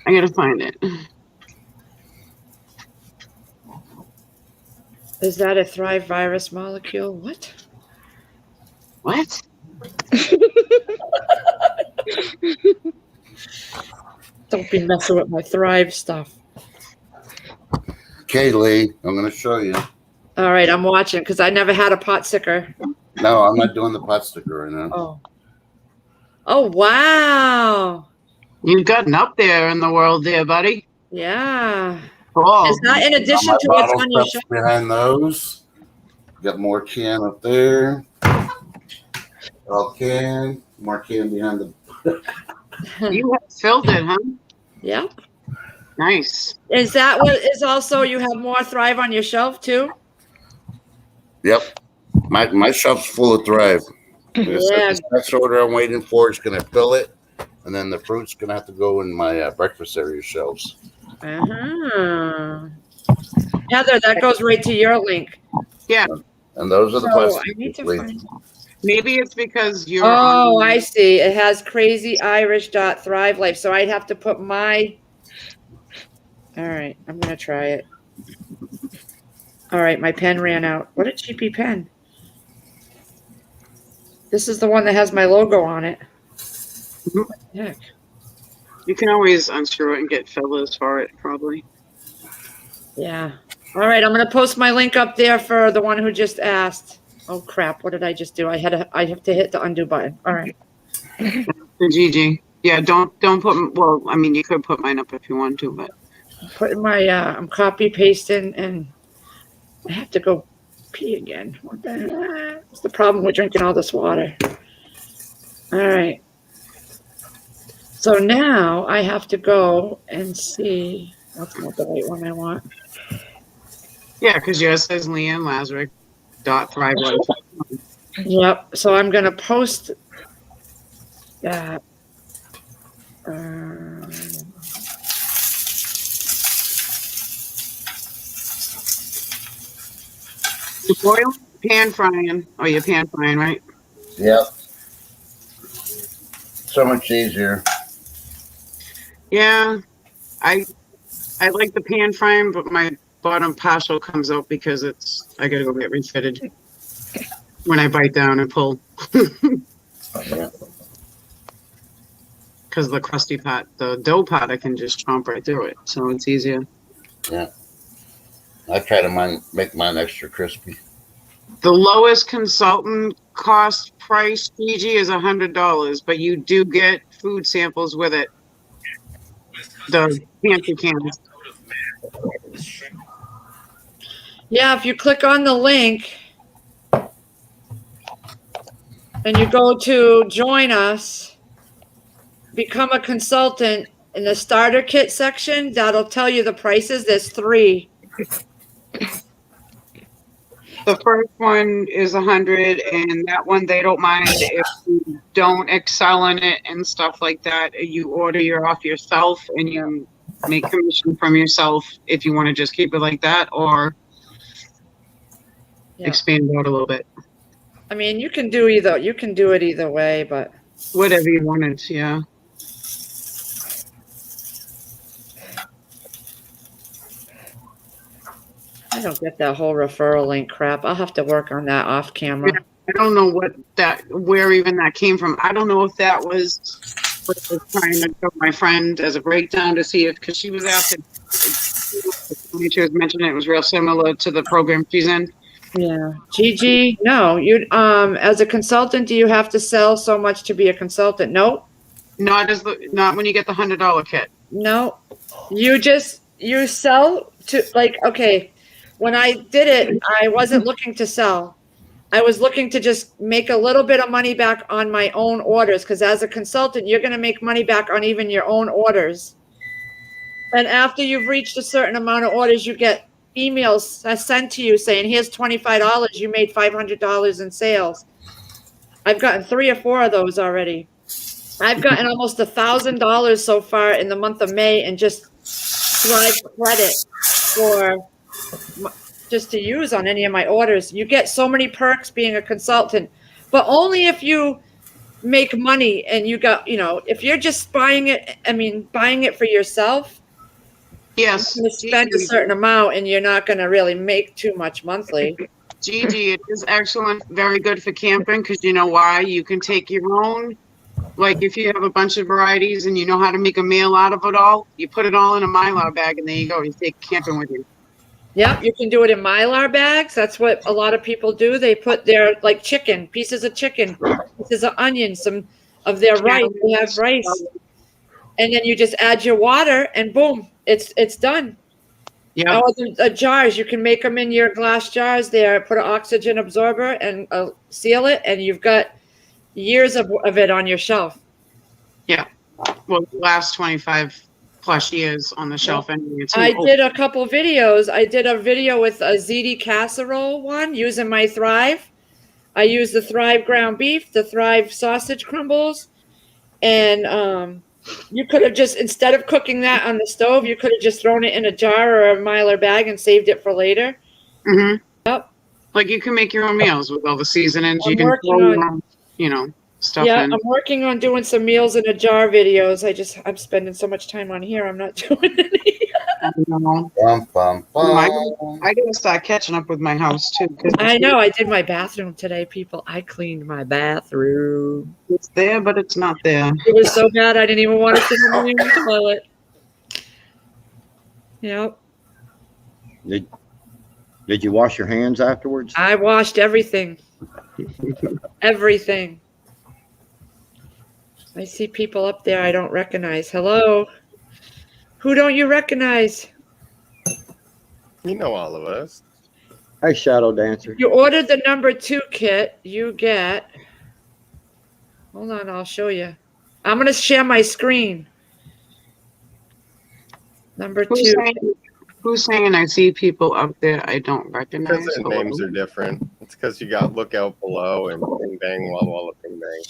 Speaker 2: I gotta find it.
Speaker 1: Is that a Thrive virus molecule? What?
Speaker 2: What?
Speaker 1: Don't be messing with my Thrive stuff.
Speaker 7: Okay, Lee, I'm going to show you.
Speaker 1: All right, I'm watching because I never had a pot sticker.
Speaker 7: No, I'm not doing the pot sticker right now.
Speaker 1: Oh. Oh, wow.
Speaker 2: You've gotten up there in the world there, buddy.
Speaker 1: Yeah.
Speaker 2: Cool.
Speaker 1: Is that in addition to what's on your shelf?
Speaker 7: Behind those. Got more can up there. All can. More can behind the.
Speaker 2: You have filled it, huh?
Speaker 1: Yep.
Speaker 2: Nice.
Speaker 1: Is that what is also you have more Thrive on your shelf too?
Speaker 7: Yep. My shelf's full of Thrive.
Speaker 1: Yeah.
Speaker 7: The next order I'm waiting for is going to fill it, and then the fruit's going to have to go in my breakfast area shelves.
Speaker 1: Uh-huh. Heather, that goes right to your link.
Speaker 2: Yeah.
Speaker 7: And those are the
Speaker 1: So I
Speaker 7: plastic.
Speaker 1: need to
Speaker 7: Lee.
Speaker 1: find.
Speaker 2: Maybe it's because you're.
Speaker 1: Oh, I see. It has crazyirish.thrive life. So I'd have to put my. All right, I'm gonna try it. All right, my pen ran out. What a cheapy pen. This is the one that has my logo on it. What the heck?
Speaker 2: You can always unscrew it and get fillers for it, probably.
Speaker 1: Yeah. All right, I'm gonna post my link up there for the one who just asked. Oh crap! What did I just do? I have to hit the undo button. All right.
Speaker 2: The GG. Yeah, don't put. Well, I mean, you could put mine up if you want to, but.
Speaker 1: I'm putting my. I'm copy pasting, and I have to go pee again. What the heck? What's the problem with drinking all this water? All right. So now I have to go and see. That's not the right one I want.
Speaker 2: Yeah, because yours says Leanne Lazarick .Thrive Life.
Speaker 1: Yep. So I'm gonna post that.
Speaker 2: You boil, pan frying. Oh, you're pan frying, right?
Speaker 7: Yep. So much easier.
Speaker 2: Yeah, I like the pan frying, but my bottom partial comes out because I gotta go get refitted when I bite down and pull.
Speaker 7: Yeah.
Speaker 2: Because the crusty pot, the dough pot, I can just chomp right through it, so it's easier.
Speaker 7: I try to make mine extra crispy.
Speaker 2: The lowest consultant cost price, Fiji, is $100, but you do get food samples with it. The pantry cans.
Speaker 1: Yeah, if you click on the link and you go to join us, become a consultant in the starter kit section, that'll tell you the prices. There's 3.
Speaker 2: The first one is 100, and that one they don't mind if you don't excel in it and stuff like that. You order your off yourself, and you make commission from yourself if you want to just keep it like that, or expand out a little bit.
Speaker 1: I mean, you can do either. You can do it either way, but
Speaker 2: whatever you wanted, yeah.
Speaker 1: I don't get that whole referral link crap. I'll have to work on that off camera.
Speaker 2: I don't know where even that came from. I don't know if that was what I was trying to show my friend as a breakdown to see if, because she was asking, she was mentioning it was real similar to the program she's in.
Speaker 1: Yeah. Gigi, no, you, as a consultant, do you have to sell so much to be a consultant? No.
Speaker 2: Not when you get the $100 kit.
Speaker 1: No, you sell to, like, okay. When I did it, I wasn't looking to sell. I was looking to just make a little bit of money back on my own orders, because as a consultant, you're going to make money back on even your own orders. And after you've reached a certain amount of orders, you get emails sent to you saying, here's $25, you made $500 in sales. I've gotten 3 or 4 of those already. I've gotten almost $1,000 so far in the month of May, and just Thrive credit for just to use on any of my orders. You get so many perks being a consultant, but only if you make money and you got, if you're just buying it for yourself.
Speaker 2: Yes.
Speaker 1: You spend a certain amount and you're not going to really make too much monthly.
Speaker 2: Gigi, it is excellent. Very good for camping, because you know why? You can take your own, like if you have a bunch of varieties and you know how to make a meal out of it all, you put it all in a Mylar bag and there you go. You take camping with you.
Speaker 1: Yep, you can do it in Mylar bags. That's what a lot of people do. They put their pieces of chicken, pieces of onion, some of their rice. They have rice, and then you just add your water, and boom, it's done. Yeah. Oh, the jars, you can make them in your glass jars. There, put an oxygen absorber and seal it, and you've got years of it on your shelf.
Speaker 2: Yeah, well, the last 25 plus years on the shelf. Anyway,
Speaker 1: I did a couple videos. I did a video with a ziti casserole one using my Thrive. I used the Thrive ground beef, the Thrive sausage crumbles, and you could have just, instead of cooking that on the stove, you could have just thrown it in a jar or a Mylar bag and saved it for later.
Speaker 2: Mm-hmm.
Speaker 1: Yep.
Speaker 2: Like you can make your own meals with all the seasonings. You can throw stuff in.
Speaker 1: I'm working on doing some meals in a jar videos. I'm spending so much time on here. I'm not doing any.
Speaker 2: I know. I gotta start catching up with my house too.
Speaker 1: I know. I did my bathroom today, people. I cleaned my bathroom.
Speaker 2: It's there, but it's not there.
Speaker 1: It was so bad I didn't even want to sit in the toilet. Yep.
Speaker 6: Did you wash your hands afterwards?
Speaker 1: I washed everything. Everything. I see people up there I don't recognize. Hello? Who don't you recognize?
Speaker 8: You know all of us.
Speaker 6: Hey, Shadow Dancer.
Speaker 1: You ordered the number 2 kit. You get... Hold on, I'll show you. I'm going to share my screen. Number 2.
Speaker 2: Who's saying I see people up there I don't recognize?
Speaker 8: Because their names are different. It's because you got Lookout Below and Bing Bang Walla Walla Bing Bang.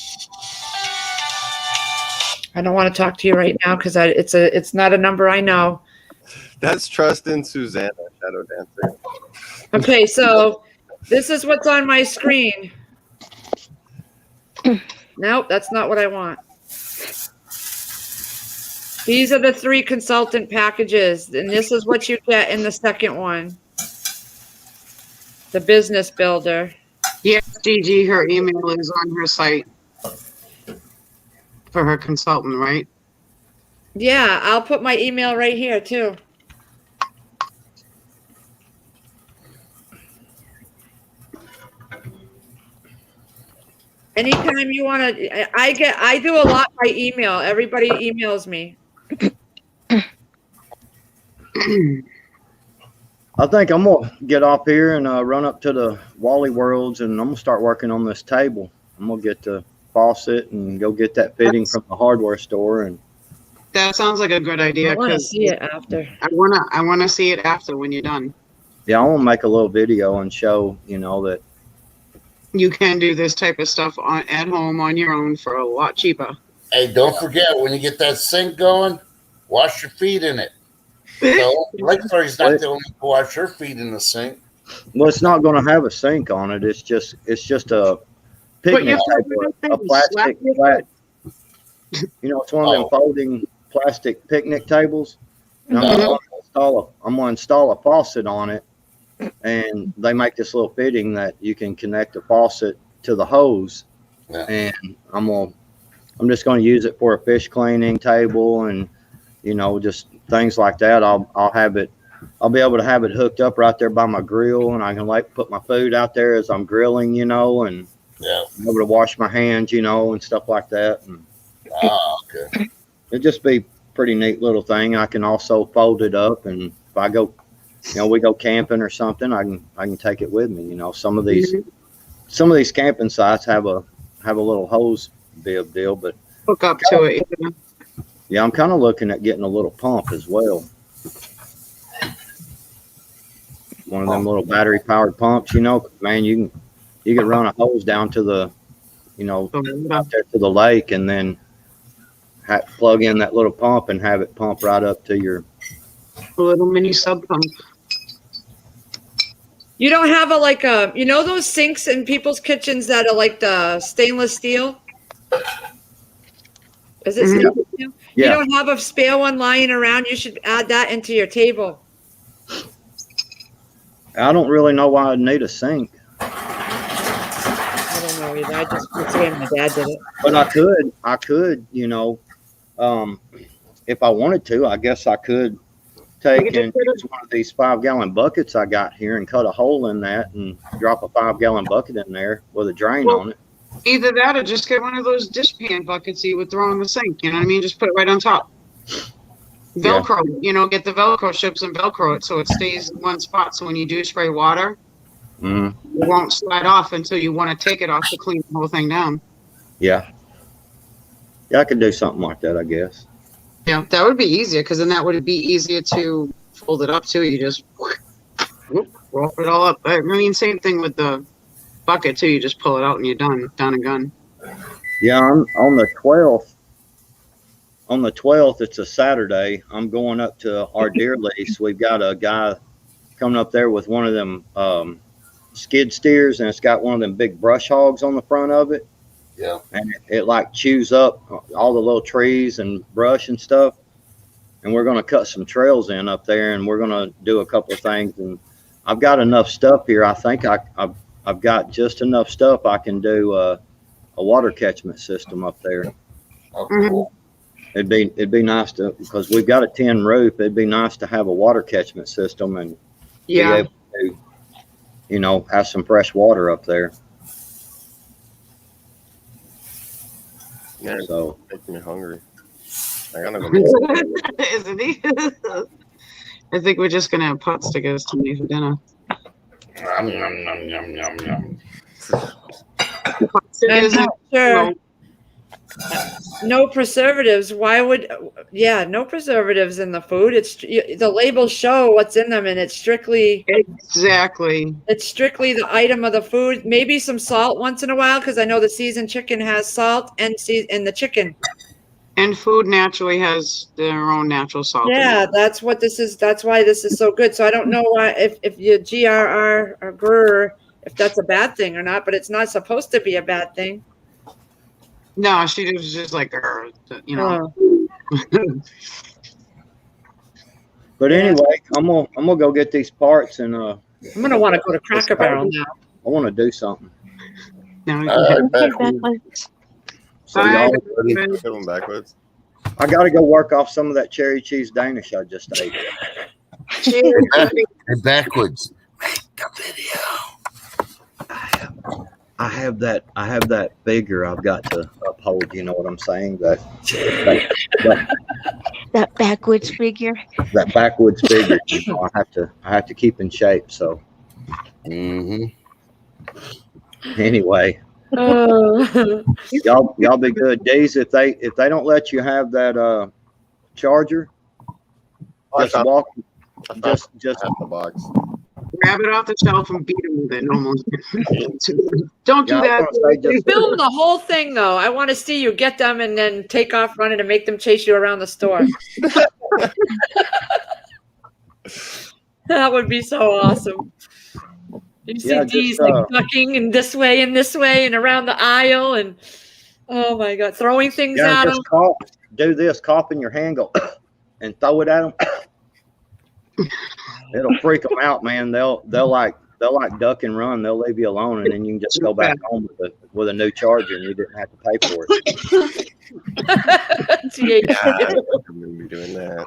Speaker 1: I don't want to talk to you right now because it's not a number I know.
Speaker 8: That's Trust in Susanna, Shadow Dancer.
Speaker 1: Okay, so This is what's on my screen. Nope, that's not what I want. These are the 3 consultant packages, and this is what you get in the second one. The business builder.
Speaker 2: Yes, Gigi, her email is on her site for her consultant, right?
Speaker 1: Yeah, I'll put my email right here too. Anytime you want to, I do a lot by email. Everybody emails me.
Speaker 6: I think I'm gonna get off here and run up to the Wally Worlds, and I'm gonna start working on this table. I'm gonna get the faucet and go get that fitting from the hardware store. And
Speaker 2: That sounds like a good idea
Speaker 1: I want to
Speaker 2: because
Speaker 1: see it after.
Speaker 2: I wanna see it after when you're done.
Speaker 6: yeah, I want to make a little video and show, you know, that
Speaker 2: You can do this type of stuff at home on your own for a lot cheaper.
Speaker 7: Hey, don't forget when you get that sink going, wash your feet in it. So, Lakefrey's not the only to wash her feet in the sink.
Speaker 6: well, it's not going to have a sink on it. It's just a
Speaker 2: Put your
Speaker 6: picnic
Speaker 2: foot
Speaker 6: table,
Speaker 2: in the
Speaker 6: a
Speaker 2: thing,
Speaker 6: plastic
Speaker 2: slap your
Speaker 6: flat. You know, it's one of them
Speaker 7: Oh.
Speaker 6: folding plastic picnic tables. And I'm gonna install a faucet on it, and they make this little fitting that you can connect the faucet to the hose.
Speaker 7: Yeah.
Speaker 6: And I'm just gonna use it for a fish cleaning table and, you know, just things like that. I'll be able to have it hooked up right there by my grill, and I can like put my food out there as I'm grilling, you know, and
Speaker 7: Yeah.
Speaker 6: be able to wash my hands, you know, and stuff like that. And
Speaker 7: Okay.
Speaker 6: it'd just be pretty neat little thing. I can also fold it up, and if I go, you know, we go camping or something, I can take it with me. You know, some of these camping sites have a little hose bib deal, but
Speaker 2: Hook up to it. You know?
Speaker 6: yeah, I'm kind of looking at getting a little pump as well. One of them little battery powered pumps, you know, man, you can run a hose down to the, you know, out there to the lake, and then plug in that little pump and have it pump right up to your.
Speaker 2: A little mini sub pump.
Speaker 1: You don't have you know those sinks in people's kitchens that are like the stainless steel? Is it stainless steel? You
Speaker 6: Yeah.
Speaker 1: don't have a spare one lying around. You should add that into your table.
Speaker 6: I don't really know why I'd need a sink,
Speaker 1: I don't know either. I just was saying my dad did it.
Speaker 6: but I could, you know, if I wanted to, I guess I could take
Speaker 2: You can
Speaker 6: and
Speaker 2: just put
Speaker 6: use one of these 5-gallon buckets I got here and cut a hole in that and drop a 5-gallon bucket in there with a drain on it.
Speaker 2: Either that or just get one of those dishpan buckets you would throw in the sink. You know what I mean? Just put it right on top. Velcro, you know, get the Velcro strips and Velcro it so it stays in one spot. So when you do spray water,
Speaker 6: Mm-hmm.
Speaker 2: it won't slide off until you want to take it off to clean the whole thing down.
Speaker 6: Yeah. Yeah, I could do something like that, I guess.
Speaker 2: Yeah, that would be easier because then that would be easier to fold it up too. You just roll it all up. I mean, same thing with the bucket too. You just pull it out and you're done and gone.
Speaker 6: Yeah, I'm on the 12th. On the 12th, it's a Saturday. I'm going up to our deer lease. We've got a guy coming up there with one of them skid steers, and it's got one of them big brush hogs on the front of it.
Speaker 7: Yeah.
Speaker 6: And it like chews up all the little trees and brush and stuff. And we're going to cut some trails in up there, and we're going to do a couple of things. And I've got enough stuff here. I think I've got just enough stuff. I can do a water catchment system up there.
Speaker 7: Oh, cool.
Speaker 6: It'd be nice to, because we've got a tin roof. It'd be nice to have a water catchment system and be
Speaker 2: Yeah.
Speaker 6: able to, you know, have some fresh water up there.
Speaker 8: Yeah, it's
Speaker 6: So
Speaker 8: making me hungry. I gotta go.
Speaker 2: Isn't he? I think we're just gonna have pot stickers tonight for dinner.
Speaker 7: Yum, yum, yum, yum, yum, yum.
Speaker 2: Pot
Speaker 1: I'm
Speaker 2: stickers
Speaker 1: not sure.
Speaker 2: and-
Speaker 1: No preservatives. Why would? Yeah, no preservatives in the food. The labels show what's in them, and it's strictly
Speaker 2: Exactly.
Speaker 1: the item of the food. Maybe some salt once in a while, because I know the seasoned chicken has salt and the chicken.
Speaker 2: And food naturally has their own natural salt. in
Speaker 1: Yeah,
Speaker 2: it.
Speaker 1: that's what this is. That's why this is so good. So I don't know why if your GRR or GRR, if that's a bad thing or not, but it's not supposed to be a bad thing.
Speaker 2: No, she was just like, you know.
Speaker 6: But anyway, I'm gonna go get these parts, and
Speaker 1: I'm gonna want to go to Cracker Barrel now.
Speaker 6: I want to do something.
Speaker 2: No,
Speaker 3: Okay,
Speaker 7: backwards.
Speaker 3: backwards.
Speaker 6: So
Speaker 2: Bye.
Speaker 6: y'all,
Speaker 8: Going backwards.
Speaker 6: I got to go work off some of that cherry cheese Danish I just ate.
Speaker 2: Cheers, buddy.
Speaker 7: And backwards. The video.
Speaker 6: I have that figure I've got to uphold. You know what I'm saying? That
Speaker 3: That backwoods figure.
Speaker 6: backwoods figure. You know, I have to keep in shape. So
Speaker 7: Mm-hmm.
Speaker 6: anyway,
Speaker 1: Oh.
Speaker 6: y'all be good. Days, if they don't let you have that charger, just walk. Just
Speaker 8: Half the box.
Speaker 2: Grab it off the shelf and beat him with it. Almost. Don't do
Speaker 6: Yeah, I was
Speaker 2: that.
Speaker 6: gonna say, just-
Speaker 1: Film the whole thing though. I want to see you get them and then take off running and make them chase you around the store. That would be so awesome. You see
Speaker 6: Yeah,
Speaker 1: Dee's
Speaker 6: just,
Speaker 1: like ducking and this way and around the aisle and oh my god, throwing things
Speaker 6: Yeah,
Speaker 1: at
Speaker 6: just
Speaker 1: them.
Speaker 6: cough. Do this, cough in your hand, go and throw it at them. It'll freak them out, man. They'll like duck and run. They'll leave you alone, and then you can just go back home with a new charger, and you didn't have to pay for it.
Speaker 8: Yeah, I'm gonna be doing that.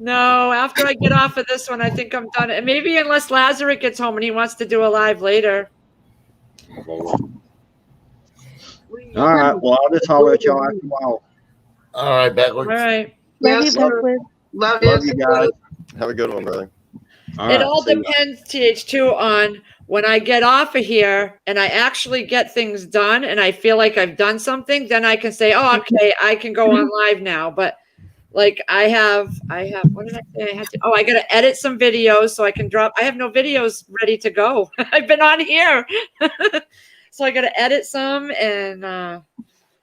Speaker 1: No, after I get off of this one, I think I'm done. And maybe unless Lazarus gets home and he wants to do a live later.
Speaker 6: All right. Well, I'll just holler at y'all after a while.
Speaker 7: All right,
Speaker 1: All
Speaker 7: backwards.
Speaker 1: right.
Speaker 3: Love
Speaker 2: Yes,
Speaker 3: you,
Speaker 2: sir.
Speaker 3: backwoods.
Speaker 2: Love
Speaker 6: Love you guys.
Speaker 8: Have a good one, brother.
Speaker 6: All
Speaker 1: It
Speaker 6: right,
Speaker 1: all
Speaker 6: see ya.
Speaker 1: depends, TH2, on when I get off of here and I actually get things done and I feel like I've done something, then I can say, oh, okay, I can go on live now. But like I have, what did I say I had to? Oh, I got to edit some videos so I can drop. I have no videos ready to go. I've been on here. So I got to edit some and
Speaker 8: I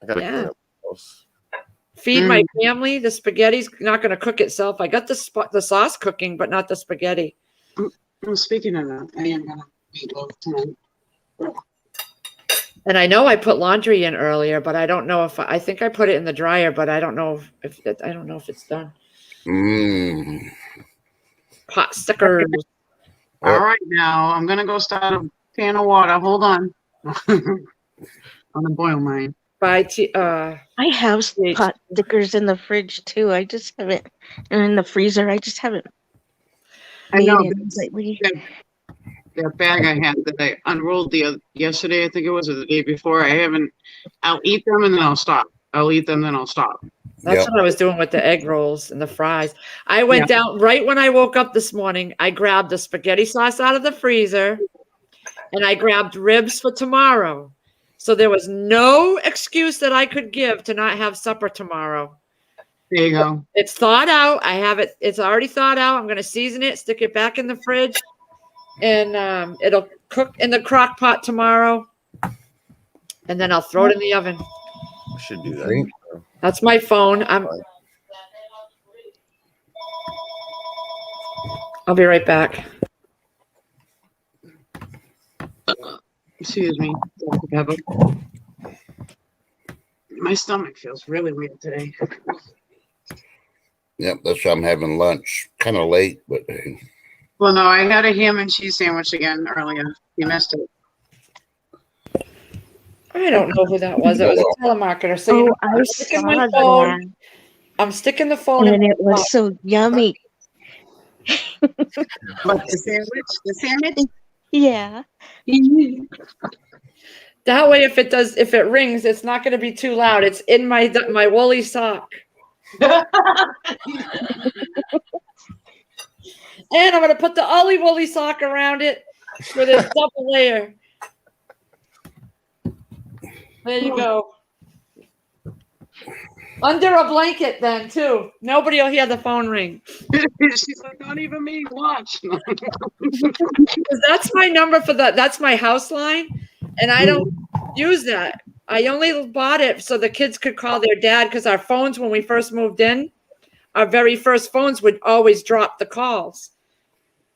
Speaker 8: gotta
Speaker 1: Yeah.
Speaker 8: clean up the house.
Speaker 1: feed my family. The spaghetti's not going to cook itself. I got the sauce cooking, but not the spaghetti.
Speaker 2: Well, speaking of that, I am gonna eat over tonight.
Speaker 1: And I know I put laundry in earlier, but I don't know if I think I put it in the dryer, but I don't know if it's done.
Speaker 7: Mm.
Speaker 1: Pot stickers.
Speaker 2: All right, now I'm gonna go start a pan of water. Hold on. I'm gonna boil mine.
Speaker 3: I have pot stickers in the fridge too. I just haven't, and in the freezer. I just haven't.
Speaker 2: I know
Speaker 3: made it lately.
Speaker 2: that bag I had that I unrolled yesterday, I think it was, or the day before. I'll eat them and then I'll stop. I'll eat them, then I'll stop.
Speaker 1: That's
Speaker 7: Yep.
Speaker 1: what I was doing with the egg rolls and the fries. I went down right when I woke up this morning. I grabbed the spaghetti sauce out of the freezer and I grabbed ribs for tomorrow. So there was no excuse that I could give to not have supper tomorrow.
Speaker 2: There you go.
Speaker 1: It's thawed out. I have it. It's already thawed out. I'm going to season it, stick it back in the fridge, and it'll cook in the crock pot tomorrow. And then I'll throw it in the oven.
Speaker 8: I should do that.
Speaker 7: Great.
Speaker 1: That's my phone. I'll be right back.
Speaker 2: Excuse me. Dr. Pepper. My stomach feels really weird today.
Speaker 7: Yep, that's why I'm having lunch. Kind of late, but hey.
Speaker 2: Well, no, I had a ham and cheese sandwich again earlier. You missed it.
Speaker 1: I don't know who that was. It was a telemarketer. So you know,
Speaker 3: I
Speaker 1: I'm sticking
Speaker 3: saw
Speaker 1: my phone.
Speaker 3: that,
Speaker 1: I'm sticking the phone in
Speaker 3: and
Speaker 1: my
Speaker 3: it was so yummy.
Speaker 2: What, the sandwich? The sandwich?
Speaker 3: Yeah.
Speaker 1: That way, if it rings, it's not going to be too loud. It's in my woolly sock. And I'm going to put the Ollie woolly sock around it with a double layer. There you go. Under a blanket then, too. Nobody will hear the phone ring.
Speaker 2: She's like, not even me. Watch.
Speaker 1: 'Cause that's my number that's my house line. And I don't use that. I only bought it so the kids could call their dad because our phones, when we first moved in, our very first phones would always drop the calls.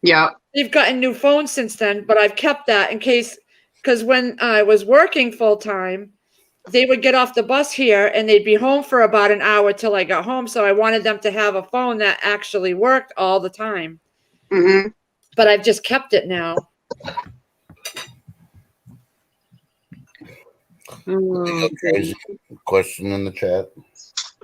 Speaker 2: Yeah.
Speaker 1: they've gotten new phones since then, but I've kept that in case, because when I was working full time, they would get off the bus here and they'd be home for about an hour till I got home. So I wanted them to have a phone that actually worked all the time.
Speaker 2: Mm-hmm.
Speaker 1: But I've just kept it now.
Speaker 7: Okay. Question in the chat.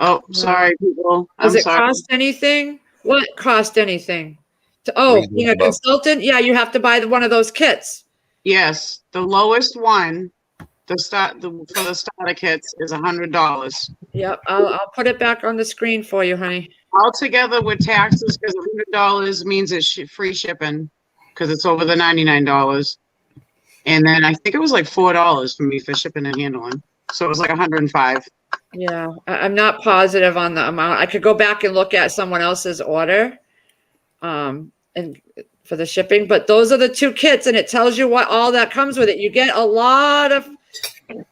Speaker 2: Oh, sorry, people.
Speaker 1: Does
Speaker 2: I'm
Speaker 1: it
Speaker 2: sorry.
Speaker 1: cost anything? What cost anything? Being a consultant? Yeah, you have to buy one of those kits.
Speaker 2: Yes, the lowest one, for the starter kits is $100.
Speaker 1: Yep, I'll put it back on the screen for you, honey.
Speaker 2: Altogether with taxes, because $100 means it's free shipping, because it's over the $99. And then I think it was like $4 for me for shipping and handling. So it was like $105.
Speaker 1: Yeah, I'm not positive on the amount. I could go back and look at someone else's order, and for the shipping, but those are the two kits, and it tells you what all that comes with it. You get a lot of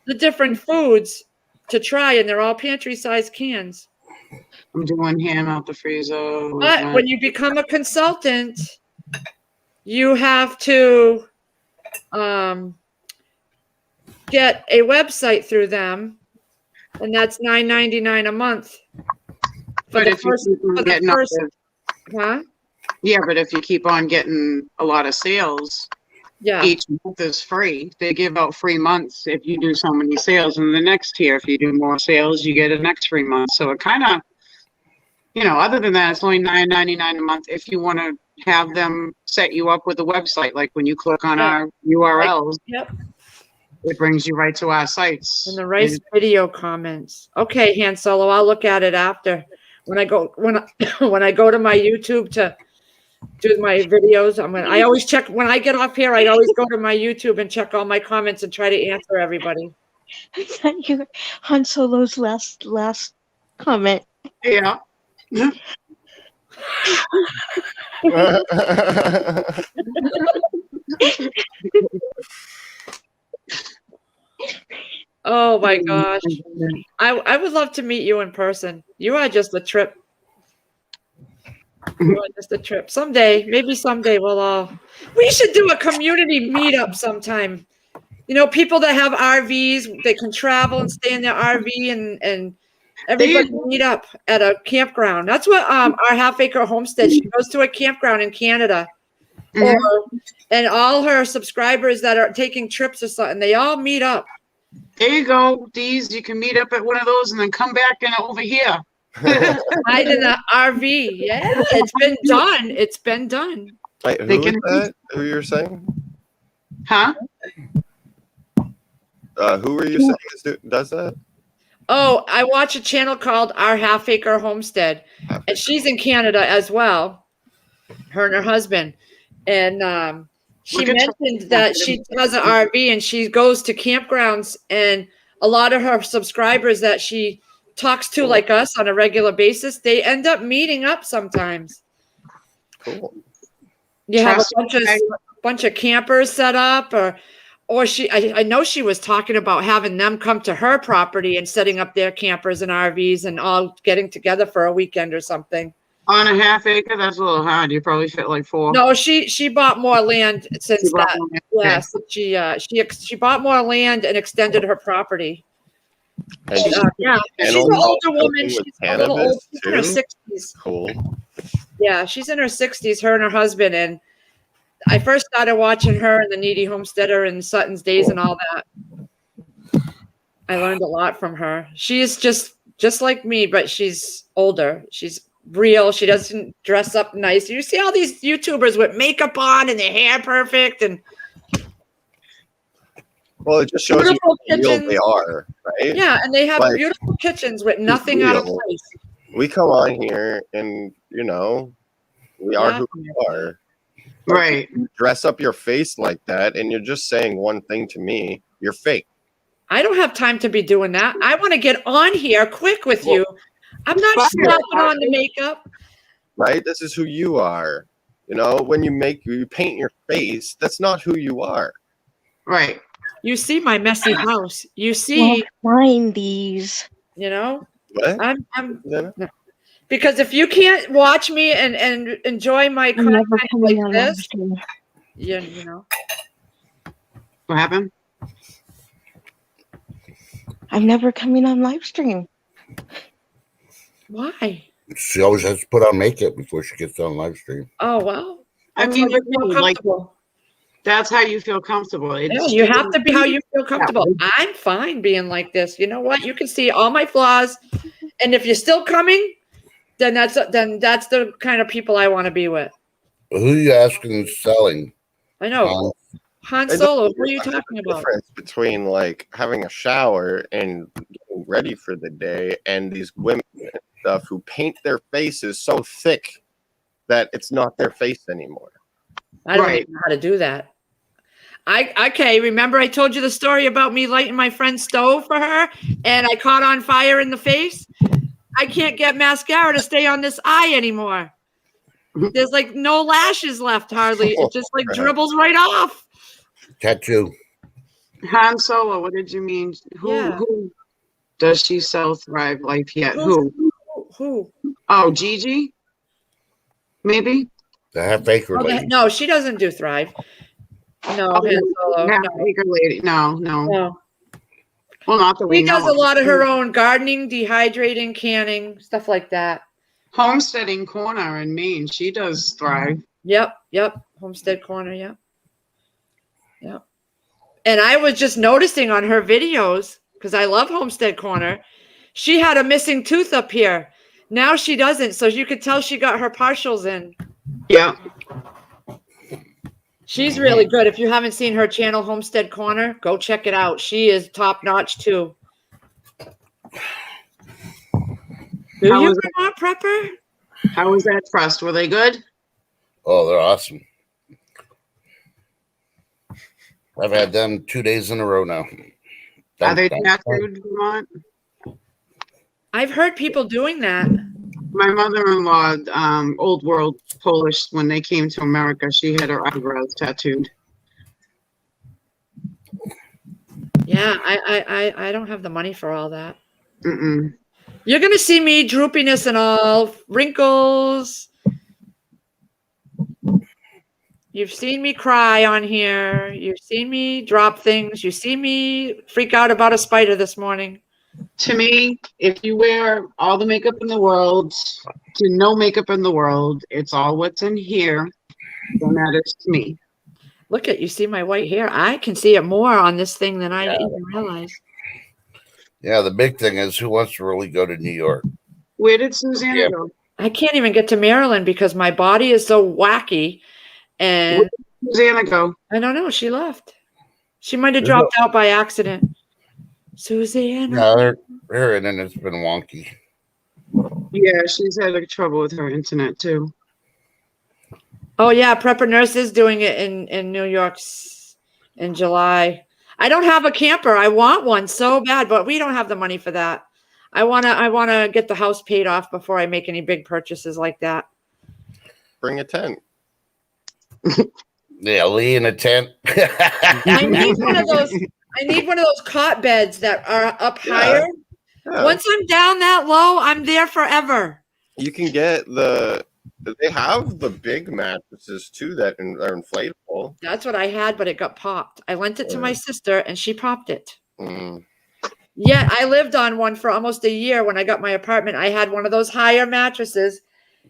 Speaker 1: the different foods to try, and they're all pantry-sized cans.
Speaker 2: I'm doing ham out the freezer.
Speaker 1: But when you become a consultant, you have to get a website through them, and that's $9.99 a month.
Speaker 2: But if you keep on getting up there-
Speaker 1: huh?
Speaker 2: Yeah, but if you keep on getting a lot of sales,
Speaker 1: Yeah.
Speaker 2: each month is free. They give out free months if you do so many sales. And the next tier, if you do more sales, you get a next free month. So it kind of, other than that, it's only $9.99 a month if you want to have them set you up with a website. Like when you click on our URLs,
Speaker 1: Yep.
Speaker 2: it brings you right to our sites.
Speaker 1: And the rice video comments. Okay, Han Solo, I'll look at it after. When I go when I go to my YouTube to do my videos, I always check when I get off here. I always go to my YouTube and check all my comments and try to answer everybody.
Speaker 3: I thought you were Han Solo's last comment.
Speaker 2: Yeah.
Speaker 1: Oh my gosh. I would love to meet you in person. You are just a trip. You are just a trip. Maybe someday we should do a community meetup sometime. People that have RVs, they can travel and stay in their RV and everybody meet up at a campground. That's what our Half Acre Homestead, she goes to a campground in Canada. And all her subscribers that are taking trips or something, they all meet up.
Speaker 2: There you go, Deez. You can meet up at one of those and then come back over here.
Speaker 1: Hide in the RV. Yeah, it's been done. It's been done.
Speaker 8: Wait, who is that? Who you're saying?
Speaker 2: Huh?
Speaker 8: Who were you saying does that?
Speaker 1: Oh, I watch a channel called Our Half Acre Homestead, and she's in Canada as well. Her and her husband, and she mentioned that she has an RV and she goes to campgrounds, and a lot of her subscribers that she talks to, like us, on a regular basis, they end up meeting up sometimes.
Speaker 8: Cool.
Speaker 1: You have a bunch of campers set up, or I know she was talking about having them come to her property and setting up their campers and RVs and all getting together for a weekend or something.
Speaker 2: On a half acre, that's a little hard. You probably fit like 4.
Speaker 1: No, she bought more land since that. Yes, she bought more land and extended her property.
Speaker 8: And
Speaker 1: she's an older woman. She's a little old. She's in her 60s.
Speaker 8: Cool.
Speaker 1: Yeah, she's in her 60s, her and her husband. And I first started watching her and the Needy Homesteader and Sutton's Days and all that. I learned a lot from her. She is just like me, but she's older. She's real. She doesn't dress up nice. You see all these YouTubers with makeup on and their hair perfect, and
Speaker 8: well, it just shows you how real they are, right?
Speaker 1: Yeah, and they have beautiful kitchens with nothing out of place.
Speaker 8: We come on here and we are who we are.
Speaker 2: Right.
Speaker 8: You dress up your face like that and you're just saying one thing to me, you're fake.
Speaker 1: I don't have time to be doing that. I want to get on here quick with you. I'm not slapping on the makeup.
Speaker 8: Right? This is who you are. When you paint your face, that's not who you are.
Speaker 2: Right.
Speaker 1: You see my messy house. You see
Speaker 3: find these.
Speaker 8: What?
Speaker 1: I'm no. Because if you can't watch me and enjoy my
Speaker 3: I'm never
Speaker 1: content
Speaker 3: coming
Speaker 1: like
Speaker 3: on live
Speaker 1: this,
Speaker 3: stream.
Speaker 1: you know.
Speaker 2: What happened?
Speaker 3: I'm never coming on live stream.
Speaker 1: Why?
Speaker 7: She always has to put on makeup before she gets on live stream.
Speaker 1: Oh well.
Speaker 2: I
Speaker 1: That's
Speaker 2: mean,
Speaker 1: how you
Speaker 2: but
Speaker 1: feel
Speaker 2: no, like
Speaker 1: comfortable.
Speaker 2: that's how you feel comfortable.
Speaker 1: Yeah,
Speaker 2: It's
Speaker 1: you have to be how you feel comfortable. I'm fine being like this. You know what? You can see all my flaws, and if you're still coming, then that's the kind of people I want to be with.
Speaker 7: Who are you asking is selling?
Speaker 1: I know. Han
Speaker 8: It
Speaker 1: Solo.
Speaker 8: doesn't-
Speaker 1: Who are you
Speaker 8: there's a
Speaker 1: talking about?
Speaker 8: difference between like having a shower and getting ready for the day, and these women and stuff who paint their faces so thick that it's not their face anymore.
Speaker 1: I don't
Speaker 2: Right.
Speaker 1: even know how to do that. Okay. Remember, I told you the story about me lighting my friend's stove for her, and I caught on fire in the face. I can't get mascara to stay on this eye anymore. There's like no lashes left, hardly. It just like dribbles right off.
Speaker 7: Tattoo.
Speaker 2: Han Solo, what did you mean?
Speaker 1: Yeah.
Speaker 2: Who does she sell Thrive Life yet?
Speaker 1: Who?
Speaker 2: Who?
Speaker 1: Who?
Speaker 2: Oh, Gigi? Maybe?
Speaker 7: The half acre
Speaker 1: Oh,
Speaker 7: lady.
Speaker 1: no, she doesn't do Thrive. No,
Speaker 2: Oh,
Speaker 1: Han Solo.
Speaker 2: Half
Speaker 1: No,
Speaker 2: Acre Lady. No.
Speaker 1: no.
Speaker 2: Well, not that we
Speaker 1: She
Speaker 2: know.
Speaker 1: does a lot of her own gardening, dehydrating, canning, stuff like that.
Speaker 2: Homesteading Corner in Maine. She does Thrive.
Speaker 1: Yep. Homestead Corner, yep. And I was just noticing on her videos, because I love Homestead Corner, she had a missing tooth up here. Now she doesn't, so you could tell she got her partials in.
Speaker 2: Yeah.
Speaker 1: She's really good. If you haven't seen her channel, Homestead Corner, go check it out. She is top notch too. Do
Speaker 2: How
Speaker 1: you,
Speaker 2: was
Speaker 1: Vermont Prepper?
Speaker 2: How was that trust? Were they good?
Speaker 7: Oh, they're awesome. I've had them 2 days in a row now.
Speaker 2: Are they tattooed, Vermont?
Speaker 1: I've heard people doing that.
Speaker 2: My mother-in-law, old world Polish, when they came to America, she had her eyebrows tattooed.
Speaker 1: Yeah, I don't have the money for all that.
Speaker 2: Mm-mm.
Speaker 1: You're gonna see me droopiness and all, wrinkles. You've seen me cry on here. You've seen me drop things. You see me freak out about a spider this morning.
Speaker 2: To me, if you wear all the makeup in the world to no makeup in the world, it's all what's in here that matters to me.
Speaker 1: Look at, you see my white hair. I can see it more on this thing than I even realized.
Speaker 7: Yeah, the big thing is who wants to really go to New York?
Speaker 2: Where did Susanna go?
Speaker 1: I can't even get to Maryland because my body is so wacky. And
Speaker 2: Where did Susanna go?
Speaker 1: I don't know. She left. She might have dropped out by accident. Susanna.
Speaker 7: No, her internet's been wonky.
Speaker 2: Yeah, she's had trouble with her internet too.
Speaker 1: Oh yeah, Prepper Nurse is doing it in New York in July. I don't have a camper. I want one so bad, but we don't have the money for that. I wanna get the house paid off before I make any big purchases like that.
Speaker 8: Bring a tent.
Speaker 7: Yeah, Lee in a tent.
Speaker 1: I need one of those. I need one of those cot beds that are up higher.
Speaker 8: Yeah.
Speaker 1: Once I'm down that low, I'm there forever.
Speaker 8: You can get they have the big mattresses too that are inflatable.
Speaker 1: That's what I had, but it got popped. I lent it to my sister and she popped it.
Speaker 8: Mm.
Speaker 1: Yeah, I lived on one for almost a year when I got my apartment. I had one of those higher mattresses.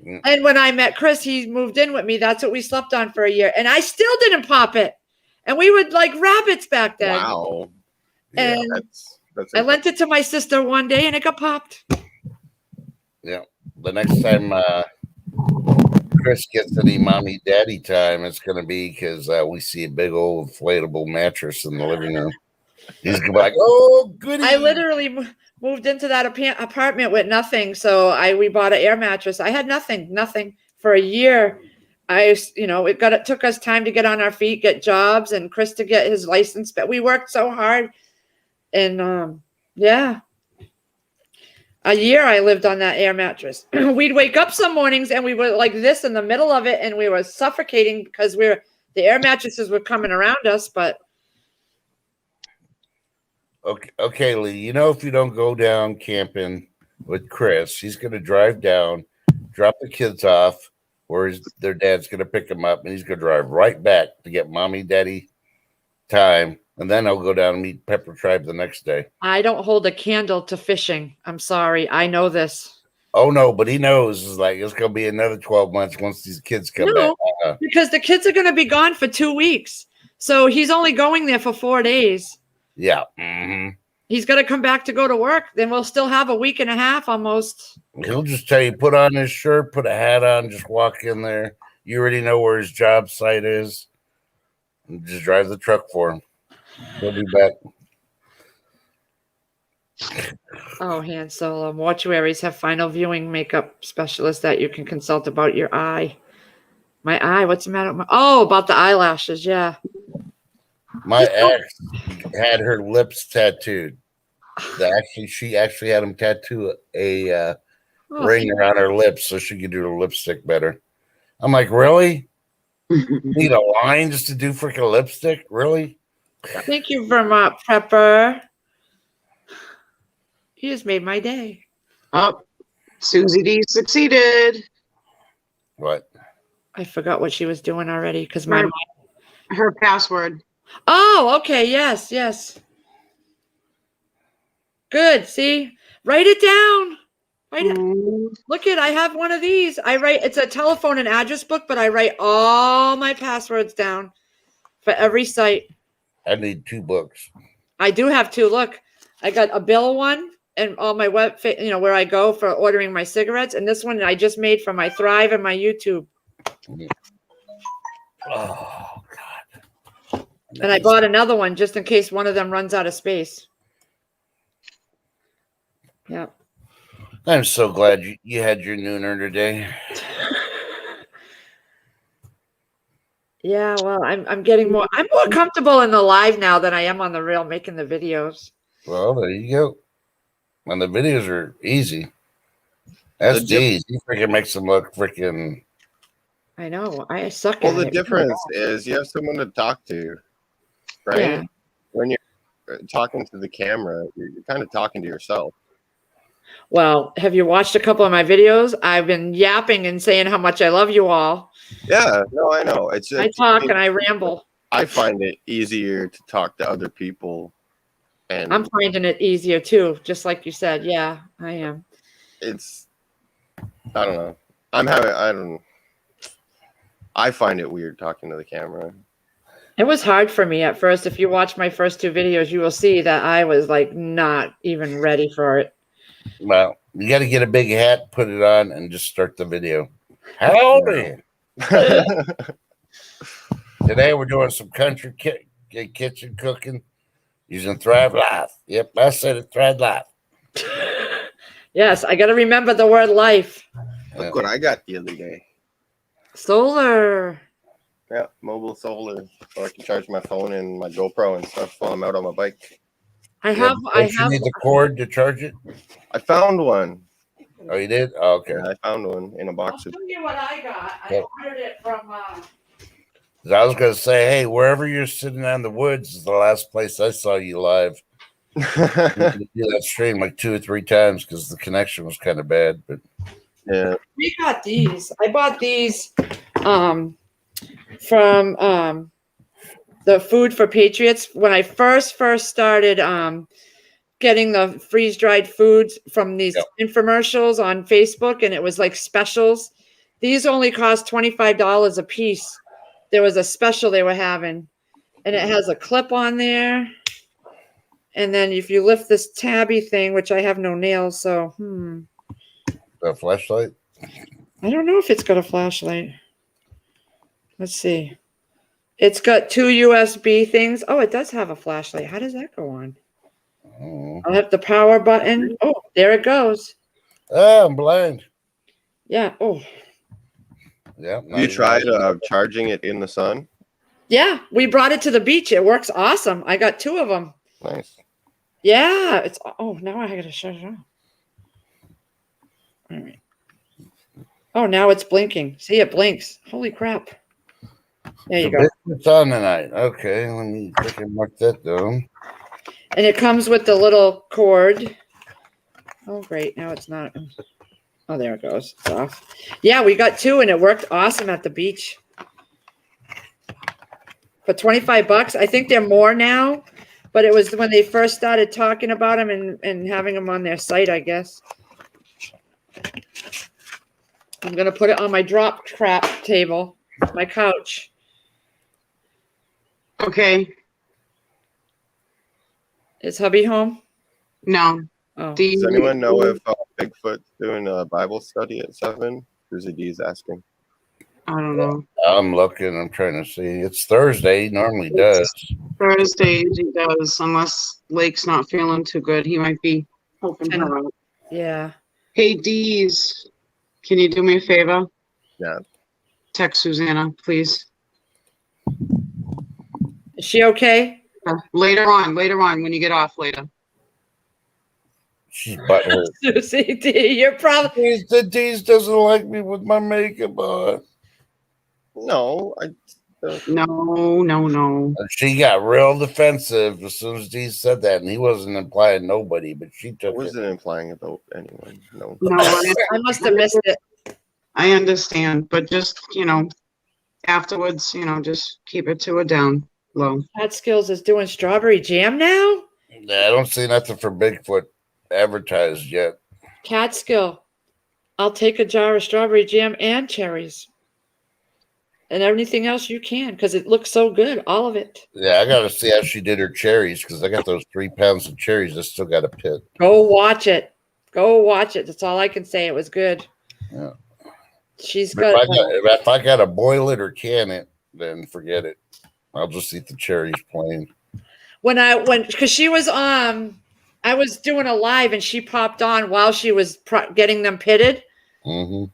Speaker 7: Mm.
Speaker 1: And when I met Chris, he moved in with me. That's what we slept on for a year. And I still didn't pop it. And we would like rabbits back then.
Speaker 8: Wow. Yeah,
Speaker 1: And
Speaker 8: that's
Speaker 1: I lent it to my sister one day and it got popped.
Speaker 7: Yeah. The next time Chris gets any mommy daddy time, it's going to be because we see a big old inflatable mattress in the living room. He's going to be like, oh, goody.
Speaker 1: I literally moved into that apartment with nothing. So we bought an air mattress. I had nothing for a year. It took us time to get on our feet, get jobs, and Chris to get his license. But we worked so hard. And yeah, a year I lived on that air mattress. We'd wake up some mornings and we were like this in the middle of it, and we were suffocating because the air mattresses were coming around us. But
Speaker 7: Okay, Lee, if you don't go down camping with Chris. He's going to drive down, drop the kids off, or their dad's going to pick them up, and he's going to drive right back to get mommy, daddy time. And then I'll go down and meet Pepper Tribe the next day.
Speaker 1: I don't hold a candle to fishing. I'm sorry. I know this.
Speaker 7: Oh, no, but he knows it's going to be another 12 months once these kids come back.
Speaker 1: Because the kids are going to be gone for 2 weeks. So he's only going there for 4 days.
Speaker 7: Yeah. Mm-hmm.
Speaker 1: He's got to come back to go to work. Then we'll still have a week and a half almost.
Speaker 7: He'll just tell you, put on his shirt, put a hat on, just walk in there. You already know where his job site is. And just drive the truck for him. He'll be back.
Speaker 1: Oh, Han Solo. Mortuaries have final viewing makeup specialists that you can consult about your eye. My eye? What's the matter with about the eyelashes. Yeah.
Speaker 7: My ex had her lips tattooed. She actually had him tattoo a ring around her lips so she could do her lipstick better. I'm like, really? Need a line just to do freaking lipstick? Really?
Speaker 1: Thank you, Vermont Pepper. You just made my day.
Speaker 2: Oh, Susie D succeeded.
Speaker 7: What?
Speaker 1: I forgot what she was doing already because
Speaker 2: her password.
Speaker 1: Oh, okay. Yes, yes. Good. See, write it down. Look I have one of these. It's a telephone and address book, but I write all my passwords down for every site.
Speaker 7: I need 2 books.
Speaker 1: I do have 2. Look, I got a bill one and all my web, where I go for ordering my cigarettes. And this one I just made for my Thrive and my YouTube.
Speaker 7: Oh, God.
Speaker 1: And I bought another one just in case one of them runs out of space. Yeah.
Speaker 7: I'm so glad you had your nooner today.
Speaker 1: Yeah, well, I'm getting more comfortable in the live now than I am on the reel making the videos.
Speaker 7: Well, there you go. And the videos are easy. SDs, he freaking makes them look freaking.
Speaker 1: I know. I suck
Speaker 8: Well,
Speaker 1: at
Speaker 8: the
Speaker 1: it.
Speaker 8: difference is you have someone to talk to, right?
Speaker 1: Yeah.
Speaker 8: When you're talking to the camera, you're kind of talking to yourself.
Speaker 1: Well, have you watched a couple of my videos? I've been yapping and saying how much I love you all.
Speaker 8: Yeah, no, I know. It's just,
Speaker 1: I talk and I ramble.
Speaker 8: I find it easier to talk to other people, and
Speaker 1: I'm finding it easier too, just like you said. Yeah, I am.
Speaker 8: it's, I don't know. I find it weird talking to the camera.
Speaker 1: It was hard for me at first. If you watch my first 2 videos, you will see that I was like not even ready for it.
Speaker 7: Well, you got to get a big hat, put it on, and just start the video. Howdy. Today we're doing some country kitchen cooking using Thrive Life. Yep, I said it, Thrive Life.
Speaker 1: Yes, I got to remember the word life.
Speaker 8: Look what I got the other day.
Speaker 1: Solar.
Speaker 8: Yeah, mobile solar, so I can charge my phone and my GoPro and stuff while I'm out on my bike.
Speaker 1: I
Speaker 7: You need the cord to charge it?
Speaker 8: I found one.
Speaker 7: Oh, you did? Oh, okay.
Speaker 8: Yeah, I found one in a
Speaker 1: I'll
Speaker 8: box.
Speaker 1: show you what I got. I
Speaker 7: Yep.
Speaker 1: ordered it from.
Speaker 7: 'Cause I was going to say, hey, wherever you're sitting out in the woods is the last place I saw you live. You could do that stream like 2 or 3 times because the connection was kind of bad. But
Speaker 8: Yeah.
Speaker 1: We got these. I bought these from the Food for Patriots when I first started getting the freeze-dried foods from these infomercials on Facebook, and it was like specials. These only cost $25 a piece. There was a special they were having, and it has a clip on there. And then if you lift this tabby thing, which I have no nails, so
Speaker 7: a flashlight?
Speaker 1: I don't know if it's got a flashlight. Let's see. It's got 2 USB things. Oh, it does have a flashlight. How does that go on?
Speaker 7: Oh.
Speaker 1: I'll have the power button. Oh, there it goes.
Speaker 7: Oh, I'm blind.
Speaker 1: Yeah. Oh,
Speaker 7: Yeah.
Speaker 8: You tried charging it in the sun?
Speaker 1: yeah. We brought it to the beach. It works awesome. I got 2 of them.
Speaker 8: Nice.
Speaker 1: Yeah. It's. Oh, now I gotta shut it off. All right. Oh, now it's blinking. See, it blinks. Holy crap. There you go.
Speaker 7: It's on tonight. Okay, let me freaking mark that down.
Speaker 1: And it comes with the little cord. Oh, great. Now it's not. Oh, there it goes. It's off. Yeah, we got 2 and it worked awesome at the beach. For $25. I think they're more now, but it was when they first started talking about them and having them on their site, I guess. I'm going to put it on my drop crap table, my couch.
Speaker 2: Okay,
Speaker 1: Is hubby home?
Speaker 2: no.
Speaker 1: Oh,
Speaker 8: Does anyone know if Bigfoot's doing a Bible study at 7? Susie D is asking.
Speaker 2: I don't know.
Speaker 7: I'm looking. I'm trying to see. It's Thursday. He normally does.
Speaker 2: Thursdays he does, unless Lake's not feeling too good. He might be helping her out.
Speaker 1: yeah.
Speaker 2: Hey, Dees, can you do me a favor?
Speaker 8: Yeah.
Speaker 2: Text Susanna, please.
Speaker 1: Is she okay?
Speaker 2: Later on, when you get off later.
Speaker 7: She's butthurt.
Speaker 1: Susie D, you're probably.
Speaker 7: The D's doesn't like me with my makeup on.
Speaker 8: No,
Speaker 2: No.
Speaker 7: And she got real defensive as soon as D said that, and he wasn't implying nobody, but she
Speaker 8: I
Speaker 7: took it.
Speaker 8: wasn't implying about anyone. No.
Speaker 2: No,
Speaker 1: I must have missed it.
Speaker 2: I understand, but just, afterwards, just keep it to a down low.
Speaker 1: Catskills is doing strawberry jam now?
Speaker 7: Yeah, I don't see nothing for Bigfoot advertised yet.
Speaker 1: Catskill, I'll take a jar of strawberry jam and cherries. And everything else you can, because it looks so good, all of it.
Speaker 7: Yeah, I gotta see how she did her cherries because I got those 3 pounds of cherries. I still got a pit.
Speaker 1: Go watch it. Go watch it. That's all I can say. It was good.
Speaker 7: Yeah.
Speaker 1: She's
Speaker 7: But
Speaker 1: got.
Speaker 7: if I gotta boil it or can it, then forget it. I'll just eat the cherries plain.
Speaker 1: Because she was I was doing a live and she popped on while she was getting them pitted.
Speaker 7: Mm-hmm.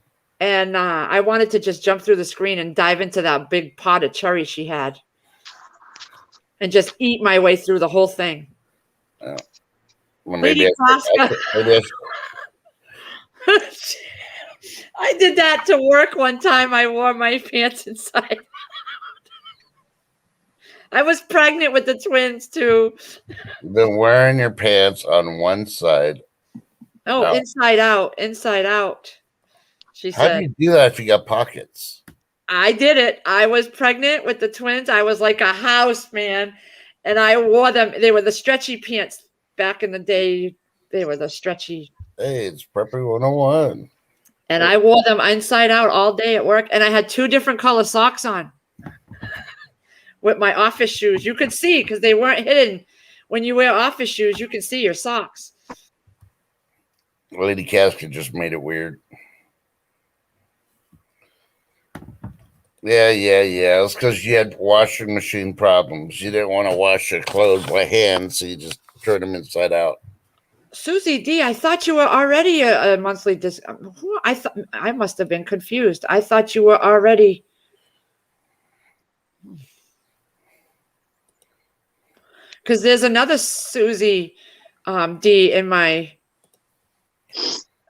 Speaker 1: And I wanted to just jump through the screen and dive into that big pot of cherries she had and just eat my way through the whole thing.
Speaker 7: Yeah. Well,
Speaker 1: Lady Tosca. I did that to work one time. I wore my pants inside. I was pregnant with the twins too.
Speaker 7: You've been wearing your pants on one side.
Speaker 1: Oh,
Speaker 7: No.
Speaker 1: inside out, inside out. She
Speaker 7: How do
Speaker 1: said,
Speaker 7: you do that if you got pockets?
Speaker 1: I did it. I was pregnant with the twins. I was like a house, man. And I wore them. They were the stretchy pants back in the day. They were the stretchy.
Speaker 7: Hey, it's Prepper 101.
Speaker 1: And I wore them inside out all day at work. And I had 2 different color socks on with my office shoes. You could see because they weren't hidden. When you wear office shoes, you can see your socks.
Speaker 7: Lady Casket just made it weird. Yeah. It's because you had washing machine problems. You didn't want to wash your clothes by hand, so you just turn them inside out.
Speaker 1: Susie D, I thought you were already a monthly I must have been confused. I thought you were already. Because there's another Susie D in my.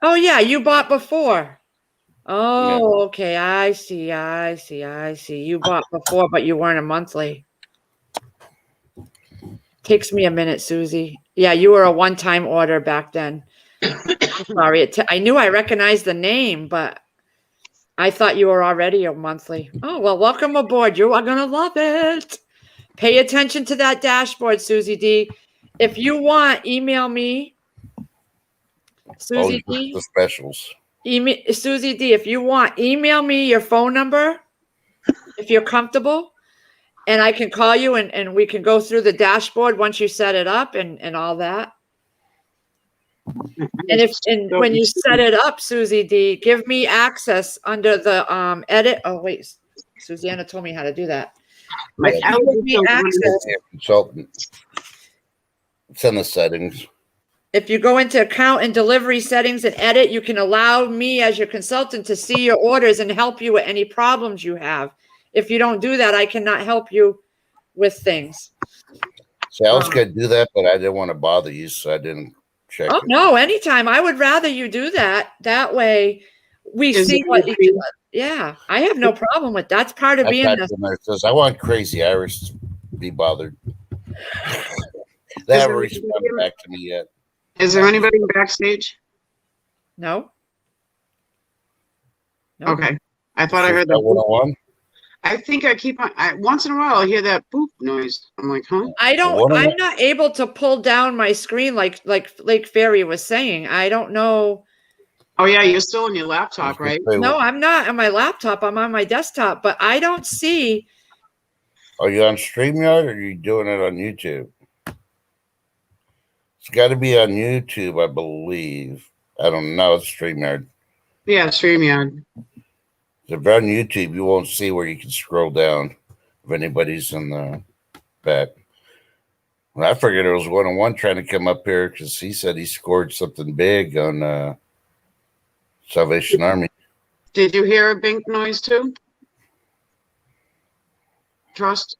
Speaker 1: Oh, yeah, you bought before. Oh, yeah. Okay. I see. You bought before, but you weren't a monthly. Takes me a minute, Susie. Yeah, you were a one-time order back then. Sorry. I knew I recognized the name, but I thought you were already a monthly. Oh, well, welcome aboard. You are going to love it. Pay attention to that dashboard, Susie D. If you want, email me. Susie D.
Speaker 7: The specials.
Speaker 1: Susie D, if you want, email me your phone number if you're comfortable, and I can call you and we can go through the dashboard once you set it up and all that. And when you set it up, Susie D, give me access under the edit. Oh wait, Susanna told me how to do that. Give me access.
Speaker 7: Consultant. It's in the settings.
Speaker 1: If you go into account and delivery settings and edit, you can allow me as your consultant to see your orders and help you with any problems you have. If you don't do that, I cannot help you with things.
Speaker 7: See, I was going to do that, but I didn't want to bother you, so I didn't check.
Speaker 1: Oh, no, anytime. I would rather you do that. That way we see what each other. Yeah, I have no problem with that. That's part of being
Speaker 7: I want Crazy Iris to be bothered. They haven't responded back to me yet.
Speaker 2: Is there anybody backstage?
Speaker 1: No. No.
Speaker 2: Okay. I thought I heard that.
Speaker 7: 101.
Speaker 2: I think I keep on, once in a while I hear that boop noise. I'm like, huh?
Speaker 1: I don't.
Speaker 7: 101.
Speaker 1: I'm not able to pull down my screen like Lake Fairy was saying. I don't know.
Speaker 2: Oh yeah, you're still on your laptop, right?
Speaker 1: No, I'm not on my laptop. I'm on my desktop, but I don't see.
Speaker 7: Are you on StreamYard or are you doing it on YouTube? It's got to be on YouTube, I believe. I don't know. It's StreamYard.
Speaker 2: Yeah, StreamYard.
Speaker 7: If you're on YouTube, you won't see where you can scroll down if anybody's in the back. Well, I figured it was 101 trying to come up here because he said he scored something big on Salvation Army.
Speaker 2: Did you hear a bink noise too? Trust?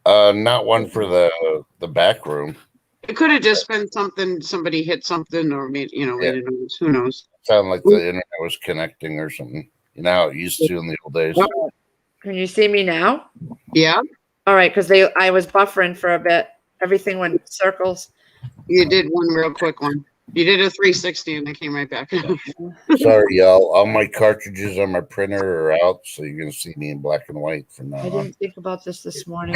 Speaker 7: Not one for the back room.
Speaker 2: It could have just been something, somebody hit something or made, made a noise. Who knows?
Speaker 7: Sounded like the internet was connecting or something. You know how it used to in the old days.
Speaker 1: Can you see me now?
Speaker 2: Yeah,
Speaker 1: All right, because I was buffering for a bit. Everything went in circles.
Speaker 2: you did one real quick one. You did a 360 and they came right back.
Speaker 7: Sorry, y'all. All my cartridges on my printer are out, so you're going to see me in black and white from now
Speaker 1: I
Speaker 7: on.
Speaker 1: didn't think about this morning.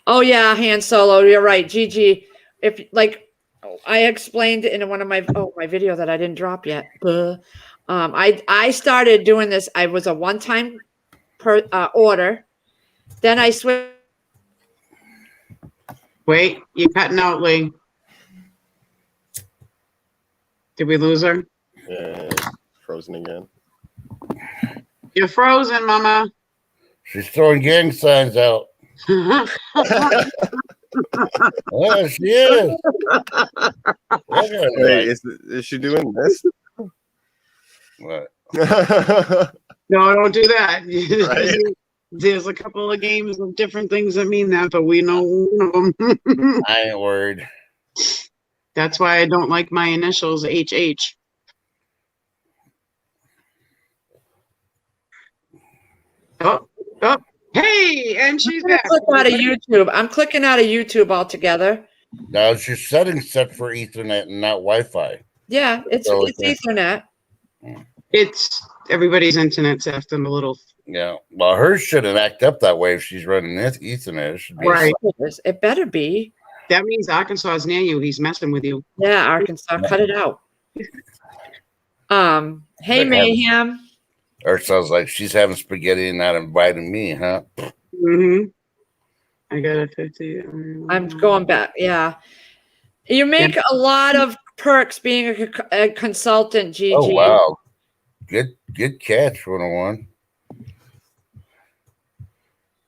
Speaker 1: Oh yeah, Han Solo. You're right, Gigi. If I explained in one of my my video that I didn't drop yet. I started doing this. I was a one-time order. Then I switched.
Speaker 2: Wait, you're cutting out, Lee. Did we lose her?
Speaker 8: Yeah, frozen again.
Speaker 2: You're frozen, Mama.
Speaker 7: She's throwing gang signs out. Oh, she is. Look at
Speaker 8: Wait,
Speaker 7: that.
Speaker 8: is she doing this?
Speaker 7: What?
Speaker 2: No, don't do that.
Speaker 8: Right.
Speaker 2: There's a couple of games of different things that mean that, but we know one of them.
Speaker 7: I ain't worried.
Speaker 2: That's why I don't like my initials, HH. Oh, hey, and she's
Speaker 1: I'm gonna
Speaker 2: back.
Speaker 1: click out of YouTube. I'm clicking out of YouTube altogether.
Speaker 7: Now, is your settings set for Ethernet and not Wi-Fi?
Speaker 1: Yeah, it's
Speaker 7: Oh, okay.
Speaker 1: Ethernet.
Speaker 2: It's everybody's internet's acting a little.
Speaker 7: Yeah. Well, hers shouldn't act up that way if she's running Ethernet. It should be
Speaker 2: Right.
Speaker 1: It better be.
Speaker 2: That means Arkansas is near you. He's messing with you.
Speaker 1: Yeah, Arkansas, cut it out. Hey
Speaker 7: Like
Speaker 1: Mayhem.
Speaker 7: Or sounds like she's having spaghetti and not inviting me, huh?
Speaker 2: Mm-hmm. I got a 50.
Speaker 1: I'm going back. Yeah, you make a lot of perks being a consultant, Gigi.
Speaker 7: Oh wow, good catch, 101.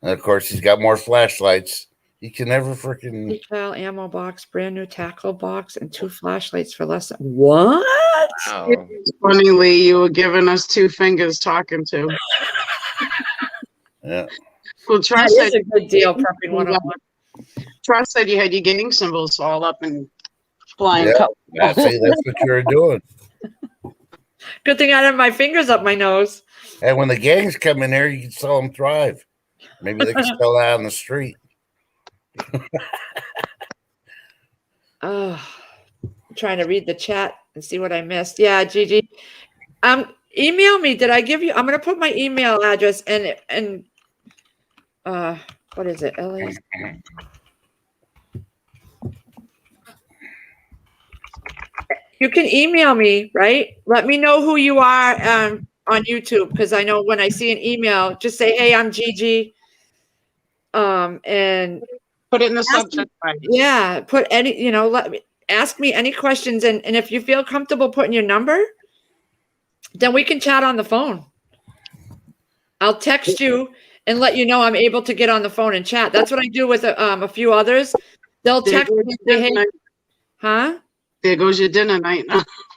Speaker 7: And of course, he's got more flashlights. He can never freaking.
Speaker 1: Decal ammo box, brand new tackle box, and 2 flashlights for less. What?
Speaker 8: Wow.
Speaker 2: It's funny, Lee, you were giving us 2 fingers talking to.
Speaker 7: Yeah.
Speaker 2: Well,
Speaker 1: That
Speaker 2: Trust
Speaker 1: is
Speaker 2: said,
Speaker 1: a good deal, prepping 101.
Speaker 2: Trust said you had your gang symbols all up and flying.
Speaker 7: Yeah.
Speaker 2: colors.
Speaker 7: See, that's what you're doing.
Speaker 1: Good thing I didn't have my fingers up my nose.
Speaker 7: And when the gangs come in there, you can sell them Thrive. Maybe they can sell that on the street.
Speaker 1: I'm trying to read the chat and see what I missed. Yeah, Gigi. Email me. Did I give you? I'm gonna put my email address and what is it? LA. You can email me, right? Let me know who you are on YouTube, because I know when I see an email, just say, "Hey, I'm Gigi," and
Speaker 2: Put it in the subject line.
Speaker 1: yeah, put any, let me ask me any questions, and if you feel comfortable putting your number, then we can chat on the phone. I'll text you and let you know I'm able to get on the phone and chat. That's what I do with a few others. They'll text me and say, "Hey, huh?"
Speaker 2: There goes your dinner night.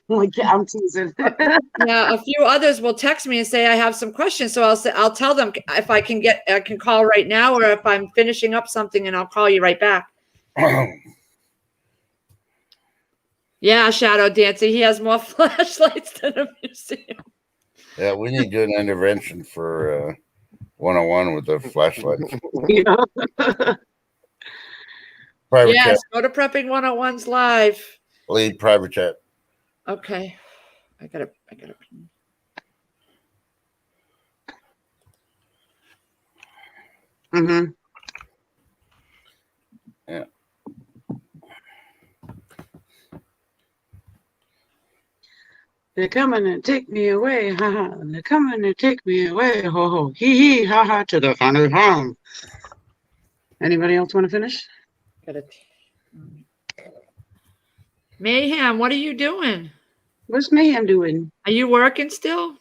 Speaker 2: Like, I'm teasing.
Speaker 1: Yeah, a few others will text me and say I have some questions. So I'll tell them if I can call right now, or if I'm finishing up something, and I'll call you right back. Yeah, Shadow Dancy. He has more flashlights than a museum.
Speaker 7: Yeah, we need to do an intervention for 101 with the flashlights.
Speaker 2: Yeah.
Speaker 7: Private
Speaker 1: Yes,
Speaker 7: chat.
Speaker 1: go to Prepping 101's live.
Speaker 7: Lead private chat.
Speaker 1: Okay. I gotta.
Speaker 2: Mm-hmm.
Speaker 7: Yeah.
Speaker 2: They're coming to take me away, ha ha. They're coming to take me away, ho ho. Hee hee, ha ha, to the final home. Anybody else want to finish?
Speaker 1: Gotta. Mayhem, what are you doing?
Speaker 2: What's Mayhem doing?
Speaker 1: Are you working still?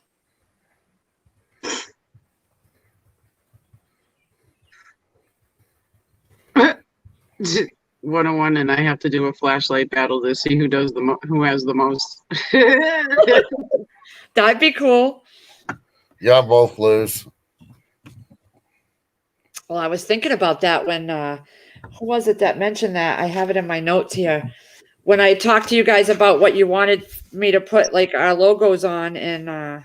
Speaker 2: One-on-one, and I have to do a flashlight battle to see who does who has the most.
Speaker 1: That'd be cool.
Speaker 7: Y'all both lose.
Speaker 1: Well, I was thinking about that when who was it that mentioned that? I have it in my notes here. When I talked to you guys about what you wanted me to put like our logos on, and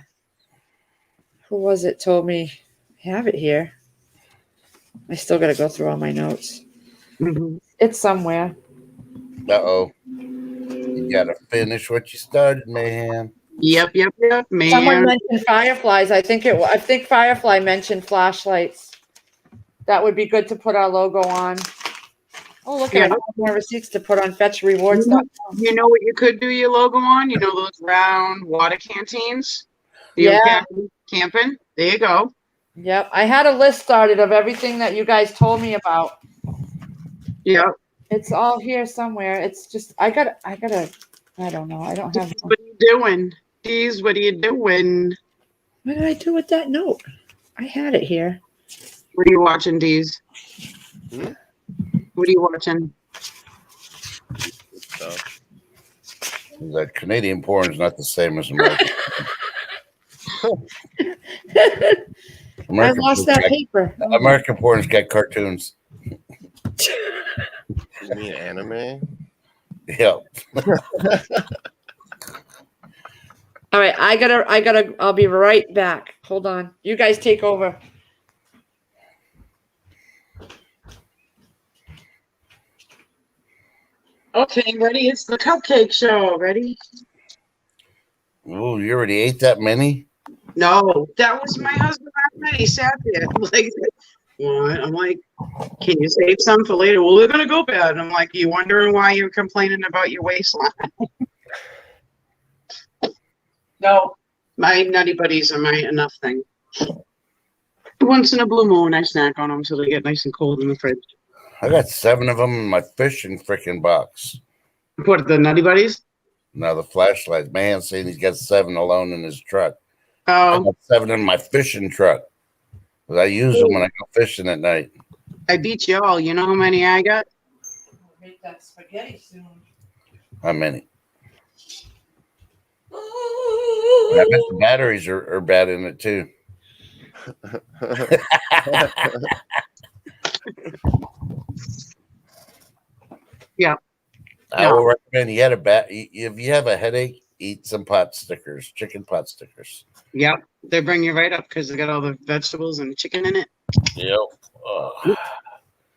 Speaker 1: who was it told me? I have it here. I still gotta go through all my notes.
Speaker 2: Mhm.
Speaker 1: It's somewhere.
Speaker 7: Uh-oh. You gotta finish what you started, Mayhem.
Speaker 2: Yep,
Speaker 1: Someone
Speaker 2: man.
Speaker 1: mentioned fireflies. I think Firefly mentioned flashlights. That would be good to put our logo on. Oh, look,
Speaker 2: Yeah.
Speaker 1: I got more receipts to put on fetchrewards.
Speaker 2: You know what you could do your logo on? You know those round water canteens?
Speaker 1: Yeah.
Speaker 2: Camping? There you go.
Speaker 1: Yep. I had a list started of everything that you guys told me about.
Speaker 2: Yeah.
Speaker 1: It's all here somewhere. It's just I don't know. I don't have
Speaker 2: What are you doing? Geez, what are you doing?
Speaker 1: what did I do with that note? I had it here.
Speaker 2: What are you watching, Deez?
Speaker 8: Hmm?
Speaker 2: What are you watching?
Speaker 8: So,
Speaker 7: That Canadian porn is not the same as American.
Speaker 1: I lost that paper.
Speaker 7: American porn's got cartoons.
Speaker 8: you mean anime?
Speaker 7: Yep.
Speaker 1: All right, I'll be right back. Hold on. You guys take over.
Speaker 2: Okay, ready? It's the cupcake show. Ready?
Speaker 7: Ooh, you already ate that many?
Speaker 2: No, that was my husband last night. He sat there like, what? I'm like, can you save some for later? Well, they're gonna go bad. And I'm like, you wondering why you're complaining about your waistline? No, my Nutty Buddies are my enough thing. Once in a blue moon, I snack on them so they get nice and cold in the fridge.
Speaker 7: I got 7 of them in my fishing freaking box.
Speaker 2: What, the Nutty Buddies?
Speaker 7: Now the flashlight. Man saying he's got 7 alone in his truck. I
Speaker 2: Oh,
Speaker 7: got 7 in my fishing truck. 'Cause I use them when I go fishing at night.
Speaker 2: I beat you all. You know how many I got?
Speaker 1: Make that spaghetti soon.
Speaker 7: How many? I bet the batteries are bad in it too.
Speaker 2: Yeah.
Speaker 7: I will recommend if you have a headache, eat some pot stickers, chicken pot stickers.
Speaker 2: Yep. They bring you right up because they got all the vegetables and chicken in it.
Speaker 7: Yep.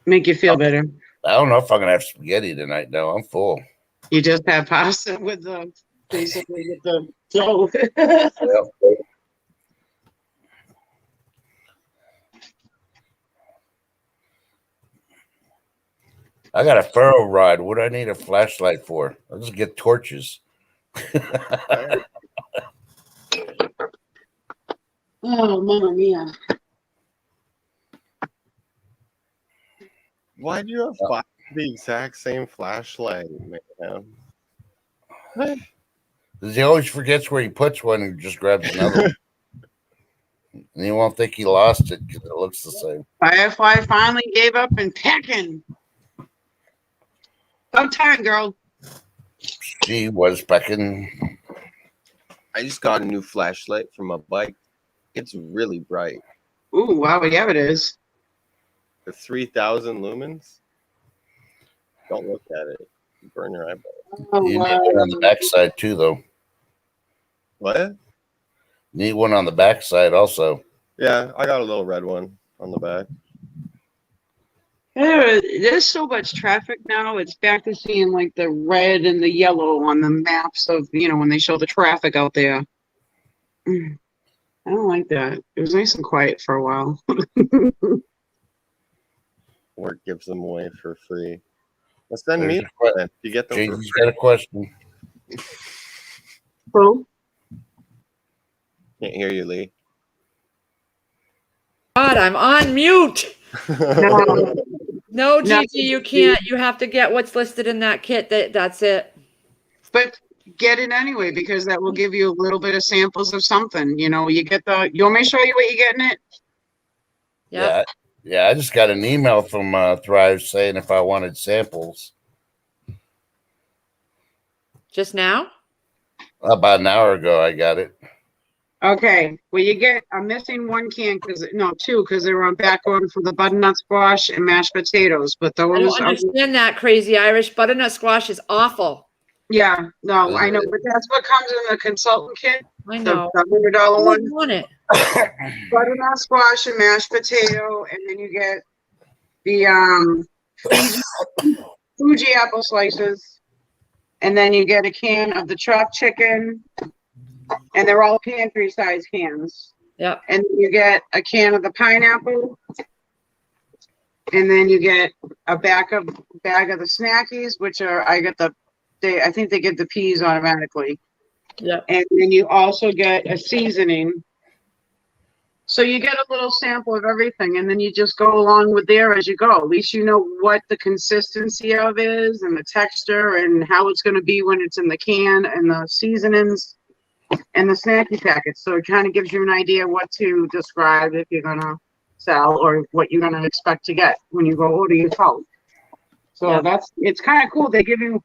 Speaker 2: Make you feel better.
Speaker 7: I don't know if I'm gonna have spaghetti tonight. No, I'm full.
Speaker 2: You just have pasta with the basically with the dough.
Speaker 7: Yep. I got a ferro rod. What do I need a flashlight for? I'll just get torches.
Speaker 2: Oh, mamma mia.
Speaker 8: Why do you have 5 the exact same flashlight, man? What?
Speaker 7: He always forgets where he puts one and just grabs another one. And he won't think he lost it because it looks the same.
Speaker 2: Firefly finally gave up and packing. About time, girl.
Speaker 7: She was pecking.
Speaker 8: I just got a new flashlight for my bike. It's really bright.
Speaker 2: Ooh, wow, yeah, it is.
Speaker 8: The 3,000 lumens. Don't look at it. You burn your eyeball.
Speaker 2: Oh,
Speaker 7: You need
Speaker 2: wow.
Speaker 7: one on the backside too, though.
Speaker 8: What?
Speaker 7: Need one on the backside also.
Speaker 8: Yeah, I got a little red one on the back.
Speaker 2: There there's so much traffic now. It's back to seeing like the red and the yellow on the maps of, when they show the traffic out there. I don't like that. It was nice and quiet for a while.
Speaker 8: Work gives them away for free. Let's send
Speaker 7: There's
Speaker 8: me
Speaker 7: a que-
Speaker 8: then. You get them for
Speaker 7: Jason's
Speaker 8: free.
Speaker 7: got a question.
Speaker 2: Who?
Speaker 8: Can't hear you, Lee.
Speaker 1: God, I'm on mute.
Speaker 2: No.
Speaker 1: No,
Speaker 2: No.
Speaker 1: Gigi, you can't. You have to get what's listed in that kit. That's it.
Speaker 2: But get it anyway, because that will give you a little bit of samples of something. You want me to show you what you're getting it?
Speaker 1: Yeah.
Speaker 7: Yeah, I just got an email from Thrive saying if I wanted samples.
Speaker 1: Just now?
Speaker 7: About an hour ago, I got it.
Speaker 2: Okay. Well, I'm missing one can two, because they were on back order for the butternut squash and mashed potatoes. But
Speaker 1: I
Speaker 2: those
Speaker 1: don't understand that, Crazy Irish. Butternut squash is awful.
Speaker 2: yeah, no, I know, but that's what comes in the consultant kit.
Speaker 1: I know.
Speaker 2: The $100
Speaker 1: I
Speaker 2: one.
Speaker 1: don't want it.
Speaker 2: Butternut squash and mashed potato, and then you get the Fuji apple slices, and then you get a can of the chopped chicken, and they're all pantry size cans.
Speaker 1: Yep.
Speaker 2: And you get a can of the pineapple, and then you get a bag of the snackies, which are I think they give the peas automatically.
Speaker 1: Yep.
Speaker 2: And then you also get a seasoning. So you get a little sample of everything, and then you just go along with there as you go. At least you know what the consistency of is and the texture and how it's going to be when it's in the can, and the seasonings and the snacky packets. So it kind of gives you an idea what to describe if you're going to sell, or what you're going to expect to get when you go order your phone. So
Speaker 1: Yeah.
Speaker 2: it's kind of cool. They give you,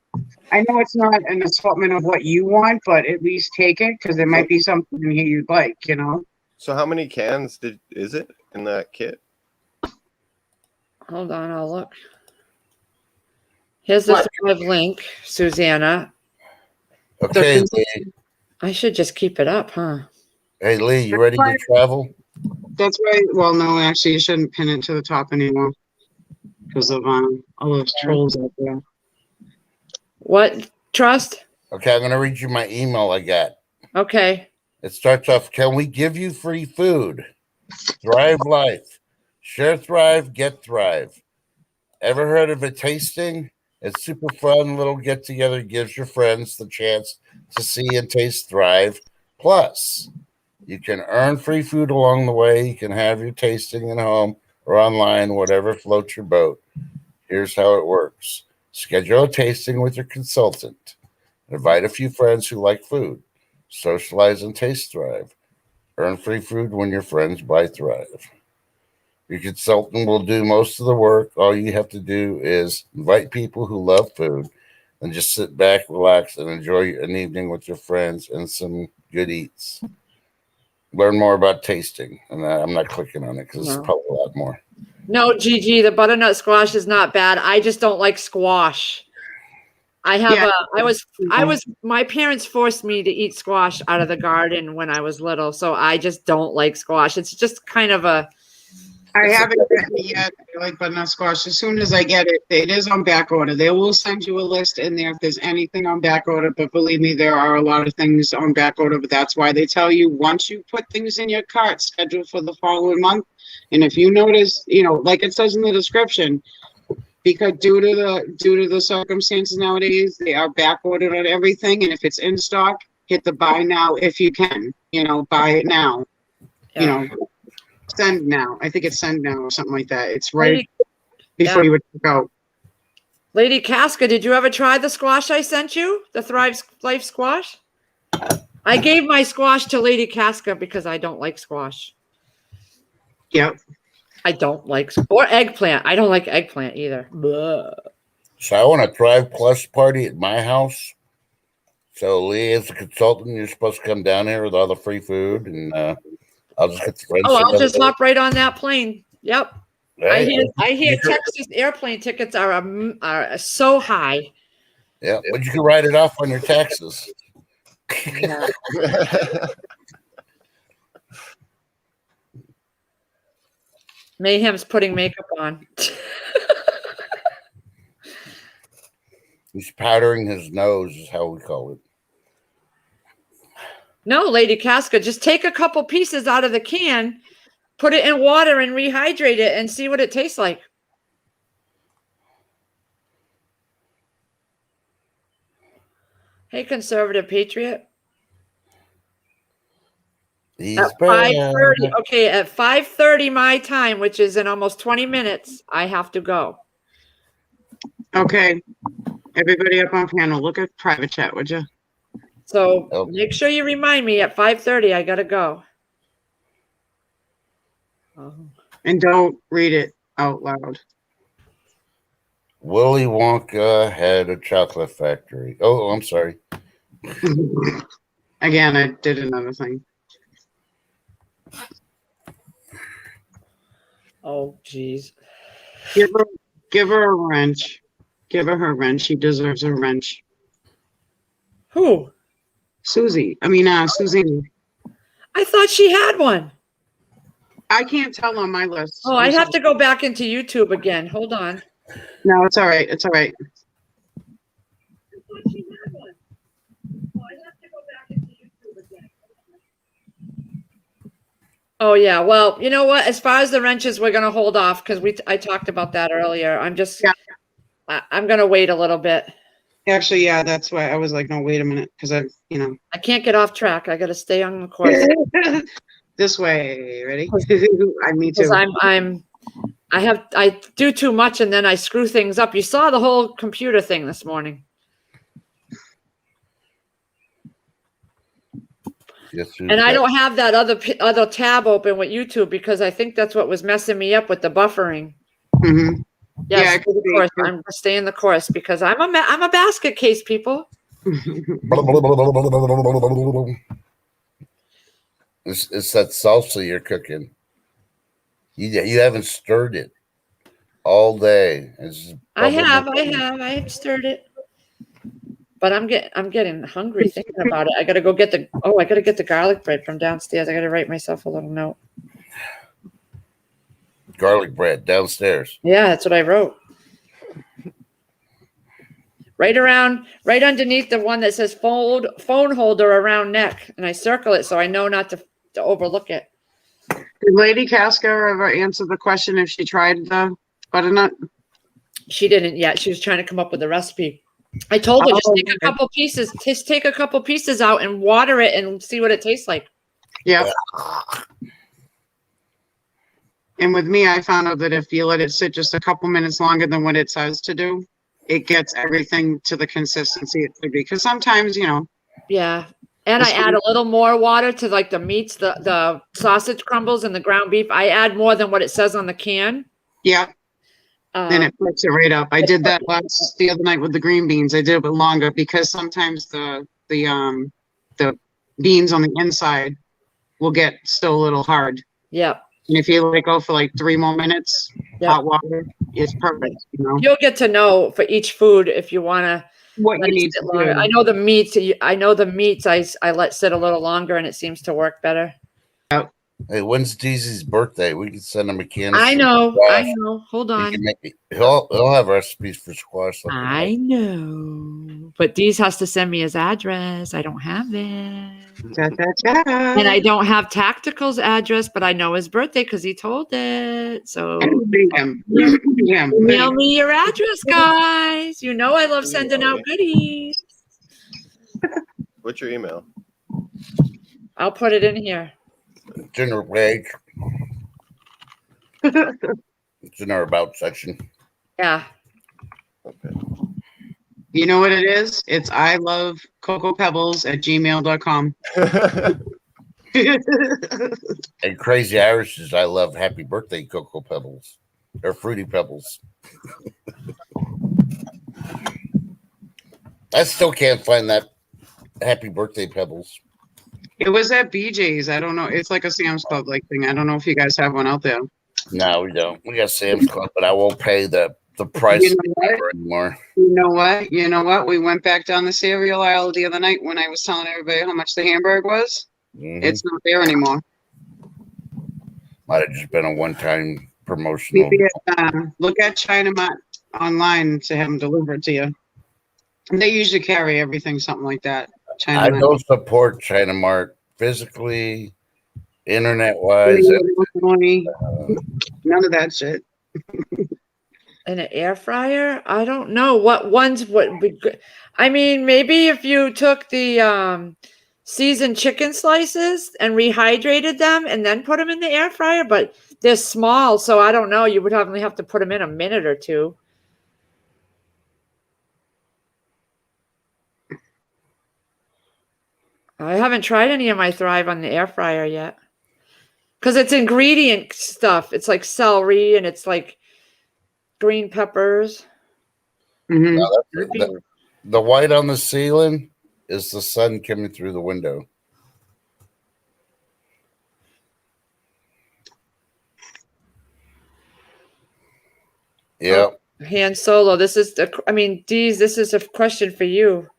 Speaker 2: I know it's not an assortment of what you want, but at least take it, because there might be something in here you'd like,
Speaker 8: So how many cans is it in that kit?
Speaker 1: Hold on, I'll look. Here's the
Speaker 2: What?
Speaker 1: Thrive link, Susanna.
Speaker 7: Okay, Lee.
Speaker 1: I should just keep it up, huh?
Speaker 7: Hey, Lee, you ready to travel?
Speaker 2: That's right. Well, no, actually, you shouldn't pin it to the top anymore because of all those trolls out there.
Speaker 1: What? Trust?
Speaker 7: Okay, I'm going to read you my email I got.
Speaker 1: Okay.
Speaker 7: It starts off, can we give you free food? Thrive Life. Share Thrive, get Thrive. Ever heard of a tasting? It's super fun little get-together, gives your friends the chance to see and taste Thrive. Plus, you can earn free food along the way. You can have your tasting at home or online, whatever floats your boat. Here's how it works. Schedule a tasting with your consultant. Invite a few friends who like food. Socialize and taste Thrive. Earn free food when your friends buy Thrive. Your consultant will do most of the work. All you have to do is invite people who love food and just sit back, relax, and enjoy an evening with your friends and some good eats. Learn more about tasting. And I'm not clicking on it because
Speaker 1: No.
Speaker 7: it's probably a lot more.
Speaker 1: No, Gigi, the butternut squash is not bad. I just don't like squash. My parents forced me to eat squash out of the garden when I was little, so I just don't like squash. It's just kind of I
Speaker 2: haven't gotten it yet. I like butternut squash. As soon as I get it, it is on back order. They will send you a list in there if there's anything on back order. But believe me, there are a lot of things on back order. But that's why they tell you, once you put things in your cart, schedule for the following month. And if you notice, like it says in the description, because due to the circumstances nowadays, they are back ordered on everything. And if it's in stock, hit the buy now if you can. Buy it now. Send now. I think it's send now or something like that. It's right before you would go.
Speaker 1: Lady Casca, did you ever try the squash I sent you? The Thrive Life squash? I gave my squash to Lady Casca because I don't like squash.
Speaker 2: Yep.
Speaker 1: I don't like, or eggplant. I don't like eggplant either. Blah.
Speaker 7: So I want a Thrive Plus party at my house. So Lee, as a consultant, you're supposed to come down here with all the free food, and I'll just get the friends.
Speaker 1: Oh, I'll just hop right on that plane. Yep.
Speaker 7: Hey,
Speaker 1: I hear Texas airplane tickets are so high.
Speaker 7: Yeah, but you can write it off on your taxes.
Speaker 1: Yeah. Mayhem's putting makeup on.
Speaker 7: He's powdering his nose, is how we call it.
Speaker 1: No, Lady Casca, just take a couple pieces out of the can, put it in water and rehydrate it and see what it tastes like. Hey, conservative patriot.
Speaker 7: He's
Speaker 1: At 5:30, okay, at 5:30 my time, which is in almost 20 minutes, I have to go.
Speaker 2: Okay. Everybody up on panel, look at private chat, would you?
Speaker 1: So
Speaker 7: Oh.
Speaker 1: make sure you remind me at 5:30, I gotta go.
Speaker 2: And don't read it out loud.
Speaker 7: Willy Wonka had a chocolate factory. Oh, I'm sorry.
Speaker 2: Again, I did another thing.
Speaker 1: Oh, geez.
Speaker 2: Give her a wrench. Give her wrench. She deserves a wrench.
Speaker 1: Who?
Speaker 2: Susie. Susie.
Speaker 1: I thought she had one.
Speaker 2: I can't tell on my list.
Speaker 1: Oh, I have to go back into YouTube again. Hold on.
Speaker 2: No, it's all right. It's all right.
Speaker 1: Oh yeah. Well, you know what? As far as the wrenches, we're gonna hold off because I talked about that earlier. I'm gonna wait a little bit.
Speaker 2: Actually, yeah, that's why I was like, no, wait a minute, because I
Speaker 1: can't get off track. I gotta stay on the course.
Speaker 2: This way. Ready? Me too.
Speaker 1: Because I do too much and then I screw things up. You saw the whole computer thing this morning.
Speaker 7: Yes,
Speaker 1: And I don't have that other tab open with YouTube because I think that's what was messing me up with the buffering.
Speaker 2: Mm-hmm.
Speaker 1: Yes, of course. I'm gonna stay in the course because I'm a basket case, people.
Speaker 7: It's that salsa you're cooking. You haven't stirred it all day.
Speaker 1: I have stirred it. But I'm getting hungry thinking about it. I gotta go get the garlic bread from downstairs. I gotta write myself a little note.
Speaker 7: Garlic bread downstairs.
Speaker 1: Yeah, that's what I wrote. Right underneath the one that says phone holder around neck, and I circle it so I know not to overlook it.
Speaker 2: Did Lady Casca ever answer the question if she tried the butternut?
Speaker 1: She didn't yet. She was trying to come up with a recipe. I told her just take a couple pieces out and water it and see what it tastes like.
Speaker 2: Yeah. And with me, I found out that if you let it sit just a couple minutes longer than what it says to do, it gets everything to the consistency it should be. Because sometimes,
Speaker 1: Yeah. And I add a little more water to like the meats, the sausage crumbles and the ground beef. I add more than what it says on the can.
Speaker 2: Yeah. And it puts it right up. I did that the other night with the green beans. I did it longer because sometimes the beans on the inside will get still a little hard.
Speaker 1: Yep.
Speaker 2: And if you go for like 3 more minutes, hot water, it's perfect.
Speaker 1: You'll get to know for each food if you want to.
Speaker 2: What you need to do.
Speaker 1: I know the meats. I let sit a little longer, and it seems to work better.
Speaker 2: Yep.
Speaker 7: Hey, when's Deezy's birthday? We can send him a can.
Speaker 1: I know. Hold on.
Speaker 7: He'll have recipes for squash.
Speaker 1: I know. But Deez has to send me his address. I don't have it. And I don't have Tactical's address, but I know his birthday because he told it. So mail me your address, guys. You know I love sending out goodies.
Speaker 8: What's your email?
Speaker 1: I'll put it in here.
Speaker 7: It's in our page. It's in our about section.
Speaker 1: Yeah.
Speaker 8: Okay.
Speaker 2: You know what it is? It's I love cocopebbles@gmail.com.
Speaker 7: And Crazy Irish is I love Happy Birthday Cocoa Pebbles or Fruity Pebbles. I still can't find that Happy Birthday Pebbles.
Speaker 2: It was at BJ's. I don't know. It's like a Sam's Club thing. I don't know if you guys have one out there.
Speaker 7: No, we don't. We got Sam's Club, but I won't pay the price anymore.
Speaker 2: You know what? We went back down the cereal aisle the other night when I was telling everybody how much the hamburger was.
Speaker 7: Mm-hmm.
Speaker 2: It's not there anymore.
Speaker 7: Might have just been a one-time promotional.
Speaker 2: Look at China Mart online to have them deliver it to you. They usually carry everything, something like that. China
Speaker 7: I
Speaker 2: Mart.
Speaker 7: don't support China Mart physically, internet wise.
Speaker 2: None of that shit.
Speaker 1: In an air fryer? I don't know what ones would be good. I mean, maybe if you took the seasoned chicken slices and rehydrated them and then put them in the air fryer, but they're small, so I don't know. You would only have to put them in a minute or two. I haven't tried any of my Thrive on the air fryer yet. Because it's ingredient stuff. It's like celery and it's like green peppers.
Speaker 2: Mm-hmm.
Speaker 7: The white on the ceiling is the sun coming through the window. Yep.
Speaker 1: Oh, Han Solo, this is Deez, this is a question for you.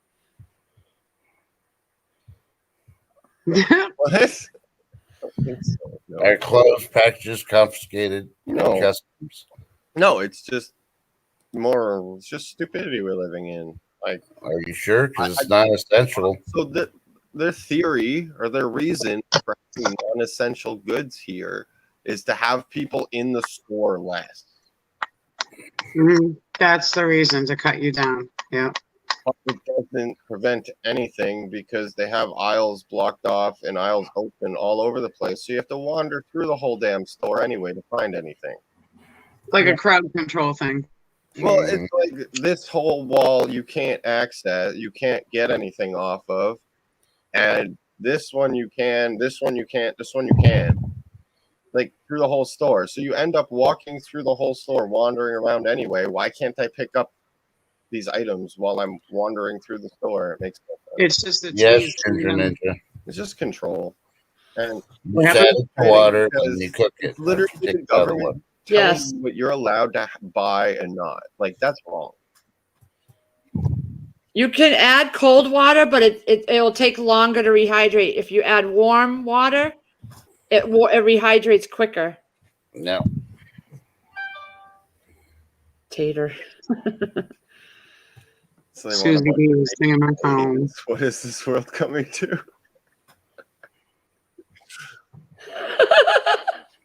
Speaker 8: What?
Speaker 7: Our clothes packages confiscated.
Speaker 8: No.
Speaker 7: Customs.
Speaker 8: No, it's just stupidity we're living in. Like,
Speaker 7: are you sure? Because it's not essential.
Speaker 8: So their theory or their reason for having non-essential goods here is to have people in the store less.
Speaker 2: Mm-hmm. That's the reason, to cut you down. Yeah.
Speaker 8: But it doesn't prevent anything because they have aisles blocked off and aisles open all over the place. So you have to wander through the whole damn store anyway to find anything.
Speaker 2: Like a crowd control thing.
Speaker 8: Well, it's like this whole wall you can't access, you can't get anything off of. And this one you can, this one you can't, this one you can. Like through the whole store. So you end up walking through the whole store, wandering around anyway. Why can't I pick up these items while I'm wandering through the store? It makes no sense.
Speaker 2: It's just
Speaker 7: Yes, Ginger Ninja.
Speaker 8: It's just control. And
Speaker 7: you add it to water and you cook it.
Speaker 8: It's literally the government telling you what you're allowed to buy and not. Like, that's wrong.
Speaker 1: You can add cold water, but it'll take longer to rehydrate. If you add warm water, it rehydrates quicker.
Speaker 7: No.
Speaker 1: Tater.
Speaker 8: So
Speaker 2: Susie B was singing my phone.
Speaker 8: What is this world coming to?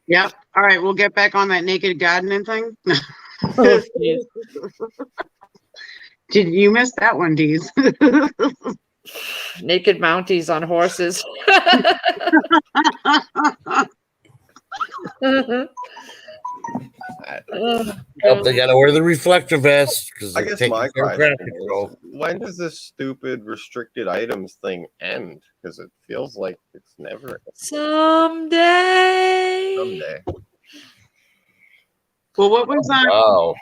Speaker 2: Yep. All right, we'll get back on that naked gardening thing. Did you miss that one, Deez?
Speaker 1: Naked Mounties on horses.
Speaker 7: They got to wear the reflector vest because
Speaker 8: I guess my question is, when does this stupid restricted items thing end? Because it feels like it's never.
Speaker 1: Someday.
Speaker 2: Well, what was that?
Speaker 7: Wow.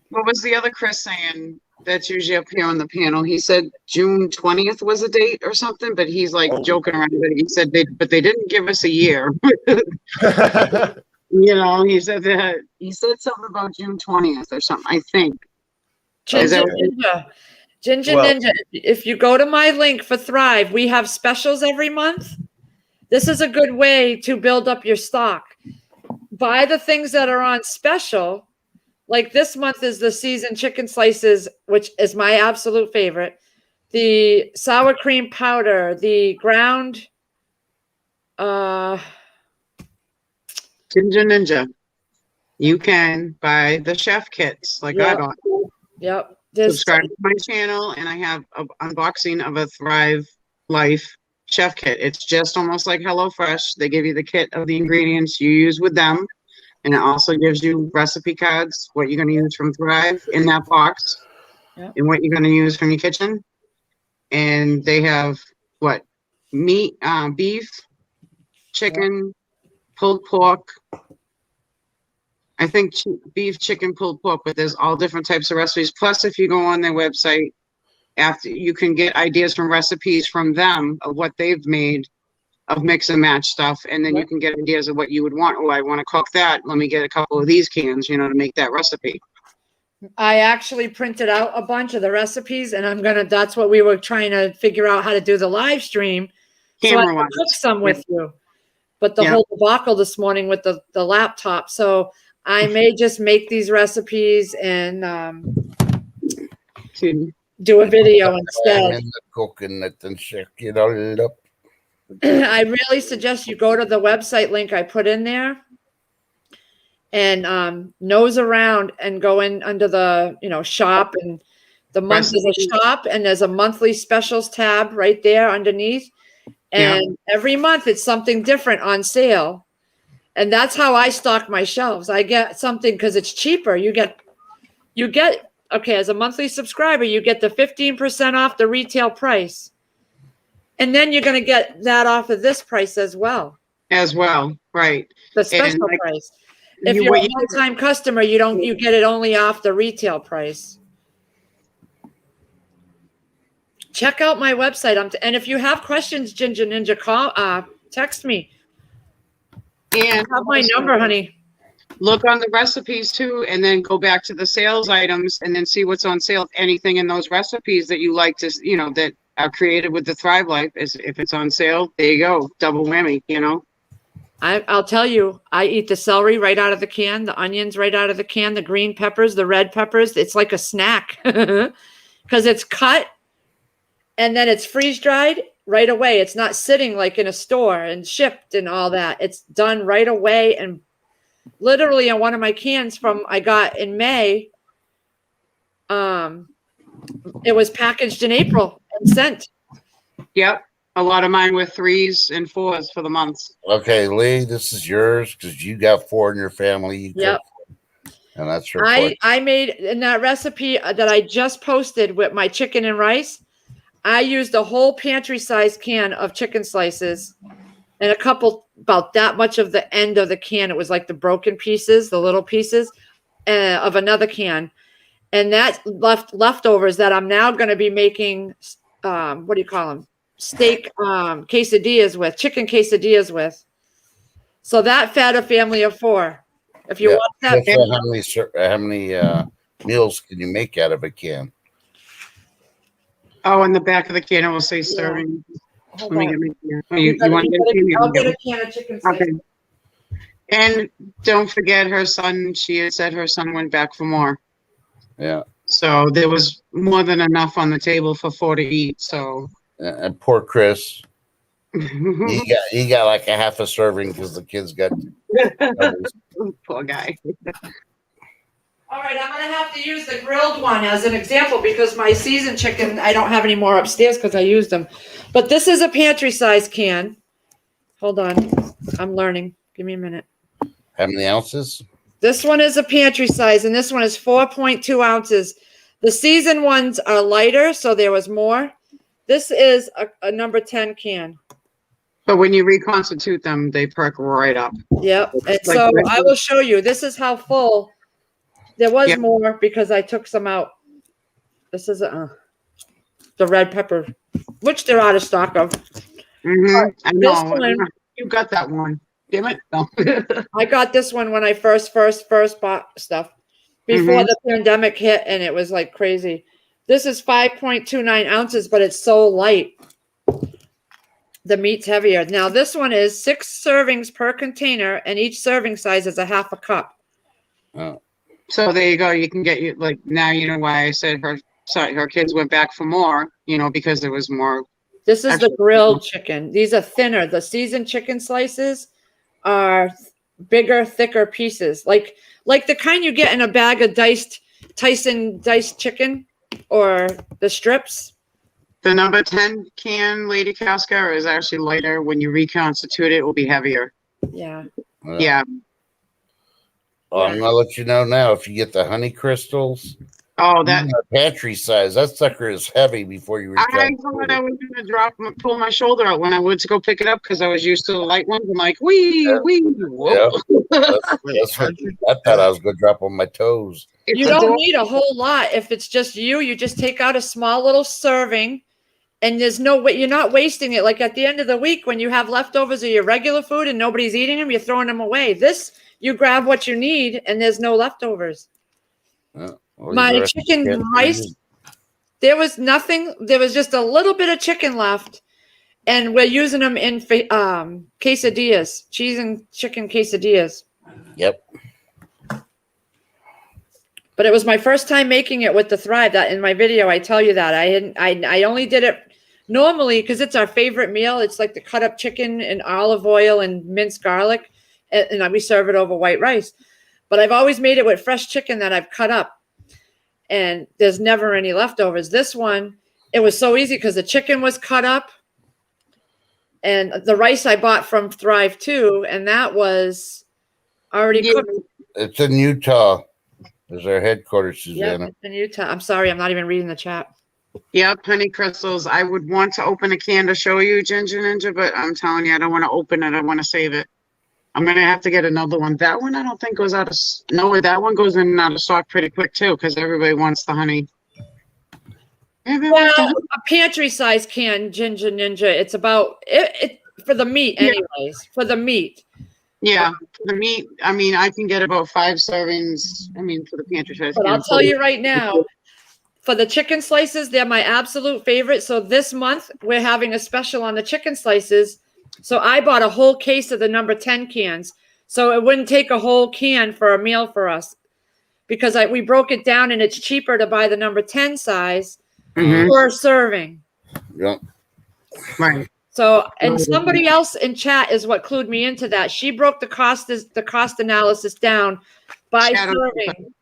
Speaker 2: What was the other Chris saying that's usually up here on the panel? He said June 20th was a date or something, but he's like joking around. But he said they didn't give us a year. You know, he said something about June 20th or something, I think.
Speaker 1: Ginger Ninja. If you go to my link for Thrive, we have specials every month. This is a good way to build up your stock. Buy the things that are on special. Like this month is the seasoned chicken slices, which is my absolute favorite. The sour cream powder, the ground.
Speaker 2: Ginger Ninja. You can buy the chef kits like I got.
Speaker 1: Yep.
Speaker 2: Subscribe to my channel, and I have an unboxing of a Thrive Life chef kit. It's just almost like HelloFresh. They give you the kit of the ingredients you use with them. And it also gives you recipe cards, what you're going to use from Thrive in that box, and what you're going to use from your kitchen. And they have meat, beef, chicken, pulled pork. I think beef, chicken, pulled pork, but there's all different types of recipes. Plus, if you go on their website, after you can get ideas from recipes from them of what they've made of mix and match stuff, and then you can get ideas of what you would want. Oh, I want to cook that. Let me get a couple of these cans, to make that recipe.
Speaker 1: I actually printed out a bunch of the recipes, and that's what we were trying to figure out how to do the live stream. So I could cook some with you. But the whole debacle this morning with the laptop. So I may just make these recipes and do a video
Speaker 7: I'm
Speaker 1: instead.
Speaker 7: in the coconut and shake it all up.
Speaker 1: I really suggest you go to the website link I put in there and nose around and go in under the, shop, and the month is a shop, and there's a monthly specials tab right there underneath. And every month it's something different on sale. And that's how I stock my shelves. I get something because it's cheaper. You get, okay, as a monthly subscriber, you get the 15% off the retail price. And then you're going to get that off of this price as well.
Speaker 2: Right.
Speaker 1: The special price. If you're a one-time customer, you get it only off the retail price. Check out my website. And if you have questions, Ginger Ninja, text me.
Speaker 2: And
Speaker 1: have my number, honey.
Speaker 2: Look on the recipes too, and then go back to the sales items and then see what's on sale. Anything in those recipes that you like to, that are created with the Thrive Life, if it's on sale, there you go. Double whammy,
Speaker 1: I'll tell you, I eat the celery right out of the can, the onions right out of the can, the green peppers, the red peppers. It's like a snack because it's cut and then it's freeze dried right away. It's not sitting like in a store and shipped and all that. It's done right away. And literally on one of my cans I got in May, it was packaged in April and sent.
Speaker 2: Yep. A lot of mine were 3s and 4s for the months.
Speaker 7: Okay, Lee, this is yours because you got 4 in your family.
Speaker 1: Yep.
Speaker 7: And that's your
Speaker 1: I made in that recipe that I just posted with my chicken and rice. I used a whole pantry size can of chicken slices and a couple, about that much of the end of the can. It was like the broken pieces, the little pieces of another can. And that leftovers that I'm now going to be making, what do you call them? Steak quesadillas with, chicken quesadillas with. So that fed a family of 4. If you want that.
Speaker 7: How many meals can you make out of a can?
Speaker 2: Oh, in the back of the can, it will say serving.
Speaker 1: Hold
Speaker 2: Let me
Speaker 1: on.
Speaker 2: get my you want to get a can?
Speaker 1: I'll get a can of chicken slices.
Speaker 2: Okay. And don't forget her son, she had said her son went back for more.
Speaker 7: Yeah.
Speaker 2: So there was more than enough on the table for 4 to eat. So.
Speaker 7: And poor Chris, he got like a half a serving because the kids got.
Speaker 2: Poor guy.
Speaker 1: All right, I'm gonna have to use the grilled one as an example because my seasoned chicken, I don't have any more upstairs because I used them. But this is a pantry size can. Hold on, I'm learning. Give me a minute.
Speaker 7: How many ounces?
Speaker 1: This one is a pantry size, and this one is 4.2 ounces. The seasoned ones are lighter, so there was more. This is a number 10 can.
Speaker 2: But when you reconstitute them, they perk right up.
Speaker 1: Yep. And so I will show you. This is how full. There was more because I took some out. This is the red pepper, which they're out of stock of.
Speaker 2: I know. You got that one. Damn it. No.
Speaker 1: I got this one when I first bought stuff before the pandemic hit, and it was like crazy. This is 5.29 ounces, but it's so light. The meat's heavier. Now this one is 6 servings per container, and each serving size is a half a cup.
Speaker 7: Oh.
Speaker 2: So there you go. You can get you like now. You know why I said her kids went back for more. Because there was more.
Speaker 1: This is the grilled chicken. These are thinner. The seasoned chicken slices are bigger, thicker pieces, like the kind you get in a bag of Tyson diced chicken or the strips.
Speaker 2: The number 10 can, Lady Casca, is actually lighter. When you reconstitute it, it will be heavier.
Speaker 1: Yeah.
Speaker 2: Yeah.
Speaker 7: Well, I'm gonna let you know now. If you get the honey crystals,
Speaker 2: that
Speaker 7: pantry size, that sucker is heavy. Before you,
Speaker 2: I thought I was gonna pull my shoulder out when I went to go pick it up because I was used to the light ones. I'm like, wee. Whoa.
Speaker 7: That's what I thought I was gonna drop on my toes.
Speaker 1: You don't need a whole lot. If it's just you just take out a small little serving, and there's no way you're not wasting it. Like at the end of the week when you have leftovers of your regular food and nobody's eating them, you're throwing them away. This. You grab what you need, and there's no leftovers. My chicken rice, there was nothing. There was just a little bit of chicken left, and we're using them in quesadillas, cheese and chicken quesadillas.
Speaker 7: Yep.
Speaker 1: But it was my first time making it with the Thrive. That in my video, I tell you that I only did it normally because it's our favorite meal. It's like the cut up chicken and olive oil and minced garlic, and we serve it over white rice. But I've always made it with fresh chicken that I've cut up, and there's never any leftovers. This one, it was so easy because the chicken was cut up, and the rice I bought from Thrive too, and that was already cooked.
Speaker 7: It's in Utah. There's our headquarters, Susanna.
Speaker 1: Yeah, it's in Utah. I'm sorry, I'm not even reading the chat.
Speaker 2: Yep, honey crystals. I would want to open a can to show you, Ginger Ninja, but I'm telling you, I don't want to open it. I want to save it. I'm going to have to get another one. That one I don't think goes out of, no, that one goes in and out of stock pretty quick too, because everybody wants the honey.
Speaker 1: Well, a pantry size can, Ginger Ninja. It's about it for the meat, anyways. For the meat.
Speaker 2: Yeah, the meat. I mean, I can get about 5 servings. I mean, for the pantry size.
Speaker 1: But I'll tell you right now, for the chicken slices, they're my absolute favorite. So this month we're having a special on the chicken slices. So I bought a whole case of the number 10 cans, so it wouldn't take a whole can for a meal for us, because we broke it down and it's cheaper to buy the number 10 size. Per serving.
Speaker 7: Yep.
Speaker 2: Right.
Speaker 1: So, and somebody else in chat is what clued me into that. She broke the cost analysis down by serving.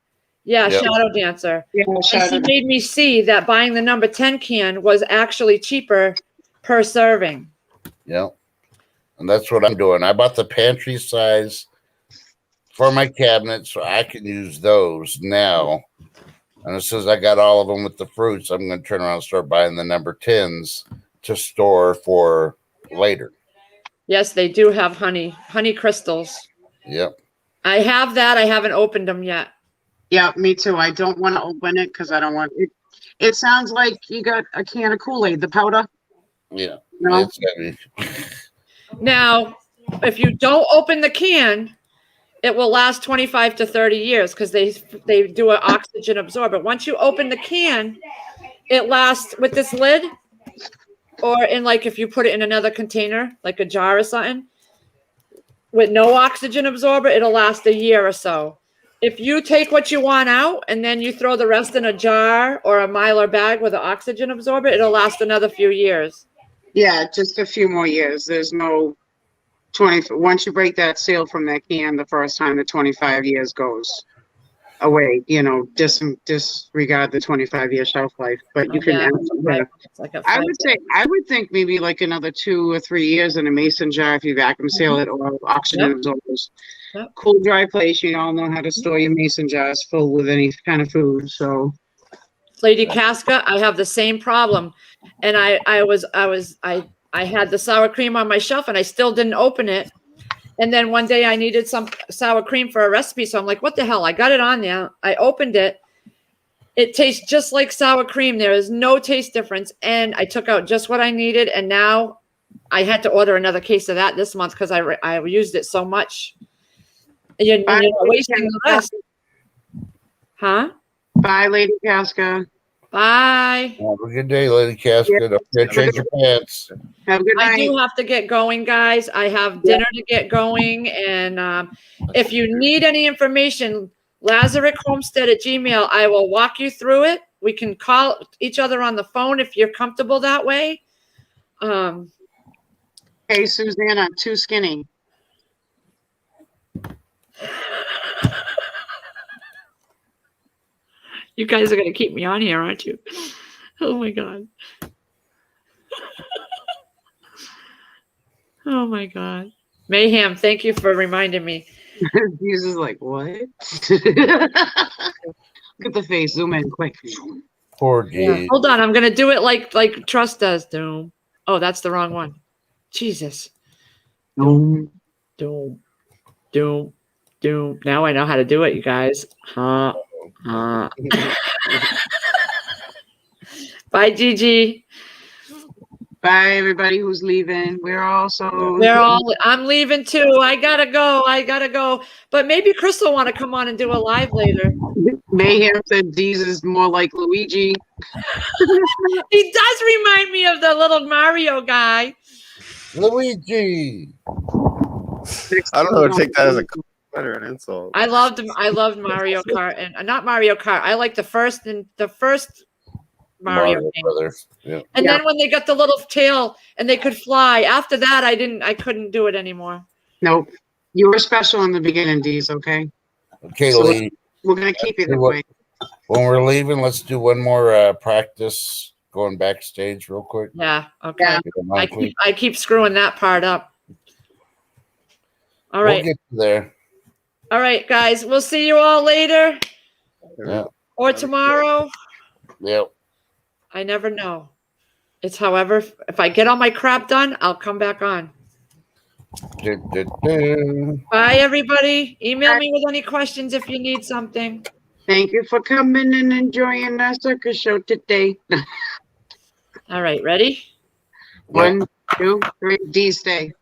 Speaker 1: Yeah,
Speaker 7: Yep.
Speaker 1: Shadow Dancer.
Speaker 2: Yeah,
Speaker 1: And she made me see that buying the number 10 can was actually cheaper per serving.
Speaker 7: Yep. And that's what I'm doing. I bought the pantry size for my cabinet so I can use those now. And as soon as I got all of them with the fruits, I'm going to turn around and start buying the number 10s to store for later.
Speaker 1: Yes, they do have honey crystals.
Speaker 7: Yep.
Speaker 1: I have that. I haven't opened them yet.
Speaker 2: Yeah, me too. I don't want to open it because I don't want it. It sounds like you got a can of Kool-Aid, the powder.
Speaker 7: Yeah.
Speaker 2: No.
Speaker 7: It's heavy.
Speaker 1: Now, if you don't open the can, it will last 25 to 30 years because they do an oxygen absorber. Once you open the can, it lasts with this lid, or in like if you put it in another container, like a jar or something, with no oxygen absorber, it'll last a year or so. If you take what you want out and then you throw the rest in a jar or a Mylar bag with an oxygen absorber, it'll last another few years.
Speaker 2: Yeah, just a few more years. There's no 20. Once you break that seal from that can the first time, the 25 years goes away. You know, disregard the 25-year shelf life. But you can.
Speaker 1: Right. It's like
Speaker 2: I would think maybe like another 2 or 3 years in a mason jar if you vacuum seal it, or oxygen absorbers.
Speaker 1: Yep.
Speaker 2: Cool, dry place. You all know how to store your mason jars full with any kind of food. So,
Speaker 1: Lady Casca, I have the same problem, and I had the sour cream on my shelf and I still didn't open it. And then one day I needed some sour cream for a recipe. So I'm like, what the hell? I got it on there. I opened it. It tastes just like sour cream. There is no taste difference. And I took out just what I needed. And now I had to order another case of that this month because I used it so much. And you're not wasting the rest. Huh?
Speaker 2: bye, Lady Casca.
Speaker 1: Bye.
Speaker 7: Have a good day, Lady Casca. Don't forget to change your pants.
Speaker 2: Have a good
Speaker 1: I
Speaker 2: night.
Speaker 1: do have to get going, guys. I have dinner to get going. And if you need any information, LazarusHomestead@gmail. I will walk you through it. We can call each other on the phone if you're comfortable that way.
Speaker 2: Hey, Susanna, too skinny.
Speaker 1: You guys are going to keep me on here, aren't you? Oh, my God. Oh, my God. Mayhem, thank you for reminding me.
Speaker 2: Jesus, like, what? Look at the face. Zoom in quick.
Speaker 7: Poor G.
Speaker 1: Hold on. I'm going to do it like Trust does. Doom. Oh, that's the wrong one. Jesus. Doom. Doom. Doom. Doom. Now I know how to do it, you guys. Bye, Gigi.
Speaker 2: Bye, everybody who's leaving.
Speaker 1: I'm leaving too. I gotta go. But maybe Crystal want to come on and do a live later.
Speaker 2: Mayhem said Deez is more like Luigi.
Speaker 1: He does remind me of the little Mario guy.
Speaker 7: Luigi.
Speaker 8: I don't know. Take that as a better at insult.
Speaker 1: I loved Mario Kart and not Mario Kart. I like the first Mario game.
Speaker 7: Brothers. Yeah.
Speaker 1: And
Speaker 2: Yeah.
Speaker 1: then when they got the little tail and they could fly, after that I couldn't do it anymore.
Speaker 2: Nope. You were special in the beginning, Deez, okay?
Speaker 7: Okay,
Speaker 2: So-
Speaker 7: Lee.
Speaker 2: We're gonna keep you that
Speaker 7: What-
Speaker 2: way.
Speaker 7: When we're leaving, let's do one more practice going backstage real quick.
Speaker 1: Yeah. Okay.
Speaker 2: Yeah.
Speaker 7: If you don't mind, please.
Speaker 1: I keep screwing that part up. All
Speaker 7: We'll
Speaker 1: right.
Speaker 7: get you there.
Speaker 1: All right, guys. We'll see you all later
Speaker 7: Yeah.
Speaker 1: or tomorrow.
Speaker 7: Yep.
Speaker 1: I never know. It's however, if I get all my crap done, I'll come back on. Bye, everybody. Email me with any questions if you need something.
Speaker 2: Thank you for coming and enjoying our circus show today.
Speaker 1: All right, ready?
Speaker 2: 1, 2, 3, Deez stay.